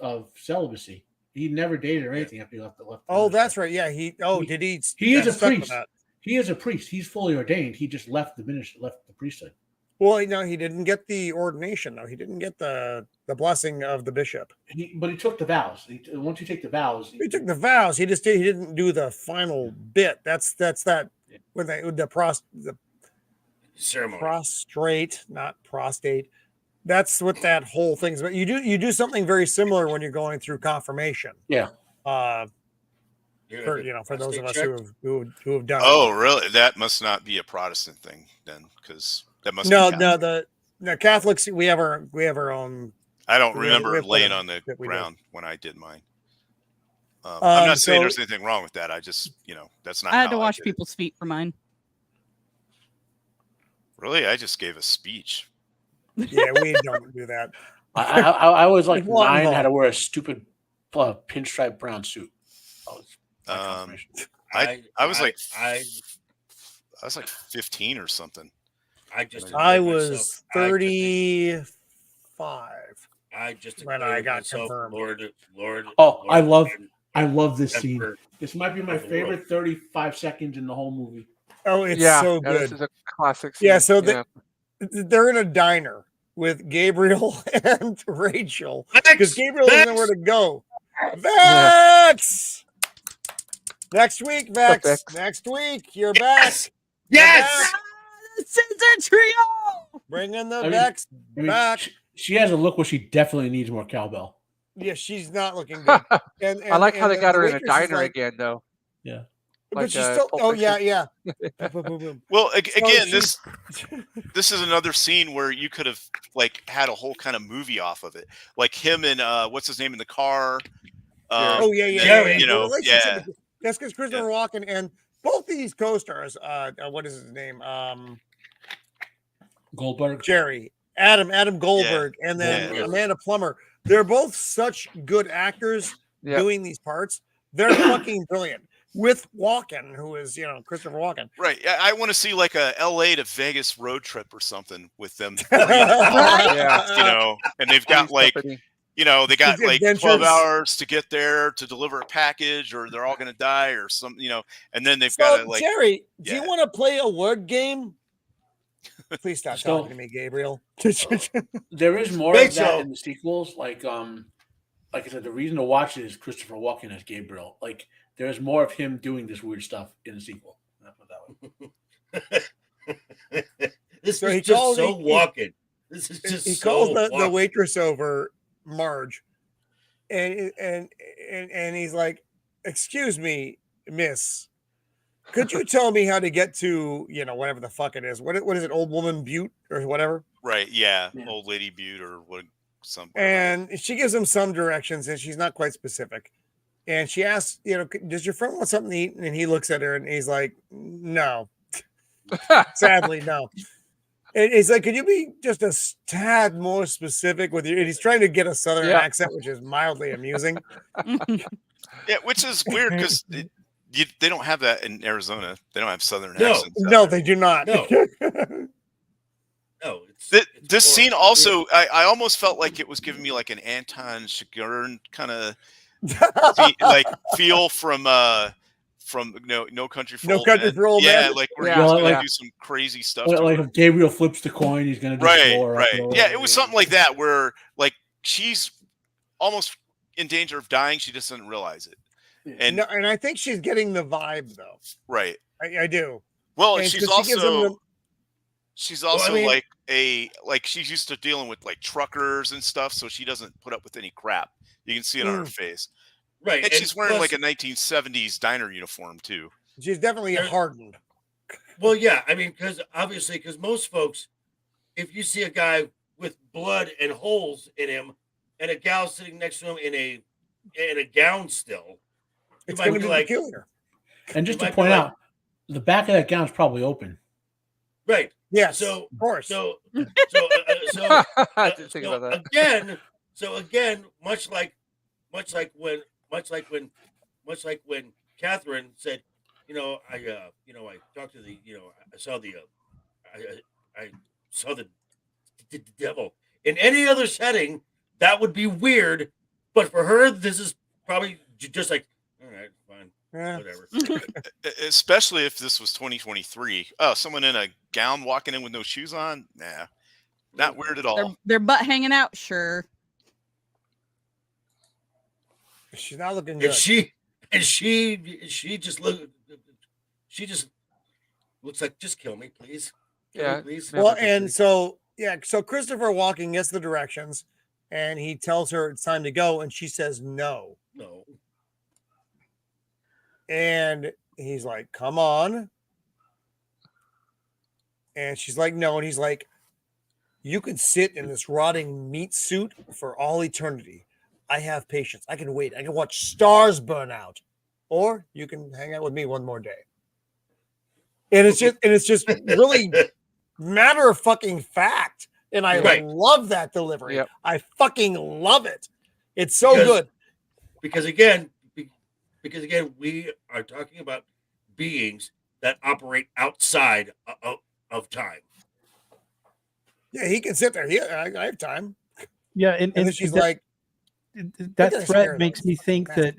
[SPEAKER 6] of celibacy. He never dated or anything after he left the
[SPEAKER 1] Oh,
[SPEAKER 6] ministry.
[SPEAKER 1] that's right. Yeah. Did he?
[SPEAKER 6] He is a
[SPEAKER 1] stuck with
[SPEAKER 6] priest.
[SPEAKER 1] that?
[SPEAKER 6] He is a priest. He's fully ordained. He just left the ministry, left the priesthood.
[SPEAKER 1] Well, no, he didn't get the ordination though. He didn't get the blessing of the bishop.
[SPEAKER 6] But he took the vows. Once you take the vows,
[SPEAKER 1] He took the vows. He didn't do the final bit. That's that when the
[SPEAKER 8] Ceremony.
[SPEAKER 1] prostrate, not prostate. That's what that whole thing's about. You do something very similar when you're going through confirmation.
[SPEAKER 6] Yeah.
[SPEAKER 1] For those of us who have done.
[SPEAKER 5] Oh, really? That must not be a Protestant thing then, because that must.
[SPEAKER 1] No,
[SPEAKER 5] be Catholic.
[SPEAKER 1] the Catholics we have our own.
[SPEAKER 5] I don't
[SPEAKER 1] we
[SPEAKER 5] remember
[SPEAKER 1] have
[SPEAKER 5] laying
[SPEAKER 1] one
[SPEAKER 5] on the
[SPEAKER 1] that we
[SPEAKER 5] ground when I did mine. I'm not saying
[SPEAKER 1] so-
[SPEAKER 5] there's anything wrong with that. I just, that's not.
[SPEAKER 2] I had
[SPEAKER 5] how
[SPEAKER 2] to wash
[SPEAKER 5] did it.
[SPEAKER 2] people's feet for mine.
[SPEAKER 5] Really, I just gave a speech.
[SPEAKER 1] Yeah, we don't do that.
[SPEAKER 6] I was like
[SPEAKER 1] Well,
[SPEAKER 6] 9,
[SPEAKER 1] no.
[SPEAKER 6] had to wear a stupid pinstripe brown suit. That was my
[SPEAKER 5] Um,
[SPEAKER 6] confirmation.
[SPEAKER 5] I was like
[SPEAKER 8] I
[SPEAKER 5] 15 or something.
[SPEAKER 8] just
[SPEAKER 1] I
[SPEAKER 8] declared
[SPEAKER 1] was
[SPEAKER 8] myself-
[SPEAKER 1] 35.
[SPEAKER 8] I just
[SPEAKER 1] when I
[SPEAKER 8] declared
[SPEAKER 1] got
[SPEAKER 8] myself
[SPEAKER 1] confirmed.
[SPEAKER 8] Lord.
[SPEAKER 6] Oh, I love-
[SPEAKER 8] and
[SPEAKER 6] I love this scene.
[SPEAKER 8] Emperor.
[SPEAKER 6] This might be my
[SPEAKER 8] of the
[SPEAKER 6] favorite
[SPEAKER 8] world.
[SPEAKER 6] 35 seconds in the whole movie.
[SPEAKER 1] Oh, it's
[SPEAKER 3] yeah,
[SPEAKER 1] so
[SPEAKER 3] yeah, this
[SPEAKER 1] good.
[SPEAKER 3] is a classic.
[SPEAKER 1] Yeah,
[SPEAKER 3] scene.
[SPEAKER 1] so
[SPEAKER 3] yeah.
[SPEAKER 1] they're in a diner with Gabriel and Rachel because Gabriel doesn't know where to go. Vex! Next week, Vex.
[SPEAKER 3] Vex?
[SPEAKER 1] Next week, you're back.
[SPEAKER 8] Yes!
[SPEAKER 2] The Scissor Trio.
[SPEAKER 1] Bring in the
[SPEAKER 6] I mean-
[SPEAKER 1] Vex
[SPEAKER 6] I mean,
[SPEAKER 1] back.
[SPEAKER 6] she has a look where she definitely needs more cowbell.
[SPEAKER 1] Yeah, she's not looking good. And,
[SPEAKER 3] I like how they
[SPEAKER 1] and
[SPEAKER 3] got
[SPEAKER 1] the
[SPEAKER 3] her in a
[SPEAKER 1] waitress is
[SPEAKER 3] diner
[SPEAKER 1] like-
[SPEAKER 3] again, though.
[SPEAKER 6] Yeah.
[SPEAKER 1] But
[SPEAKER 3] Like,
[SPEAKER 1] she's still.
[SPEAKER 3] Pulp
[SPEAKER 1] Oh
[SPEAKER 3] Fiction.
[SPEAKER 1] yeah. Boom, boom, boom.
[SPEAKER 5] Well, again,
[SPEAKER 1] she's-
[SPEAKER 5] this is another scene where you could have like had a whole kind of movie off of it, like him and what's his name in the car.
[SPEAKER 1] Oh yeah.
[SPEAKER 8] Jerry,
[SPEAKER 5] You
[SPEAKER 1] The
[SPEAKER 5] know,
[SPEAKER 1] relationship
[SPEAKER 5] yeah.
[SPEAKER 1] with- That's because Christopher Walken and both these co-stars. What is his name?
[SPEAKER 6] Goldberg.
[SPEAKER 1] Jerry, Adam Goldberg, and then
[SPEAKER 8] Yeah.
[SPEAKER 1] Amanda Plummer. They're both such good actors
[SPEAKER 3] Yeah.
[SPEAKER 1] doing these parts. They're fucking brilliant. With Walken, who is Christopher Walken.
[SPEAKER 5] Right. I want to see like a LA to Vegas road trip or something with them.
[SPEAKER 3] Yeah.
[SPEAKER 5] And they've got like,
[SPEAKER 3] Company.
[SPEAKER 5] they got
[SPEAKER 1] These
[SPEAKER 5] like 12
[SPEAKER 1] adventures.
[SPEAKER 5] hours to get there to deliver a package, or they're all going to die or something, and then they've
[SPEAKER 1] So,
[SPEAKER 5] got to like,
[SPEAKER 1] Jerry, do
[SPEAKER 5] yeah.
[SPEAKER 1] you want to play a word game? Please stop
[SPEAKER 6] So-
[SPEAKER 1] talking to me, Gabriel.
[SPEAKER 6] There is more
[SPEAKER 8] Wait,
[SPEAKER 6] of that
[SPEAKER 8] so-
[SPEAKER 6] in the sequels. Like I said, the reason to watch it is Christopher Walken as Gabriel. Like there's more of him doing this weird stuff in the sequel. I'll put it that way.
[SPEAKER 8] This
[SPEAKER 1] So
[SPEAKER 8] is
[SPEAKER 1] he
[SPEAKER 8] just
[SPEAKER 1] calls-
[SPEAKER 8] so
[SPEAKER 1] he-
[SPEAKER 8] walking. This is just
[SPEAKER 1] he
[SPEAKER 8] so
[SPEAKER 1] calls the
[SPEAKER 8] walking.
[SPEAKER 1] waitress over, Marge, and he's like, "Excuse me, miss, could you tell me how to get to whatever the fuck it is? What is it, Old Woman Butte or whatever?"
[SPEAKER 5] Right. Yeah.
[SPEAKER 6] Yeah.
[SPEAKER 5] Old Lady Butte or what? Some.
[SPEAKER 1] And she gives him some directions, and she's not quite specific. And she asks, "Does your friend want something to eat?" And he looks at her, and he's like, "No, sadly, no." And he's like, "Could you be just a tad more specific with you?" And he's trying to get a southern
[SPEAKER 3] Yeah.
[SPEAKER 1] accent, which is mildly amusing.
[SPEAKER 5] Yeah, which is weird because they don't have that in Arizona. They don't have southern
[SPEAKER 8] No.
[SPEAKER 5] accents. out
[SPEAKER 1] No,
[SPEAKER 5] there.
[SPEAKER 1] they do not.
[SPEAKER 8] No. No,
[SPEAKER 5] This
[SPEAKER 8] it's
[SPEAKER 5] scene
[SPEAKER 8] horrible.
[SPEAKER 5] also, I almost felt like it was giving me like an Anton Chigurh kind of like feel from No Country for
[SPEAKER 1] No
[SPEAKER 5] Old
[SPEAKER 1] Country
[SPEAKER 5] Men.
[SPEAKER 1] for Old
[SPEAKER 5] Yeah,
[SPEAKER 1] Men.
[SPEAKER 5] like where
[SPEAKER 3] Yeah.
[SPEAKER 5] he was
[SPEAKER 6] Well,
[SPEAKER 5] gonna
[SPEAKER 6] like-
[SPEAKER 5] do some crazy stuff.
[SPEAKER 6] Like
[SPEAKER 5] to her.
[SPEAKER 6] if Gabriel flips the coin, he's gonna just
[SPEAKER 5] Right,
[SPEAKER 6] blow her up
[SPEAKER 5] right.
[SPEAKER 6] and
[SPEAKER 5] Yeah,
[SPEAKER 6] over.
[SPEAKER 5] it was something like that where like she's almost in danger of dying. She just doesn't realize it. And
[SPEAKER 1] No, and I think she's getting the vibe though.
[SPEAKER 5] right.
[SPEAKER 1] I do.
[SPEAKER 5] Well,
[SPEAKER 1] And
[SPEAKER 5] she's
[SPEAKER 1] 'cause she gives him
[SPEAKER 5] also
[SPEAKER 1] the-
[SPEAKER 5] she's
[SPEAKER 8] Well, I
[SPEAKER 5] also
[SPEAKER 8] mean-
[SPEAKER 5] like she's used to dealing with like truckers and stuff, so she doesn't put up with any crap. You can see it on her face.
[SPEAKER 8] Right.
[SPEAKER 5] And she's wearing
[SPEAKER 8] plus-
[SPEAKER 5] like a 1970s diner uniform too.
[SPEAKER 1] She's definitely
[SPEAKER 8] There-
[SPEAKER 1] hardened.
[SPEAKER 8] Well, yeah, I mean, because most folks, if you see a guy with blood and holes in him, and a gal sitting next to him in a gown still, you
[SPEAKER 1] It's
[SPEAKER 8] might
[SPEAKER 1] going to
[SPEAKER 8] be
[SPEAKER 1] be
[SPEAKER 8] like,
[SPEAKER 1] peculiar.
[SPEAKER 6] And just
[SPEAKER 8] It might
[SPEAKER 6] to
[SPEAKER 8] be
[SPEAKER 6] point
[SPEAKER 8] like-
[SPEAKER 6] out, the back of that gown's probably open.
[SPEAKER 8] right.
[SPEAKER 1] Yes,
[SPEAKER 8] So-
[SPEAKER 1] of course.
[SPEAKER 8] So
[SPEAKER 3] I didn't think about that.
[SPEAKER 8] again, much like when Catherine said, I talked to I saw the devil. In any other setting, that would be weird, but for her, this is probably just like, all right, fine,
[SPEAKER 1] Yeah.
[SPEAKER 8] whatever.
[SPEAKER 5] Especially if this was 2023. Oh, someone in a gown walking in with no shoes on? Nah. Not weird at all.
[SPEAKER 2] Their butt hanging out, sure.
[SPEAKER 1] She's not looking
[SPEAKER 8] And
[SPEAKER 1] good.
[SPEAKER 8] she just looks like, just kill me, please. Kill me,
[SPEAKER 3] Yeah.
[SPEAKER 8] please.
[SPEAKER 3] Yeah.
[SPEAKER 1] Well,
[SPEAKER 3] Never
[SPEAKER 1] and
[SPEAKER 3] did.
[SPEAKER 1] so Christopher Walken gets the directions, and he tells her it's time to go, and she says no.
[SPEAKER 8] No.
[SPEAKER 1] And he's like, "Come on." And she's like, "No." And he's like, "You could sit in this rotting meat suit for all eternity. I have patience. I can wait. I can watch stars burn out. Or you can hang out with me one more day." And it's just really matter of fucking fact. And I
[SPEAKER 8] Right.
[SPEAKER 1] love that delivery.
[SPEAKER 3] Yep.
[SPEAKER 1] I fucking love it. It's so
[SPEAKER 8] Because-
[SPEAKER 1] good.
[SPEAKER 8] Because again, we are talking about beings that operate outside of time.
[SPEAKER 1] Yeah, he can sit there. I have time.
[SPEAKER 7] Yeah,
[SPEAKER 1] And then she's like,
[SPEAKER 7] that
[SPEAKER 1] gotta spare
[SPEAKER 7] threat makes
[SPEAKER 1] those.
[SPEAKER 7] me think that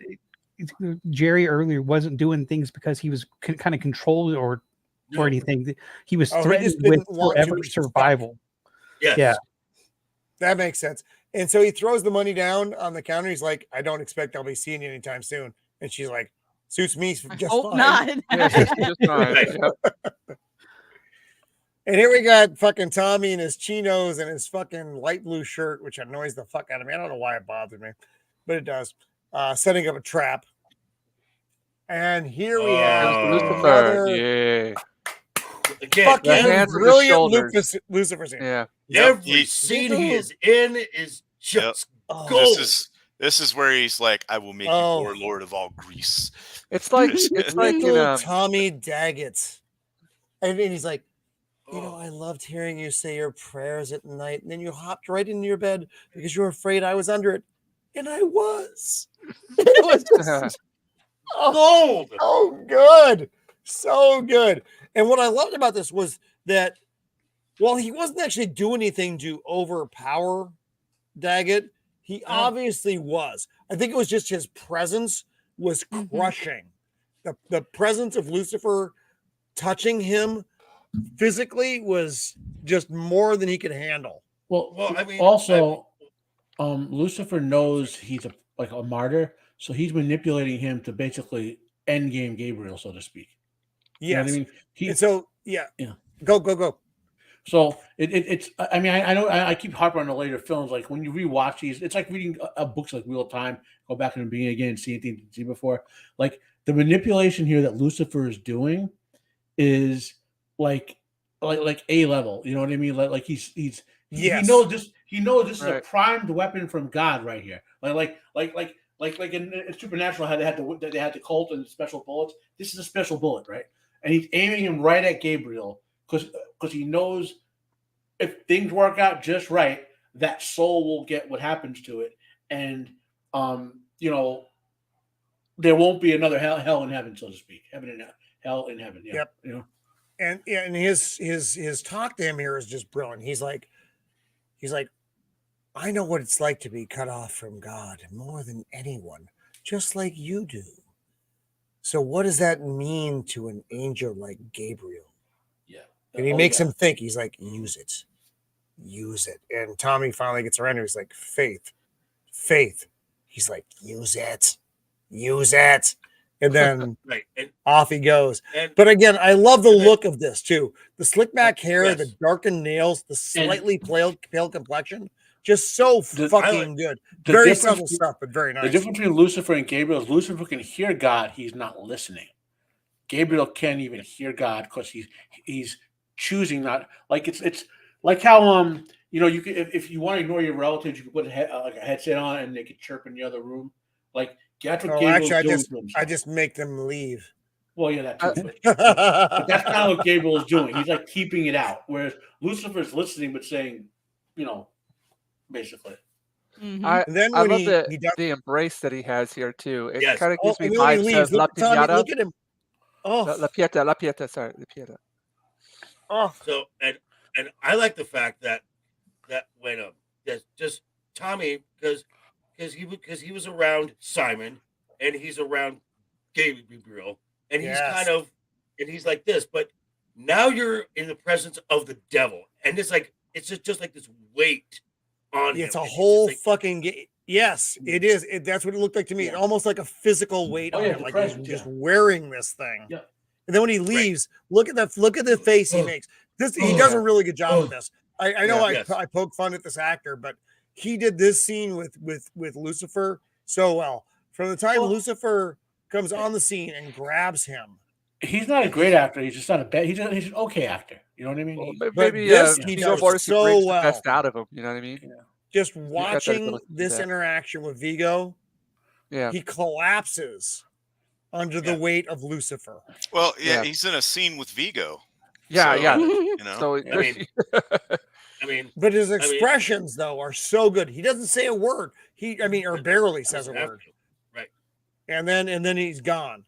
[SPEAKER 7] Jerry earlier wasn't doing things because he was kind of controlled or anything. He was
[SPEAKER 1] Oh, he
[SPEAKER 7] threatened
[SPEAKER 1] just
[SPEAKER 7] with
[SPEAKER 1] didn't want to
[SPEAKER 7] forever
[SPEAKER 1] be stuck.
[SPEAKER 7] survival.
[SPEAKER 8] Yes.
[SPEAKER 7] Yeah.
[SPEAKER 1] that makes sense. And so he throws the money down on the counter. He's like, "I don't expect I'll be seeing you anytime soon." And she's like, "Suits me
[SPEAKER 2] I
[SPEAKER 1] just
[SPEAKER 2] hope
[SPEAKER 1] fine."
[SPEAKER 2] not.
[SPEAKER 3] Yeah, just fine.
[SPEAKER 8] Right.
[SPEAKER 3] Yep.
[SPEAKER 1] And here we got fucking Tommy in his chinos and his fucking light blue shirt, which annoys the fuck out of me. I don't know why it bothered me, but it does. Setting up a trap. And here we have
[SPEAKER 8] Oh.
[SPEAKER 3] Lucifer.
[SPEAKER 1] another
[SPEAKER 3] Yeah.
[SPEAKER 8] Again,
[SPEAKER 3] The
[SPEAKER 1] fucking
[SPEAKER 3] hands and the
[SPEAKER 1] brilliant
[SPEAKER 3] shoulders.
[SPEAKER 1] Lucifer scene.
[SPEAKER 3] Yeah.
[SPEAKER 8] every scene he is in is just
[SPEAKER 1] Oh,
[SPEAKER 8] gold.
[SPEAKER 5] This is where he's like, I will make
[SPEAKER 1] Oh.
[SPEAKER 5] you Lord of all Greece.
[SPEAKER 3] It's like it's like in
[SPEAKER 1] little Tommy Daggett. And then he's like,
[SPEAKER 8] Oh.
[SPEAKER 1] I loved hearing you say your prayers at night. And then you hopped right into your bed because you were afraid I was under it. And I was. It was just
[SPEAKER 8] gold.
[SPEAKER 1] so good. So good. And what I loved about this was that while he wasn't actually doing anything to overpower Daggett, he obviously was. I think it was just his presence was
[SPEAKER 2] Mhm.
[SPEAKER 1] crushing. The presence of Lucifer touching him physically was just more than he could handle.
[SPEAKER 6] Well,
[SPEAKER 8] I mean,
[SPEAKER 6] also, Lucifer knows he's a martyr, so he's manipulating him to basically end game Gabriel, so to speak. You know what I
[SPEAKER 1] Yes.
[SPEAKER 6] mean?
[SPEAKER 1] And so, yeah.
[SPEAKER 6] Yeah.
[SPEAKER 1] Go.
[SPEAKER 6] So it's. I mean, I know I keep harping on the later films. Like when you rewatch these, it's like reading books like Wheel of Time. Go back in the beginning again and see anything you didn't see before. Like the manipulation here that Lucifer is doing is like A level. You know what I mean? Like he's
[SPEAKER 1] Yes.
[SPEAKER 6] he knows this. He knows this is a
[SPEAKER 3] Right.
[SPEAKER 6] primed weapon from God right here. Like in Supernatural, how they had the Colt and the special bullets. This is a special bullet, right? And he's aiming him right at Gabriel because he knows if things work out just right, that soul will get what happens to it, and there won't be another hell in heaven, so to speak. Hell in heaven. Yeah.
[SPEAKER 1] Yep.
[SPEAKER 6] You know.
[SPEAKER 1] And his talk to him here is just brilliant. He's like, I know what it's like to be cut off from God more than anyone, just like you do. So what does that mean to an angel like Gabriel?
[SPEAKER 6] Yeah.
[SPEAKER 1] And he makes him think. He's like, use it. And Tommy finally gets around to him. He's like, faith. He's like, use it. And then
[SPEAKER 8] right. And
[SPEAKER 1] off he goes.
[SPEAKER 8] And-
[SPEAKER 1] But again, I love the
[SPEAKER 8] and then-
[SPEAKER 1] look of this too. The slick back hair,
[SPEAKER 8] Yes.
[SPEAKER 1] the darkened nails, the slightly pale complexion. Just so
[SPEAKER 6] The-
[SPEAKER 1] fucking good.
[SPEAKER 6] the
[SPEAKER 1] Very
[SPEAKER 6] difference
[SPEAKER 1] subtle
[SPEAKER 6] be-
[SPEAKER 1] stuff, but very nice.
[SPEAKER 6] The difference between Lucifer and Gabriel is Lucifer can hear God, he's not listening. Gabriel can't even hear God because he's choosing not. Like it's like how you can if you want to ignore your relatives, you can put like a headset on and they can chirp in the other room. Like that's what Gabriel's
[SPEAKER 1] actually,
[SPEAKER 6] doing to himself.
[SPEAKER 1] I just make them leave.
[SPEAKER 6] Well, yeah, that too. But that's kind of what Gabriel is doing. He's like keeping it out, whereas Lucifer's listening but saying, basically.
[SPEAKER 2] Mhm.
[SPEAKER 1] And then
[SPEAKER 3] I
[SPEAKER 1] when
[SPEAKER 3] love
[SPEAKER 1] he does,
[SPEAKER 3] the embrace that he has here too. It
[SPEAKER 8] Yes.
[SPEAKER 3] kind of gives me
[SPEAKER 1] and then when he
[SPEAKER 3] vibes
[SPEAKER 1] leaves,
[SPEAKER 3] of La
[SPEAKER 1] look, Tommy,
[SPEAKER 3] Piñata.
[SPEAKER 1] look at him.
[SPEAKER 3] La Pieta, sorry, La Pieta.
[SPEAKER 1] Oh,
[SPEAKER 8] So and I like the fact that when that just Tommy because he was around Simon and he's around Gabriel and he's
[SPEAKER 1] Yes.
[SPEAKER 8] kind of and he's like this, but now you're in the presence of the devil and it's like it's just like this weight on him.
[SPEAKER 1] it's a
[SPEAKER 8] And
[SPEAKER 1] whole
[SPEAKER 8] just
[SPEAKER 1] fucking yes, it is. That's what it looked like to me.
[SPEAKER 6] Yeah.
[SPEAKER 1] Almost like a physical weight
[SPEAKER 6] Oh,
[SPEAKER 1] on
[SPEAKER 6] yeah,
[SPEAKER 1] him,
[SPEAKER 6] the
[SPEAKER 1] like
[SPEAKER 6] presence,
[SPEAKER 1] he's just
[SPEAKER 6] yeah.
[SPEAKER 1] wearing this thing.
[SPEAKER 6] Yeah.
[SPEAKER 1] And then when he leaves, look at the face he makes. He does a really good job with this. I know
[SPEAKER 8] Yes.
[SPEAKER 1] I poke fun at this actor, but he did this scene with Lucifer so well. From the time
[SPEAKER 6] Well-
[SPEAKER 1] Lucifer comes on the scene and grabs him,
[SPEAKER 6] He's not a great actor. He's just not a bad. He's an okay actor. You know what I mean?
[SPEAKER 3] Well,
[SPEAKER 6] He-
[SPEAKER 1] But
[SPEAKER 3] maybe
[SPEAKER 1] this he
[SPEAKER 3] Viggo
[SPEAKER 1] does
[SPEAKER 3] Mortensen
[SPEAKER 1] so
[SPEAKER 3] brings
[SPEAKER 1] well.
[SPEAKER 3] the best out of him. You know what I mean?
[SPEAKER 1] just
[SPEAKER 3] got that
[SPEAKER 1] watching
[SPEAKER 3] ability to do
[SPEAKER 1] this
[SPEAKER 3] that.
[SPEAKER 1] interaction with Viggo,
[SPEAKER 3] Yeah.
[SPEAKER 1] he collapses under the
[SPEAKER 8] Yeah.
[SPEAKER 1] weight of Lucifer.
[SPEAKER 5] Well, yeah,
[SPEAKER 3] Yeah.
[SPEAKER 5] he's in a scene with Vigo.
[SPEAKER 3] Yeah,
[SPEAKER 5] So,
[SPEAKER 3] yeah.
[SPEAKER 5] You know,
[SPEAKER 3] So
[SPEAKER 8] I mean, I mean,
[SPEAKER 1] But his
[SPEAKER 8] mean-
[SPEAKER 1] expressions, though, are so good. He doesn't say a word. Or barely says a
[SPEAKER 8] doesn't have
[SPEAKER 1] word.
[SPEAKER 8] to. Right.
[SPEAKER 1] And then he's gone.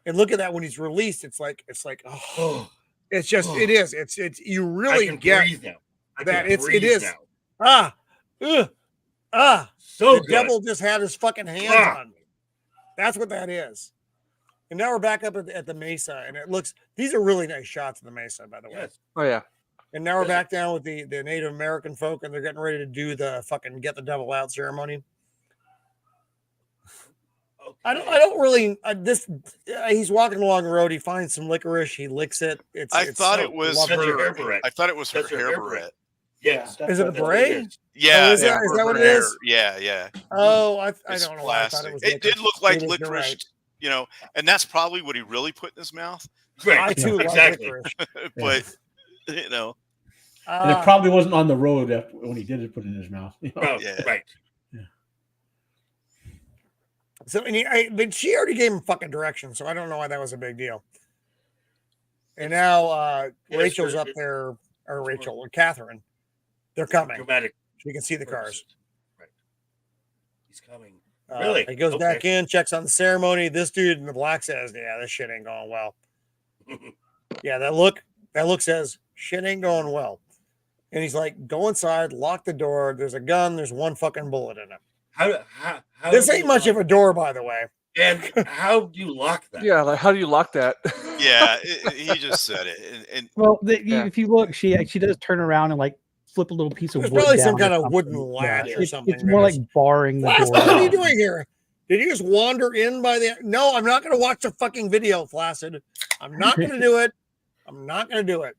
[SPEAKER 1] And look at that when he's released. It's like oh,
[SPEAKER 8] Oh,
[SPEAKER 1] it's just
[SPEAKER 8] Oh.
[SPEAKER 1] it is. It's you
[SPEAKER 8] I
[SPEAKER 1] really
[SPEAKER 8] can
[SPEAKER 1] get
[SPEAKER 8] breathe now. I
[SPEAKER 1] that
[SPEAKER 8] can
[SPEAKER 1] it
[SPEAKER 8] breathe
[SPEAKER 1] is.
[SPEAKER 8] now. So
[SPEAKER 1] the
[SPEAKER 8] good.
[SPEAKER 1] devil just had his fucking hands
[SPEAKER 8] Ah.
[SPEAKER 1] on me. That's what that is. And now we're back up at the mesa, and it looks. These are really nice shots of the mesa, by the way.
[SPEAKER 8] Yes.
[SPEAKER 3] Oh yeah.
[SPEAKER 1] And now we're
[SPEAKER 8] Yes.
[SPEAKER 1] back down with the Native American folk, and they're getting ready to do the fucking get the devil out ceremony. I don't really he's walking along the road. He finds some licorice. He licks it.
[SPEAKER 5] I thought it was
[SPEAKER 8] That's her
[SPEAKER 5] her.
[SPEAKER 8] hair beret.
[SPEAKER 5] I thought it was her
[SPEAKER 8] That's her
[SPEAKER 5] hair
[SPEAKER 8] hair
[SPEAKER 5] beret.
[SPEAKER 8] beret. Yes.
[SPEAKER 1] Is it a
[SPEAKER 8] That's what
[SPEAKER 1] beret?
[SPEAKER 8] it is.
[SPEAKER 5] Yeah,
[SPEAKER 1] is that what it
[SPEAKER 5] hair.
[SPEAKER 1] is?
[SPEAKER 5] Yeah.
[SPEAKER 1] Oh, I
[SPEAKER 5] It's
[SPEAKER 1] don't know why I thought
[SPEAKER 5] plastic.
[SPEAKER 1] it was.
[SPEAKER 5] It did
[SPEAKER 1] licorice.
[SPEAKER 5] look like
[SPEAKER 1] It is, you're
[SPEAKER 5] licorice,
[SPEAKER 1] right.
[SPEAKER 5] and that's probably what he really put in his mouth.
[SPEAKER 8] Right.
[SPEAKER 1] I too love
[SPEAKER 8] exactly.
[SPEAKER 1] licorice.
[SPEAKER 5] But
[SPEAKER 6] and it
[SPEAKER 1] Ah,
[SPEAKER 6] probably wasn't on the road when he did it. Put it in his mouth.
[SPEAKER 8] Oh,
[SPEAKER 5] Yeah.
[SPEAKER 8] Right.
[SPEAKER 1] so but she already gave him fucking direction, so I don't know why that was a big deal. And now
[SPEAKER 8] Yes,
[SPEAKER 1] Rachel's
[SPEAKER 8] sir.
[SPEAKER 1] up there, or Rachel or Catherine. They're coming.
[SPEAKER 8] Dramatic.
[SPEAKER 1] You can see the cars.
[SPEAKER 8] purposes. Right. He's coming. Really?
[SPEAKER 1] He goes
[SPEAKER 8] Okay.
[SPEAKER 1] back in, checks on the ceremony. This dude in the black says, "Yeah, this shit ain't going well." Yeah, that look says shit ain't going well. And he's like, "Go inside, lock the door. There's a gun. There's one fucking bullet in it."
[SPEAKER 8] How
[SPEAKER 1] This
[SPEAKER 8] do
[SPEAKER 1] ain't
[SPEAKER 8] you
[SPEAKER 1] much
[SPEAKER 8] lock-
[SPEAKER 1] of a door, by the way.
[SPEAKER 8] And how do you lock that?
[SPEAKER 3] Yeah, like how do you lock that?
[SPEAKER 5] Yeah, he just said it. And
[SPEAKER 7] Well,
[SPEAKER 3] Yeah.
[SPEAKER 7] if you look, she does turn around and like flip a little piece of
[SPEAKER 1] There's
[SPEAKER 7] wood
[SPEAKER 1] probably
[SPEAKER 7] down
[SPEAKER 1] some
[SPEAKER 7] or
[SPEAKER 1] kind of
[SPEAKER 7] something.
[SPEAKER 1] wooden latch or
[SPEAKER 7] It's
[SPEAKER 1] something.
[SPEAKER 7] more
[SPEAKER 1] that
[SPEAKER 7] like
[SPEAKER 1] is-
[SPEAKER 7] barring the
[SPEAKER 1] Flaccid,
[SPEAKER 7] door.
[SPEAKER 1] what are you
[SPEAKER 7] down.
[SPEAKER 1] doing here? Did you just wander in by the? No, I'm not going to watch the fucking video, Flaccid. I'm not going to do it. I'm not going to do it.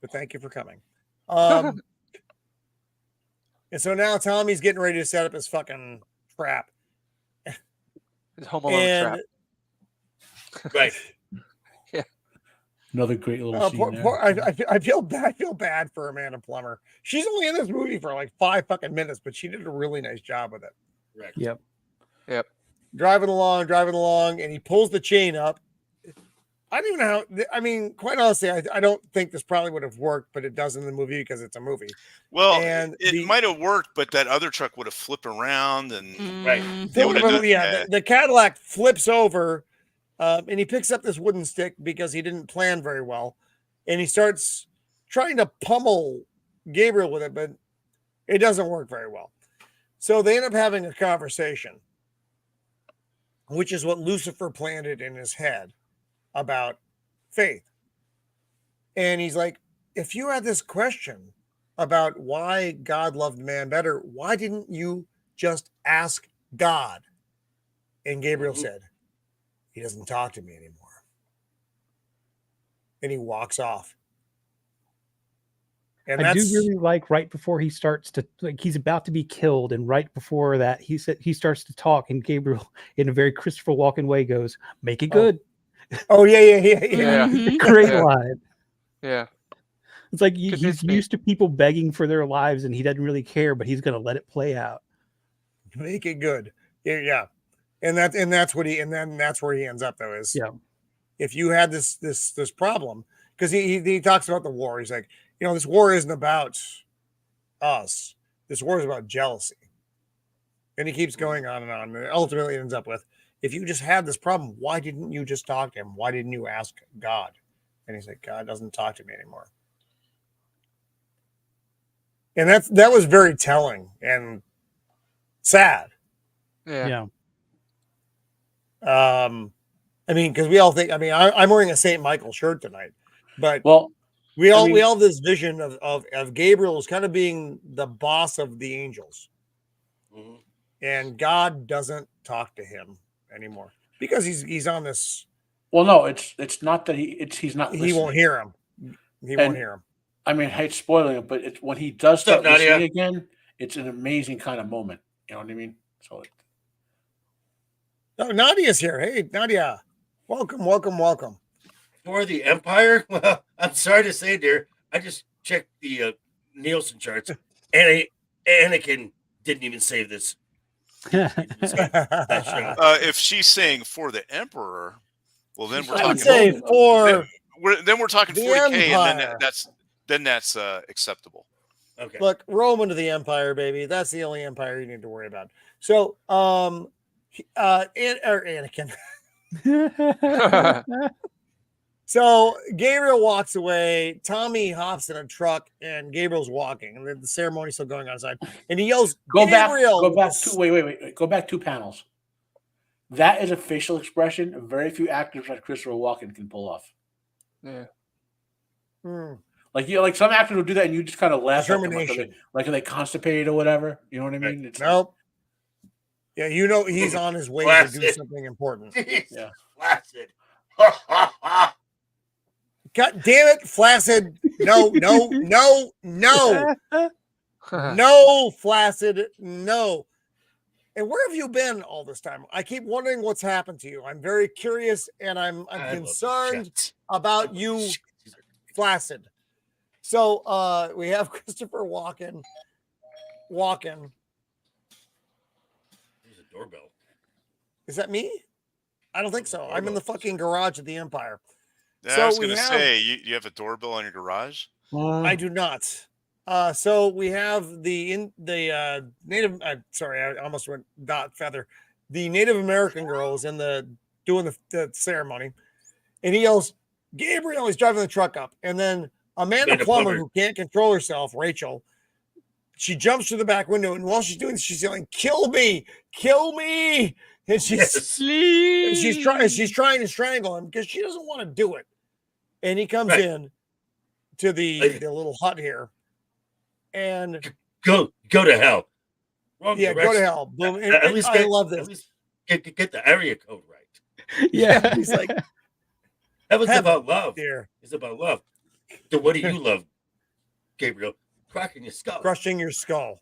[SPEAKER 1] But thank you for coming. And so now Tommy's getting ready to set up his fucking trap.
[SPEAKER 3] His Home Alone trap.
[SPEAKER 8] Right.
[SPEAKER 6] Another great little scene there.
[SPEAKER 1] I feel bad for Amanda Plummer. She's only in this movie for like 5 fucking minutes, but she did a really nice job with it.
[SPEAKER 8] Right.
[SPEAKER 7] Yep.
[SPEAKER 1] Driving along, and he pulls the chain up. I don't even know how. I mean, quite honestly, I don't think this probably would have worked, but it does in the movie because it's a movie.
[SPEAKER 5] well,
[SPEAKER 1] And
[SPEAKER 5] it might have worked, but that other truck would have flipped around and
[SPEAKER 8] Right.
[SPEAKER 5] They would've done-
[SPEAKER 1] The Cadillac flips over, and he picks up this wooden stick because he didn't plan very well, and he starts trying to pummel Gabriel with it, but it doesn't work very well. So they end up having a conversation, which is what Lucifer planted in his head about faith. And he's like, if you had this question about why God loved man better, why didn't you just ask God? And Gabriel said, he doesn't talk to me anymore. And he walks off. And
[SPEAKER 7] I do
[SPEAKER 1] that's
[SPEAKER 7] really like right before he starts to he's about to be killed, and right before that he starts to talk, and Gabriel, in a very Christopher Walken way, goes, "Make it good."
[SPEAKER 1] oh yeah.
[SPEAKER 2] Mhm.
[SPEAKER 7] Great
[SPEAKER 3] Yeah.
[SPEAKER 7] line.
[SPEAKER 3] Yeah.
[SPEAKER 7] It's like he's
[SPEAKER 3] Convince me.
[SPEAKER 7] used to people begging for their lives, and he doesn't really care, but he's going to let it play out.
[SPEAKER 1] Make it good. Yeah. And that's what that's where he ends up though, is if you had this problem, because he talks about the war. He's like, this war isn't about us. This war is about jealousy. And he keeps going on and on. And ultimately it ends up with, if you just had this problem, why didn't you just talk to him? Why didn't you ask God? And he's like, God doesn't talk to me anymore. And that was very telling and sad.
[SPEAKER 3] Yeah.
[SPEAKER 1] I mean, because we all think, I'm wearing a St. Michael shirt tonight, but
[SPEAKER 6] Well,
[SPEAKER 1] we all
[SPEAKER 6] I mean-
[SPEAKER 1] we all have this vision of Gabriel as kind of being the boss of the angels,
[SPEAKER 8] Mhm.
[SPEAKER 1] and God doesn't talk to him anymore because he's on this.
[SPEAKER 6] well, no, it's not that he's not.
[SPEAKER 1] He won't
[SPEAKER 6] listening.
[SPEAKER 1] hear him. He won't
[SPEAKER 6] And-
[SPEAKER 1] hear him.
[SPEAKER 6] I mean, I hate spoiling it, but when he does
[SPEAKER 8] What's up,
[SPEAKER 6] start listening
[SPEAKER 8] Nadia?
[SPEAKER 6] again, it's an amazing kind of moment. You know what I mean? So
[SPEAKER 1] Oh, Nadia's here. Hey, Nadia, welcome.
[SPEAKER 8] For the Empire? Well, I'm sorry to say, dear, I just checked the Nielsen charts, and Anakin didn't even save this.
[SPEAKER 5] if she's saying for the Emperor, well, then we're
[SPEAKER 1] I would
[SPEAKER 5] talking.
[SPEAKER 1] say for
[SPEAKER 5] Then we're talking
[SPEAKER 1] the
[SPEAKER 5] 40K, and
[SPEAKER 1] Empire.
[SPEAKER 5] then that's acceptable.
[SPEAKER 8] Okay.
[SPEAKER 1] look, Roman to the Empire, baby. That's the only empire you need to worry about. So, Anakin. So Gabriel walks away. Tommy hops in a truck, and Gabriel's walking, and the ceremony's still going outside. And he yells, "Gabriel!"
[SPEAKER 6] Go back to wait. Go back 2 panels. That is a facial expression very few actors like Christopher Walken can pull off.
[SPEAKER 3] Yeah.
[SPEAKER 1] Hmm.
[SPEAKER 6] Like some actors will do that, and you just kind of laugh at them,
[SPEAKER 1] Determination.
[SPEAKER 6] like are they constipated or whatever. You know what I mean? It's
[SPEAKER 1] Nope. Yeah, he's on his way to do
[SPEAKER 8] Flaccid.
[SPEAKER 1] something important.
[SPEAKER 6] Yeah.
[SPEAKER 8] Flaccid.
[SPEAKER 1] God damn it, Flaccid. No, Flaccid, no. And where have you been all this time? I keep wondering what's happened to you. I'm very curious, and I'm
[SPEAKER 8] I love
[SPEAKER 1] concerned
[SPEAKER 8] shit.
[SPEAKER 1] about you, Flaccid. So we have Christopher Walken.
[SPEAKER 8] There's a doorbell.
[SPEAKER 1] Is that me? I don't think so. I'm in the fucking garage of the Empire.
[SPEAKER 5] Yeah,
[SPEAKER 1] So
[SPEAKER 5] I was
[SPEAKER 1] we
[SPEAKER 5] going to
[SPEAKER 1] have-
[SPEAKER 5] say, you have a doorbell on your garage?
[SPEAKER 1] I do not. So we have the native. Sorry, I almost went dot feather. The Native American girl is doing the ceremony, and he yells, "Gabriel!" He's driving the truck up, and then Amanda
[SPEAKER 8] Amanda
[SPEAKER 1] Plummer,
[SPEAKER 8] Plummer.
[SPEAKER 1] who can't control herself, Rachel, she jumps through the back window, and while she's doing this, she's yelling, "Kill me! Kill me!" And she's trying to strangle him because she doesn't want to do it. And he comes in to the little hut here, and
[SPEAKER 8] go to hell.
[SPEAKER 1] Wrong direction. Go to hell. Boom. And
[SPEAKER 8] at least
[SPEAKER 1] I love this.
[SPEAKER 8] At least get the area code right.
[SPEAKER 7] Yeah.
[SPEAKER 1] He's like,
[SPEAKER 8] that was about love.
[SPEAKER 1] Dear.
[SPEAKER 8] It's about love. So what do you love, Gabriel? Cracking your skull.
[SPEAKER 1] Crushing your skull.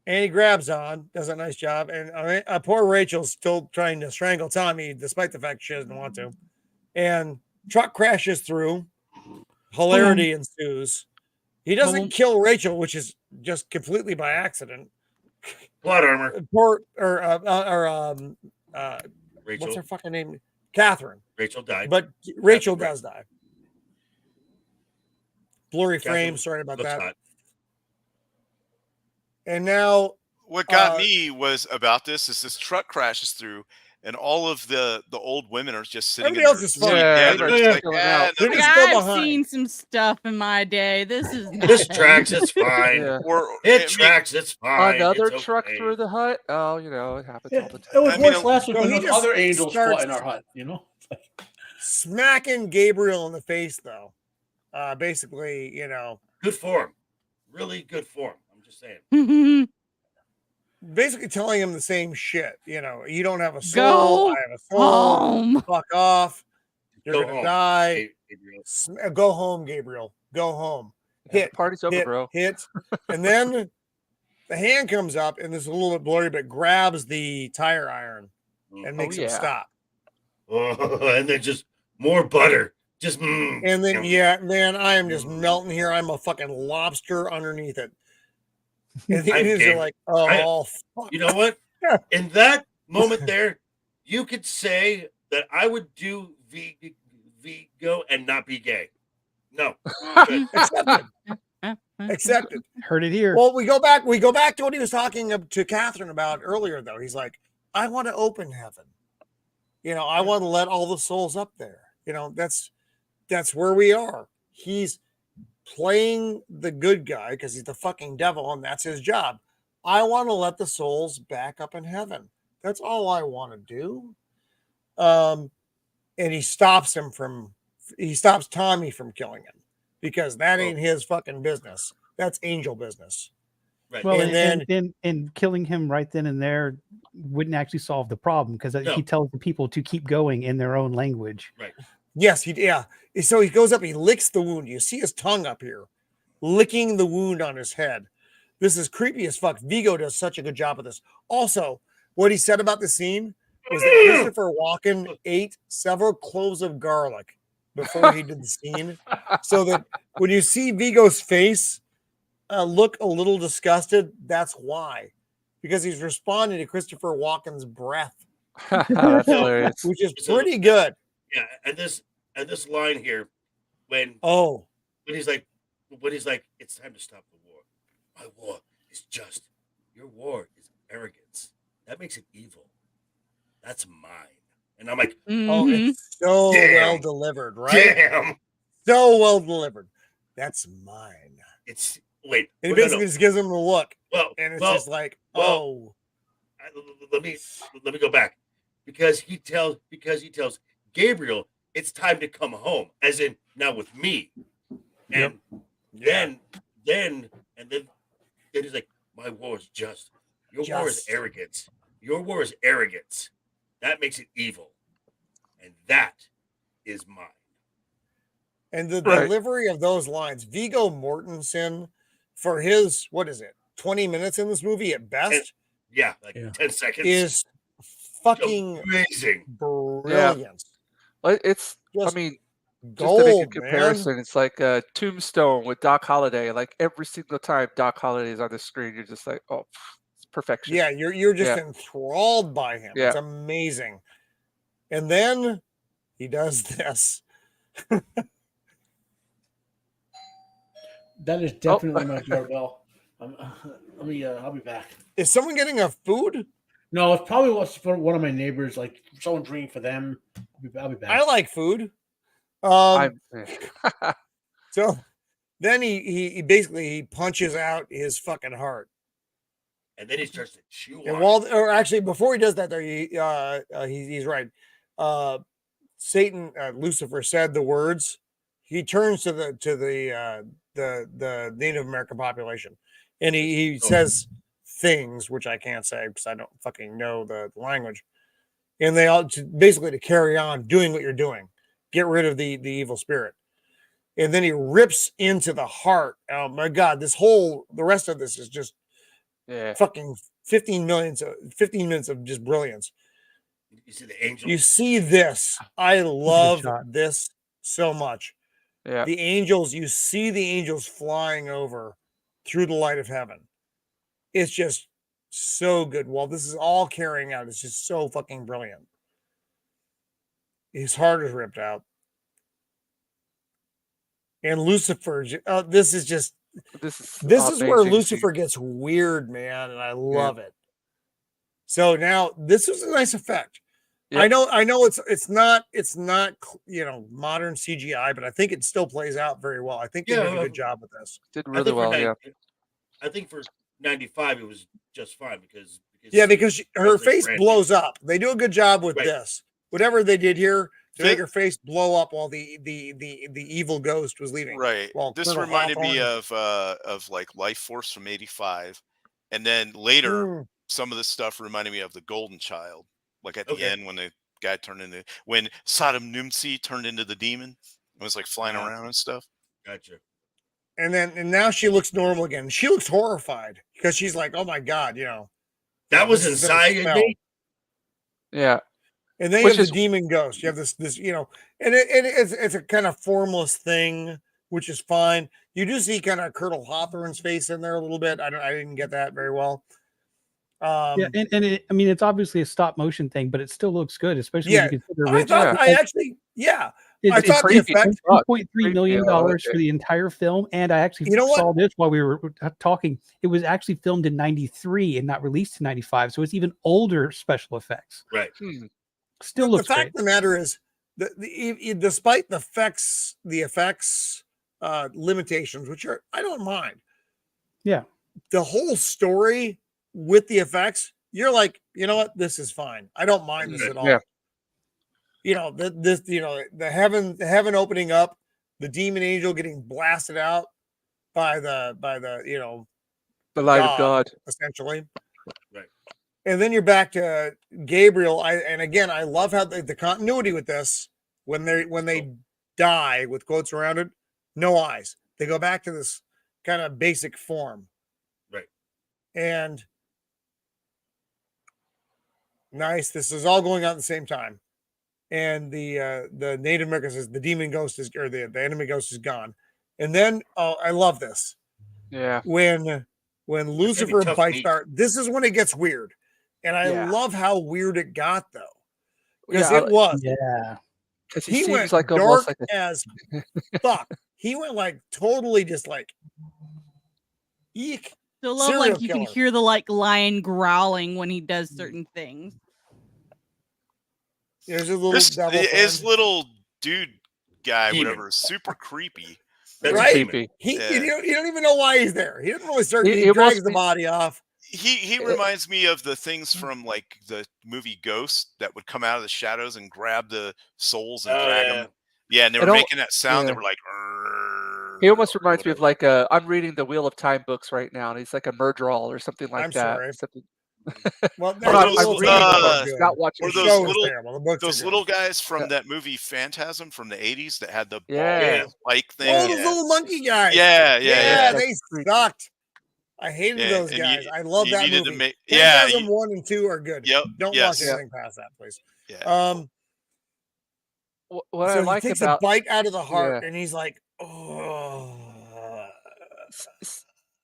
[SPEAKER 1] And he grabs on, does a nice job. And poor Rachel's still trying to strangle Tommy, despite the fact she doesn't want to. And truck crashes through. Hilarity ensues. He doesn't kill Rachel, which is just completely by accident.
[SPEAKER 8] Plot armor.
[SPEAKER 1] Rachel. What's her fucking name? Catherine.
[SPEAKER 8] Rachel died.
[SPEAKER 1] But Rachel does die. Blurry frame. Sorry about that. Hot. And now,
[SPEAKER 5] what got me was about this is this truck crashes through, and all of the old women are just sitting.
[SPEAKER 1] Everybody else is fine.
[SPEAKER 2] I've seen some stuff in my day.
[SPEAKER 8] This tracks. It's fine. It tracks. It's fine.
[SPEAKER 3] Another truck through the hut. Oh, it happens all the time.
[SPEAKER 6] It was worse last week when those other angels fought in our hut.
[SPEAKER 1] Smacking Gabriel in the face, though. Basically,
[SPEAKER 8] good form. Really good form. Saying.
[SPEAKER 1] Basically telling him the same shit. You don't have a soul. I have a soul.
[SPEAKER 2] Home.
[SPEAKER 1] Fuck off. You're gonna die. Go home, Gabriel. Go home.
[SPEAKER 3] The party's over, bro.
[SPEAKER 1] Hit. And then the hand comes up, and this is a little bit blurry, but grabs the tire iron and makes him stop.
[SPEAKER 8] And then just more butter. Just
[SPEAKER 1] and then man, I am just melting here. I'm a fucking lobster underneath it. And the Indians are like, fuck.
[SPEAKER 8] You know what? In that moment there, you could say that I would do Vigo and not be gay. No.
[SPEAKER 1] Accepted.
[SPEAKER 7] Heard it here.
[SPEAKER 1] Well, we go back to what he was talking to Catherine about earlier, though. He's like, I want to open heaven. I want to let all the souls up there. That's where we are. He's playing the good guy because he's the fucking devil and that's his job. I want to let the souls back up in heaven. That's all I want to do. And he stops Tommy from killing him because that ain't his fucking business. That's angel business.
[SPEAKER 7] Right. Well, and killing him right then and there wouldn't actually solve the problem because he tells the people to keep going in their own language.
[SPEAKER 8] Right.
[SPEAKER 1] Yes, So he goes up, he licks the wound. You see his tongue up here, licking the wound on his head. This is creepy as fuck. Vigo does such a good job of this. Also, what he said about the scene was that Christopher Walken ate several cloves of garlic before he did the scene. So that when you see Vigo's face look a little disgusted, that's why. Because he's responding to Christopher Walken's breath.
[SPEAKER 3] That's hilarious.
[SPEAKER 1] Which is pretty good.
[SPEAKER 8] Yeah, and this line here, when he's like, it's time to stop the war. My war is just. Your war is arrogance. That makes it evil. That's mine. And I'm like,
[SPEAKER 1] it's so well delivered, right?
[SPEAKER 8] Damn,
[SPEAKER 1] so well delivered. That's mine.
[SPEAKER 8] It's
[SPEAKER 1] and he basically just gives him the look. And it's just like,
[SPEAKER 8] let me go back because he tells Gabriel, it's time to come home, as in now with me. And then he's like, my war is just. Your war is arrogance. Your war is arrogance. That makes it evil. And that is mine.
[SPEAKER 1] And the delivery of those lines, Viggo Mortensen, for his, 20 minutes in this movie at best?
[SPEAKER 8] 10 seconds.
[SPEAKER 1] Is fucking
[SPEAKER 8] amazing.
[SPEAKER 1] Brilliant.
[SPEAKER 3] Yeah. It's,
[SPEAKER 1] just
[SPEAKER 3] to make a comparison, it's like a Tombstone with Doc Holliday. Like every single time Doc Holliday is on the screen, you're just like, oh, it's perfection.
[SPEAKER 1] Yeah, you're just enthralled by him. Yeah. It's amazing. And then he does this.
[SPEAKER 6] That is definitely my doorbell. I'll be back.
[SPEAKER 1] Is someone getting a food?
[SPEAKER 6] No, it's probably for one of my neighbors, like someone drinking for them. I'll be back.
[SPEAKER 1] I like food. So then he basically he punches out his fucking heart.
[SPEAKER 8] And then he starts to chew
[SPEAKER 1] And
[SPEAKER 8] on
[SPEAKER 1] while,
[SPEAKER 8] it.
[SPEAKER 1] or actually, before he does that, though, he's right. Satan, Lucifer said the words. He turns to the Native American population, and he says things which I can't say because I don't fucking know the language. And they all basically to carry on doing what you're doing, get rid of the evil spirit. And then he rips into the heart. Oh my God! The rest of this is just fucking 15 minutes of just brilliance.
[SPEAKER 8] You see the angel.
[SPEAKER 1] You see this. I love this so much.
[SPEAKER 3] Yeah.
[SPEAKER 1] The angels, you see the angels flying over through the light of heaven. It's just so good. While this is all carrying out, it's just so fucking brilliant. His heart is ripped out. And Lucifer, this is where Lucifer gets weird, man, and I love it. So now this is a nice effect. Yep. I know it's not modern CGI, but I think it still plays out very well. I think they did a good job with this.
[SPEAKER 3] Did really well, yeah.
[SPEAKER 8] I think for 95 it was just fine because
[SPEAKER 1] her face blows up. They do a good job with this. Whatever they did here to make her face blow up while the evil ghost was leaving.
[SPEAKER 5] Right.
[SPEAKER 1] Well,
[SPEAKER 5] this reminded me of like Life Force from '85, and then later some of the stuff reminded me of the Golden Child. Like at the end when the guy when Sodom Numsi turned into the demon and was like flying around and stuff.
[SPEAKER 8] Gotcha.
[SPEAKER 1] And now she looks normal again. She looks horrified because she's like, oh my God,
[SPEAKER 8] that was inside of me.
[SPEAKER 3] Yeah.
[SPEAKER 1] And then you have the demon ghost. You have this, and it's a kind of formless thing, which is fine. You do see kind of Colonel Hawthorne's face in there a little bit. I didn't get that very well.
[SPEAKER 7] I mean, it's obviously a stop motion thing, but it still looks good, especially when you consider
[SPEAKER 1] I thought the effect
[SPEAKER 7] $2.3 million for the entire film, and I actually saw this while we were talking. It was actually filmed in '93 and not released in '95, so it's even older special effects.
[SPEAKER 8] Right.
[SPEAKER 7] Still looks
[SPEAKER 1] the
[SPEAKER 7] great.
[SPEAKER 1] fact of the matter is despite the effects limitations, which I don't mind.
[SPEAKER 7] Yeah.
[SPEAKER 1] The whole story with the effects, you're like, you know what, this is fine. I don't mind this at all. Yeah. The heaven opening up, the demon angel getting blasted out by the
[SPEAKER 3] light of God,
[SPEAKER 1] essentially.
[SPEAKER 8] Right.
[SPEAKER 1] And then you're back to Gabriel. I love how the continuity with this when they die with quotes around it, no eyes. They go back to this kind of basic form.
[SPEAKER 8] Right.
[SPEAKER 1] And nice. This is all going on at the same time. And the Native American says the demon ghost is, or the enemy ghost is gone. And then I love this.
[SPEAKER 3] Yeah.
[SPEAKER 1] When Lucifer bites this is when it gets weird. And I love how weird it got though. Because it was.
[SPEAKER 7] Yeah.
[SPEAKER 3] Because
[SPEAKER 1] he went
[SPEAKER 3] like
[SPEAKER 1] dark as fuck. He went like totally just like eek.
[SPEAKER 2] So love like you can hear the like lion growling when he does certain things.
[SPEAKER 1] There's a little
[SPEAKER 5] his little dude guy, whatever, super creepy.
[SPEAKER 8] That's
[SPEAKER 1] right?
[SPEAKER 8] Creepy.
[SPEAKER 1] You don't even know why he's there. He doesn't really start. He drags the body off.
[SPEAKER 5] He reminds me of the things from like the movie Ghost that would come out of the shadows and grab the souls and drag them. Yeah, and they were making that sound. They were like.
[SPEAKER 3] He almost reminds me of like I'm reading the Wheel of Time books right now, and he's like a Murdral or something like that.
[SPEAKER 1] Sorry.
[SPEAKER 3] Something...
[SPEAKER 1] Well,
[SPEAKER 5] those little guys from that movie Phantasm from the '80s that had the bike thing.
[SPEAKER 1] Oh, those little monkey guys.
[SPEAKER 5] Yeah.
[SPEAKER 1] They sucked. I hated those guys. I love that movie. Phantasm 1 and 2 are good.
[SPEAKER 5] Yep.
[SPEAKER 1] Don't watch anything past that, please.
[SPEAKER 5] Yeah.
[SPEAKER 3] What
[SPEAKER 1] so
[SPEAKER 3] I like
[SPEAKER 1] he takes
[SPEAKER 3] about
[SPEAKER 1] a bite out of the heart, and he's like, "Oh."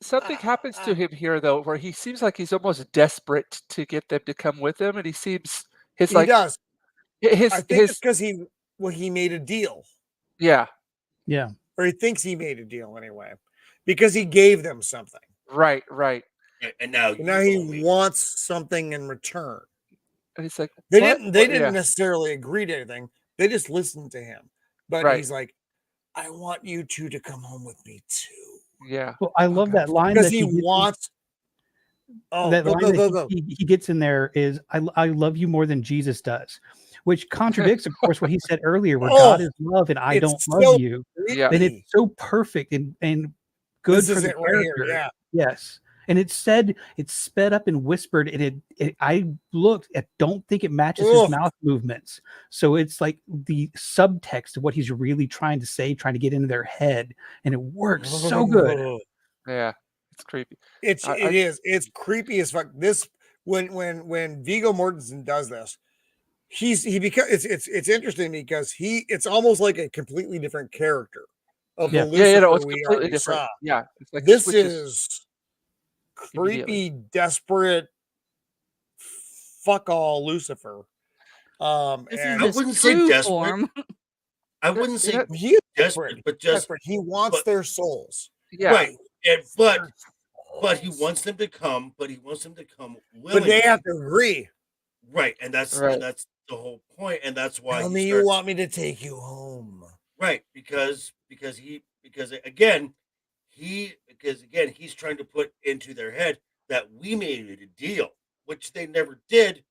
[SPEAKER 3] Something happens to him here, though, where he seems like he's almost desperate to get them to come with him, and he seems
[SPEAKER 1] he does.
[SPEAKER 3] I think
[SPEAKER 1] it's because he made a deal.
[SPEAKER 3] Yeah.
[SPEAKER 1] Or he thinks he made a deal anyway, because he gave them something.
[SPEAKER 3] Right.
[SPEAKER 8] And now
[SPEAKER 1] he wants something in return.
[SPEAKER 3] And he's like,
[SPEAKER 1] they didn't necessarily agree to anything. They just listened to him. But he's like, I want you two to come home with me too.
[SPEAKER 3] Yeah.
[SPEAKER 7] Well, I love that line
[SPEAKER 1] Because
[SPEAKER 7] that
[SPEAKER 1] he
[SPEAKER 7] gets
[SPEAKER 1] wants. Oh,
[SPEAKER 7] that
[SPEAKER 1] go,
[SPEAKER 7] line
[SPEAKER 1] go,
[SPEAKER 7] that
[SPEAKER 1] go, go.
[SPEAKER 7] he gets in there is I love you more than Jesus does, which contradicts, of course, what he said earlier, where God
[SPEAKER 1] Oh,
[SPEAKER 7] is love and I
[SPEAKER 1] it's
[SPEAKER 7] don't love
[SPEAKER 1] so
[SPEAKER 7] you.
[SPEAKER 3] Yeah.
[SPEAKER 7] And
[SPEAKER 1] creepy.
[SPEAKER 7] it's so perfect and good
[SPEAKER 1] This
[SPEAKER 7] for
[SPEAKER 1] is
[SPEAKER 7] the
[SPEAKER 1] it right here.
[SPEAKER 7] character.
[SPEAKER 1] Yeah.
[SPEAKER 7] Yes. And it's sped up and whispered, and I looked, I don't think it matches his
[SPEAKER 1] Ugh.
[SPEAKER 7] mouth movements. So it's like the subtext of what he's really trying to say, trying to get into their head, and it works so good.
[SPEAKER 3] Yeah. It's creepy.
[SPEAKER 1] It is. It's creepy as fuck. This when Viggo Mortensen does this, he because it's interesting because it's almost like a completely different character of
[SPEAKER 7] Yeah.
[SPEAKER 1] the
[SPEAKER 3] Yeah,
[SPEAKER 1] Lucifer
[SPEAKER 3] it's
[SPEAKER 1] we
[SPEAKER 3] completely
[SPEAKER 1] already
[SPEAKER 3] different.
[SPEAKER 1] saw.
[SPEAKER 3] Yeah. It's like
[SPEAKER 1] This
[SPEAKER 3] switches
[SPEAKER 1] is
[SPEAKER 3] immediately.
[SPEAKER 1] creepy, desperate, fuck all Lucifer.
[SPEAKER 2] This
[SPEAKER 1] And
[SPEAKER 2] is
[SPEAKER 8] I wouldn't
[SPEAKER 2] his
[SPEAKER 8] say
[SPEAKER 2] true
[SPEAKER 8] desperate.
[SPEAKER 2] form.
[SPEAKER 8] I wouldn't say
[SPEAKER 1] he is
[SPEAKER 8] desperate, but just
[SPEAKER 1] desperate. He wants
[SPEAKER 8] but-
[SPEAKER 1] their souls.
[SPEAKER 3] Yeah.
[SPEAKER 8] right. And but
[SPEAKER 1] Their
[SPEAKER 8] he
[SPEAKER 1] souls.
[SPEAKER 8] wants them to come. But he wants them to come
[SPEAKER 1] But
[SPEAKER 8] willingly.
[SPEAKER 1] they have to agree.
[SPEAKER 8] Right, and that's
[SPEAKER 3] Right.
[SPEAKER 8] the whole point, and that's why
[SPEAKER 1] Tell
[SPEAKER 8] he
[SPEAKER 1] me you
[SPEAKER 8] starts
[SPEAKER 1] want me to take you home.
[SPEAKER 8] right because again he's trying to put into their head that we made a deal, which they never did.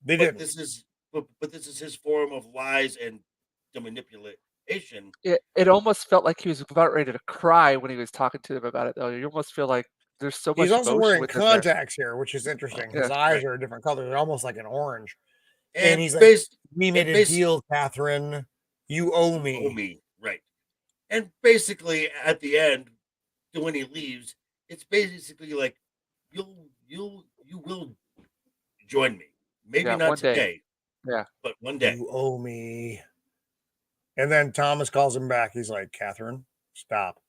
[SPEAKER 1] They
[SPEAKER 8] But
[SPEAKER 1] didn't.
[SPEAKER 8] this is his form of lies and the manipulation.
[SPEAKER 3] It almost felt like he was about ready to cry when he was talking to them about it, though. You almost feel like there's so much
[SPEAKER 1] He's also
[SPEAKER 3] emotion
[SPEAKER 1] wearing
[SPEAKER 3] within there.
[SPEAKER 1] contacts here, which is interesting. His
[SPEAKER 3] Yeah.
[SPEAKER 1] eyes
[SPEAKER 8] Right.
[SPEAKER 1] are a different color. They're almost like an orange. And
[SPEAKER 8] And
[SPEAKER 1] he's like,
[SPEAKER 8] based
[SPEAKER 1] we made a
[SPEAKER 8] basi-
[SPEAKER 1] deal, Catherine. You owe me.
[SPEAKER 8] oh me, right. And basically at the end, when he leaves, it's basically like you will join me. Maybe
[SPEAKER 3] Yeah,
[SPEAKER 8] not
[SPEAKER 3] one day.
[SPEAKER 8] today.
[SPEAKER 3] Yeah.
[SPEAKER 8] But one day.
[SPEAKER 1] You owe me. And then Thomas calls him back. He's like, Catherine, stop.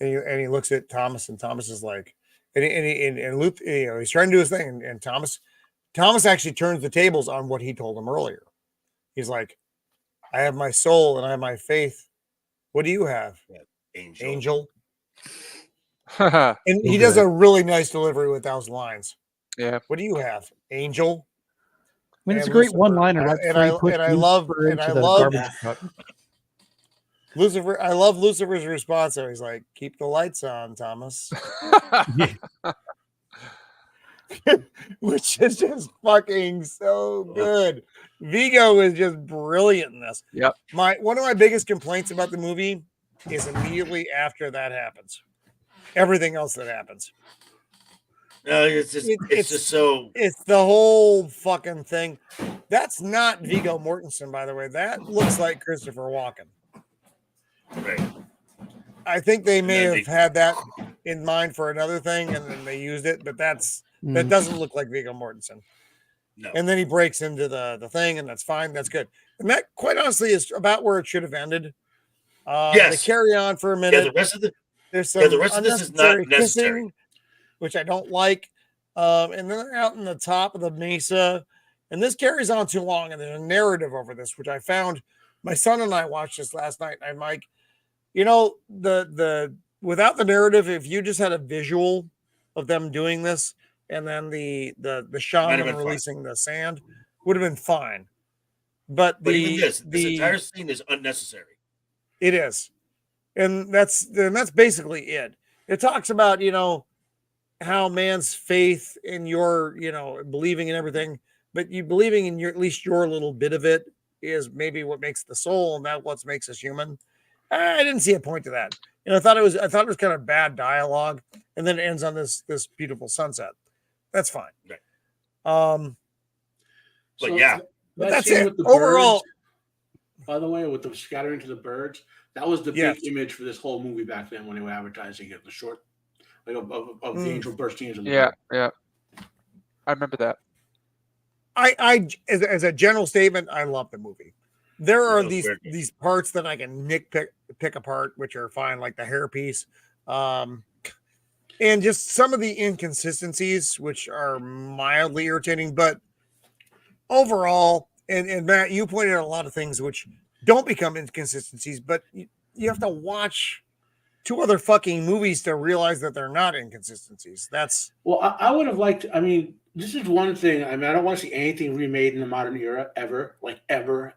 [SPEAKER 1] And he looks at Thomas, and Thomas is like, and Luke, he's trying to do his thing. And Thomas actually turns the tables on what he told him earlier. He's like, I have my soul and I have my faith. What do you have? Angel. And he does a really nice delivery with those lines.
[SPEAKER 3] Yeah.
[SPEAKER 1] What do you have? Angel.
[SPEAKER 7] I mean, it's a
[SPEAKER 1] And
[SPEAKER 7] great
[SPEAKER 1] Lucifer.
[SPEAKER 7] one-liner right
[SPEAKER 1] And
[SPEAKER 7] before
[SPEAKER 1] I-
[SPEAKER 7] he puts
[SPEAKER 1] and I love-
[SPEAKER 7] Lucifer
[SPEAKER 1] and I
[SPEAKER 7] into the
[SPEAKER 1] love-
[SPEAKER 7] garbage truck.
[SPEAKER 1] Lucifer. I love Lucifer's response. So he's like, keep the lights on, Thomas. Which is just fucking so good. Viggo is just brilliant in this.
[SPEAKER 3] Yep.
[SPEAKER 1] One of my biggest complaints about the movie is immediately after that happens. Everything else that happens.
[SPEAKER 8] No, it's just so
[SPEAKER 1] It's the whole fucking thing. That's not Viggo Mortensen, by the way. That looks like Christopher Walken.
[SPEAKER 8] right.
[SPEAKER 1] I think they may
[SPEAKER 8] then
[SPEAKER 1] have had that in mind for another thing, and then they used it, but that
[SPEAKER 7] Mm.
[SPEAKER 1] doesn't look like Viggo Mortensen.
[SPEAKER 8] No.
[SPEAKER 1] And then he breaks into the thing, and that's fine. That's good. And that, quite honestly, is about where it should have ended. They
[SPEAKER 8] Yes.
[SPEAKER 1] carry on for a
[SPEAKER 8] Yeah,
[SPEAKER 1] minute.
[SPEAKER 8] the rest of the
[SPEAKER 1] There's some
[SPEAKER 8] the rest of this is not
[SPEAKER 1] unnecessary
[SPEAKER 8] necessary.
[SPEAKER 1] kissing, which I don't like. And then they're out in the top of the mesa, and this carries on too long. And there's a narrative over this, which I found. My son and I watched this last night. And I'm like, the without the narrative, if you just had a visual of them doing this, and then the
[SPEAKER 8] been
[SPEAKER 1] shaman
[SPEAKER 8] fine.
[SPEAKER 1] releasing the sand would have been fine. But
[SPEAKER 8] even this
[SPEAKER 1] the
[SPEAKER 8] entire scene is unnecessary.
[SPEAKER 1] it is. And that's basically it. It talks about, how man's faith in your, believing in everything, but you believing in at least your little bit of it is maybe what makes the soul, and that what makes us human. I didn't see a point to that. I thought it was kind of bad dialogue, and then it ends on this beautiful sunset. That's fine.
[SPEAKER 8] Right.
[SPEAKER 6] So
[SPEAKER 8] yeah.
[SPEAKER 1] But
[SPEAKER 6] that
[SPEAKER 1] that's
[SPEAKER 6] scene
[SPEAKER 1] it.
[SPEAKER 6] with the
[SPEAKER 1] Overall,
[SPEAKER 6] birds, by the way, with the scattering to the birds, that was the
[SPEAKER 1] Yes.
[SPEAKER 6] big image for this whole movie back then when they were advertising it. The short, like of
[SPEAKER 1] Mm.
[SPEAKER 6] the angel bursting into the
[SPEAKER 3] Yeah.
[SPEAKER 6] bird.
[SPEAKER 3] Yeah. I remember that.
[SPEAKER 1] I as a general statement, I love the movie. There are
[SPEAKER 8] That was very good.
[SPEAKER 1] these parts that I can pick apart, which are fine, like the hairpiece, and just some of the inconsistencies, which are mildly irritating. But overall, and Matt, you pointed out a lot of things which don't become inconsistencies, but you have to watch 2 other fucking movies to realize that they're not inconsistencies. That's
[SPEAKER 6] Well, I would have liked. I mean, this is one thing. I mean, I don't want to see anything remade in the modern era ever, like ever.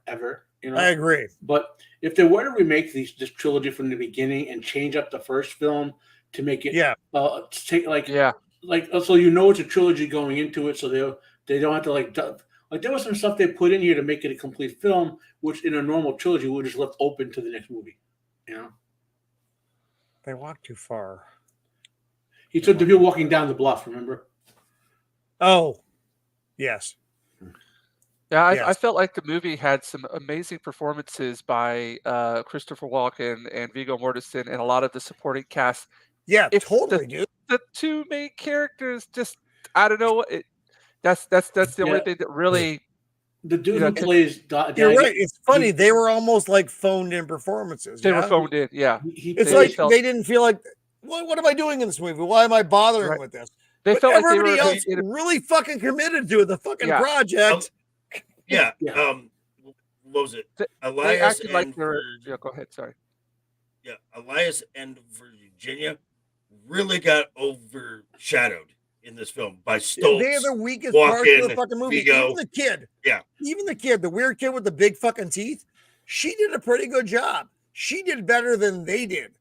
[SPEAKER 6] You know,
[SPEAKER 1] I agree.
[SPEAKER 6] But if they were to remake this trilogy from the beginning and change up the first film to make it, take so you know it's a trilogy going into it, so they don't have to like there was some stuff they put in here to make it a complete film, which in a normal trilogy would just left open to the next movie. You know,
[SPEAKER 1] they walk too far.
[SPEAKER 6] He took the people walking down the bluff. Remember?
[SPEAKER 1] Oh, yes.
[SPEAKER 3] Yeah, I felt like the movie had some amazing performances by Christopher Walken and Viggo Mortensen and a lot of the supporting cast.
[SPEAKER 1] Yeah, totally, dude.
[SPEAKER 3] The two main characters just, I don't know, that's the only thing that really...
[SPEAKER 6] The dude who plays Daggett.
[SPEAKER 1] You're right. It's funny. They were almost like phoned in performances.
[SPEAKER 3] They were phoned in, yeah.
[SPEAKER 1] It's like they didn't feel like, what am I doing in this movie? Why am I bothering with this?
[SPEAKER 3] They felt like
[SPEAKER 1] everybody else really fucking committed to the fucking project.
[SPEAKER 8] What was it? Elias and
[SPEAKER 3] like yeah, go ahead. Sorry.
[SPEAKER 8] Yeah, Elias and Virginia really got overshadowed in this film by Stoltz.
[SPEAKER 1] They're the weakest part of the fucking movie.
[SPEAKER 8] Viggo.
[SPEAKER 1] Even the kid.
[SPEAKER 8] Yeah.
[SPEAKER 1] Even the kid, the weird kid with the big fucking teeth, she did a pretty good job. She did better than they did.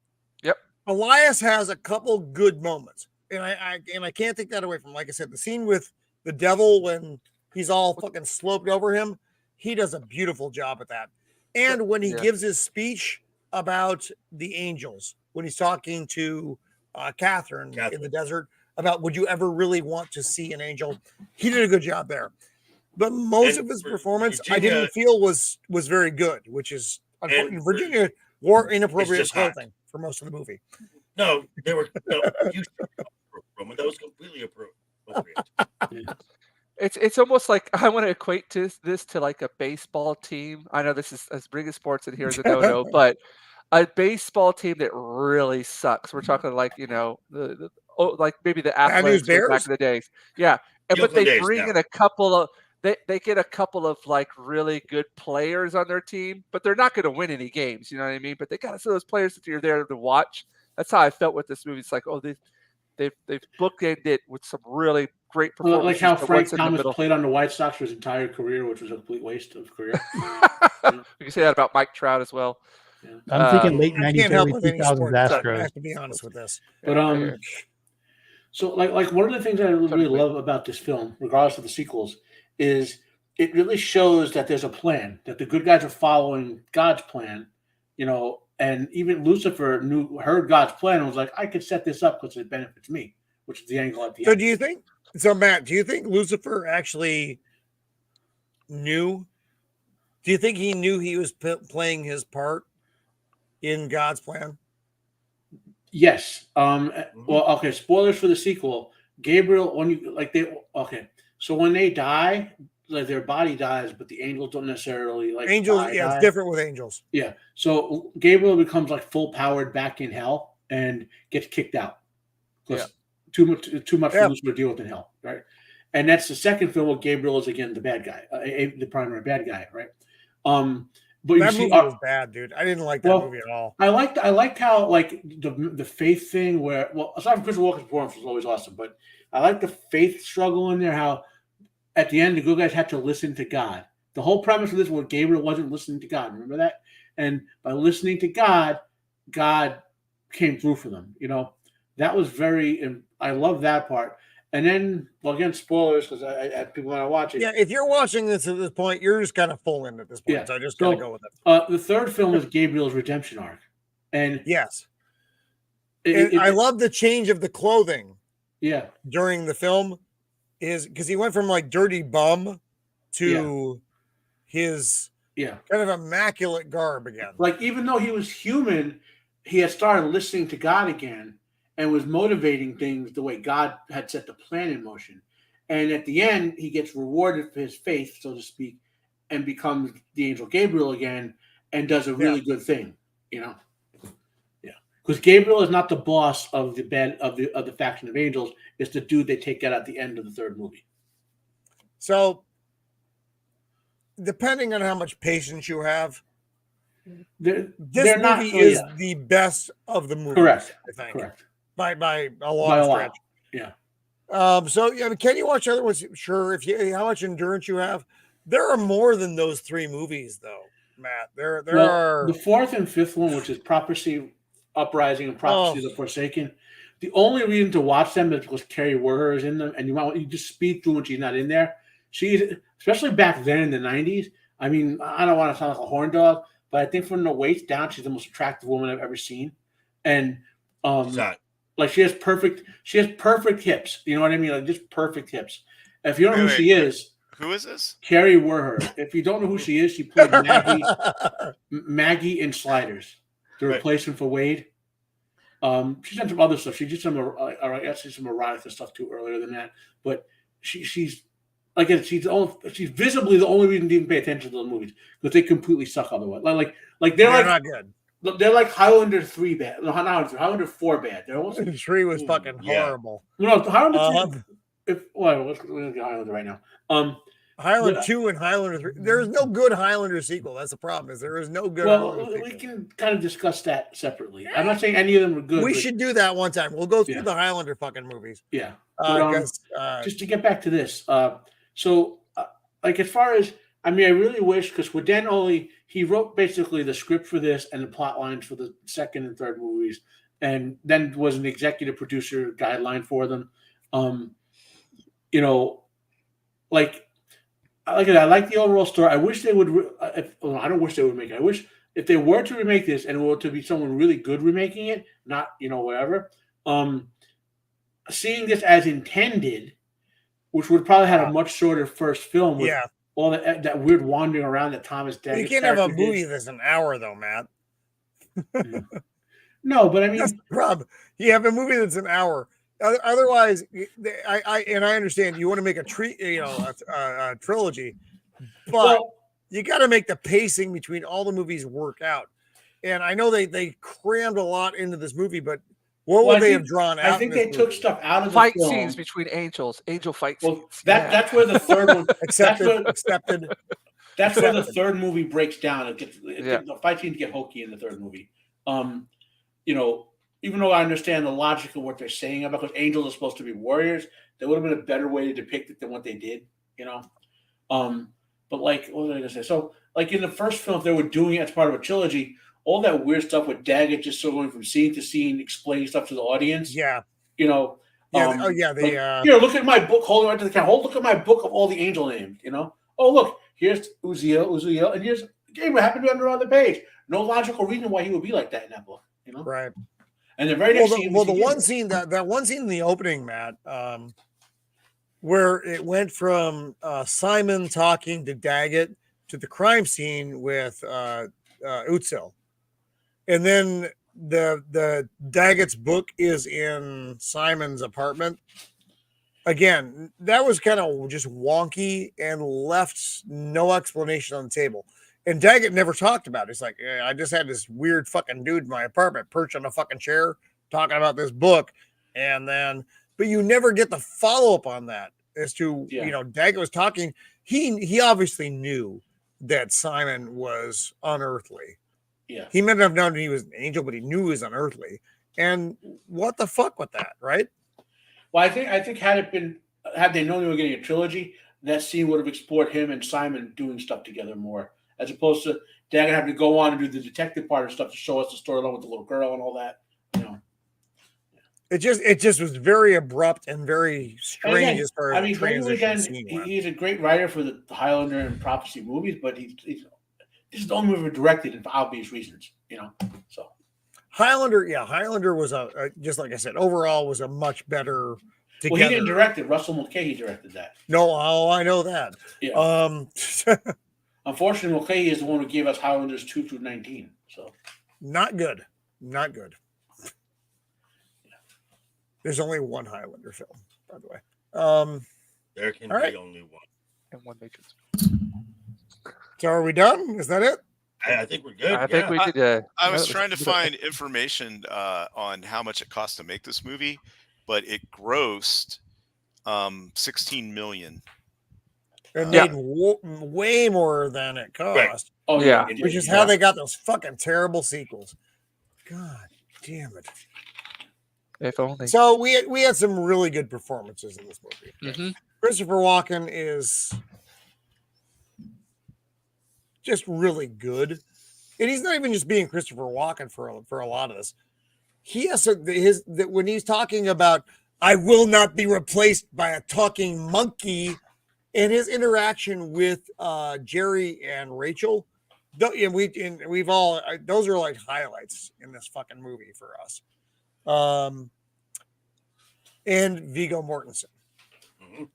[SPEAKER 3] Yep.
[SPEAKER 1] Elias has a couple good moments. And I can't take that away from him. Like I said, the scene with the devil when he's all fucking sloped over him, he does a beautiful job at that. And when he gives his speech about the angels, when he's talking to Catherine in the desert about would you ever really want to see an angel, he did a good job there. But most of his performance, Virginia, I didn't feel was very good, which is unfortunate. Virginia wore inappropriate clothing for most of the movie.
[SPEAKER 8] No, they were Roman. That was completely appropriate.
[SPEAKER 3] It's almost like I want to equate this to like a baseball team. I know this is as big as sports in here as a no-no, but a baseball team that really sucks. We're talking like like maybe the Athletics back in the days, but they bring in a couple of they get a couple of like really good players on their team, but they're not going to win any games. You know what I mean? But they got some of those players that you're there to watch. That's how I felt with this movie. It's like they've bookended it with some really great performances.
[SPEAKER 6] Like how Frank Thomas played on the White Sox for his entire career, which was a complete waste of career.
[SPEAKER 3] You can say that about Mike Trout as well.
[SPEAKER 7] Yeah. I'm thinking late 90s, early 2000s Astros.
[SPEAKER 1] I have to be honest with this.
[SPEAKER 6] But so like one of the things I really love about this film, regardless of the sequels, is it really shows that there's a plan, that the good guys are following God's plan, and even Lucifer heard God's plan and was like, I could set this up because it benefits me, which is the angle at the end. Matt,
[SPEAKER 1] do you think Lucifer actually knew? Do you think he knew he was playing his part in God's plan?
[SPEAKER 6] Yes. Well, okay. Spoilers for the sequel. Gabriel, so when they die, like their body dies, but the angels don't necessarily like
[SPEAKER 1] angels. It's different with angels.
[SPEAKER 6] Yeah. So Gabriel becomes like full powered back in hell and gets kicked out because too much for Lucifer to deal with in hell, right? And that's the second film where Gabriel is again the bad guy, the primary bad guy, right? But
[SPEAKER 1] that movie was bad, dude. I didn't like that movie at all.
[SPEAKER 6] I liked how like the faith thing where aside from Christopher Walken's performance was always awesome, but I like the faith struggle in there. How at the end the good guys had to listen to God. The whole premise of this was Gabriel wasn't listening to God. Remember that? And by listening to God, God came through for them. That was and I love that part. And then, again, spoilers because I people want to watch it.
[SPEAKER 1] Yeah, if you're watching this at this point, you're just kind of full in at this point. Yeah. So I just gotta go with it.
[SPEAKER 6] The third film is Gabriel's redemption arc, and
[SPEAKER 1] yes, I love the change of the clothing.
[SPEAKER 6] Yeah,
[SPEAKER 1] during the film is because he went from like dirty bum to his kind of immaculate garb again.
[SPEAKER 6] Like even though he was human, he had started listening to God again. And was motivating things the way God had set the plan in motion. And at the end, he gets rewarded for his faith, so to speak, and becomes the angel Gabriel again and does a really good thing, Yeah. Because Gabriel is not the boss of the faction of angels. It's the dude they take out at the end of the third movie.
[SPEAKER 1] So, depending on how much patience you have, this movie is the best of the movies.
[SPEAKER 6] Correct.
[SPEAKER 1] I think.
[SPEAKER 6] Correct.
[SPEAKER 1] By a long stretch.
[SPEAKER 6] Yeah.
[SPEAKER 1] So can you watch other ones? Sure. How much endurance you have. There are more than those three movies, though, Matt. There
[SPEAKER 6] Well,
[SPEAKER 1] are
[SPEAKER 6] the fourth and fifth one, which is Prophecy Uprising and Prophecy of the Forsaken. The only reason to watch them is because Carrie Werher is in them, and you just speed through when she's not in there. She's, especially back then in the 90s. I mean, I don't want to sound like a horn dog, but I think from the waist down, she's the most attractive woman I've ever seen. And like she has perfect hips. You know what I mean? Like just perfect hips. If you don't know who she is,
[SPEAKER 5] who is this?
[SPEAKER 6] Carrie Werher. If you don't know who she is, she played Maggie in Sliders, the replacement for Wade. She's done some other stuff. She did some erotica stuff too earlier than that. But she's like she's visibly the only reason to even pay attention to the movies because they completely suck otherwise. Like they're
[SPEAKER 1] not good.
[SPEAKER 6] They're like Highlander 3 bad. No, not Highlander 4 bad. They're almost
[SPEAKER 1] 3 was fucking horrible.
[SPEAKER 6] No, Highlander 3. Let's look at Highlander right now.
[SPEAKER 1] Highlander 2 and Highlander 3. There is no good Highlander sequel. That's the problem. Is there is no good.
[SPEAKER 6] Well, we can kind of discuss that separately. I'm not saying any of them are good.
[SPEAKER 1] We should do that one time. We'll go through the Highlander fucking movies.
[SPEAKER 6] Yeah. Just to get back to this, like as far as I really wish because Waden he wrote basically the script for this and the plot lines for the second and third movies, and then was an executive producer guideline for them. I like the overall story. I wish they would. I don't wish they would make it. I wish if they were to remake this and it were to be someone really good remaking it, not whatever. Seeing this as intended, which would probably have a much shorter first film. With all that weird wandering around that Thomas Dagget.
[SPEAKER 1] You can't have a movie that's an hour though, Matt.
[SPEAKER 6] No, but I mean,
[SPEAKER 1] that's the problem. You have a movie that's an hour. Otherwise, I understand you want to make a trilogy, but you got to make the pacing between all the movies work out. And I know they crammed a lot into this movie, but what would they have drawn out?
[SPEAKER 6] I think they took stuff out of the
[SPEAKER 3] fight
[SPEAKER 6] film.
[SPEAKER 3] scenes between angel fight scenes.
[SPEAKER 6] That's where the third one
[SPEAKER 1] accepted.
[SPEAKER 6] That's where the third movie breaks down. The fight scenes get hokey in the third movie. Even though I understand the logic of what they're saying about because angels are supposed to be warriors, there would have been a better way to depict it than what they did, But like, what was I going to say? So, like in the first film, if they were doing it as part of a trilogy, all that weird stuff with Dagget just sort of going from scene to scene, explaining stuff to the audience.
[SPEAKER 1] Yeah.
[SPEAKER 6] Here, look at my book. Hold it right to the camera. Look at my book of all the angel names. Oh, look, here's Uziel, and here's Gabriel. Happened to be on the page. No logical reason why he would be like that in that book.
[SPEAKER 1] Right.
[SPEAKER 6] And the very next scene.
[SPEAKER 1] Well, the one scene that one scene in the opening, Matt, where it went from Simon talking to Dagget to the crime scene with Uziel, and then the Dagget's book is in Simon's apartment. Again, that was kind of just wonky and left no explanation on the table. And Dagget never talked about it. It's like, I just had this weird fucking dude in my apartment perched on a fucking chair talking about this book. But you never get the follow-up on that as to, Dagget was talking. He obviously knew that Simon was unearthly.
[SPEAKER 6] Yeah.
[SPEAKER 1] He may not have known he was an angel, but he knew he was unearthly. And what the fuck with that, right?
[SPEAKER 6] Well, I think had they known they were getting a trilogy, that scene would have explored him and Simon doing stuff together more, as opposed to Dagget having to go on and do the detective part of stuff to show us the storyline with the little girl and all that.
[SPEAKER 1] It just was very abrupt and very strange as far as the transition scene.
[SPEAKER 6] He's a great writer for the Highlander and Prophecy movies, but this is the only movie directed and for obvious reasons, So
[SPEAKER 1] Highlander was just like I said, overall was a much better. Together.
[SPEAKER 6] Well, he didn't direct it. Russell Mulcahy directed that.
[SPEAKER 1] No, I know that.
[SPEAKER 6] Yeah. Unfortunately, Mulcahy is the one who gave us Highlanders 2 through 19. So
[SPEAKER 1] not good. There's only one Highlander film, by the way.
[SPEAKER 8] There can be only one.
[SPEAKER 3] And one Matrix.
[SPEAKER 1] So are we done? Is that it?
[SPEAKER 8] I think we're good.
[SPEAKER 3] I think we could.
[SPEAKER 5] I was trying to find information on how much it cost to make this movie, but it grossed $16 million.
[SPEAKER 1] It made way more than it cost.
[SPEAKER 8] Right.
[SPEAKER 6] Oh
[SPEAKER 3] yeah,
[SPEAKER 1] which is how they got those fucking terrible sequels. God damn it.
[SPEAKER 3] If only.
[SPEAKER 1] So we had some really good performances in this movie.
[SPEAKER 3] Mm-hmm.
[SPEAKER 1] Christopher Walken is just really good. And he's not even just being Christopher Walken for a lot of this. He has when he's talking about I will not be replaced by a talking monkey, and his interaction with Jerry and Rachel, we've all those are like highlights in this fucking movie for us. And Viggo Mortensen.
[SPEAKER 8] Mhm.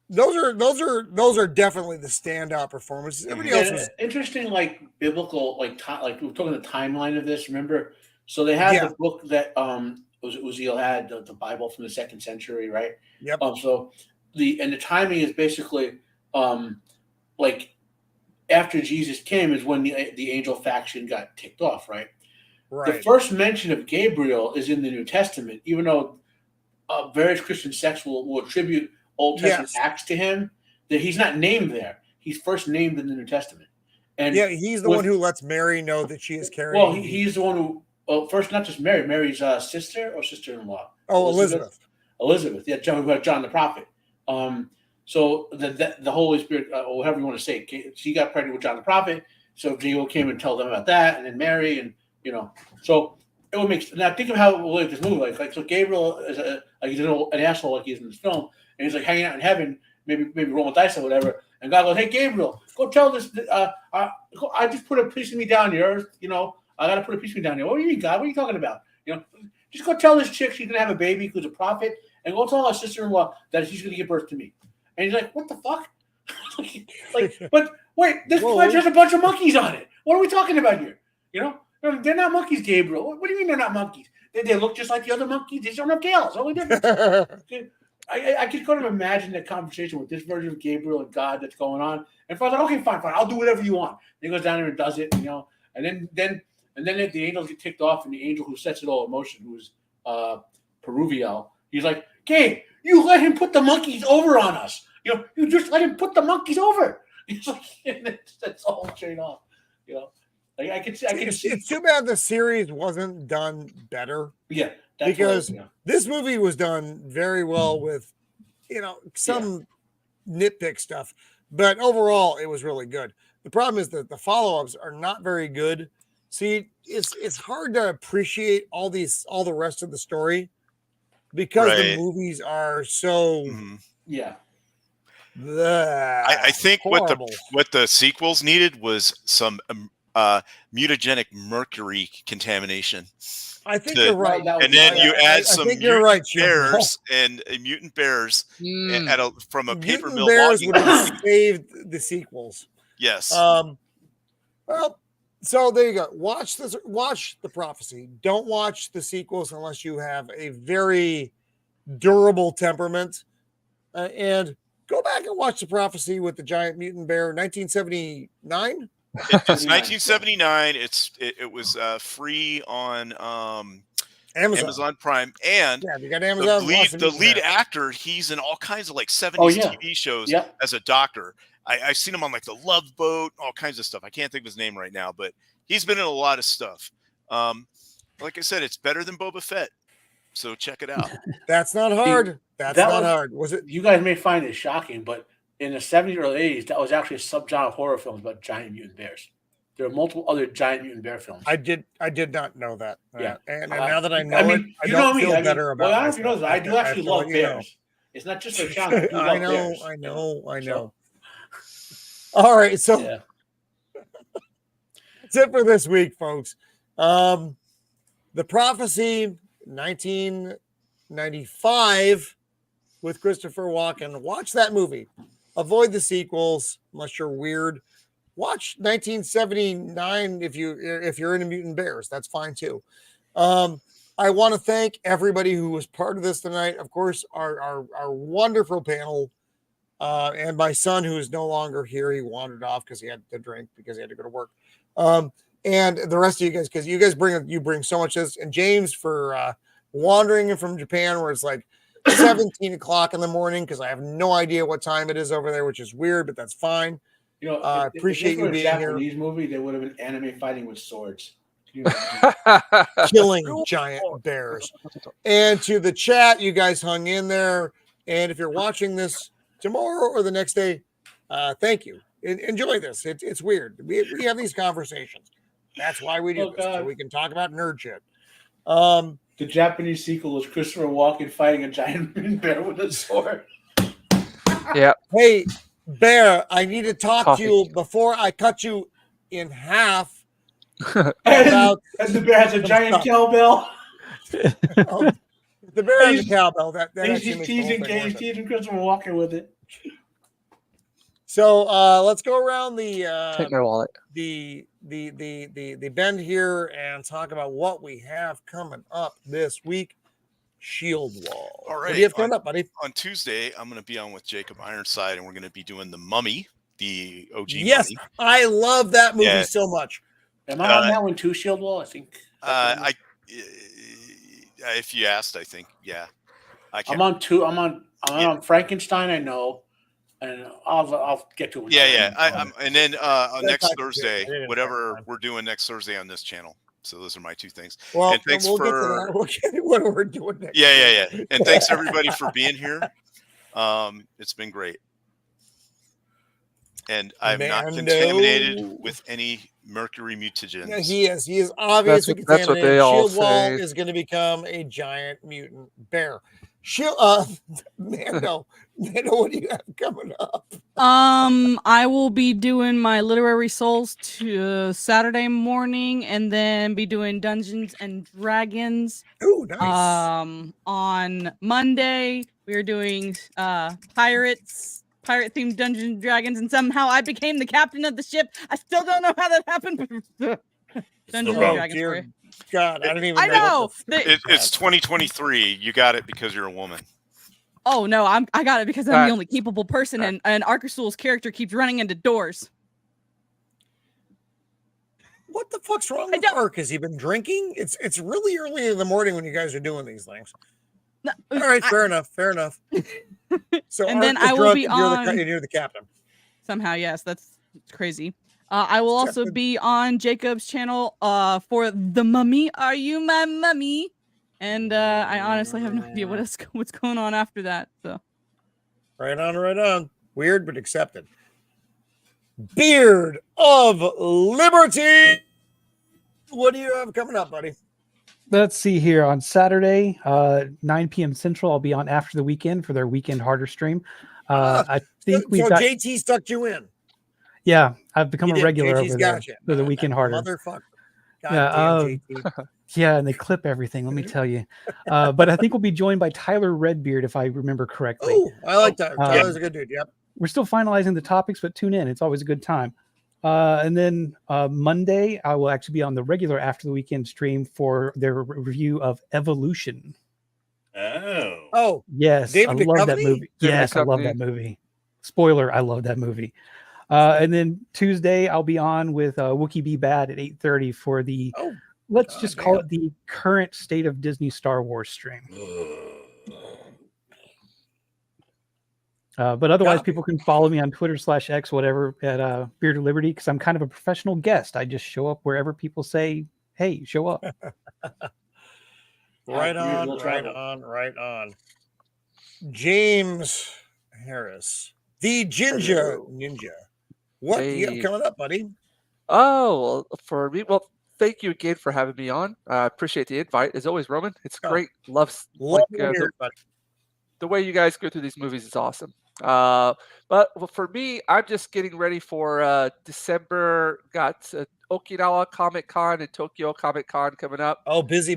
[SPEAKER 1] Those are definitely the standout performances. Everybody else was
[SPEAKER 6] interesting, like biblical, like we're talking the timeline of this. Remember, so they had the book that Uziel had, the Bible from the 2nd century, right?
[SPEAKER 1] Yep.
[SPEAKER 6] So the timing is basically like after Jesus came is when the angel faction got ticked off, right?
[SPEAKER 1] right.
[SPEAKER 6] The first mention of Gabriel is in the New Testament, even though various Christian sects will attribute Old Testament acts to him, that he's not named there. He's first named in the New Testament. And
[SPEAKER 1] he's the one who lets Mary know that she is carrying.
[SPEAKER 6] Well, he's the one who, first, not just Mary, Mary's sister or sister-in-law.
[SPEAKER 1] Oh, Elizabeth.
[SPEAKER 6] Yeah, John the prophet. So the Holy Spirit, or whatever you want to say, she got pregnant with John the prophet. So Gabriel came and told them about that, and then Mary, and so it would make. Now think of how it will like this movie, like so Gabriel is he's an asshole like he's in this film, and he's like hanging out in heaven, maybe rolling dice or whatever, and God goes, "Hey Gabriel, go tell this. I just put a piece of me down here. I got to put a piece of me down here. What do you mean, God? What are you talking about? Just go tell this chick she's gonna have a baby who's a prophet, and go tell her sister-in-law that she's gonna give birth to me." And he's like, "What the fuck?" But wait, this pledge has a bunch of monkeys on it. What are we talking about here? They're not monkeys, Gabriel. What do you mean they're not monkeys? They look just like the other monkeys. They just don't have tails. Only difference. I could kind of imagine that conversation with this version of Gabriel and God that's going on. And Father's like, okay, fine, I'll do whatever you want. And he goes down there and does it, and then the angels get ticked off, and the angel who sets it all in motion, who's Peruvial, he's like, "Gabe, you let him put the monkeys over on us. You just let him put the monkeys over." He's like, that's all straight off. Like I can see.
[SPEAKER 1] It's too bad the series wasn't done better.
[SPEAKER 6] Yeah,
[SPEAKER 1] because this movie was done very well with, some nitpick stuff, but overall it was really good. The problem is that the follow-ups are not very good. See, it's hard to appreciate all the rest of the story because the movies are so
[SPEAKER 5] I think
[SPEAKER 1] horrible.
[SPEAKER 5] what the sequels needed was some mutagenic mercury contamination.
[SPEAKER 1] I think you're right.
[SPEAKER 5] And then you add some bears and mutant bears from a paper mill logging
[SPEAKER 1] would have saved the sequels.
[SPEAKER 5] Yes.
[SPEAKER 1] Well, so there you go. Watch the Prophecy. Don't watch the sequels unless you have a very durable temperament. And go back and watch the Prophecy with the giant mutant bear, 1979.
[SPEAKER 5] It's 1979. It was free on Amazon Prime, and
[SPEAKER 1] you got Amazon.
[SPEAKER 5] The lead actor, he's in all kinds of like 70s TV shows as a doctor. I've seen him on like The Love Boat, all kinds of stuff. I can't think of his name right now, but he's been in a lot of stuff. Like I said, it's better than Boba Fett, so check it out.
[SPEAKER 1] That's not hard. That's not hard. Was it?
[SPEAKER 6] You guys may find it shocking, but in the 70s, early 80s, that was actually a subgenre of horror films about giant mutant bears. There are multiple other giant mutant bear films.
[SPEAKER 1] I did not know that.
[SPEAKER 6] Yeah,
[SPEAKER 1] and now that I know it, I don't feel better about it.
[SPEAKER 6] Well, I don't know if you know this, I do actually love bears. It's not just a genre.
[SPEAKER 1] I know. All right, so that's it for this week, folks. The Prophecy, 1995, with Christopher Walken. Watch that movie. Avoid the sequels unless you're weird. Watch 1979 if you're into mutant bears. That's fine too. I want to thank everybody who was part of this tonight. Of course, our wonderful panel, and my son who is no longer here. He wandered off because he had to drink because he had to go to work. And the rest of you guys, because you guys bring so much to this. And James for wandering in from Japan, where it's like 17 o'clock in the morning because I have no idea what time it is over there, which is weird, but that's fine. Appreciate you being here.
[SPEAKER 6] In these movies, they would have been anime fighting with swords,
[SPEAKER 1] killing giant bears. And to the chat, you guys hung in there. And if you're watching this tomorrow or the next day, thank you. enjoy this. It's weird. We have these conversations. That's why we do this, so we can talk about nerd shit.
[SPEAKER 6] The Japanese sequel was Christopher Walken fighting a giant bear with a sword.
[SPEAKER 3] Yeah.
[SPEAKER 1] Hey, Bear, I need to talk to you before I cut you in half.
[SPEAKER 6] And the bear has a giant cowbell.
[SPEAKER 1] The bear has a cowbell. That
[SPEAKER 6] he's
[SPEAKER 1] actually makes the whole thing worth it.
[SPEAKER 6] teasing Christopher Walken with it.
[SPEAKER 1] So let's go around
[SPEAKER 3] Take my wallet.
[SPEAKER 1] the bend here and talk about what we have coming up this week. Shieldwall.
[SPEAKER 5] All right.
[SPEAKER 1] What do you have coming up, buddy?
[SPEAKER 5] On Tuesday, I'm going to be on with Jacob Ironside, and we're going to be doing The Mummy, the OG
[SPEAKER 1] Yes,
[SPEAKER 5] Mummy.
[SPEAKER 1] I love that movie so much.
[SPEAKER 6] Am I on that one too, Shieldwall? I think.
[SPEAKER 5] If you asked, I think, yeah.
[SPEAKER 6] I'm on two. I'm on Frankenstein. I know, and I'll get to it.
[SPEAKER 5] Yeah. And then next Thursday, whatever we're doing next Thursday on this channel. So those are my two things.
[SPEAKER 1] Well,
[SPEAKER 5] and thanks
[SPEAKER 1] we'll get to that. We'll get to what we're doing next.
[SPEAKER 5] Yeah. And thanks everybody for being here. It's been great. And I'm not contaminated with any mercury mutagens.
[SPEAKER 1] Yeah, he is obviously contaminated.
[SPEAKER 3] That's what they all
[SPEAKER 1] Shieldwall
[SPEAKER 3] say.
[SPEAKER 1] is going to become a giant mutant bear. Mando, what do you have coming up?
[SPEAKER 2] I will be doing my literary souls to Saturday morning, and then be doing Dungeons and Dragons.
[SPEAKER 1] Oh, nice.
[SPEAKER 2] On Monday we are doing pirate themed Dungeons and Dragons, and somehow I became the captain of the ship. I still don't know how that happened. Dungeons and Dragons.
[SPEAKER 1] Dear God, I don't even.
[SPEAKER 2] I know.
[SPEAKER 5] It's 2023. You got it because you're a woman.
[SPEAKER 2] Oh no, I got it because I'm the only capable person, and Arkasul's character keeps running into doors.
[SPEAKER 1] What the fuck's wrong with Ark? Has he been drinking? It's really early in the morning when you guys are doing these things.
[SPEAKER 2] No,
[SPEAKER 1] all right, fair enough. So
[SPEAKER 2] and then I will be
[SPEAKER 1] you're the captain.
[SPEAKER 2] Somehow, yes, that's crazy. I will also be on Jacob's channel for The Mummy. Are you my mummy? And I honestly have no idea what's going on after that. So
[SPEAKER 1] right on. Weird but accepted. Beard of Liberty. What do you have coming up, buddy?
[SPEAKER 7] Let's see here. On Saturday, 9 p.m. Central, I'll be on After the Weekend for their Weekend Harder stream. I think
[SPEAKER 1] so JT stuck you in.
[SPEAKER 7] Yeah, I've become a regular
[SPEAKER 1] JT's
[SPEAKER 7] over there for the Weekend Harder.
[SPEAKER 1] Motherfucker.
[SPEAKER 7] Yeah, and they clip everything, let me tell you. But I think we'll be joined by Tyler Redbeard, if I remember correctly.
[SPEAKER 1] Oh, I like that. Tyler's a good dude, yep.
[SPEAKER 7] We're still finalizing the topics, but tune in. It's always a good time. And then Monday, I will actually be on the regular After the Weekend stream for their review of Evolution.
[SPEAKER 8] Oh,
[SPEAKER 7] yes,
[SPEAKER 1] David
[SPEAKER 7] I love
[SPEAKER 1] Duchovny?
[SPEAKER 7] that movie. Yes, I love that movie. Spoiler, I love that movie. And then Tuesday, I'll be on with Wookie Be Bad at 8:30 for the, let's just call it the current state of Disney Star Wars stream. But otherwise, people can follow me on Twitter/X, whatever, at Beard of Liberty, because I'm kind of a professional guest. I just show up wherever people say, hey, show up.
[SPEAKER 1] Right on. James Harris, the Jinja Ninja. What do you have coming up, buddy?
[SPEAKER 3] Oh, well, for me, thank you again for having me on. I appreciate the invite. As always, Roman, it's great. Love the way you guys go through these movies is awesome. But for me, I'm just getting ready for December. Got Okinawa Comic Con and Tokyo Comic Con coming up.
[SPEAKER 1] Oh, busy.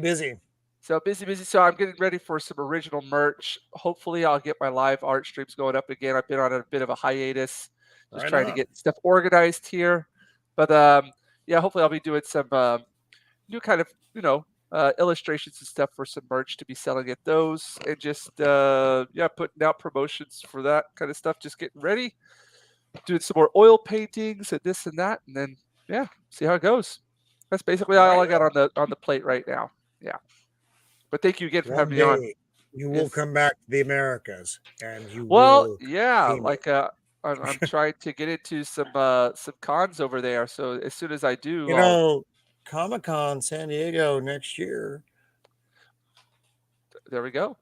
[SPEAKER 3] So busy. So I'm getting ready for some original merch. Hopefully, I'll get my live art streams going up again. I've been on a bit of a hiatus, just trying to get stuff organized here. But hopefully I'll be doing some new kind of illustrations and stuff for some merch to be selling at those, and just putting out promotions for that kind of stuff. Just getting ready, doing some more oil paintings and this and that, and then see how it goes. That's basically all I got on the plate right now. Yeah. But thank you again for having me on.
[SPEAKER 1] You will come back to the Americas, and you
[SPEAKER 3] I'm trying to get into some cons over there. So as soon as I do,
[SPEAKER 1] Comic-Con San Diego next year.
[SPEAKER 3] There we go.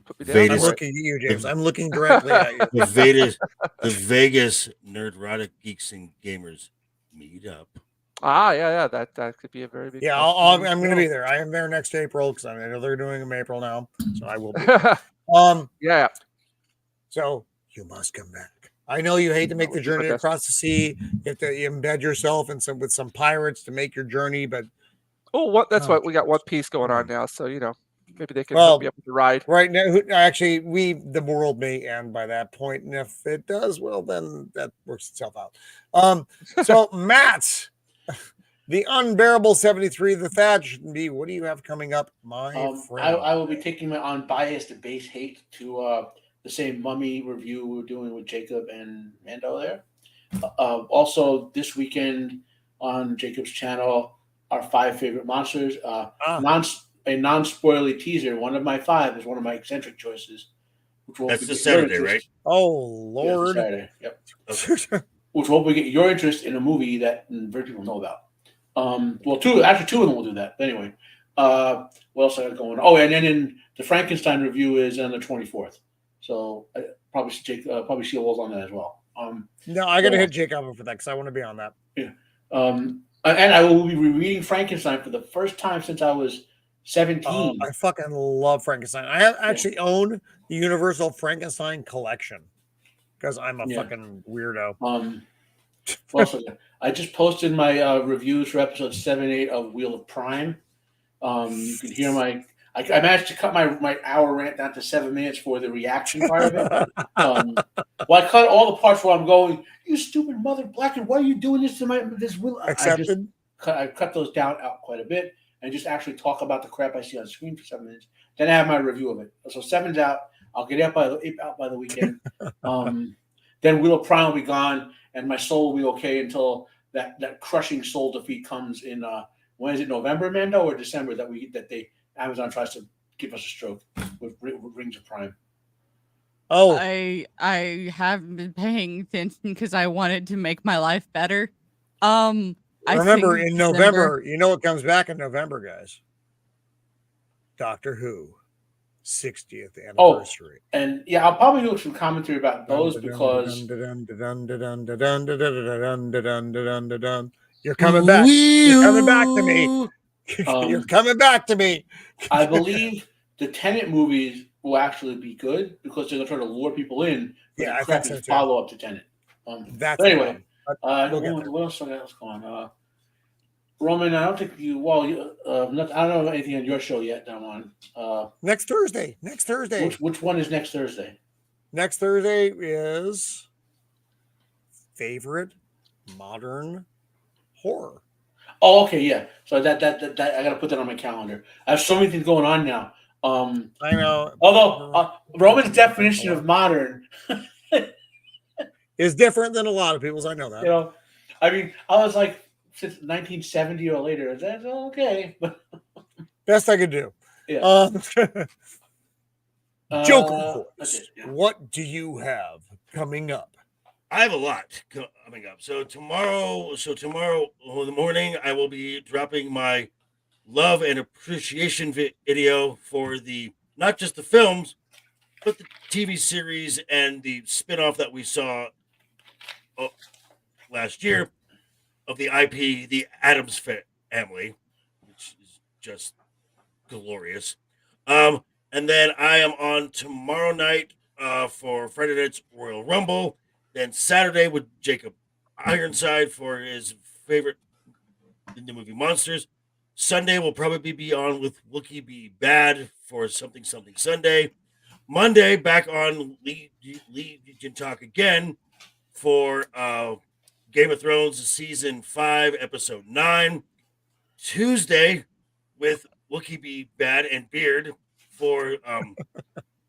[SPEAKER 3] Put me down
[SPEAKER 8] Vegas.
[SPEAKER 1] I'm
[SPEAKER 3] for it.
[SPEAKER 1] looking at you, James. I'm looking directly at you.
[SPEAKER 8] The Vegas nerdrotic geeks and gamers meet up.
[SPEAKER 3] Yeah, that could be a very big.
[SPEAKER 1] Yeah, I'm going to be there. I am there next April because I know they're doing them April now, so I will be.
[SPEAKER 3] Yeah.
[SPEAKER 1] So you must come back. I know you hate to make the journey across the sea. You have to embed yourself in with some pirates to make your journey, but
[SPEAKER 3] That's what we got. One Piece going on now, so maybe they can
[SPEAKER 1] Well,
[SPEAKER 3] hook me up with the ride.
[SPEAKER 1] right now, actually, the world may end by that point, and if it does, well, then that works itself out. So Matt, the unbearable 73, the Thatch B. What do you have coming up, my friend?
[SPEAKER 6] I will be taking my unbiased base hate to the same Mummy review we're doing with Jacob and Mando there. Also, this weekend on Jacob's channel, our 5 favorite monsters. A non-spoilery teaser. One of my 5 is one of my eccentric choices.
[SPEAKER 8] That's the Saturday, right?
[SPEAKER 1] Oh, Lord.
[SPEAKER 6] Yeah, Saturday. Yep. Okay. Which will get your interest in a movie that very people know about. Well, two of them will do that. But anyway, what else I got going? Oh, and then in the Frankenstein review is on the 24th. So I probably Shieldwall's on that as well.
[SPEAKER 1] No, I got to hit Jake up for that because I want to be on that.
[SPEAKER 6] Yeah. And I will be rereading Frankenstein for the first time since I was 17.
[SPEAKER 1] I fucking love Frankenstein. I actually own the Universal Frankenstein collection because I'm a fucking weirdo.
[SPEAKER 6] Also, I just posted my reviews for episode 7 and 8 of Wheel of Prime. You can hear I managed to cut my hour rant down to 7 minutes for the reaction part of it. Well, I cut all the parts where I'm going, you stupid mother blacken, why are you doing this to this Will?
[SPEAKER 1] Accepted.
[SPEAKER 6] I cut those out quite a bit and just actually talk about the crap I see on screen for 7 minutes. Then I have my review of it. So 7's out. I'll get out by the weekend. Then Wheel of Prime will be gone, and my soul will be okay until that crushing soul defeat comes in. When is it? November, Mando, or December Amazon tries to give us a stroke with Rings of Prime.
[SPEAKER 1] Oh,
[SPEAKER 2] I haven't been paying attention because I wanted to make my life better.
[SPEAKER 1] Remember in November, you know what comes back in November, guys? Doctor Who, 60th anniversary.
[SPEAKER 6] And yeah, I'll probably do some commentary about those because
[SPEAKER 1] you're coming back. You're coming back to me. You're coming back to me.
[SPEAKER 6] I believe the Tenet movies will actually be good because they're going to try to lure people in.
[SPEAKER 1] Yeah, I think so too.
[SPEAKER 6] Follow up to Tenet.
[SPEAKER 1] That's
[SPEAKER 6] anyway.
[SPEAKER 1] What
[SPEAKER 6] else I got going on? Roman, I don't think I don't know anything on your show yet. I'm on
[SPEAKER 1] next Thursday.
[SPEAKER 6] Which one is next Thursday?
[SPEAKER 1] Next Thursday is favorite modern horror.
[SPEAKER 6] Oh, okay, yeah. So that I got to put that on my calendar. I have so many things going on now.
[SPEAKER 1] I know.
[SPEAKER 6] Although Roman's definition of modern
[SPEAKER 1] is different than a lot of people's. I know that.
[SPEAKER 6] I mean, I was like since 1970 or later. That's okay, but
[SPEAKER 1] best I could do.
[SPEAKER 6] Yeah.
[SPEAKER 1] Joker Force. What do you have coming up?
[SPEAKER 8] I have a lot coming up. So tomorrow in the morning, I will be dropping my love and appreciation video for not just the films, but the TV series and the spinoff that we saw last year of the IP, the Addams Family, which is just glorious. And then I am on tomorrow night for Friday night's Royal Rumble. Then Saturday with Jacob Ironside for his favorite in the movie Monsters. Sunday will probably be on with Wookie Be Bad for something Sunday. Monday back on Legion Talk again for Game of Thrones season 5 episode 9. Tuesday with Wookie Be Bad and Beard for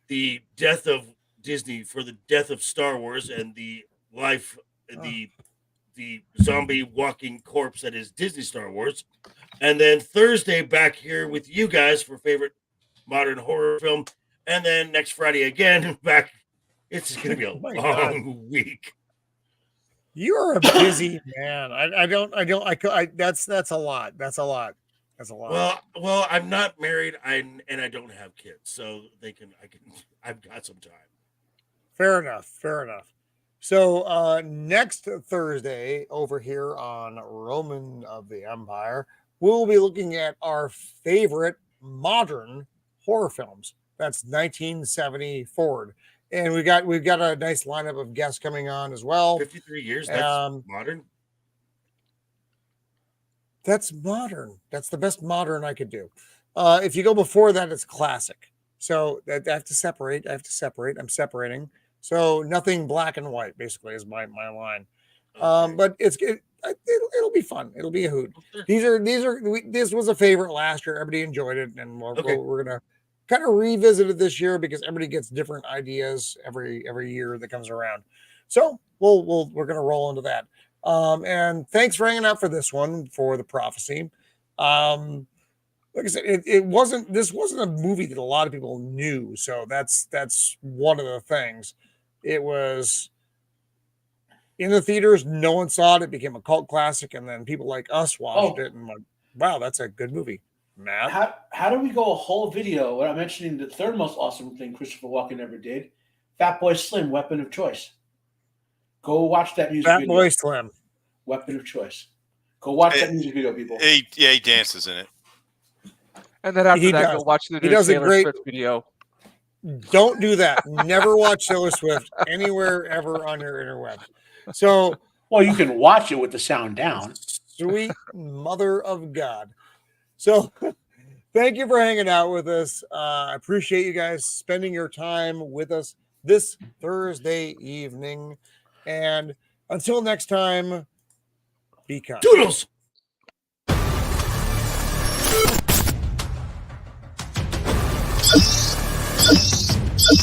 [SPEAKER 8] the death of Disney, for the death of Star Wars and the life, the zombie walking corpse that is Disney Star Wars. And then Thursday back here with you guys for favorite modern horror film. And then next Friday again back. It's going to be a long week.
[SPEAKER 1] You're a busy man. That's a lot. That's a lot. That's a lot.
[SPEAKER 8] Well, I'm not married, and I don't have kids, so I've got some time.
[SPEAKER 1] Fair enough. So next Thursday over here on Roman of the Empire, we'll be looking at our favorite modern horror films. That's 1970 forward. And we've got a nice lineup of guests coming on as well.
[SPEAKER 8] 53 years, that's modern.
[SPEAKER 1] That's modern. That's the best modern I could do. If you go before that, it's classic. So I have to separate. I'm separating. So nothing black and white, basically, is my line.
[SPEAKER 8] Okay.
[SPEAKER 1] But it'll be fun. It'll be a hoot. This was a favorite last year. Everybody enjoyed it, and we're gonna kind of revisit it this year because everybody gets different ideas every year that comes around. So we're gonna roll into that. And thanks for hanging out for this one for the prophecy. Like I said, this wasn't a movie that a lot of people knew. So that's one of the things. It was in the theaters. No one saw it. It became a cult classic. And then people like us watched it and like, wow, that's a good movie. Matt?
[SPEAKER 6] How do we go a whole video without mentioning the third most awesome thing Christopher Walken ever did? Fat Boy Slim, Weapon of Choice. Go watch that music video.
[SPEAKER 1] Fat Boy Slim.
[SPEAKER 6] Weapon of Choice. Go watch that music video, people.
[SPEAKER 5] He dances in it.
[SPEAKER 3] And then after that, go watch the new Taylor Swift video.
[SPEAKER 1] Don't do that. Never watch Taylor Swift anywhere ever on your interweb. So,
[SPEAKER 6] well, you can watch it with the sound down.
[SPEAKER 1] Sweet mother of God. So, thank you for hanging out with us. I appreciate you guys spending your time with us this Thursday evening. And until next time, be kind.
[SPEAKER 8] Doodles!
[SPEAKER 9] You